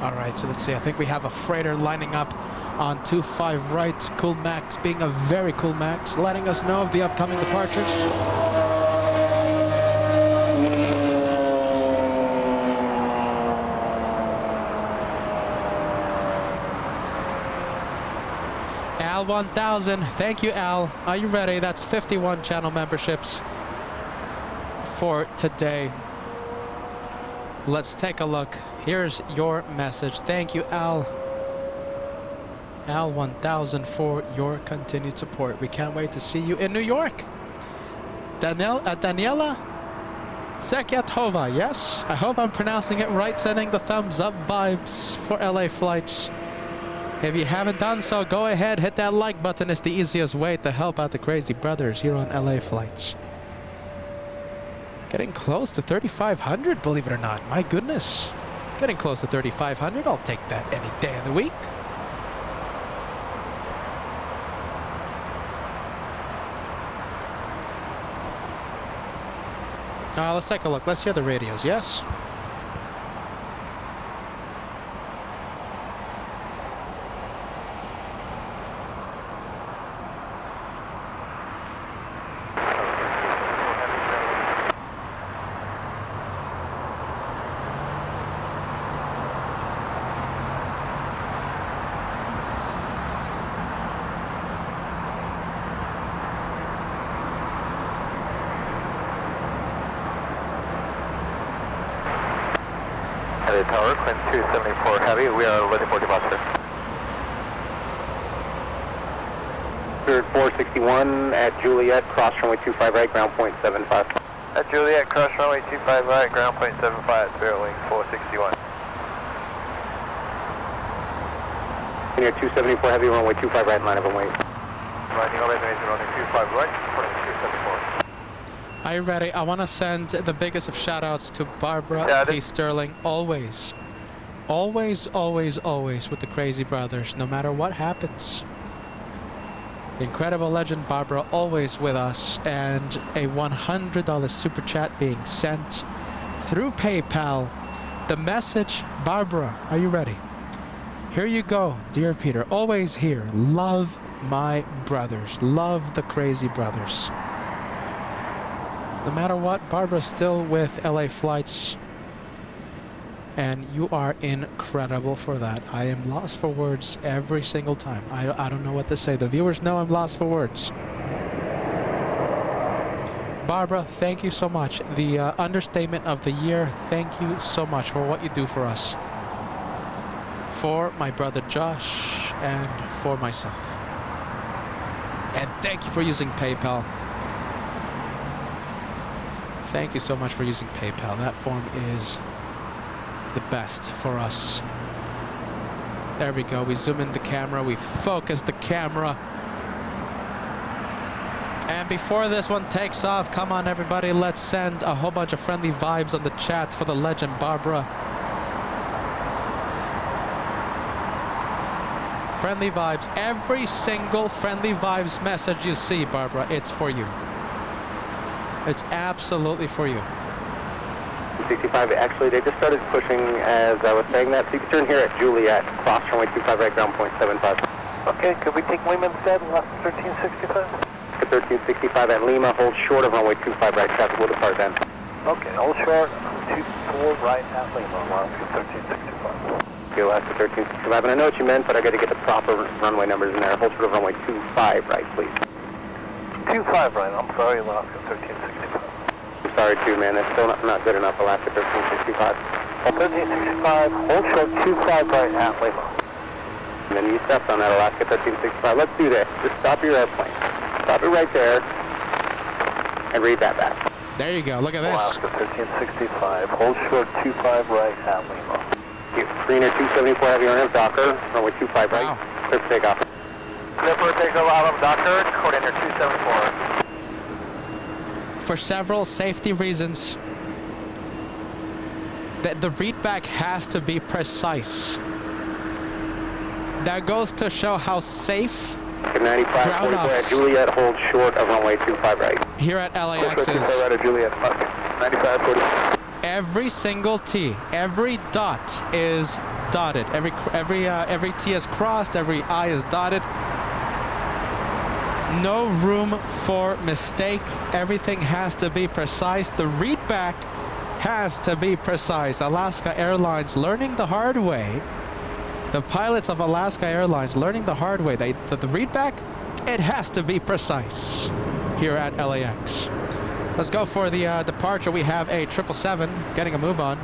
All right, so let's see. I think we have a freighter lining up on 25 right. Cool Max being a very cool Max, letting us know of the upcoming departures. Al 1000, thank you, Al. Are you ready? That's 51 channel memberships for today. Let's take a look. Here's your message. Thank you, Al. Al 1000 for your continued support. We can't wait to see you in New York. Daniela Sekyatova, yes. I hope I'm pronouncing it right, sending the thumbs up vibes for LA flights. If you haven't done so, go ahead, hit that like button. It's the easiest way to help out the crazy brothers here on LA flights. Getting close to 3,500, believe it or not. My goodness. Getting close to 3,500. I'll take that any day of the week. Let's take a look. Let's hear the radios, yes? Tower, Quinn 274 Heavy, we are ready for departure. Spirit 461 at Juliet, cross runway 25 right, ground point 75. At Juliet, cross runway 25 right, ground point 75 at Spirit Wing 461. Near 274 Heavy, runway 25 right, line of wing. Landing all destination runway 25 right, runway 274. Are you ready? I want to send the biggest of shout outs to Barbara P. Sterling. Always, always, always, always with the crazy brothers, no matter what happens. The incredible legend Barbara always with us, and a $100 super chat being sent through PayPal. The message, Barbara, are you ready? Here you go, dear Peter. Always here. Love my brothers. Love the crazy brothers. No matter what, Barbara's still with LA Flights, and you are incredible for that. I am lost for words every single time. I don't know what to say. The viewers know I'm lost for words. Barbara, thank you so much. The understatement of the year, thank you so much for what you do for us. For my brother Josh and for myself. And thank you for using PayPal. Thank you so much for using PayPal. That form is the best for us. There we go. We zoom in the camera. We focus the camera. And before this one takes off, come on everybody, let's send a whole bunch of friendly vibes on the chat for the legend Barbara. Friendly vibes. Every single friendly vibes message you see, Barbara, it's for you. It's absolutely for you. 65, actually, they just started pushing as I was saying that. So you can turn here at Juliet, cross runway 25 right, ground point 75. Okay, could we take Lima instead, left 1365? 1365 at Lima, hold short of runway 25 right, traffic will depart then. Okay, hold short, 24 right at Lima, Alaska 1365. Okay, Alaska 1365, and I know what you meant, but I got to get the proper runway numbers in there. Hold short of runway 25 right, please. 25 right, I'm sorry, Alaska 1365. I'm sorry too, man, that's still not good enough, Alaska 1365. 1365, hold short 25 right at Lima. And then you stepped on that, Alaska 1365. Let's do this. Just stop your airplane. Stop it right there, and read that back. There you go, look at this. Alaska 1365, hold short 25 right at Lima. Greener 274, heavy on him, Docker, runway 25 right, Wow. clear for takeoff. Clear for takeoff out of Docker, coordinator 274. For several safety reasons, the readback has to be precise. That goes to show how safe 95, ground 44 ops at Juliet, hold short of runway 25 right. here at LAX Hold short 25 is. right at Juliet, 95, 44. Every single T, every dot is dotted. Every T is crossed, every I is dotted. No room for mistake. Everything has to be precise. The readback has to be precise. Alaska Airlines learning the hard way. The pilots of Alaska Airlines learning the hard way. The readback, it has to be precise here at LAX. Let's go for the departure. We have a 777 getting a move on.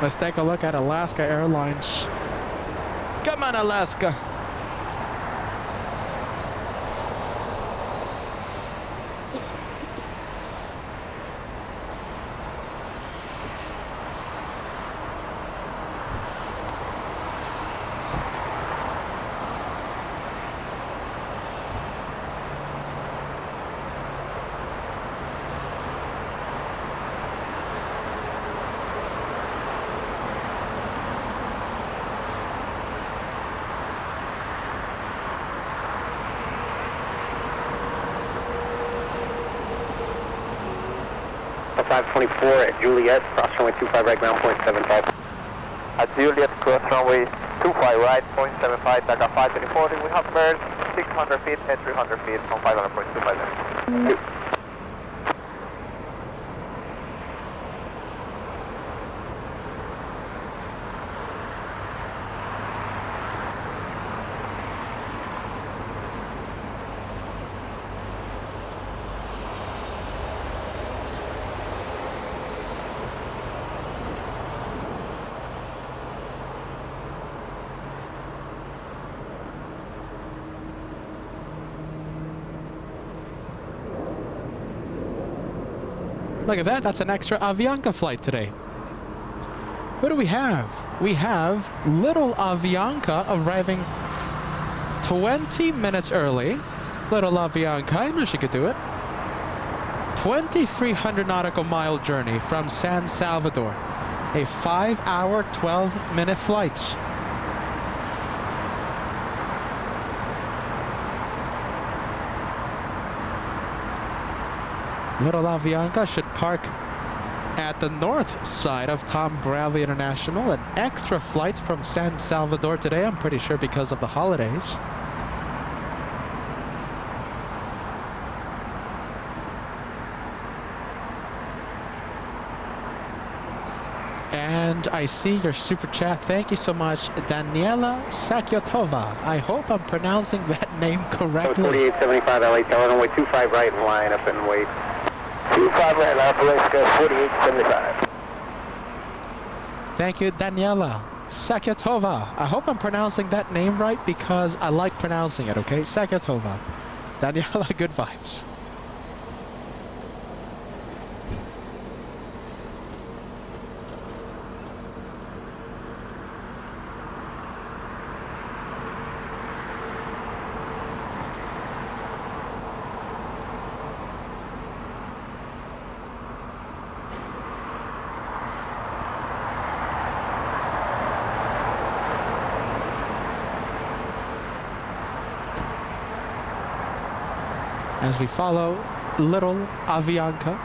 Let's take a look at Alaska Airlines. Come on, Alaska. A 524 at Juliet, cross runway 25 right, ground point 75. At Juliet, cross runway 25 right, 0.75, takeoff 520, we have merged 600 feet and 300 feet from 500.25. Look at that, that's an extra Avianca flight today. Who do we have? We have little Avianca arriving 20 minutes early. Little Avianca, I knew she could do it. 2,300 nautical mile journey from San Salvador. A 5-hour, 12-minute flight. Little Avianca should park at the north side of Tom Bradley International. An extra flight from San Salvador today, I'm pretty sure because of the holidays. And I see your super chat. Thank you so much, Daniela Sakyotova. I hope I'm pronouncing that name correctly. 4875 LA Tower, runway 25 right and line up and wait. 25 right, line up and let's go 4875. Thank you, Daniela Sakyotova. I hope I'm pronouncing that name right because I like pronouncing it, okay? Sakyotova. Daniela, good vibes. As we follow little Avianca.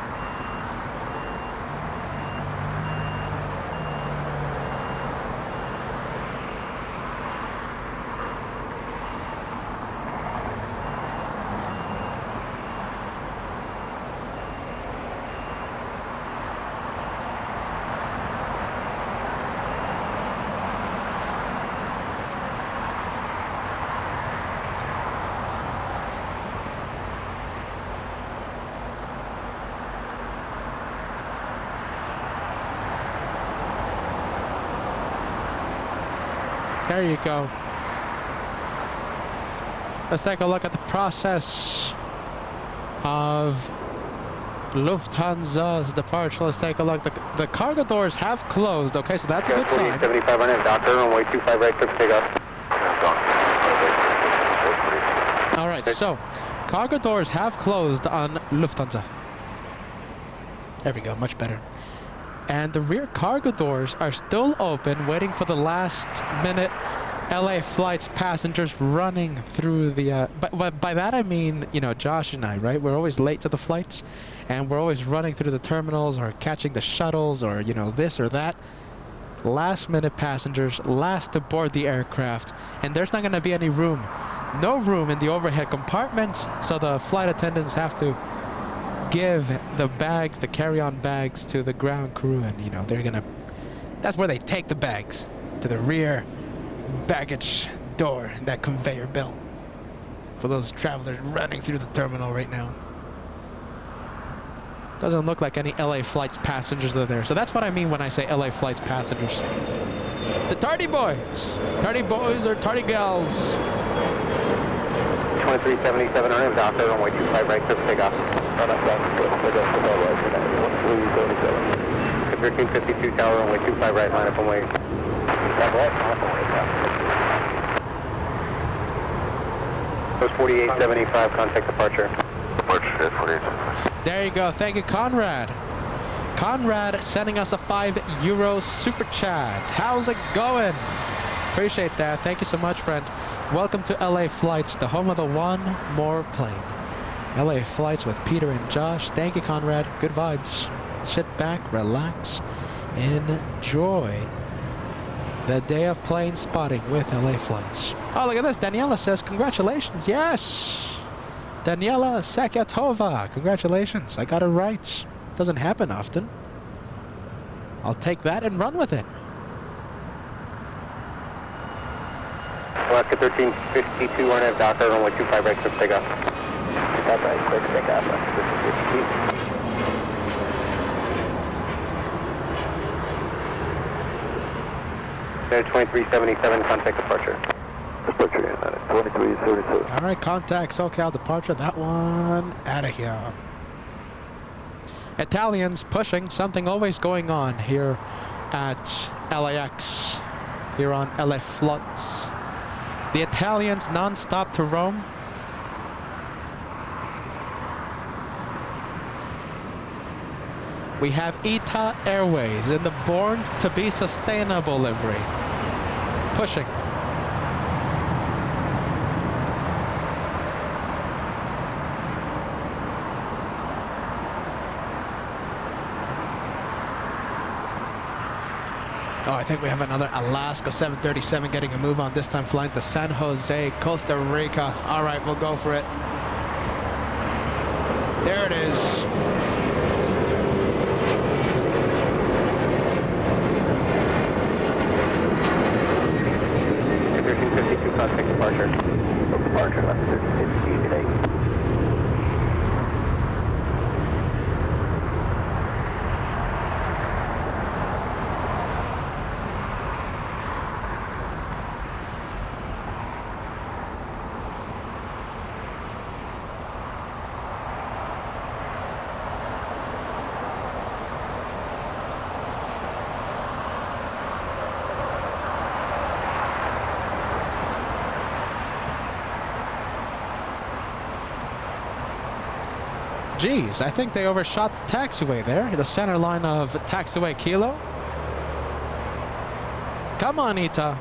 There you go. Let's take a look at the process of Lufthansa's departure. Let's take a look. The cargo doors have closed. Okay, so that's a good sign. 75 right, doctor, runway 25 right, clear for takeoff. All right, so cargo doors have closed on Lufthansa. There we go, much better. And the rear cargo doors are still open, waiting for the last minute LA flights passengers running through the, but by that I mean, you know, Josh and I, right? We're always late to the flights and we're always running through the terminals or catching the shuttles or, you know, this or that. Last minute passengers, last to board the aircraft, and there's not gonna be any room. No room in the overhead compartments, so the flight attendants have to give the bags, the carry-on bags, to the ground crew, and you know they're gonna. That's where they take the bags, to the rear baggage door, that conveyor belt. For those travelers running through the terminal right now. Doesn't look like any LA flights passengers are there, so that's what I mean when I say LA flights passengers. The tardy boys or tardy gals. 2377 on doctor, runway 25 right, clear for takeoff. 1352 tower, runway 25 right, line up and wait. Post 4875, contact departure. Departure 4875. There you go. Thank you, Conrad. Conrad sending us a €5 super chat. How's it going? Appreciate that. Thank you so much, friend. Welcome to LA Flights, the home of the one more plane. LA Flights with Peter and Josh. Thank you, Conrad. Good vibes. Sit back, relax, enjoy the day of plane spotting with LA Flights. Oh, look at this. Daniela says, congratulations. Yes. Daniela Sakyatova. Congratulations. I got it right. Doesn't happen often. I'll take that and run with it. Alaska 1352 on doctor, runway 25 right, clear for takeoff. 25 right, clear for takeoff. 2377, contact departure. Departure, 2377. All right, contact SoCal departure. That one out of here. Italians pushing, something always going on here at LAX, here on LA Flights. The Italians non-stop to Rome. We have Qatar Airways in the Born to be Sustainable livery. Pushing. Oh, I think we have another Alaska 737 getting a move on, this time flying to San Jose, Costa Rica. All right, we'll go for it. There it is. Pacific departure. Departure left 50 today. Geez, I think they overshot the taxiway there. The center line of taxiway Kilo. Come on, Ita.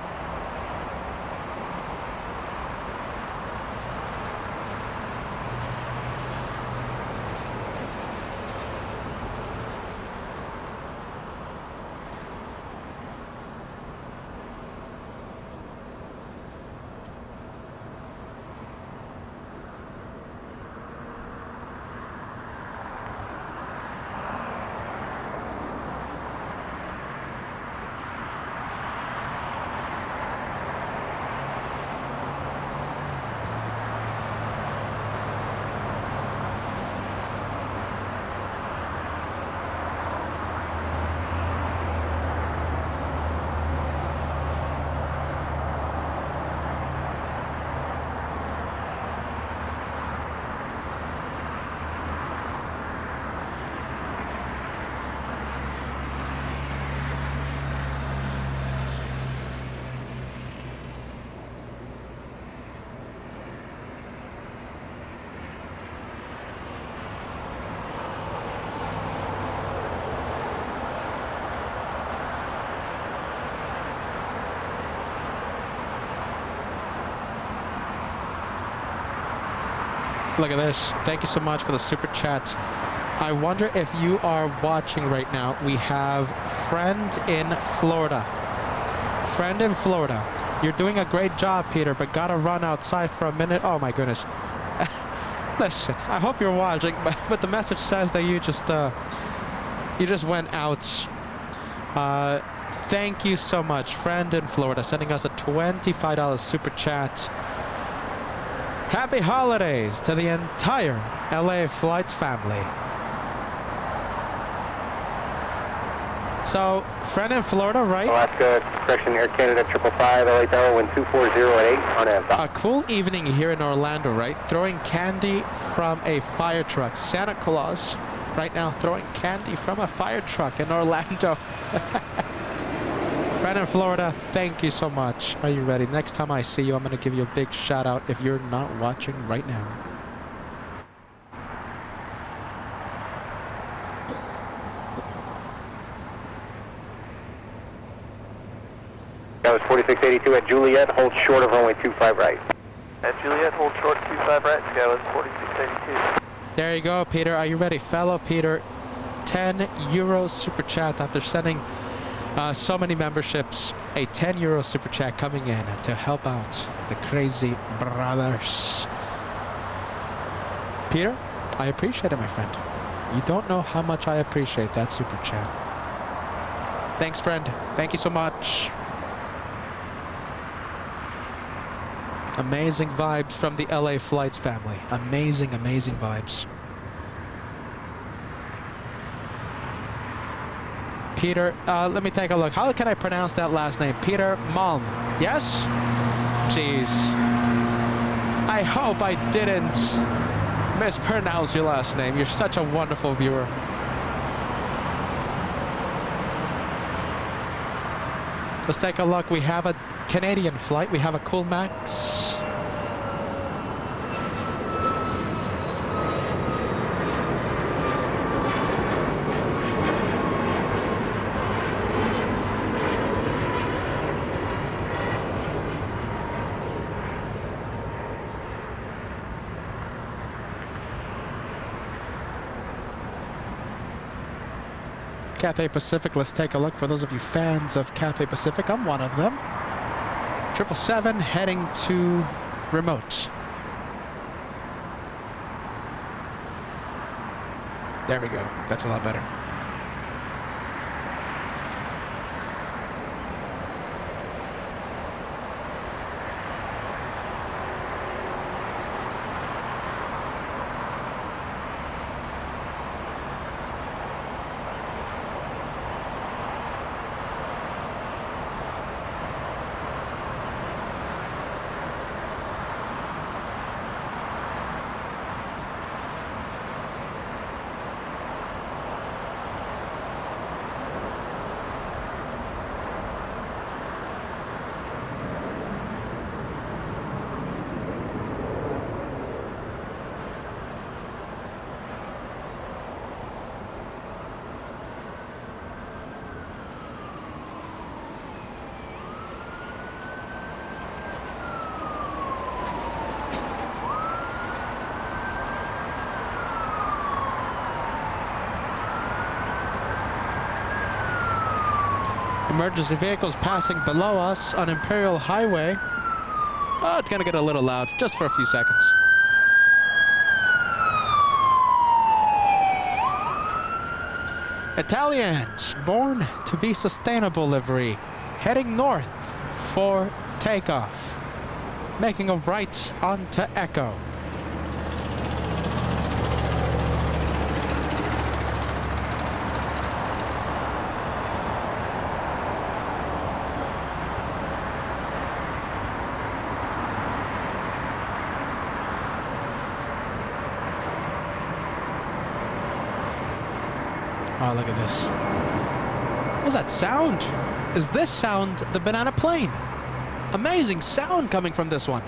Look at this. Thank you so much for the super chat. I wonder if you are watching right now. We have friend in Florida. Friend in Florida. You're doing a great job, Peter, but gotta run outside for a minute. Oh my goodness. Listen, I hope you're watching, but the message says that you just went out. Thank you so much, friend in Florida, sending us a $25 super chat. Happy holidays to the entire LA Flights family. So, friend in Florida, right? Alaska, correction, Air Canada 555, LA Tower, wind 240 at 8 on A cool evening here in Orlando, right? Throwing candy from a fire truck. Santa Claus, right now, throwing candy from a fire truck in Orlando. Friend in Florida, thank you so much. Are you ready? Next time I see you, I'm going to give you a big shout out if you're not watching right now. That was 4682 at Juliet, hold short of runway 25 right. At Juliet, hold short 25 right, Sky was 4682. There you go, Peter. Are you ready? Fellow Peter, 10 euro super chat after sending so many memberships. A 10 euro super chat coming in to help out the crazy brothers. Peter, I appreciate it, my friend. You don't know how much I appreciate that super chat. Thanks, friend. Thank you so much. Amazing vibes from the LA Flights family. Amazing, amazing vibes. Peter, let me take a look. How can I pronounce that last name? Peter Malm. Yes? Jeez. I hope I didn't mispronounce your last name. You're such a wonderful viewer. Let's take a look. We have a Canadian flight. We have a Cool Max. Cathay Pacific, let's take a look. For those of you fans of Cathay Pacific, I'm one of them. 777 heading to remote. There we go. That's a lot better. Emergency vehicles passing below us on Imperial Highway. Oh, it's gonna get a little loud, just for a few seconds. Italians, born to be sustainable livery, heading north for takeoff, making a right onto Echo. Oh, look at this. What's that sound? Is this sound the banana plane? Amazing sound coming from this one.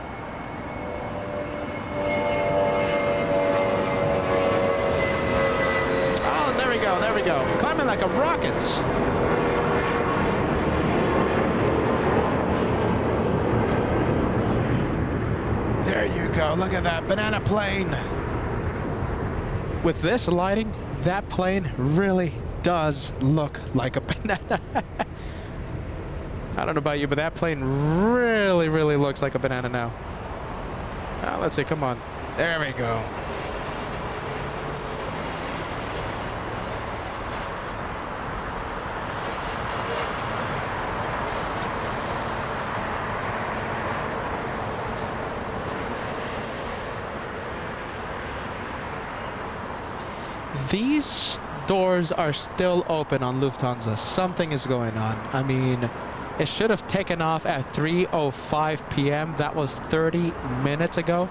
Oh, there we go, there we go. Climbing like a rocket. There you go, look at that banana plane. With this lighting, that plane really does look like a banana. I don't know about you, but that plane really looks like a banana now. Let's see, come on. There we go. These doors are still open on Lufthansa. Something is going on. I mean, it should have taken off at 3:05 p.m. That was 30 minutes ago.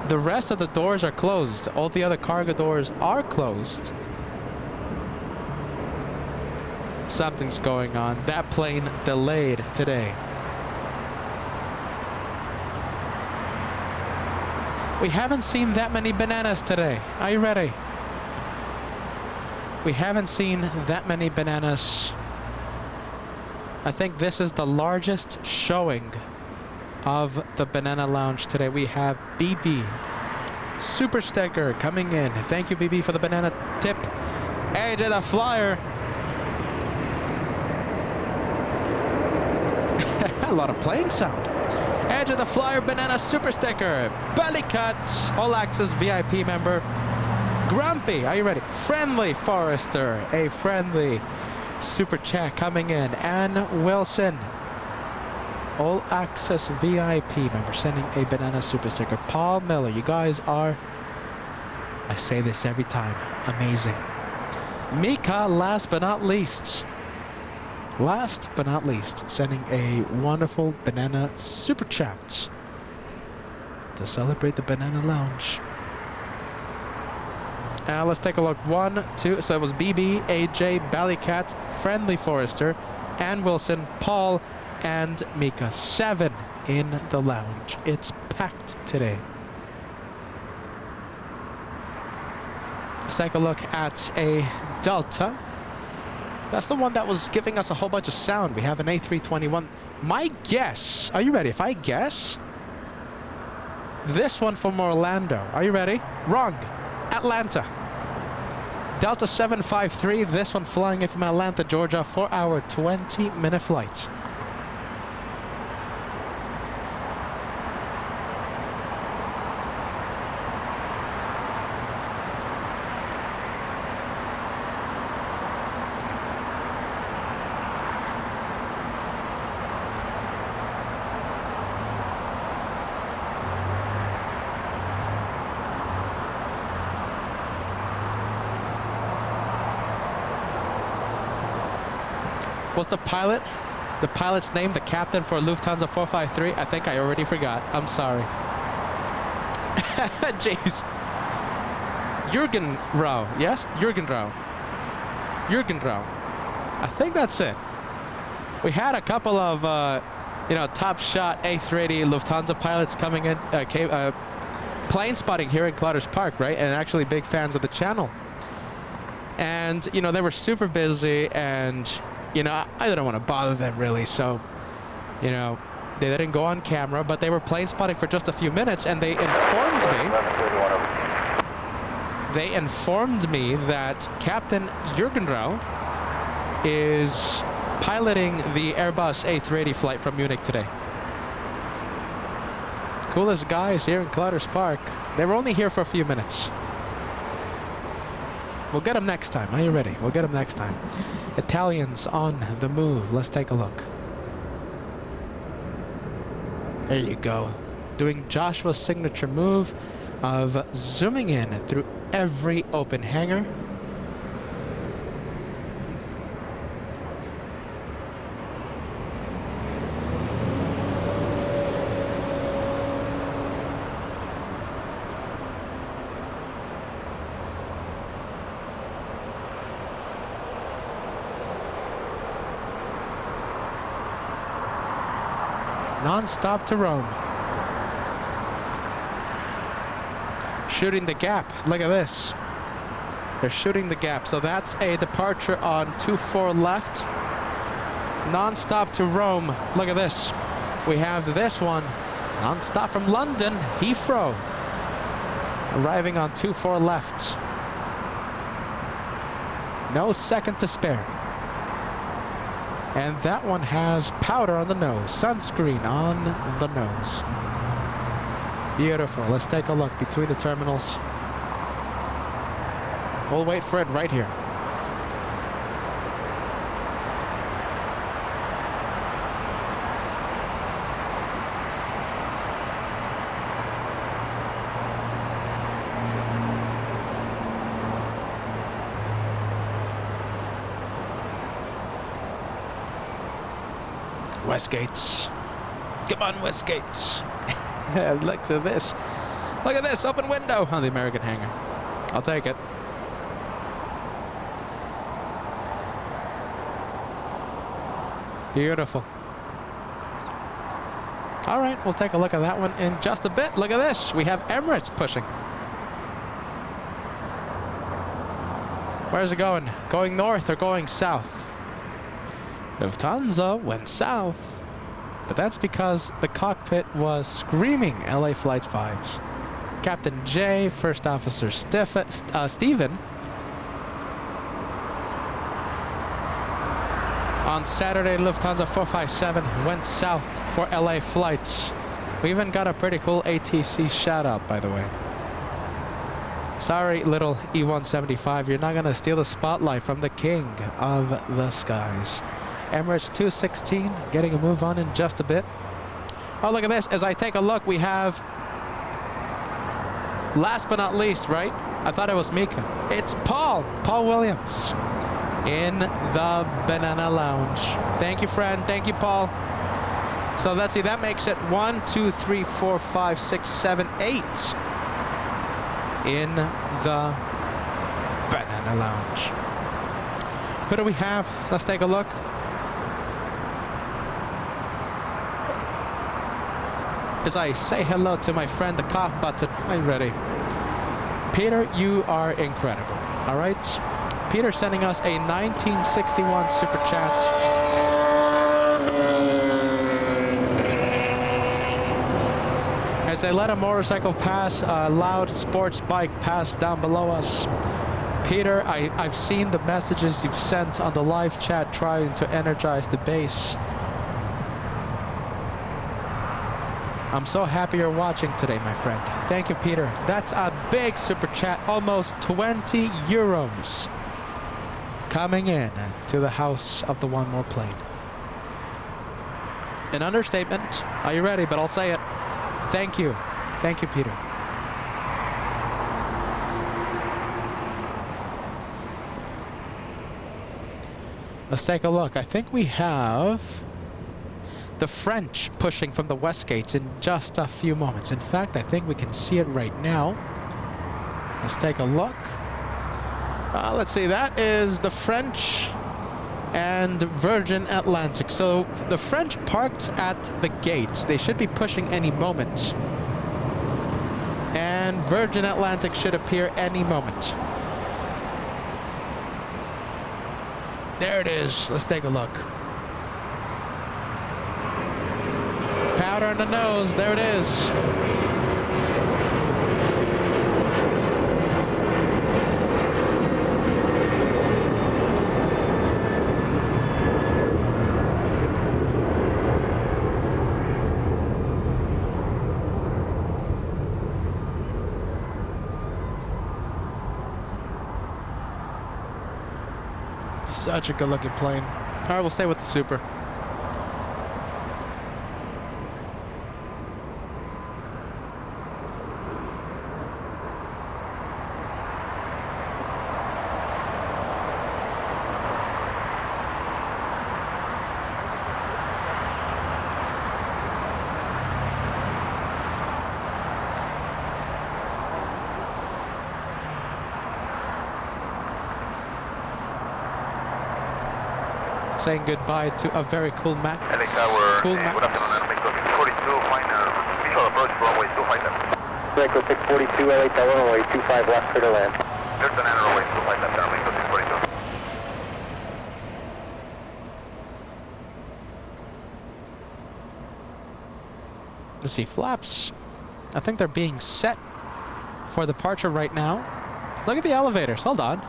The rest of the doors are closed. All the other cargo doors are closed. Something's going on. That plane delayed today. We haven't seen that many bananas today. Are you ready? We haven't seen that many bananas. I think this is the largest showing of the Banana Lounge today. We have BB, super sticker coming in. Thank you, BB, for the banana tip. Hey, to the flyer. A lot of plane sound. Edge of the Flyer banana super sticker. Belly cut. All access VIP member. Grumpy, are you ready? Friendly Forester, a friendly super chat coming in. Ann Wilson, all access VIP member, sending a banana super sticker. Paul Miller, you guys are, I say this every time, amazing. Mika, last but not least, sending a wonderful banana super chat to celebrate the Banana Lounge. Let's take a look. 1, 2, so it was BB, AJ, Ballycat, Friendly Forester, Ann Wilson, Paul, and Mika. 7 in the lounge. It's packed today. Let's take a look at a Delta. That's the one that was giving us a whole bunch of sound. We have an A321. My guess, are you ready? If I guess, this one from Orlando. Are you ready? Wrong. Atlanta. Delta 753, this one flying in from Atlanta, Georgia, 4-hour, 20-minute flight. What's the pilot? The pilot's name, the captain for Lufthansa 453? I think I already forgot. I'm sorry. Jeez. Jürgen Rau. Yes? Jürgen Rau. Jürgen Rau. I think that's it. We had a couple of, top shot A380 Lufthansa pilots coming in, plane spotting here in Clotters Park, right? And actually big fans of the channel. And, they were super busy and, I didn't want to bother them really, so, they didn't go on camera, but they were plane spotting for just a few minutes, and they informed me that Captain Jürgen Rau is piloting the Airbus A380 flight from Munich today. Coolest guys here in Clutters Park. They were only here for a few minutes. We'll get them next time. Are you ready? We'll get them next time. Italians on the move. Let's take a look. There you go. Doing Joshua's signature move of zooming in through every open hangar. Non-stop to Rome. Shooting the gap. Look at this. They're shooting the gap. So that's a departure on 24 left. Non-stop to Rome. Look at this. We have this one. Non-stop from London, Heathrow. Arriving on 24 left. No second to spare. And that one has powder on the nose, sunscreen on the nose. Beautiful. Let's take a look between the terminals. We'll wait for it right here. Westgates. Come on, Westgates. Look at this. Look at this open window on the American hangar. I'll take it. Beautiful. All right, we'll take a look at that one in just a bit. Look at this. We have Emirates pushing. Where's it going? Going north or going south? Lufthansa went south, but that's because the cockpit was screaming LA Flights vibes. Captain J, First Officer Stephen. On Saturday, Lufthansa 457 went south for LA flights. We even got a pretty cool ATC shout out, by the way. Sorry, little E175, you're not gonna steal the spotlight from the king of the skies. Emirates 216 getting a move on in just a bit. Oh, look at this. As I take a look, we have, last but not least, right? I thought it was Mika. It's Paul Williams in the Banana Lounge. Thank you, friend. Thank you, Paul. So let's see, that makes it 1, 2, 3, 4, 5, 6, 7, 8 in the Banana Lounge. Who do we have? Let's take a look. As I say hello to my friend, the cough button. Are you ready? Peter, you are incredible. All right? Peter sending us a 1961 super chat. As they let a motorcycle pass, a loud sports bike pass down below us. Peter, I've seen the messages you've sent on the live chat trying to energize the base. I'm so happy you're watching today, my friend. Thank you, Peter. That's a big super chat, almost 20 euros coming in to the house of the One More Plane. An understatement. Are you ready? But I'll say it. Thank you. Thank you, Peter. Let's take a look. I think we have the French pushing from the west gates in just a few moments. In fact, I think we can see it right now. Let's take a look. Let's see, that is the French and Virgin Atlantic. So the French parked at the gates. They should be pushing any moment. And Virgin Atlantic should appear any moment. There it is. Let's take a look. Powder on the nose. There it is. Such a good looking plane. All right, we'll stay with the Super. Saying goodbye to a very cool Max. LA Tower, Cool good Max. afternoon, Echo 642, final visual approach, runway 25 left. Echo 642, LA Tower, runway 25 left, clear to land. There's an error, runway 25 left, runway 642. Let's see, flaps. I think they're being set for departure right now. Look at the elevators. Hold on.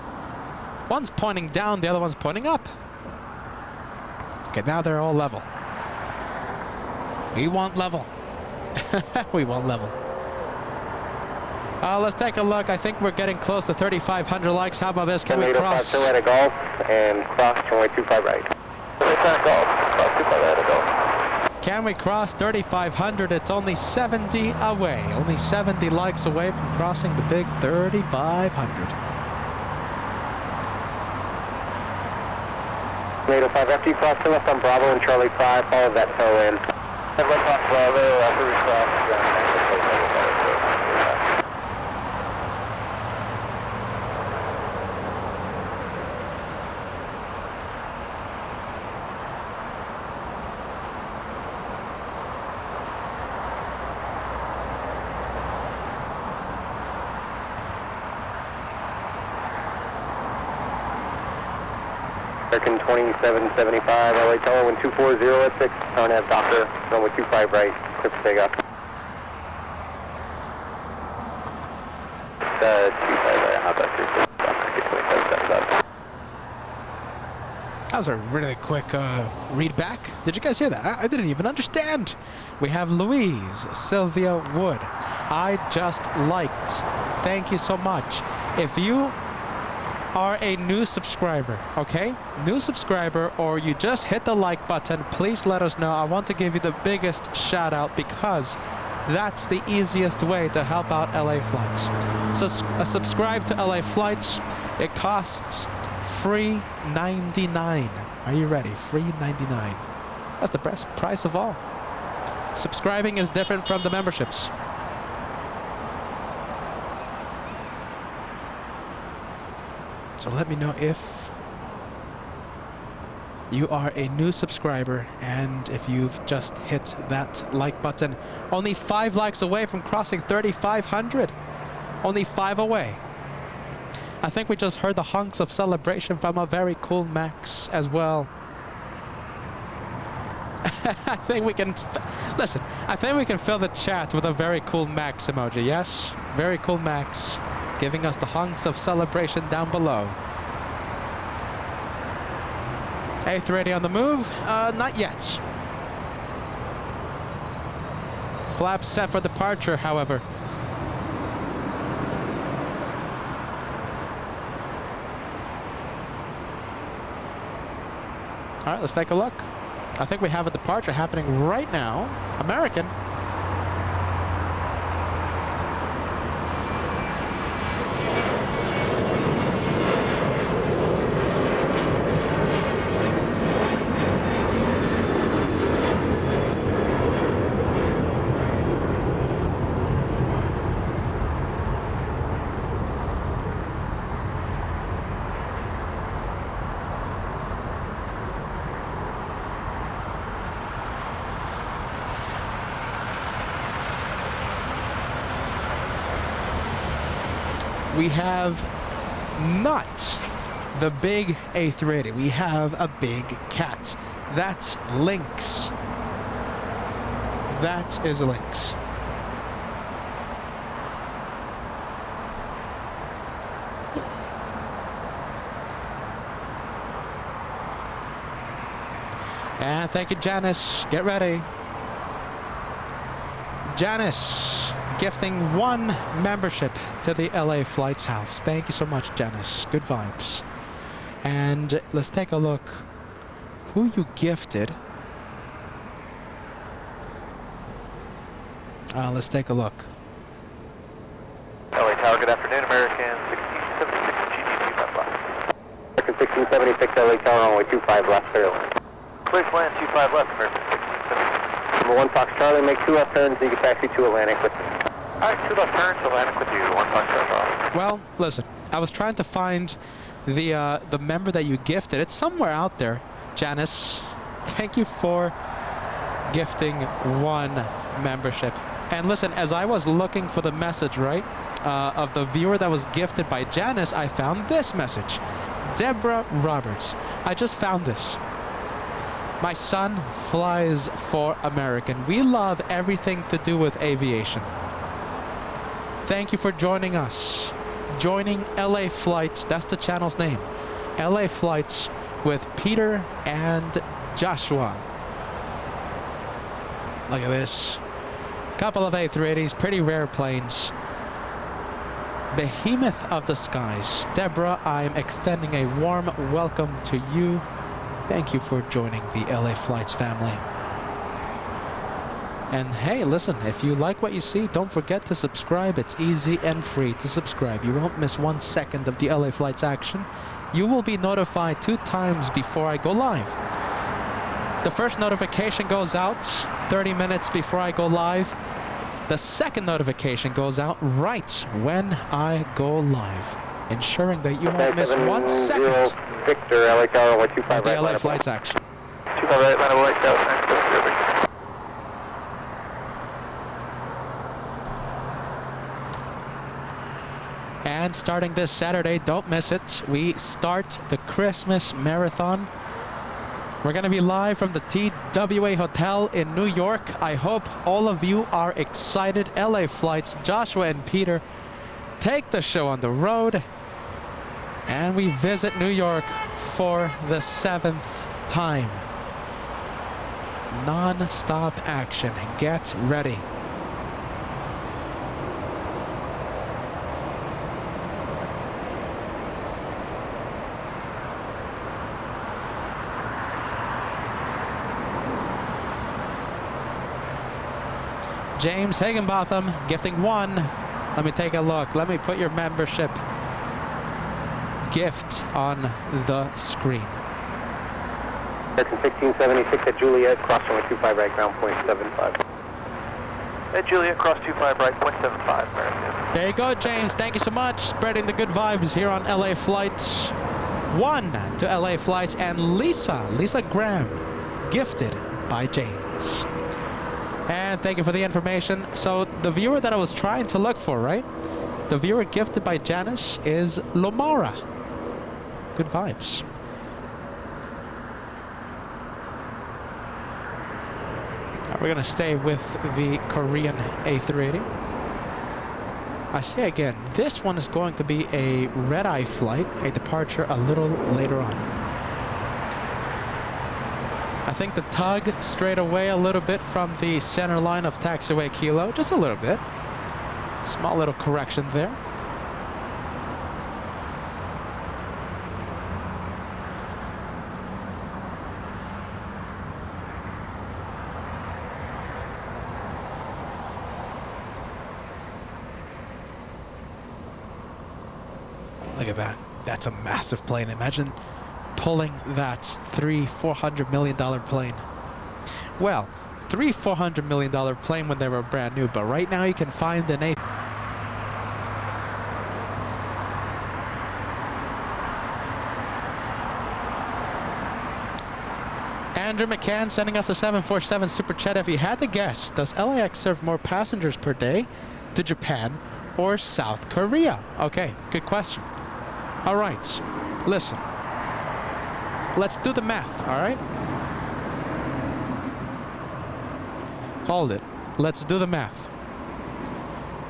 One's pointing down, the other one's pointing up. Okay, now they're all level. We want level. We want level. Let's take a look. I think we're getting close to 3,500 likes. How about this? Can we cross? Right at Golf and cross runway 25 right. Golf, cross 25 right at Golf. Can we cross 3,500? It's only 70 away. Only 70 likes away from crossing the big 3,500. 805, after you cross to left on Bravo and Charlie 5, follow that toe in. Left on Bravo, after we cross, American 2775, LA Tower, wind 240 at 6, Tarnav Docker, runway 25 right, clear for takeoff. 25 right, how about 2775. That was a really quick read back. Did you guys hear that? I didn't even understand. We have Louise, Sylvia Wood. I just liked. Thank you so much. If you are a new subscriber, okay? New subscriber, or you just hit the like button, please let us know. I want to give you the biggest shout out because that's the easiest way to help out LA Flights. So subscribe to LA Flights. It costs free $99. Are you ready? Free $99. That's the best price of all. Subscribing is different from the memberships. So let me know if you are a new subscriber and if you've just hit that like button. Only 5 likes away from crossing 3,500. Only 5 away. I think we just heard the honks of celebration from a very cool Max as well. I think we can, listen, I think we can fill the chat with a very cool Max emoji, yes? Very cool Max, giving us the honks of celebration down below. A380 on the move? Not yet. Flaps set for departure, however. All right, let's take a look. I think we have a departure happening right now. American. We have not the big A380. We have a big cat. That's Lynx. That is Lynx. And thank you, Janice. Get ready. Janice gifting 1 membership to the LA Flights house. Thank you so much, Janice. Good vibes. And let's take a look who you gifted. Let's take a look. LA Tower, good afternoon, American 1676 GG25 left. American 1676, LA Tower, runway 25 left, clear. Please land 25 left, American 1676. Number 1 Fox Charlie, make 2 left turns, you can taxi to Atlantic with me. Alright, 2 left turns, Atlantic with you, 1 Fox Charlie. Well, listen, I was trying to find the member that you gifted. It's somewhere out there. Janice, thank you for gifting 1 membership. And listen, as I was looking for the message, right, of the viewer that was gifted by Janice, I found this message. Deborah Roberts. I just found this. My son flies for American. We love everything to do with aviation. Thank you for joining us. Joining LA Flights, that's the channel's name. LA Flights with Peter and Joshua. Look at this. Couple of A380s, pretty rare planes. Behemoth of the skies. Deborah, I'm extending a warm welcome to you. Thank you for joining the LA Flights family. And hey, listen, if you like what you see, don't forget to subscribe. It's easy and free to subscribe. You won't miss 1 second of the LA Flights action. You will be notified 2 times before I go live. The first notification goes out 30 minutes before I go live. The second notification goes out right when I go live, ensuring that you won't miss 1 second Victor, LA Tower, 125 of the right, LA Flights action. 25 right, Atlanta, LA Tower, And starting this Saturday, don't miss it, we start the Christmas Marathon. We're going to be live from the TWA Hotel in New York. I hope all of you are excited. LA Flights, Joshua and Peter take the show on the road. And we visit New York for the 7th time. Non-stop action. Get ready. James Higginbotham gifting 1. Let me take a look. Let me put your membership gift on the screen. American 1676 at Juliet, cross runway 25 right, ground point 75. At Juliet, cross 25 right, 0.75, American. There you go, James. Thank you so much. Spreading the good vibes here on LA Flights. 1 to LA Flights, and Lisa Graham, gifted by James. And thank you for the information. So the viewer that I was trying to look for, right? The viewer gifted by Janice is Lomara. Good vibes. We're gonna stay with the Korean A380. I say again, this one is going to be a red-eye flight, a departure a little later on. I think the tug strayed away a little bit from the center line of taxiway Kilo, just a little bit. Small little correction there. Look at that. That's a massive plane. Imagine pulling that $300–400 million plane. Well, $300–400 million plane when they were brand new, but right now you can find an Andrew McCann sending us a 747 Super Chat. If you had to guess, does LAX serve more passengers per day to Japan or South Korea? Okay, good question. All right, listen. Let's do the math, all right? Hold it. Let's do the math.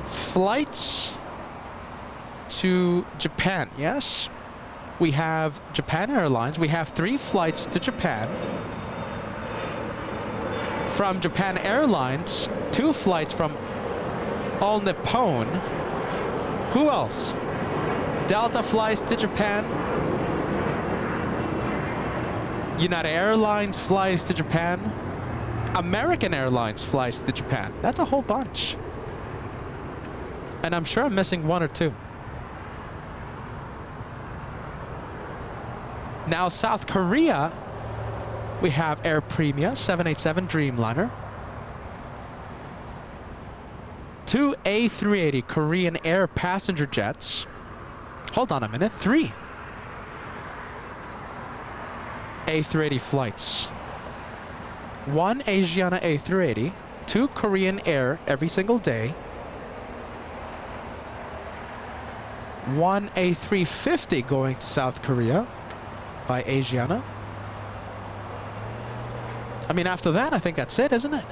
Flights to Japan, yes? We have Japan Airlines. We have 3 flights to Japan. From Japan Airlines, 2 flights from All Nippon. Who else? Delta flies to Japan. United Airlines flies to Japan. American Airlines flies to Japan. That's a whole bunch. And I'm sure I'm missing one or two. Now, South Korea, we have Air Premia 787 Dreamliner. 2 A380 Korean Air passenger jets. Hold on a minute, 3 A380 flights. 1 Asiana A380, 2 Korean Air every single day. 1 A350 going to South Korea by Asiana. I mean, after that, I think that's it, isn't it?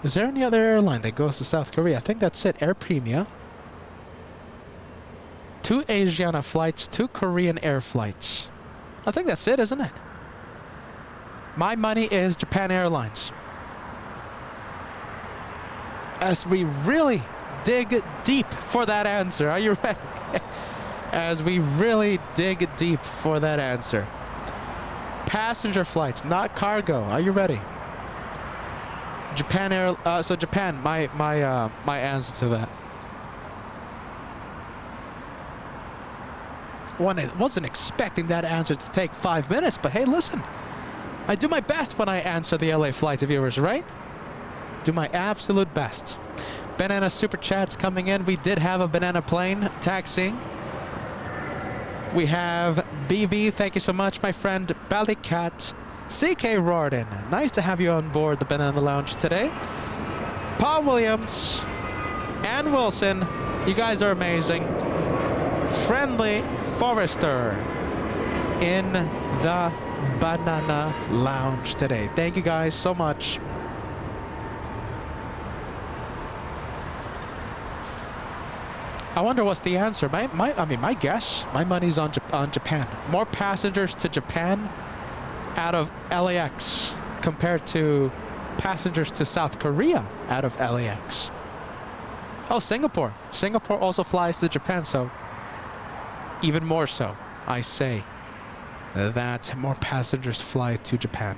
Is there any other airline that goes to South Korea? I think that's it. Air Premia. 2 Asiana flights, 2 Korean Air flights. I think that's it, isn't it? My money is Japan Airlines. As we really dig deep for that answer. Are you ready? As we really dig deep for that answer. Passenger flights, not cargo. Are you ready? Japan Air. So Japan, my answer to that. Wasn't expecting that answer to take 5 minutes, but hey, listen. I do my best when I answer the LA flight, viewers, right? Do my absolute best. Banana Super Chats coming in. We did have a banana plane taxiing. We have BB, thank you so much, my friend. Ballycat, CK Rorden, nice to have you on board the Banana Lounge today. Paul Williams, Ann Wilson, you guys are amazing. Friendly Forrester in the Banana Lounge today. Thank you guys so much. I wonder what's the answer. My guess, my money's on Japan. More passengers to Japan out of LAX compared to passengers to South Korea out of LAX. Oh, Singapore. Singapore also flies to Japan, so even more so, I say that more passengers fly to Japan.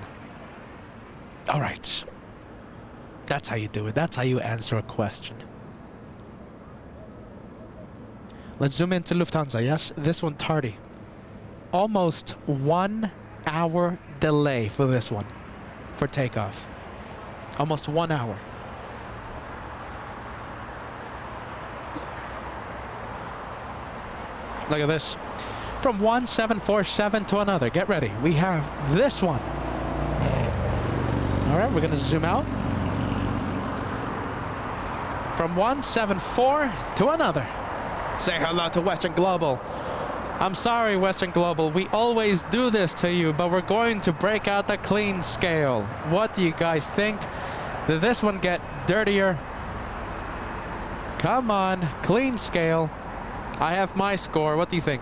All right. That's how you do it. That's how you answer a question. Let's zoom into Lufthansa. Yes, this one tardy. Almost 1 hour delay for this one, for takeoff. Almost 1 hour. Look at this. From one 747 to another. Get ready. We have this one. All right, we're going to zoom out. From 174 to another. Say hello to Western Global. I'm sorry, Western Global. We always do this to you, but we're going to break out the clean scale. What do you guys think? Did this one get dirtier? Come on, clean scale. I have my score. What do you think?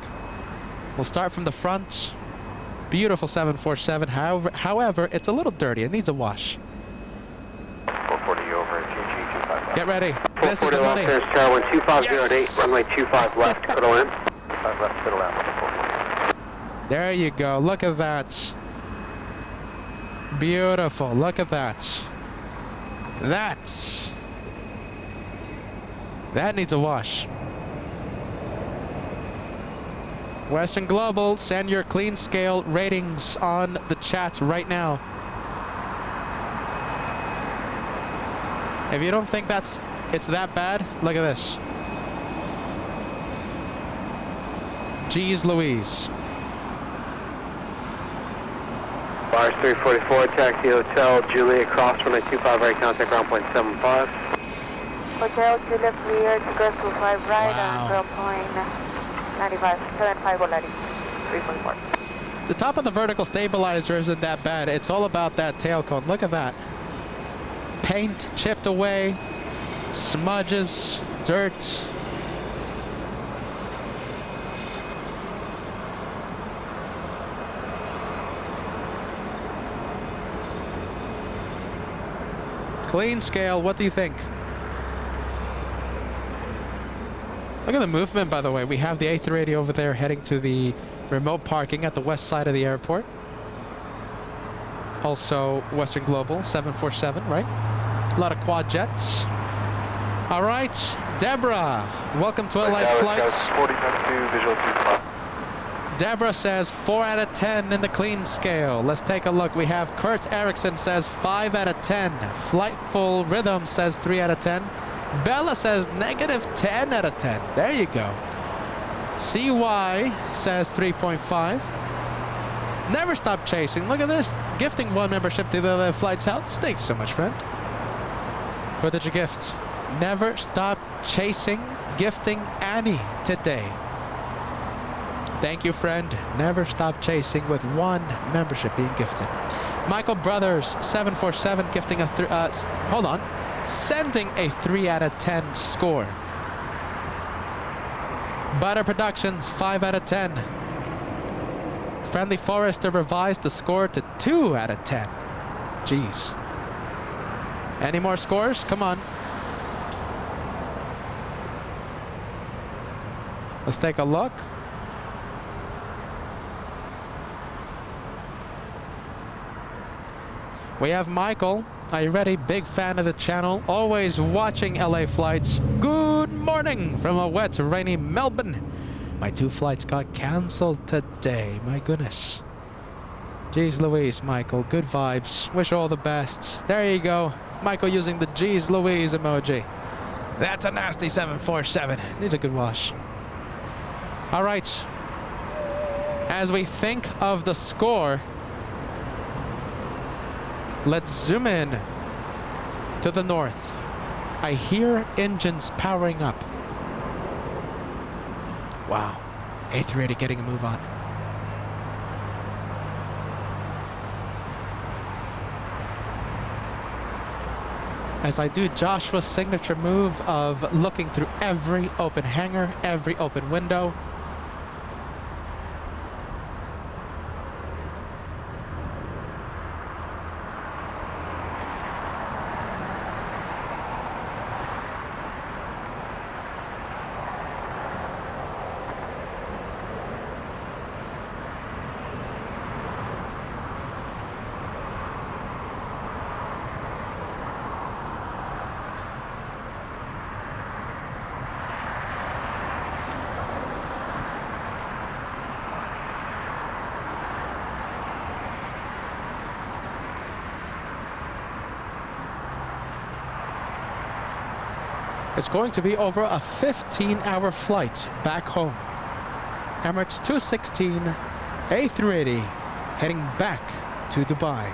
We'll start from the front. Beautiful 747. However, it's a little dirty. It needs a wash. 440 over GG 255. Get ready. This is the money. Paris Tower 12508, Yes! runway 25 left, middle in. 5 left, middle in. There you go. Look at that. Beautiful. Look at that. That needs a wash. Western Global, send your clean scale ratings on the chat right now. If you don't think it's that bad, look at this. Jeez Louise. Bars 344, taxi Hotel, Juliet, cross runway 25 right, contact ground point 75. Hotel Juliet clear to go 25 right Wow. and ground point 95, 75 already, 3.4. The top of the vertical stabilizer isn't that bad. It's all about that tail cone. Look at that. Paint chipped away, smudges, dirt. Clean scale, what do you think? Look at the movement, by the way. We have the A380 over there heading to the remote parking at the west side of the airport. Also, Western Global 747, right? A lot of quad jets. All right, Deborah, welcome to LA Flights. 40 minutes to visual 25. Deborah says 4 out of 10 in the clean scale. Let's take a look. We have Kurt Erickson says 5 out of 10. Flightful Rhythm says 3 out of 10. Bella says negative 10 out of 10. There you go. CY says 3.5. Never stop chasing. Look at this. Gifting 1 membership to the LA Flights House. Thank you so much, friend. Who did you gift? Never stop chasing. Gifting Annie today. Thank you, friend. Never stop chasing with 1 membership being gifted. Michael Brothers 747 gifting a sending a 3 out of 10 score. Butter Productions 5 out of 10. Friendly Forester revised the score to 2 out of 10. Jeez. Any more scores? Come on. Let's take a look. We have Michael. Are you ready? Big fan of the channel. Always watching LA Flights. Good morning from a wet, rainy Melbourne. My 2 flights got cancelled today. My goodness. Jeez Louise, Michael. Good vibes. Wish you all the best. There you go. Michael using the Jeez Louise emoji. That's a nasty 747. Needs a good wash. All right. As we think of the score, let's zoom in to the north. I hear engines powering up. Wow. A380 getting a move on. As I do Joshua's signature move of looking through every open hangar, every open window. It's going to be over a 15-hour flight back home. Emirates 216 A380 heading back to Dubai.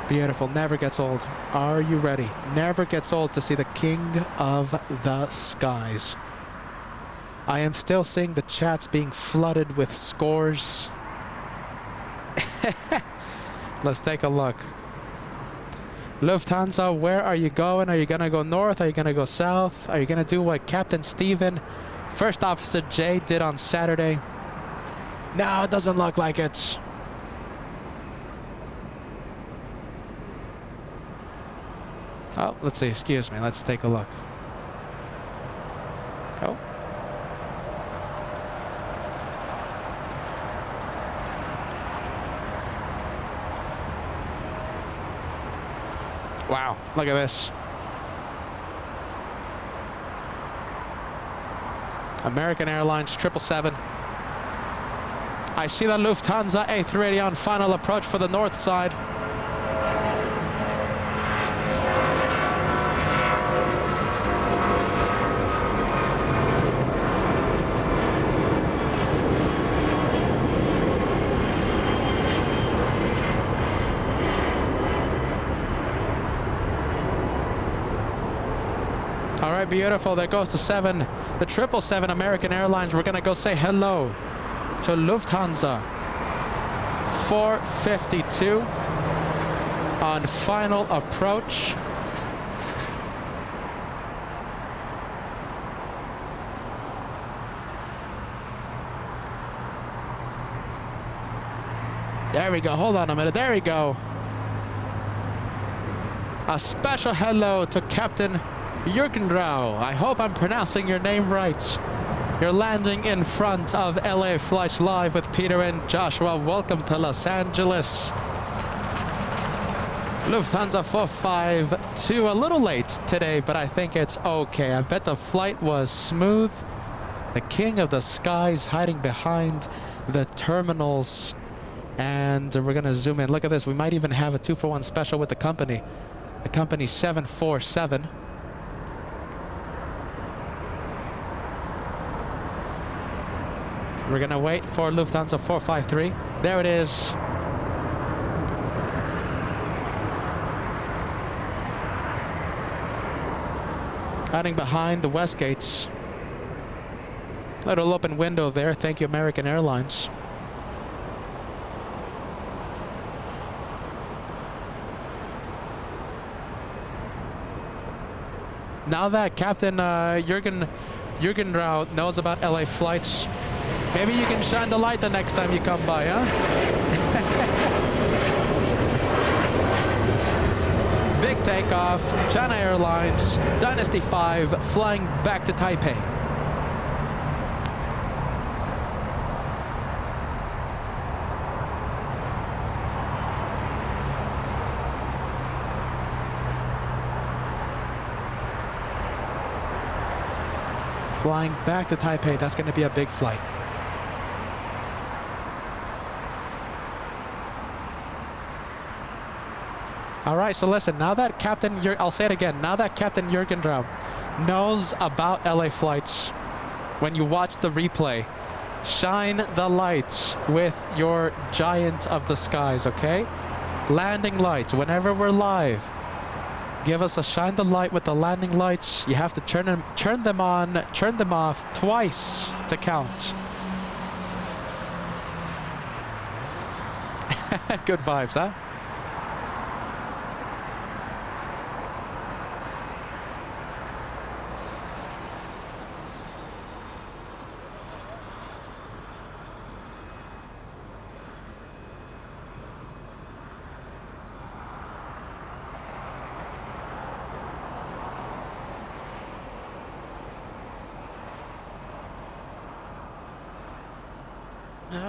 Beautiful, never gets old. Are you ready? Never gets old to see the king of the skies. I am still seeing the chats being flooded with scores. Let's take a look. Lufthansa, where are you going? Are you going to go north? Are you going to go south? Are you going to do what Captain Stephen, First Officer Jay did on Saturday? No, it doesn't look like it. Oh, let's see. Excuse me. Let's take a look. Oh. Wow, look at this. American Airlines 777. I see the Lufthansa A380 on final approach for the north side. All right, beautiful. There goes the 7, the 777 American Airlines. We're going to go say hello to Lufthansa. 452 on final approach. There we go. Hold on a minute. There we go. A special hello to Captain Jürgenrau. I hope I'm pronouncing your name right. You're landing in front of LA Flights Live with Peter and Joshua. Welcome to Los Angeles. Lufthansa 452, a little late today, but I think it's okay. I bet the flight was smooth. The king of the skies hiding behind the terminals. And we're gonna zoom in. Look at this. We might even have a 2-for-1 special with the company. The company 747. We're gonna wait for Lufthansa 453. There it is. Hiding behind the west gates. Little open window there. Thank you, American Airlines. Now that Captain Jürgenrau knows about LA flights, maybe you can shine the light the next time you come by, huh? Big takeoff, China Airlines, Dynasty 5, flying back to Taipei. Flying back to Taipei, that's going to be a big flight. All right, so listen, now that I'll say it again, now that Captain Jürgenrau knows about LA flights, when you watch the replay, shine the lights with your giant of the skies, okay? Landing lights, whenever we're live, give us a shine the light with the landing lights. You have to turn them on, turn them off twice to count. Good vibes, huh?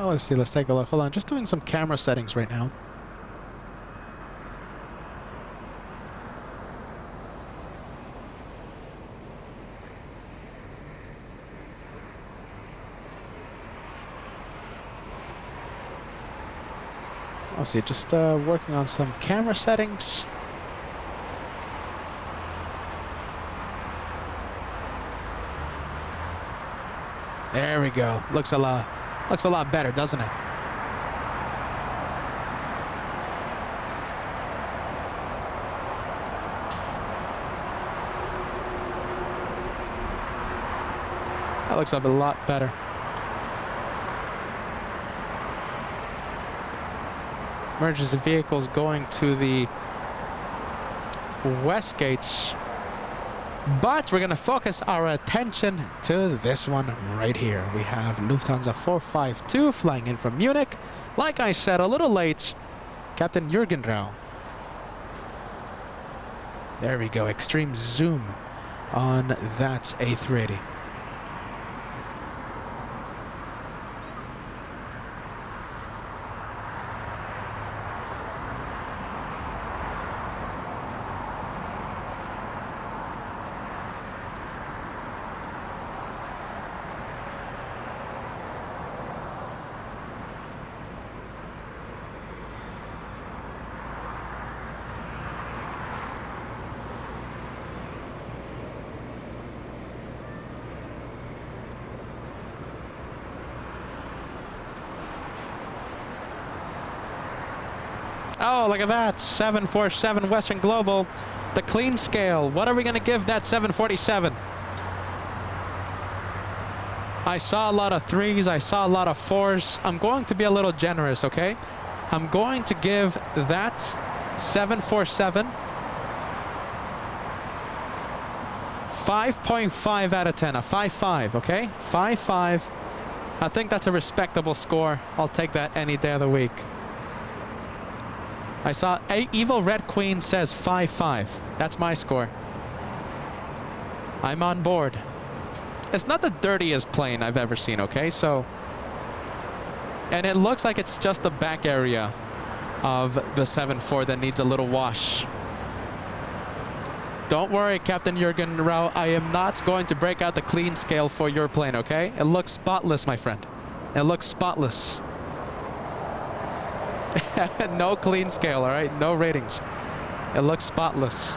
Let's see, let's take a look. Hold on, just doing some camera settings right now. Let's see, just working on some camera settings. There we go. Looks a lot better, doesn't it? That looks a lot better. Emergency vehicles going to the west gates. But we're going to focus our attention to this one right here. We have Lufthansa 452 flying in from Munich. Like I said, a little late, Captain Jürgenrau. There we go, extreme zoom on that A380. Oh, look at that. 747 Western Global. The clean scale. What are we going to give that 747? I saw a lot of 3s. I saw a lot of 4s. I'm going to be a little generous, okay? I'm going to give that 747 5.5 out of 10. A 5.5, okay? 5.5. I think that's a respectable score. I'll take that any day of the week. I saw Evil Red Queen says 5-5. That's my score. I'm on board. It's not the dirtiest plane I've ever seen, okay? So, and it looks like it's just the back area of the 7-4 that needs a little wash. Don't worry, Captain Jürgen Rau. I am not going to break out the clean scale for your plane, okay? It looks spotless, my friend. It looks spotless. No clean scale, all right? No ratings. It looks spotless.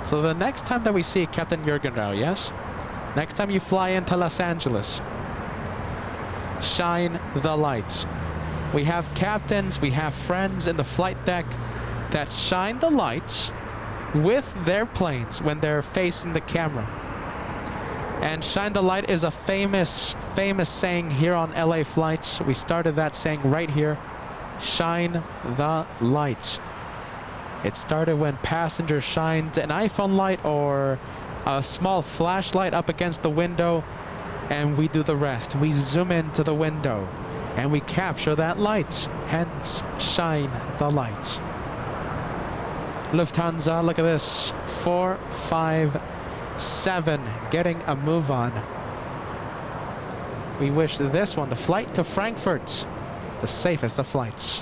So the next time that we see Captain Jürgen Rau, yes? Next time you fly into Los Angeles, shine the lights. We have captains, we have friends in the flight deck that shine the lights with their planes when they're facing the camera. And shine the light is a famous saying here on LA flights. We started that saying right here. Shine the lights. It started when passengers shined an iPhone light or a small flashlight up against the window, and we do the rest. We zoom into the window and we capture that light. Hence, shine the light. Lufthansa, look at this. 457, getting a move on. We wish this one, the flight to Frankfurt, the safest of flights.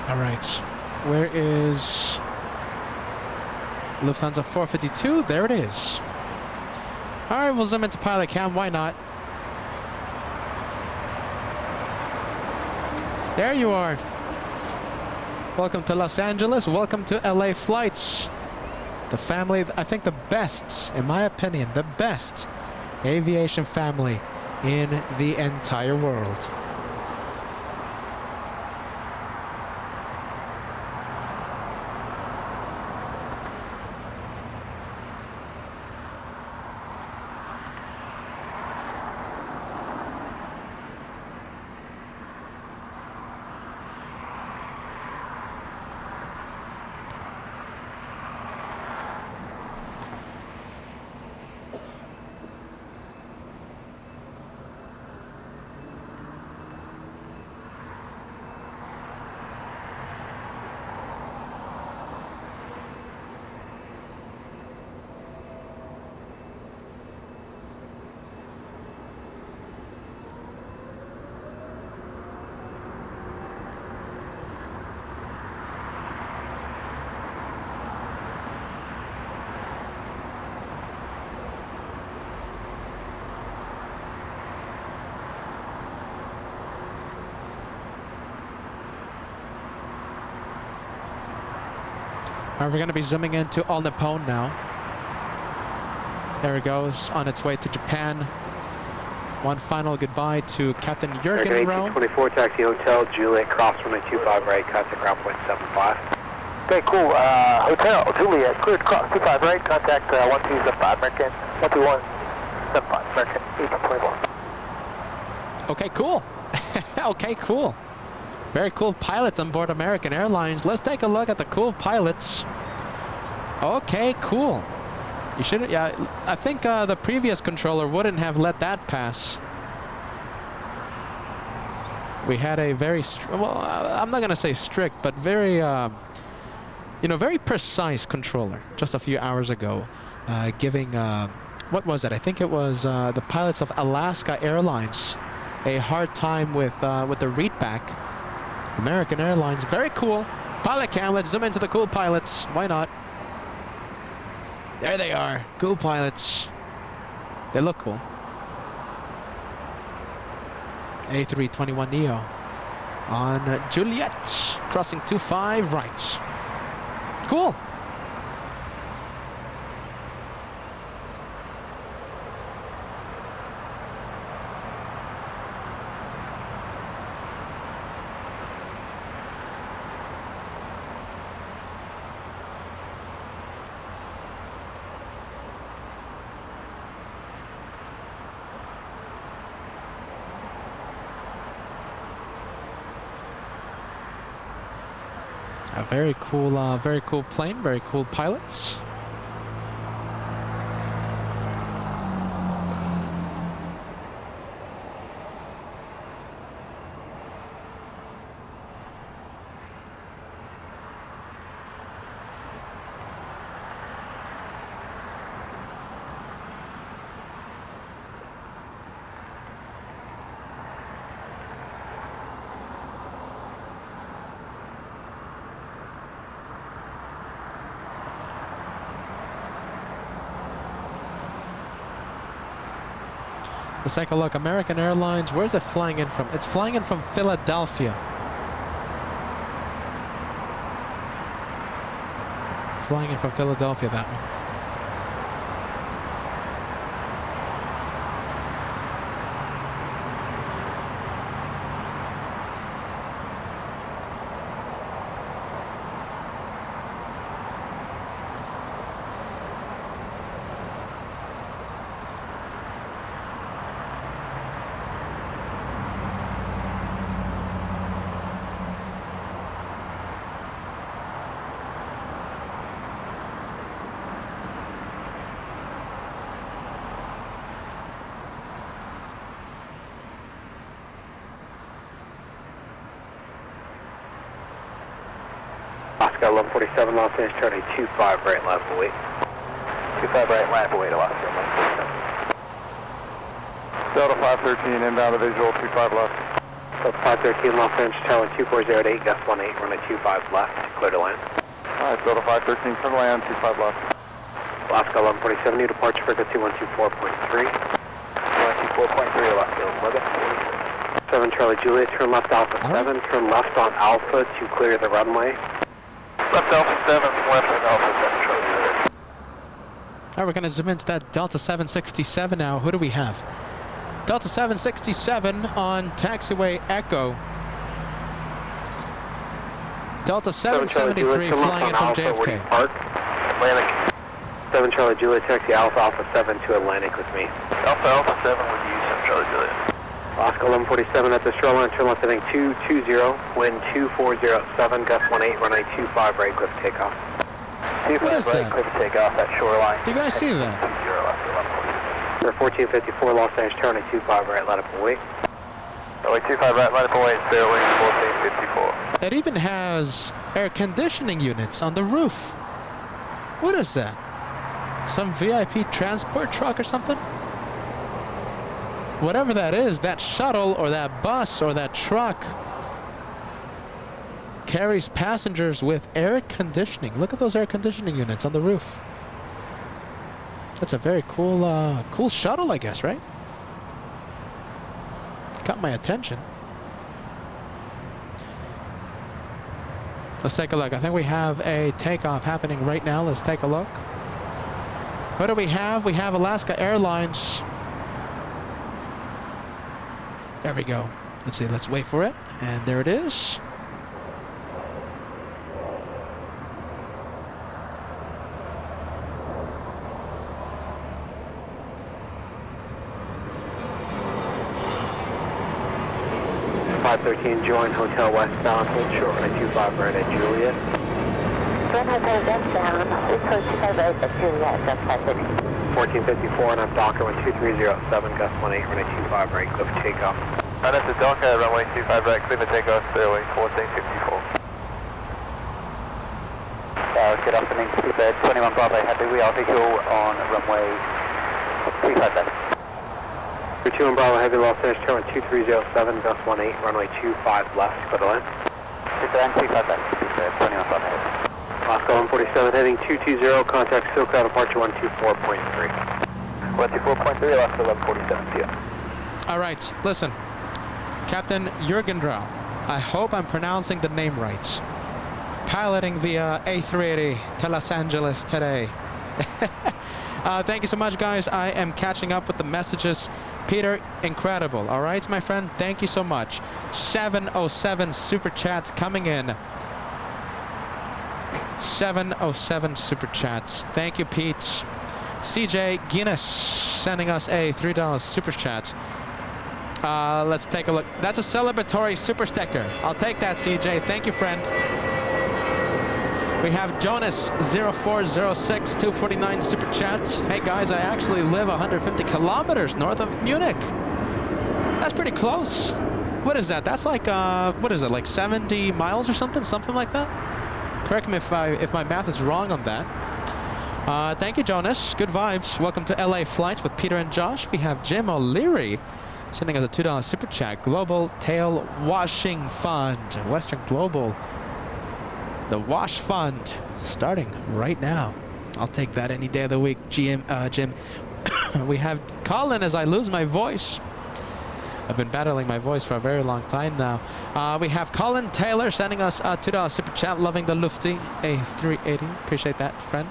All right, where is Lufthansa 452? There it is. All right, we'll zoom into pilot cam. Why not? There you are. Welcome to Los Angeles. Welcome to LA flights. The family, I think the best, in my opinion, the best aviation family in the entire world. We're going to be zooming into All Nippon now. There it goes, on its way to Japan. One final goodbye to Captain Jürgen Rau. 24 Taxi Hotel, Juliet, cross runway 25 right, contact ground point 75. Okay, cool. Hotel, Juliet, cleared cross 25 right, contact 1275 American, 1275 American, 1824. Okay, cool. Okay, cool. Very cool pilots on board American Airlines. Let's take a look at the cool pilots. Okay, cool. You should, yeah, I think the previous controller wouldn't have let that pass. We had a very, well, I'm not gonna say strict, but very You know, very precise controller just a few hours ago, giving, what was it? I think it was the pilots of Alaska Airlines a hard time with the readback. American Airlines, very cool. Pilot cam, let's zoom into the cool pilots. Why not? There they are, cool pilots. They look cool. A321neo on Juliet, crossing 25 right. Cool. A very cool plane, very cool pilots. Let's take a look. American Airlines, where's it flying in from? It's flying in from Philadelphia. Flying in from Philadelphia, that one. Oscar 1147, Los Angeles, Charlie 25 right, left await. 25 right, left await, Alaska 1147. Delta 513, inbound to visual, 25 left. Delta 513, Los Angeles, Charlie 2408, gust 18, runway 25 left, clear to land. Alright, Delta 513, clear to land, 25 left. Alaska 1147, new departure frequency 124.3. 124.3, Alaska 1146. 7 Charlie Juliet, turn left Alpha 7, turn left on Alpha to clear the runway. Left Alpha 7, left on Alpha 7, Charlie Juliet. All right, we're going to zoom into that Delta 767 now. Who do we have? Delta 767 on taxiway Echo. Delta 773 flying in from JFK. Park. Atlantic. 7 Charlie Juliet, taxi Alpha 7 to Atlantic with me. Alpha 7 with you, 7 Charlie Juliet. Oscar 1147 at the shoreline, turn left heading 220, wind 2407, gust 18, runway 25 right, cliff takeoff. 25 right, cliff takeoff at shoreline. Do you guys see that? 20 left, 1454, Los Angeles, turn 25 right, let up away. Runway 25 right, let up away, Sterling 1454. It even has air conditioning units on the roof. What is that? Some VIP transport truck or something? Whatever that is, that shuttle or that bus or that truck carries passengers with air conditioning. Look at those air conditioning units on the roof. That's a very cool, cool shuttle, I guess, right? Got my attention. Let's take a look. I think we have a takeoff happening right now. Let's take a look. What do we have? We have Alaska Airlines. There we go. Let's see, let's wait for it. And there it is. Join Hotel westbound, hold short runway 25 right at Juliet. Join Hotel westbound, please hold 25 right at Juliet, gust 560. 1454 and I'm Docker 12307, gust 18, runway 25 right, cliff takeoff. And that's the Docker, runway 25 right, clear the takeoff, Sterling 1454. Good afternoon, Seabird 21 Bravo Heavy. We are visual on runway 35 left. 21 Bravo Heavy, Los Angeles, turn 2307, gust 18, runway 25 left, clear to land. Clear to land, 25 left, Seabird 21 Bravo Heavy. Moscow 147, heading 220, contact SoCal departure 124.3. 124.3, Alaska 1147, see ya. All right, listen. Captain Jürgendrau, I hope I'm pronouncing the name right. Piloting the A380 to Los Angeles today. Thank you so much, guys. I am catching up with the messages. Peter, incredible. All right, my friend, thank you so much. 707 super chats coming in. 707 super chats. Thank you, Pete. CJ Guinness sending us a $3 super chat. Let's take a look. That's a celebratory super sticker. I'll take that, CJ. Thank you, friend. We have Jonas 0406 249 super chats. Hey guys, I actually live 150 kilometers north of Munich. That's pretty close. What is that? That's like what is it? Like 70 miles or something? Something like that? Correct me if my math is wrong on that. Thank you, Jonas. Good vibes. Welcome to LA Flights with Peter and Josh. We have Jim O'Leary sending us a $2 super chat. Global Tail Washing Fund. Western Global. The Wash Fund starting right now. I'll take that any day of the week, Jim. We have Colin as I lose my voice. I've been battling my voice for a very long time now. We have Colin Taylor sending us a $2 super chat. Loving the Lufthansa A380. Appreciate that, friend.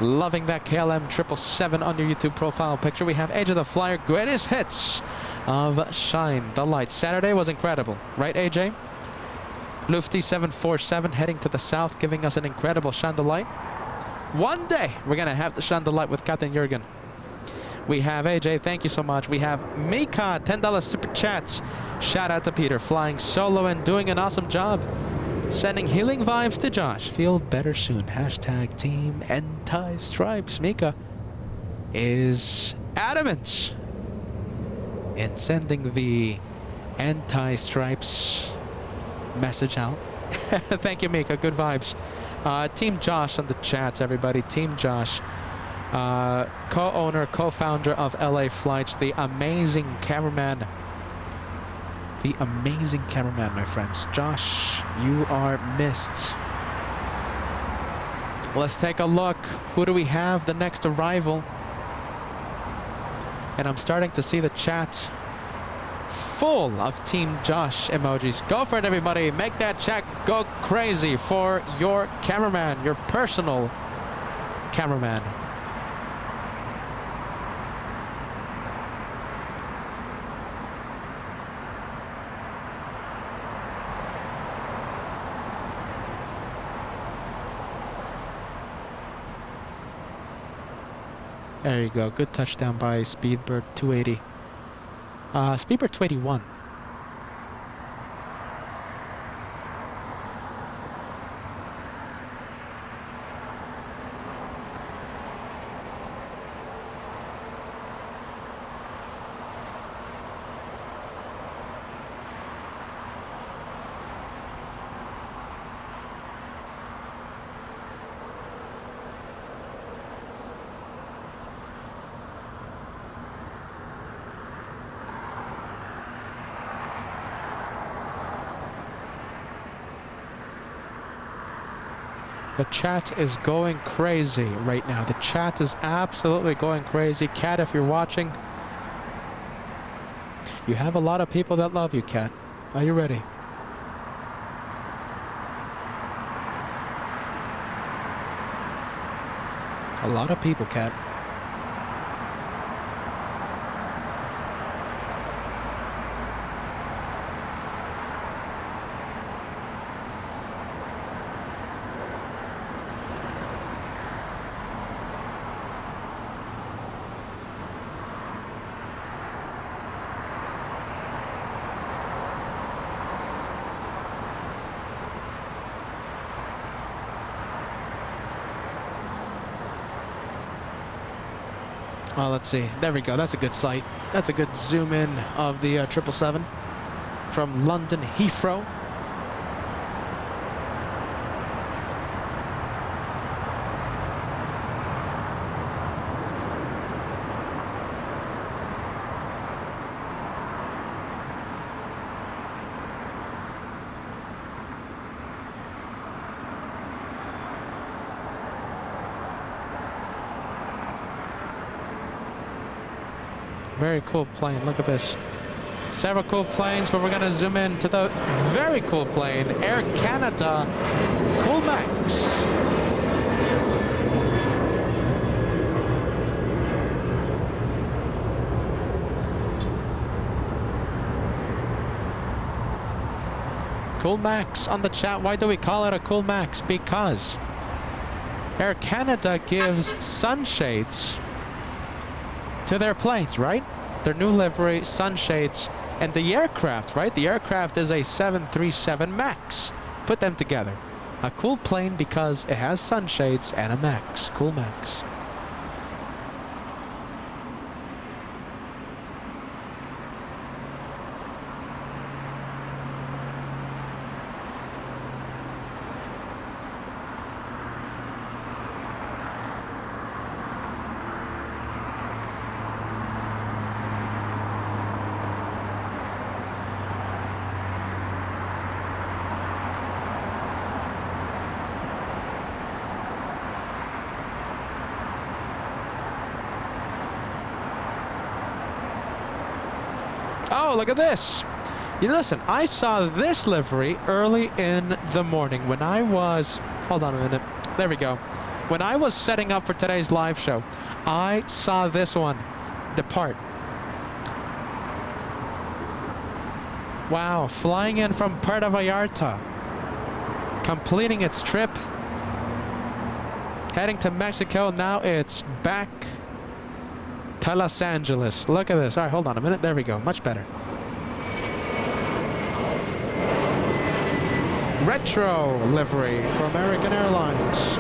Loving that KLM 777 on your YouTube profile picture. We have Age of the Flyer. Greatest hits of Shine the Light. Saturday was incredible. Right, AJ? Lufty 747 heading to the south, giving us an incredible Shine the Light. One day, we're going to have the Shine the Light with Captain Jürgen. We have AJ, thank you so much. We have Mika, $10 super chats. Shout out to Peter, flying solo and doing an awesome job. Sending healing vibes to Josh. Feel better soon. Hashtag Team Anti-Stripes. Mika is adamant in sending the Anti-Stripes message out. Thank you, Mika. Good vibes. Team Josh on the chats, everybody. Team Josh. Co-owner, co-founder of LA Flights. The amazing cameraman. The amazing cameraman, my friends. Josh, you are missed. Let's take a look. Who do we have? The next arrival. And I'm starting to see the chat full of Team Josh emojis. Go for it, everybody. Make that chat go crazy for your cameraman, your personal cameraman. There you go. Good touchdown by Speedbird 280. Speedbird 281. The chat is going crazy right now. The chat is absolutely going crazy. Kat, if you're watching, you have a lot of people that love you, Kat. Are you ready? A lot of people, Kat. Oh, let's see. There we go. That's a good sight. That's a good zoom in of the 777 from London Heathrow. Very cool plane. Look at this. Several cool planes, but we're going to zoom in to the very cool plane, Air Canada Cool Max. Cool Max on the chat. Why do we call it a Cool Max? Because Air Canada gives sunshades to their planes, right? Their new livery, sunshades, and the aircraft, right? The aircraft is a 737 MAX. Put them together. A cool plane because it has sunshades and a MAX. Cool Max. Oh, look at this. You listen, I saw this livery early in the morning when I was, hold on a minute, there we go. When I was setting up for today's live show, I saw this one depart. Wow, flying in from Puerto Vallarta, completing its trip, heading to Mexico. Now it's back to Los Angeles. Look at this. All right, hold on a minute. There we go. Much better. Retro livery for American Airlines.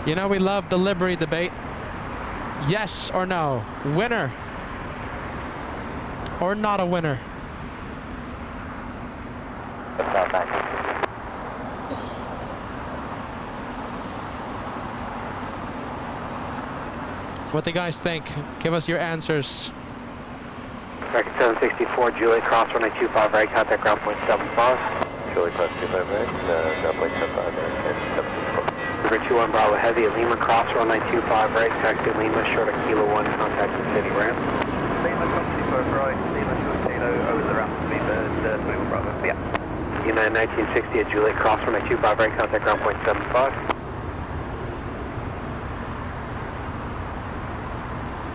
You know, we love the livery debate. Yes or no? Winner or not a winner? What do you guys think? Give us your answers. American 764, Juliet, cross runway 25 right, contact ground point 75. Juliet, cross 25 right, ground point 75 and 74. River 21 Bravo Heavy at Lima, cross runway 25 right, taxi Lima, short of Kilo 1, contact the city ramp. Lima, cross 25 right, Lima, short of Kilo, over the ramp, Lima, 21 Bravo, yeah. United 1960 at Juliet, cross runway 25 right, contact ground point 75.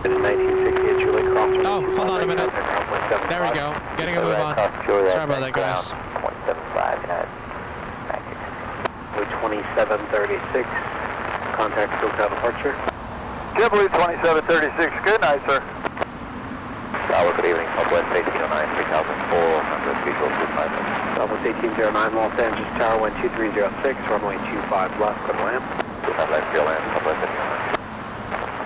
And 1960 at Juliet, cross runway 25 Oh, hold on a minute. There we go. Getting a move on. Sorry about that, guys. 0.75, 2736, contact SoCal departure. JetBlue 2736, good night, sir. Tower, good evening, Southwest 1809, 3400 feet, close to 5 minutes. Southwest 1809, Los Angeles Tower, wind 2306, runway 25 left, good land. 25 left, JAL and Southwest 1809.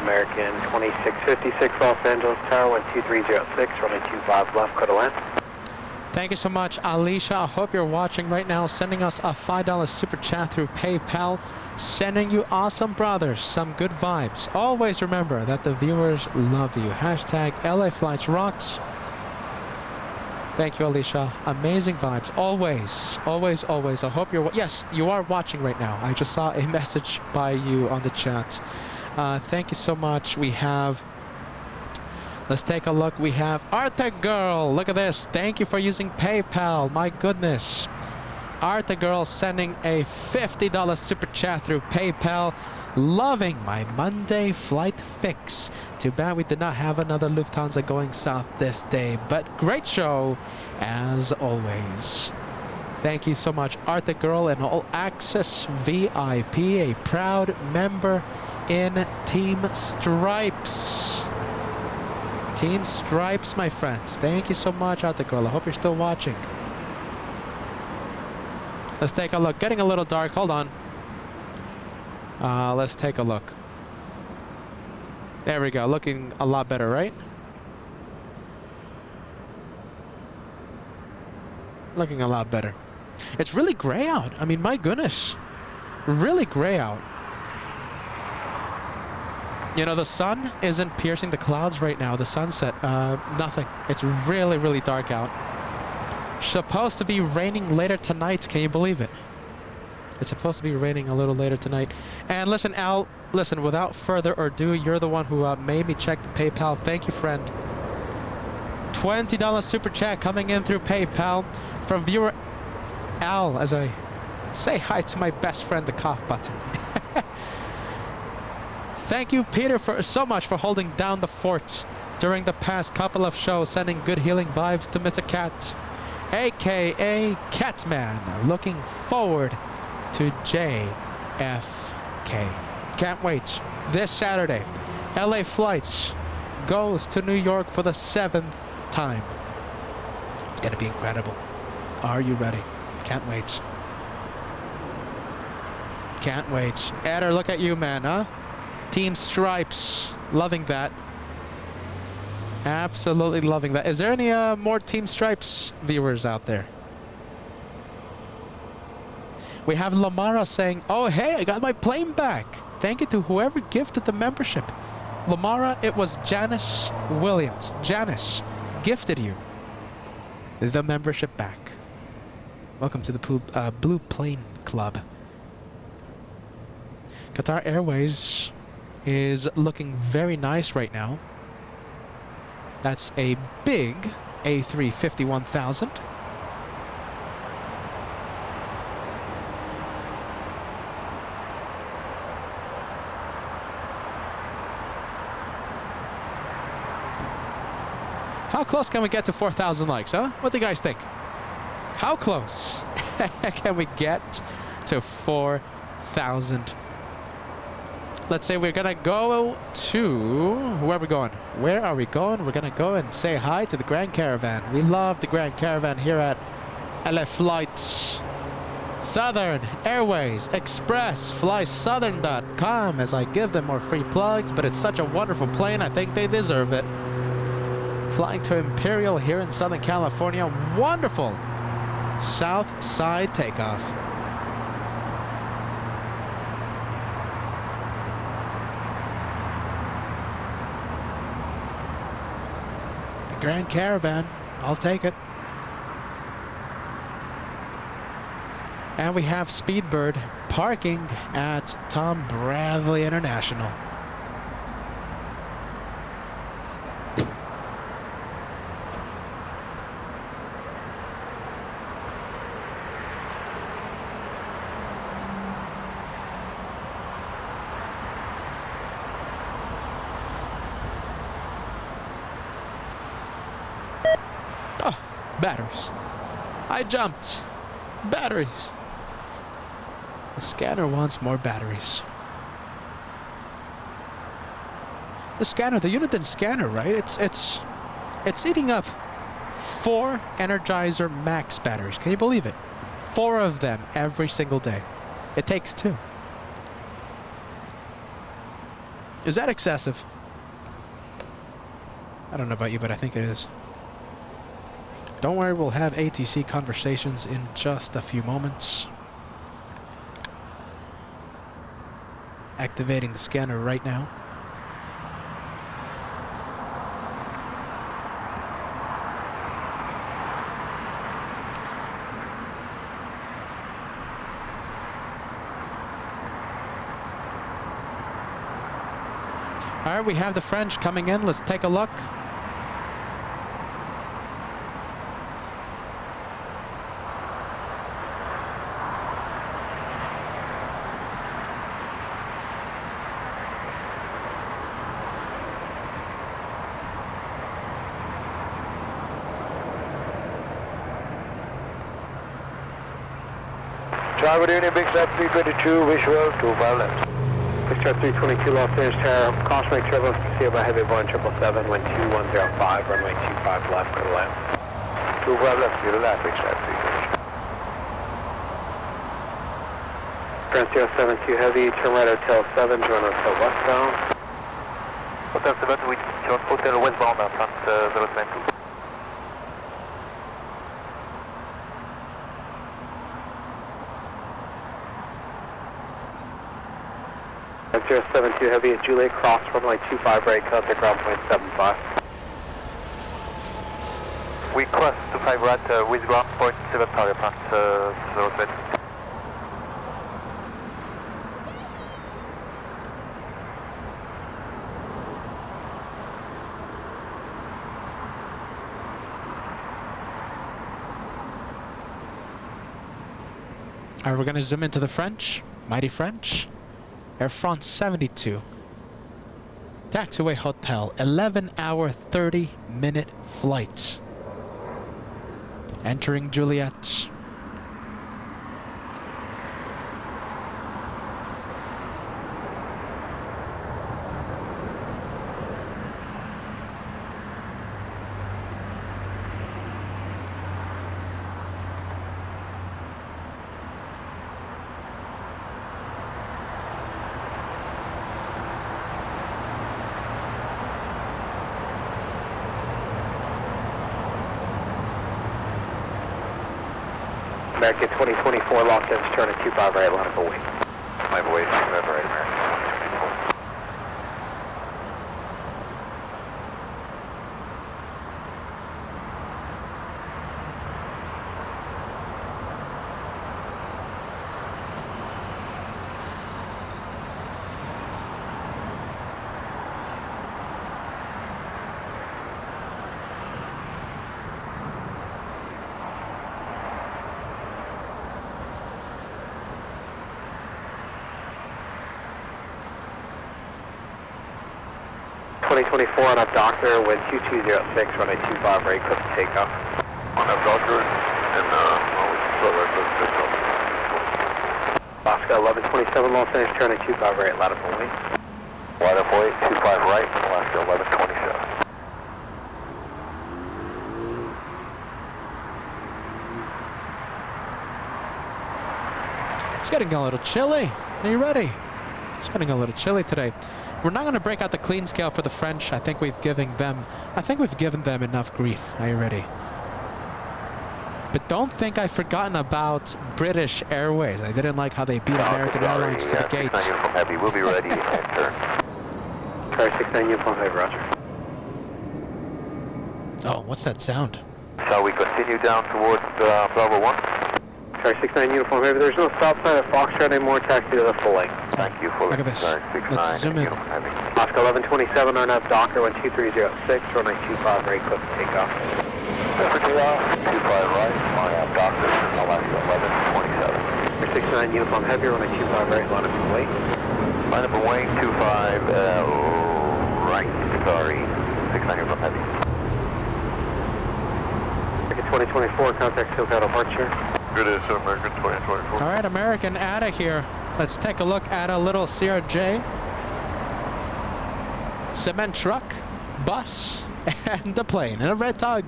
American 2656, Los Angeles Tower, wind 2306, runway 25 left, good land. Thank you so much, Alicia. I hope you're watching right now, sending us a $5 super chat through PayPal, sending you awesome brothers, some good vibes. Always remember that the viewers love you. Hashtag LA Flights Rocks. Thank you, Alicia. Amazing vibes. Always, always, always. I hope you're, yes, you are watching right now. I just saw a message by you on the chat. Thank you so much. We have, let's take a look. We have Arta Girl. Look at this. Thank you for using PayPal. My goodness. Arta Girl sending a $50 super chat through PayPal. Loving my Monday flight fix. Too bad we did not have another Lufthansa going south this day, but great show as always. Thank you so much, Arta Girl, and All Access VIP, a proud member in Team Stripes. Team Stripes, my friends. Thank you so much, Arta Girl. I hope you're still watching. Let's take a look. Getting a little dark. Hold on. Let's take a look. There we go. Looking a lot better, right? Looking a lot better. It's really gray out. I mean, my goodness. really gray out. You know, the sun isn't piercing the clouds right now. The sunset, nothing. It's really, really dark out. Supposed to be raining later tonight. Can you believe it? It's supposed to be raining a little later tonight. And listen, Al, listen, without further ado, you're the one who made me check the PayPal. Thank you, friend. $20 super chat coming in through PayPal from viewer Al, as I say hi to my best friend, the cough button. Thank you, Peter, so much for holding down the fort during the past couple of shows, sending good healing vibes to Mr. Cat, aka Catman. Looking forward to JFK. Can't wait. This Saturday, LA flights goes to New York for the 7th time. It's gonna be incredible. Are you ready? Can't wait. Can't wait. Eder, look at you, man, huh? Team Stripes. Loving that. Absolutely loving that. Is there any more Team Stripes viewers out there? We have Lamara saying, oh, hey, I got my plane back. Thank you to whoever gifted the membership. Lamara, it was Janice Williams. Janice gifted you the membership back. Welcome to the Blue Plane Club. Qatar Airways is looking very nice right now. That's a big A350 1000. How close can we get to 4,000 likes, huh? What do you guys think? How close can we get to 4,000? Let's say we're gonna go to... Where are we going? Where are we going? We're gonna go and say hi to the Grand Caravan. We love the Grand Caravan here at LA Flights. Southern Airways Express. FlySouthern.com as I give them more free plugs, but it's such a wonderful plane. I think they deserve it. Flying to Imperial here in Southern California. Wonderful South Side takeoff. The Grand Caravan, I'll take it. And we have Speedbird parking at Tom Bradley International. Oh, batteries. I jumped. Batteries. The scanner wants more batteries. The scanner, the Uniden scanner, right? It's eating up 4 Energizer Max batteries. Can you believe it? 4 of them every single day. It takes 2. Is that excessive? I don't know about you, but I think it is. Don't worry, we'll have ATC conversations in just a few moments. Activating the scanner right now. All right, we have the French coming in. Let's take a look. Good evening, Big Flat 322, visual to violence. Big Flat 322, Los Angeles Tower, cautionary turbulence concealed by heavy Boeing 777, wind 2105, runway 25 left, clear to land. 25 left, clear to land, Big Flat 322. Grand 072 Heavy, turn right Hotel 7, join Hotel westbound. Hotel 7, we join Hotel westbound, France 072. 1072 Heavy at Juliet, cross runway 25 right, contact ground point 75. We cross 25 right with ground point 75, approx 020. All right, we're gonna zoom into the French, mighty French. Air France 72. Taxiway Hotel, 11-hour, 30-minute flight. Entering Juliet. American 2024, Los Angeles, turn at 25 right, line up away. Line away, 25 right, American 2024. On up Doctor with 2206, runway 25 right, clip to takeoff. On up Doctor, and Oscar 1127, Los Angeles, turn at 25 right, line up away. Line up away, 25 right, Alaska 1127. It's getting a little chilly. Are you ready? It's getting a little chilly today. We're not going to break out the clean scale for the French. I think we've given them enough grief. Are you ready? But don't think I've forgotten about British Airways. I didn't like how they beat American Airlines to the gates. 69 Uniform Heavy, we'll be ready and turn. Car 69 Uniform Heavy, roger. Oh, what's that sound? Shall we continue down towards Bravo 1? Car 69 Uniform Heavy, there's no stop sign at Foxtrot anymore, taxi to the full length. Thank you for Look at this. Let's zoom in. Oscar 1127, on up Docker 12306, runway 25 right, clip to takeoff. For takeoff, 25 right, on up Docker, Alaska 1127. Car 69 Uniform Heavy, runway 25 right, line up away. Line up away, 25 right, sorry, 69 Uniform Heavy. 2024, contact SoCal departure. Good is American 2024. All right, American, out of here. Let's take a look at a little CRJ, cement truck, bus, and a plane, and a red tug.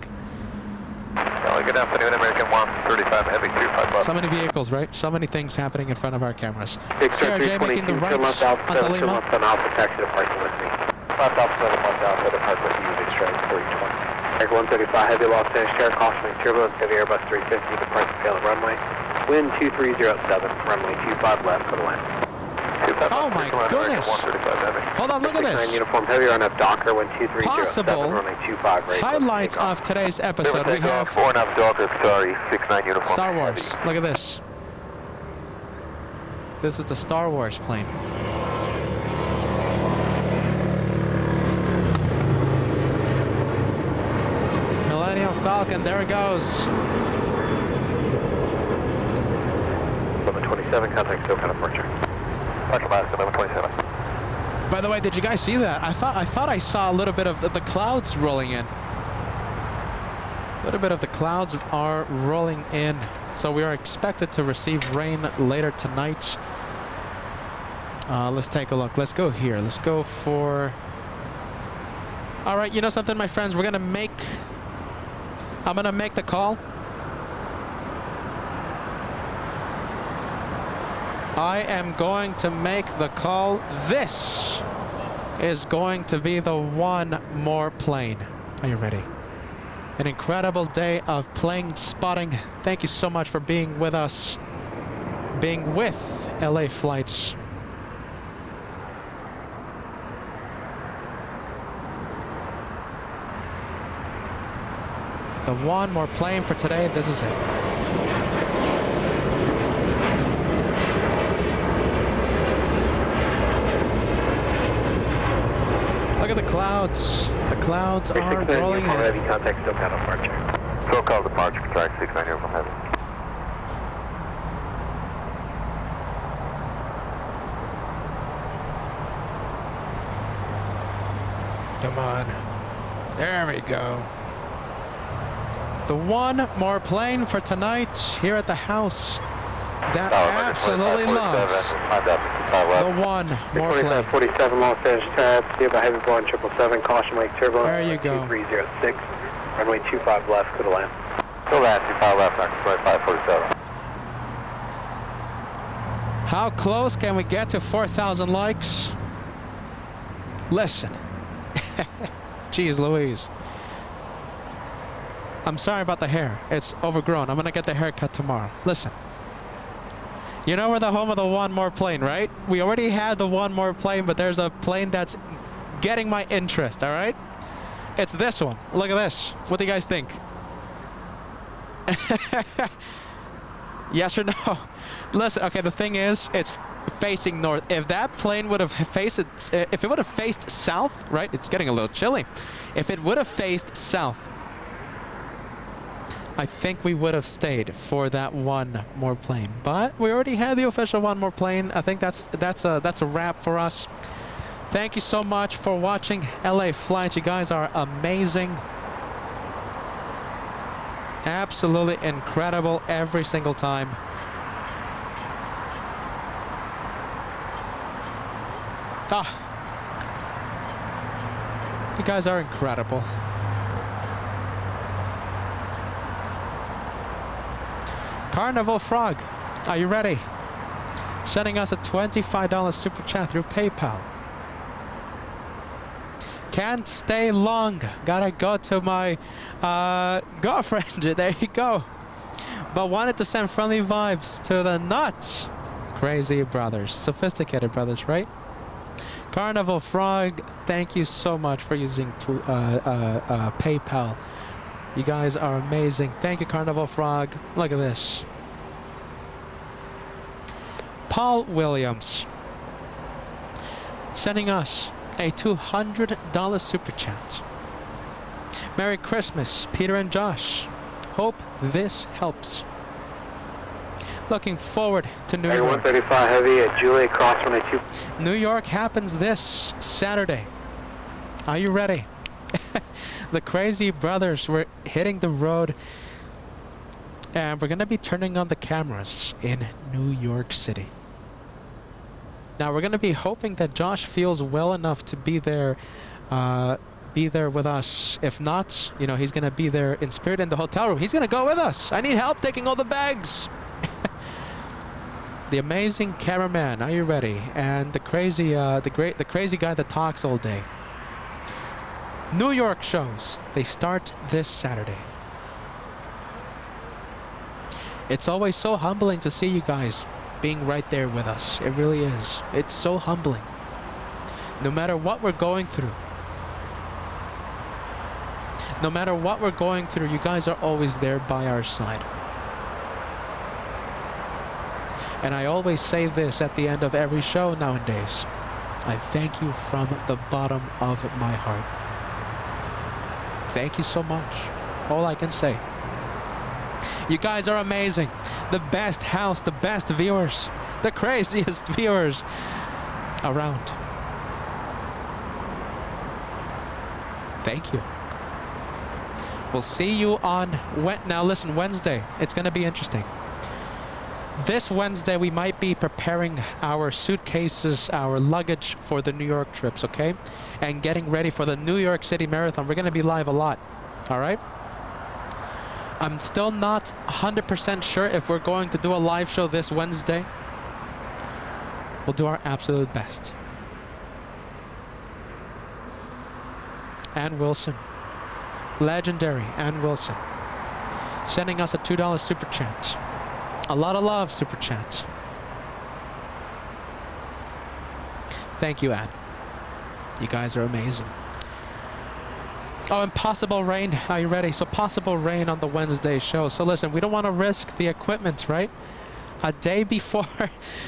Good afternoon, American 135 Heavy 25 bus. So many vehicles, right? So many things happening in front of our cameras. CRJ making the right onto Lima. Left Alpha, taxi departure with me. Left Alpha 71 Alpha, depart with you, extract 320. Air 135 Heavy, Los Angeles, Air cautioning turbulence, Heavy Airbus 350, departure failed runway. Wind 2307, runway 25 left for the land. Oh my goodness! Hold on, look at this. Uniform Heavy, on up Docker 12307, Possible runway 25 right. highlights of today's episode. We have 4 and up Docker, sorry, 69 Uniform Star Wars. Heavy. Look at this. This is the Star Wars plane. Millennium Falcon, there it goes. 1127, contact SoCal departure. Roger, Alaska 1127. By the way, did you guys see that? I thought I saw a little bit of the clouds rolling in. A little bit of the clouds are rolling in. So we are expected to receive rain later tonight. Let's take a look. Let's go here. Let's go for... All right, you know something, my friends? I'm going to make the call. I am going to make the call. This is going to be the one more plane. Are you ready? An incredible day of plane spotting. Thank you so much for being with us, being with LA Flights. The one more plane for today. This is it. Look at the clouds. The clouds are rolling in. Heavy contact, still count departure. Still call departure for track 690 from heavy. Come on. There we go. The one more plane for tonight here at the house that absolutely loves the one more plane. 47 Los Angeles tab, nearby heavy Boeing 777, caution wake turbulence. There you go. 2306, runway 25 left, clear to land. Still land, 25 left, 547. How close can we get to 4,000 likes? Listen. Jeez Louise. I'm sorry about the hair. It's overgrown. I'm gonna get the haircut tomorrow. Listen. You know we're the home of the one more plane, right? We already had the one more plane, but there's a plane that's getting my interest, all right? It's this one. Look at this. What do you guys think? Yes or no? Listen, okay, the thing is, it's facing north. If that plane would have faced, if it would have faced south, right? It's getting a little chilly. If it would have faced south, I think we would have stayed for that one more plane. But we already had the official one more plane. I think that's a wrap for us. Thank you so much for watching LA Flights. You guys are amazing. Absolutely incredible every single time. You guys are incredible. Carnival Frog, are you ready? Sending us a $25 super chat through PayPal. Can't stay long. Gotta go to my girlfriend. There you go. But wanted to send friendly vibes to the nuts. Crazy brothers. Sophisticated brothers, right? Carnival Frog, thank you so much for using PayPal. You guys are amazing. Thank you, Carnival Frog. Look at this. Paul Williams sending us a $200 super chat. Merry Christmas, Peter and Josh. Hope this helps. Looking forward to New York. 135 heavy at Julia, cross 182. New York happens this Saturday. Are you ready? The crazy brothers were hitting the road, and we're gonna be turning on the cameras in New York City. Now we're gonna be hoping that Josh feels well enough to be there with us. If not, you know, he's gonna be there in spirit in the hotel room. He's gonna go with us. I need help taking all the bags. The amazing cameraman, are you ready? And the crazy, the crazy guy that talks all day. New York shows, they start this Saturday. It's always so humbling to see you guys being right there with us. It really is. It's so humbling. No matter what we're going through, you guys are always there by our side. And I always say this at the end of every show nowadays. I thank you from the bottom of my heart. Thank you so much. All I can say. You guys are amazing. The best house, the best viewers, the craziest viewers around. Thank you. We'll see you on now listen, Wednesday. It's going to be interesting. This Wednesday, we might be preparing our suitcases, our luggage for the New York trips, okay? And getting ready for the New York City Marathon. We're going to be live a lot, all right? I'm still not 100% sure if we're going to do a live show this Wednesday. We'll do our absolute best. Ann Wilson. Legendary Ann Wilson. Sending us a $2 super chat. A lot of love, super chat. Thank you, Ann. You guys are amazing. Oh, and possible rain. Are you ready? So possible rain on the Wednesday show. So listen, we don't want to risk the equipment, right? A day before,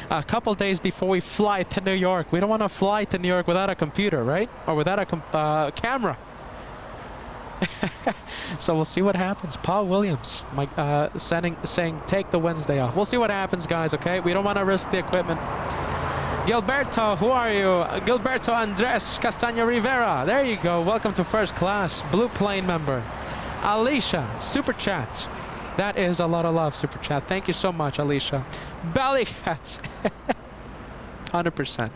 a couple days before we fly to New York. We don't want to fly to New York without a computer, right? Or without a camera. So we'll see what happens. Paul Williams, saying take the Wednesday off. We'll see what happens, guys, okay? We don't want to risk the equipment. Gilberto, who are you? Gilberto Andres Castaño Rivera. There you go. Welcome to first class. Blue Plane member. Alicia, super chat. That is a lot of love, super chat. Thank you so much, Alicia. Belly catch. 100%.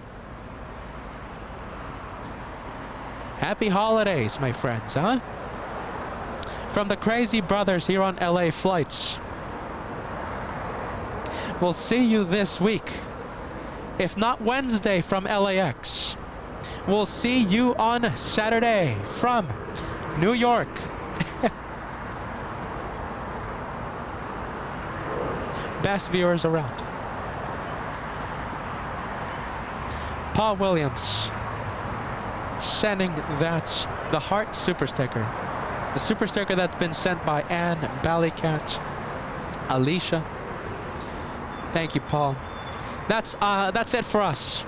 Happy holidays, my friends, huh? From the crazy brothers here on LA Flights. We'll see you this week. If not Wednesday from LAX. We'll see you on Saturday from New York. Best viewers around. Paul Williams sending the heart super sticker. The super sticker that's been sent by Ann, Ballycat, Alicia. Thank you, Paul. That's it for us.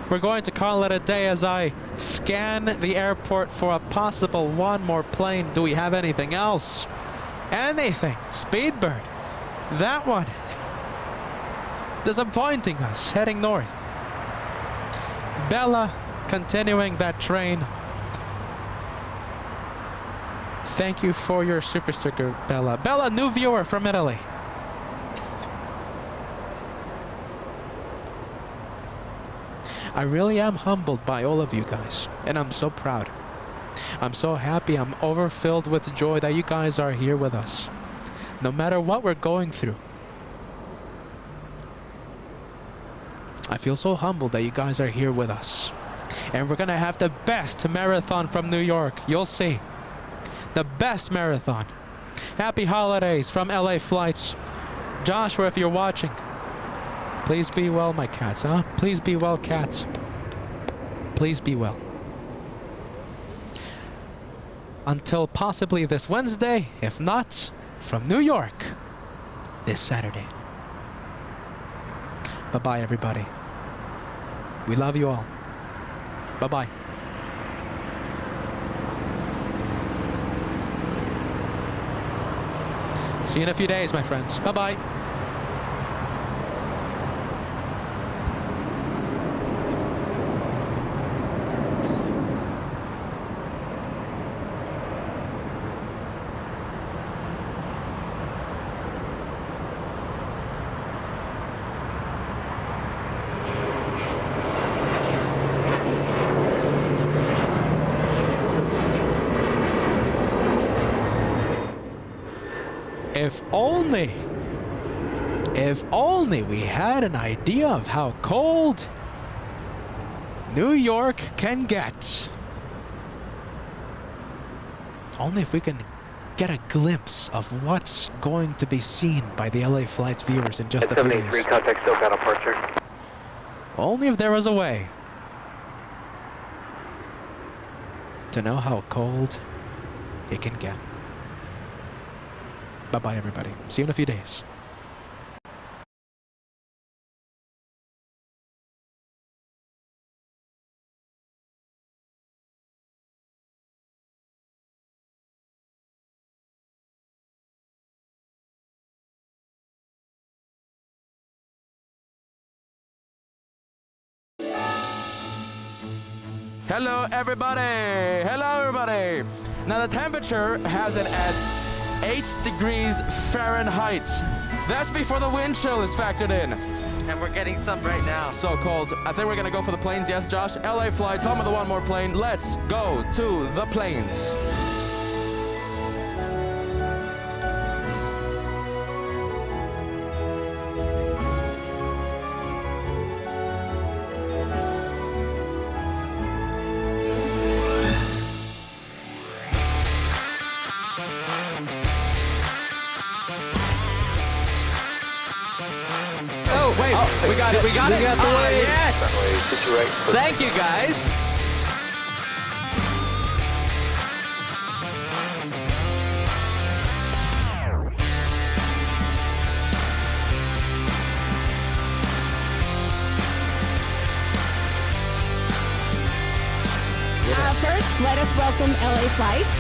We're going to call it a day as I scan the airport for a possible one more plane. Do we have anything else? Anything? Speedbird. That one. Disappointing us, heading north. Bella continuing that train. Thank you for your super sticker, Bella. Bella, new viewer from Italy. I really am humbled by all of you guys, and I'm so proud. I'm so happy, I'm overfilled with joy that you guys are here with us. No matter what we're going through. I feel so humbled that you guys are here with us. And we're gonna have the best marathon from New York. You'll see. The best marathon. Happy holidays from LA Flights. Joshua, if you're watching, please be well, my cats, huh? Please be well, cats. Please be well. Until possibly this Wednesday, if not, from New York, this Saturday. Bye-bye, everybody. We love you all. Bye-bye. See you in a few days, my friends. Bye-bye. If only we had an idea of how cold New York can get. Only if we can get a glimpse of what's going to be seen by the LA Flights viewers in just a few days. 783, contact SoCal departure. Only if there was a way to know how cold it can get. Bye-bye, everybody. See you in a few days. Hello, everybody. Hello, everybody. Now, the temperature has it at 8 degrees Fahrenheit. That's before the wind chill is factored in. And we're getting some right now. So cold. I think we're gonna go for the planes. Yes, Josh? LA Flights, home of the one more plane. Let's go to the planes. We got it. We got it. Yes. Situation. Thank you, guys. let us welcome LA Flights.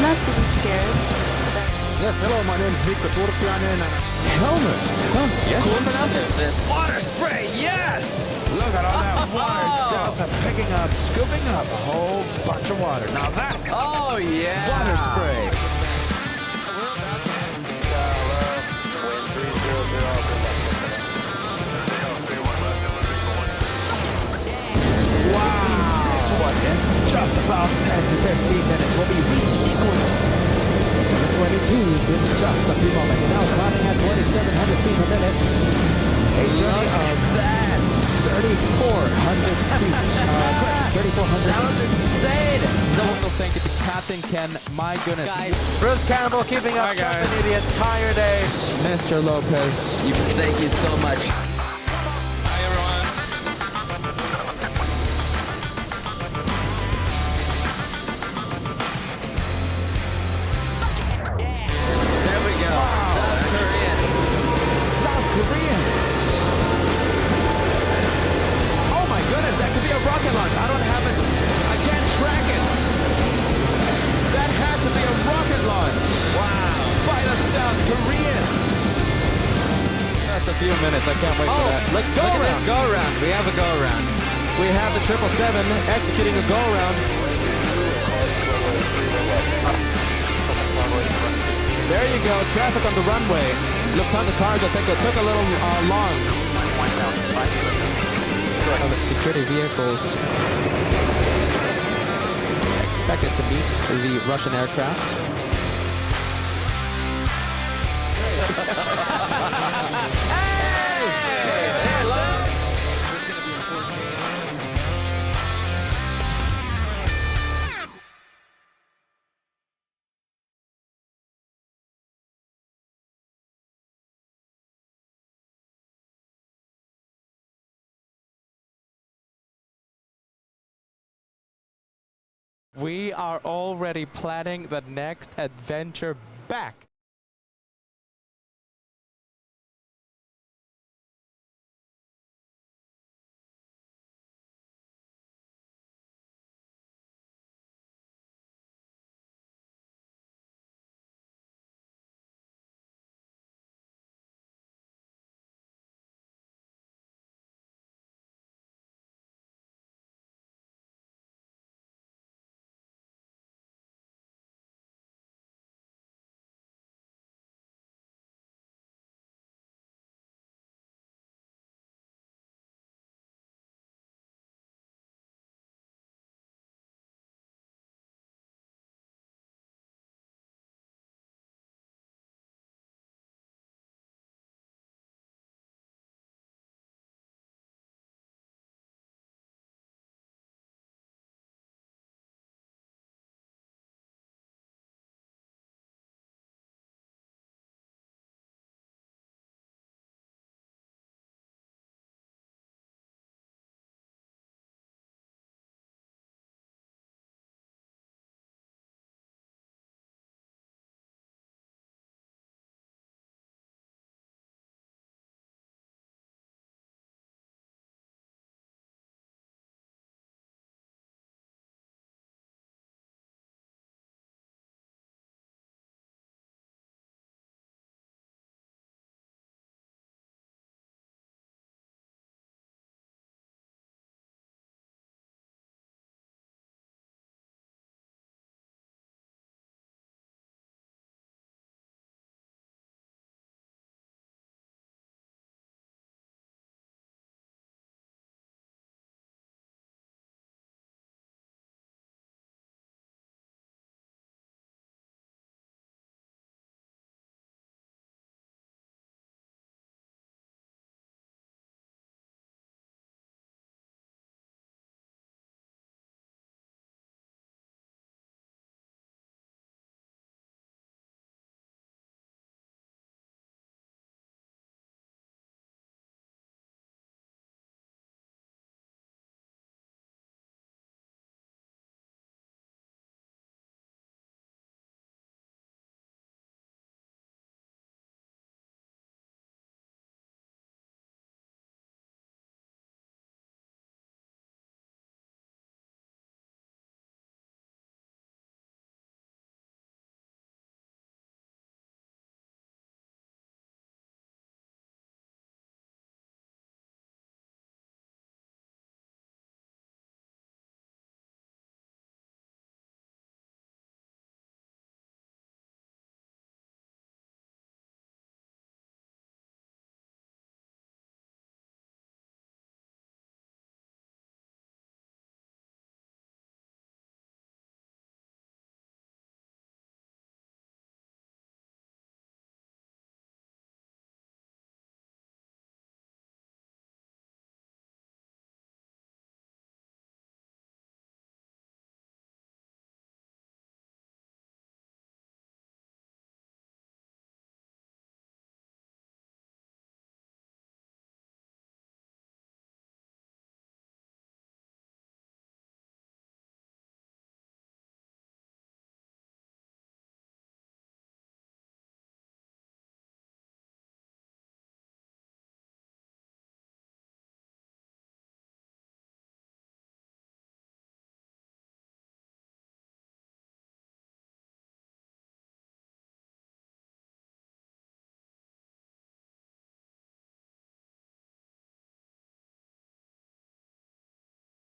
Not to be scared. Yes, hello, my name is Mikko Turtiainen. Helmet comes. Yes, Cool pronunciation. Water spray, yes! Look at all that water. Delta picking up, scooping up a whole bunch of water. Now that's Oh, yeah. water spray. Wow. This one in just about 10 to 15 minutes will be resequenced. The 22s in just a few moments. Now climbing at 2,700 feet per minute. A journey of that 3,400 feet. 3,400. That was insane! No, thank you to Captain Ken. My goodness. Guys, Bruce Campbell keeping us company the entire day. Mr. Lopez. Thank you so much. There we go. South Koreans. Oh my goodness, that could be a rocket launch. I don't have it. I can't track it. That had to be a rocket launch. Wow. By the South Koreans. Just a few minutes. I can't wait for that. Look at this go around. We have a go around. We have the 777 executing a go around. There you go, traffic on the runway. Lufthansa cargo took a little long. Security vehicles expected to meet the Russian aircraft. We are already planning the next adventure back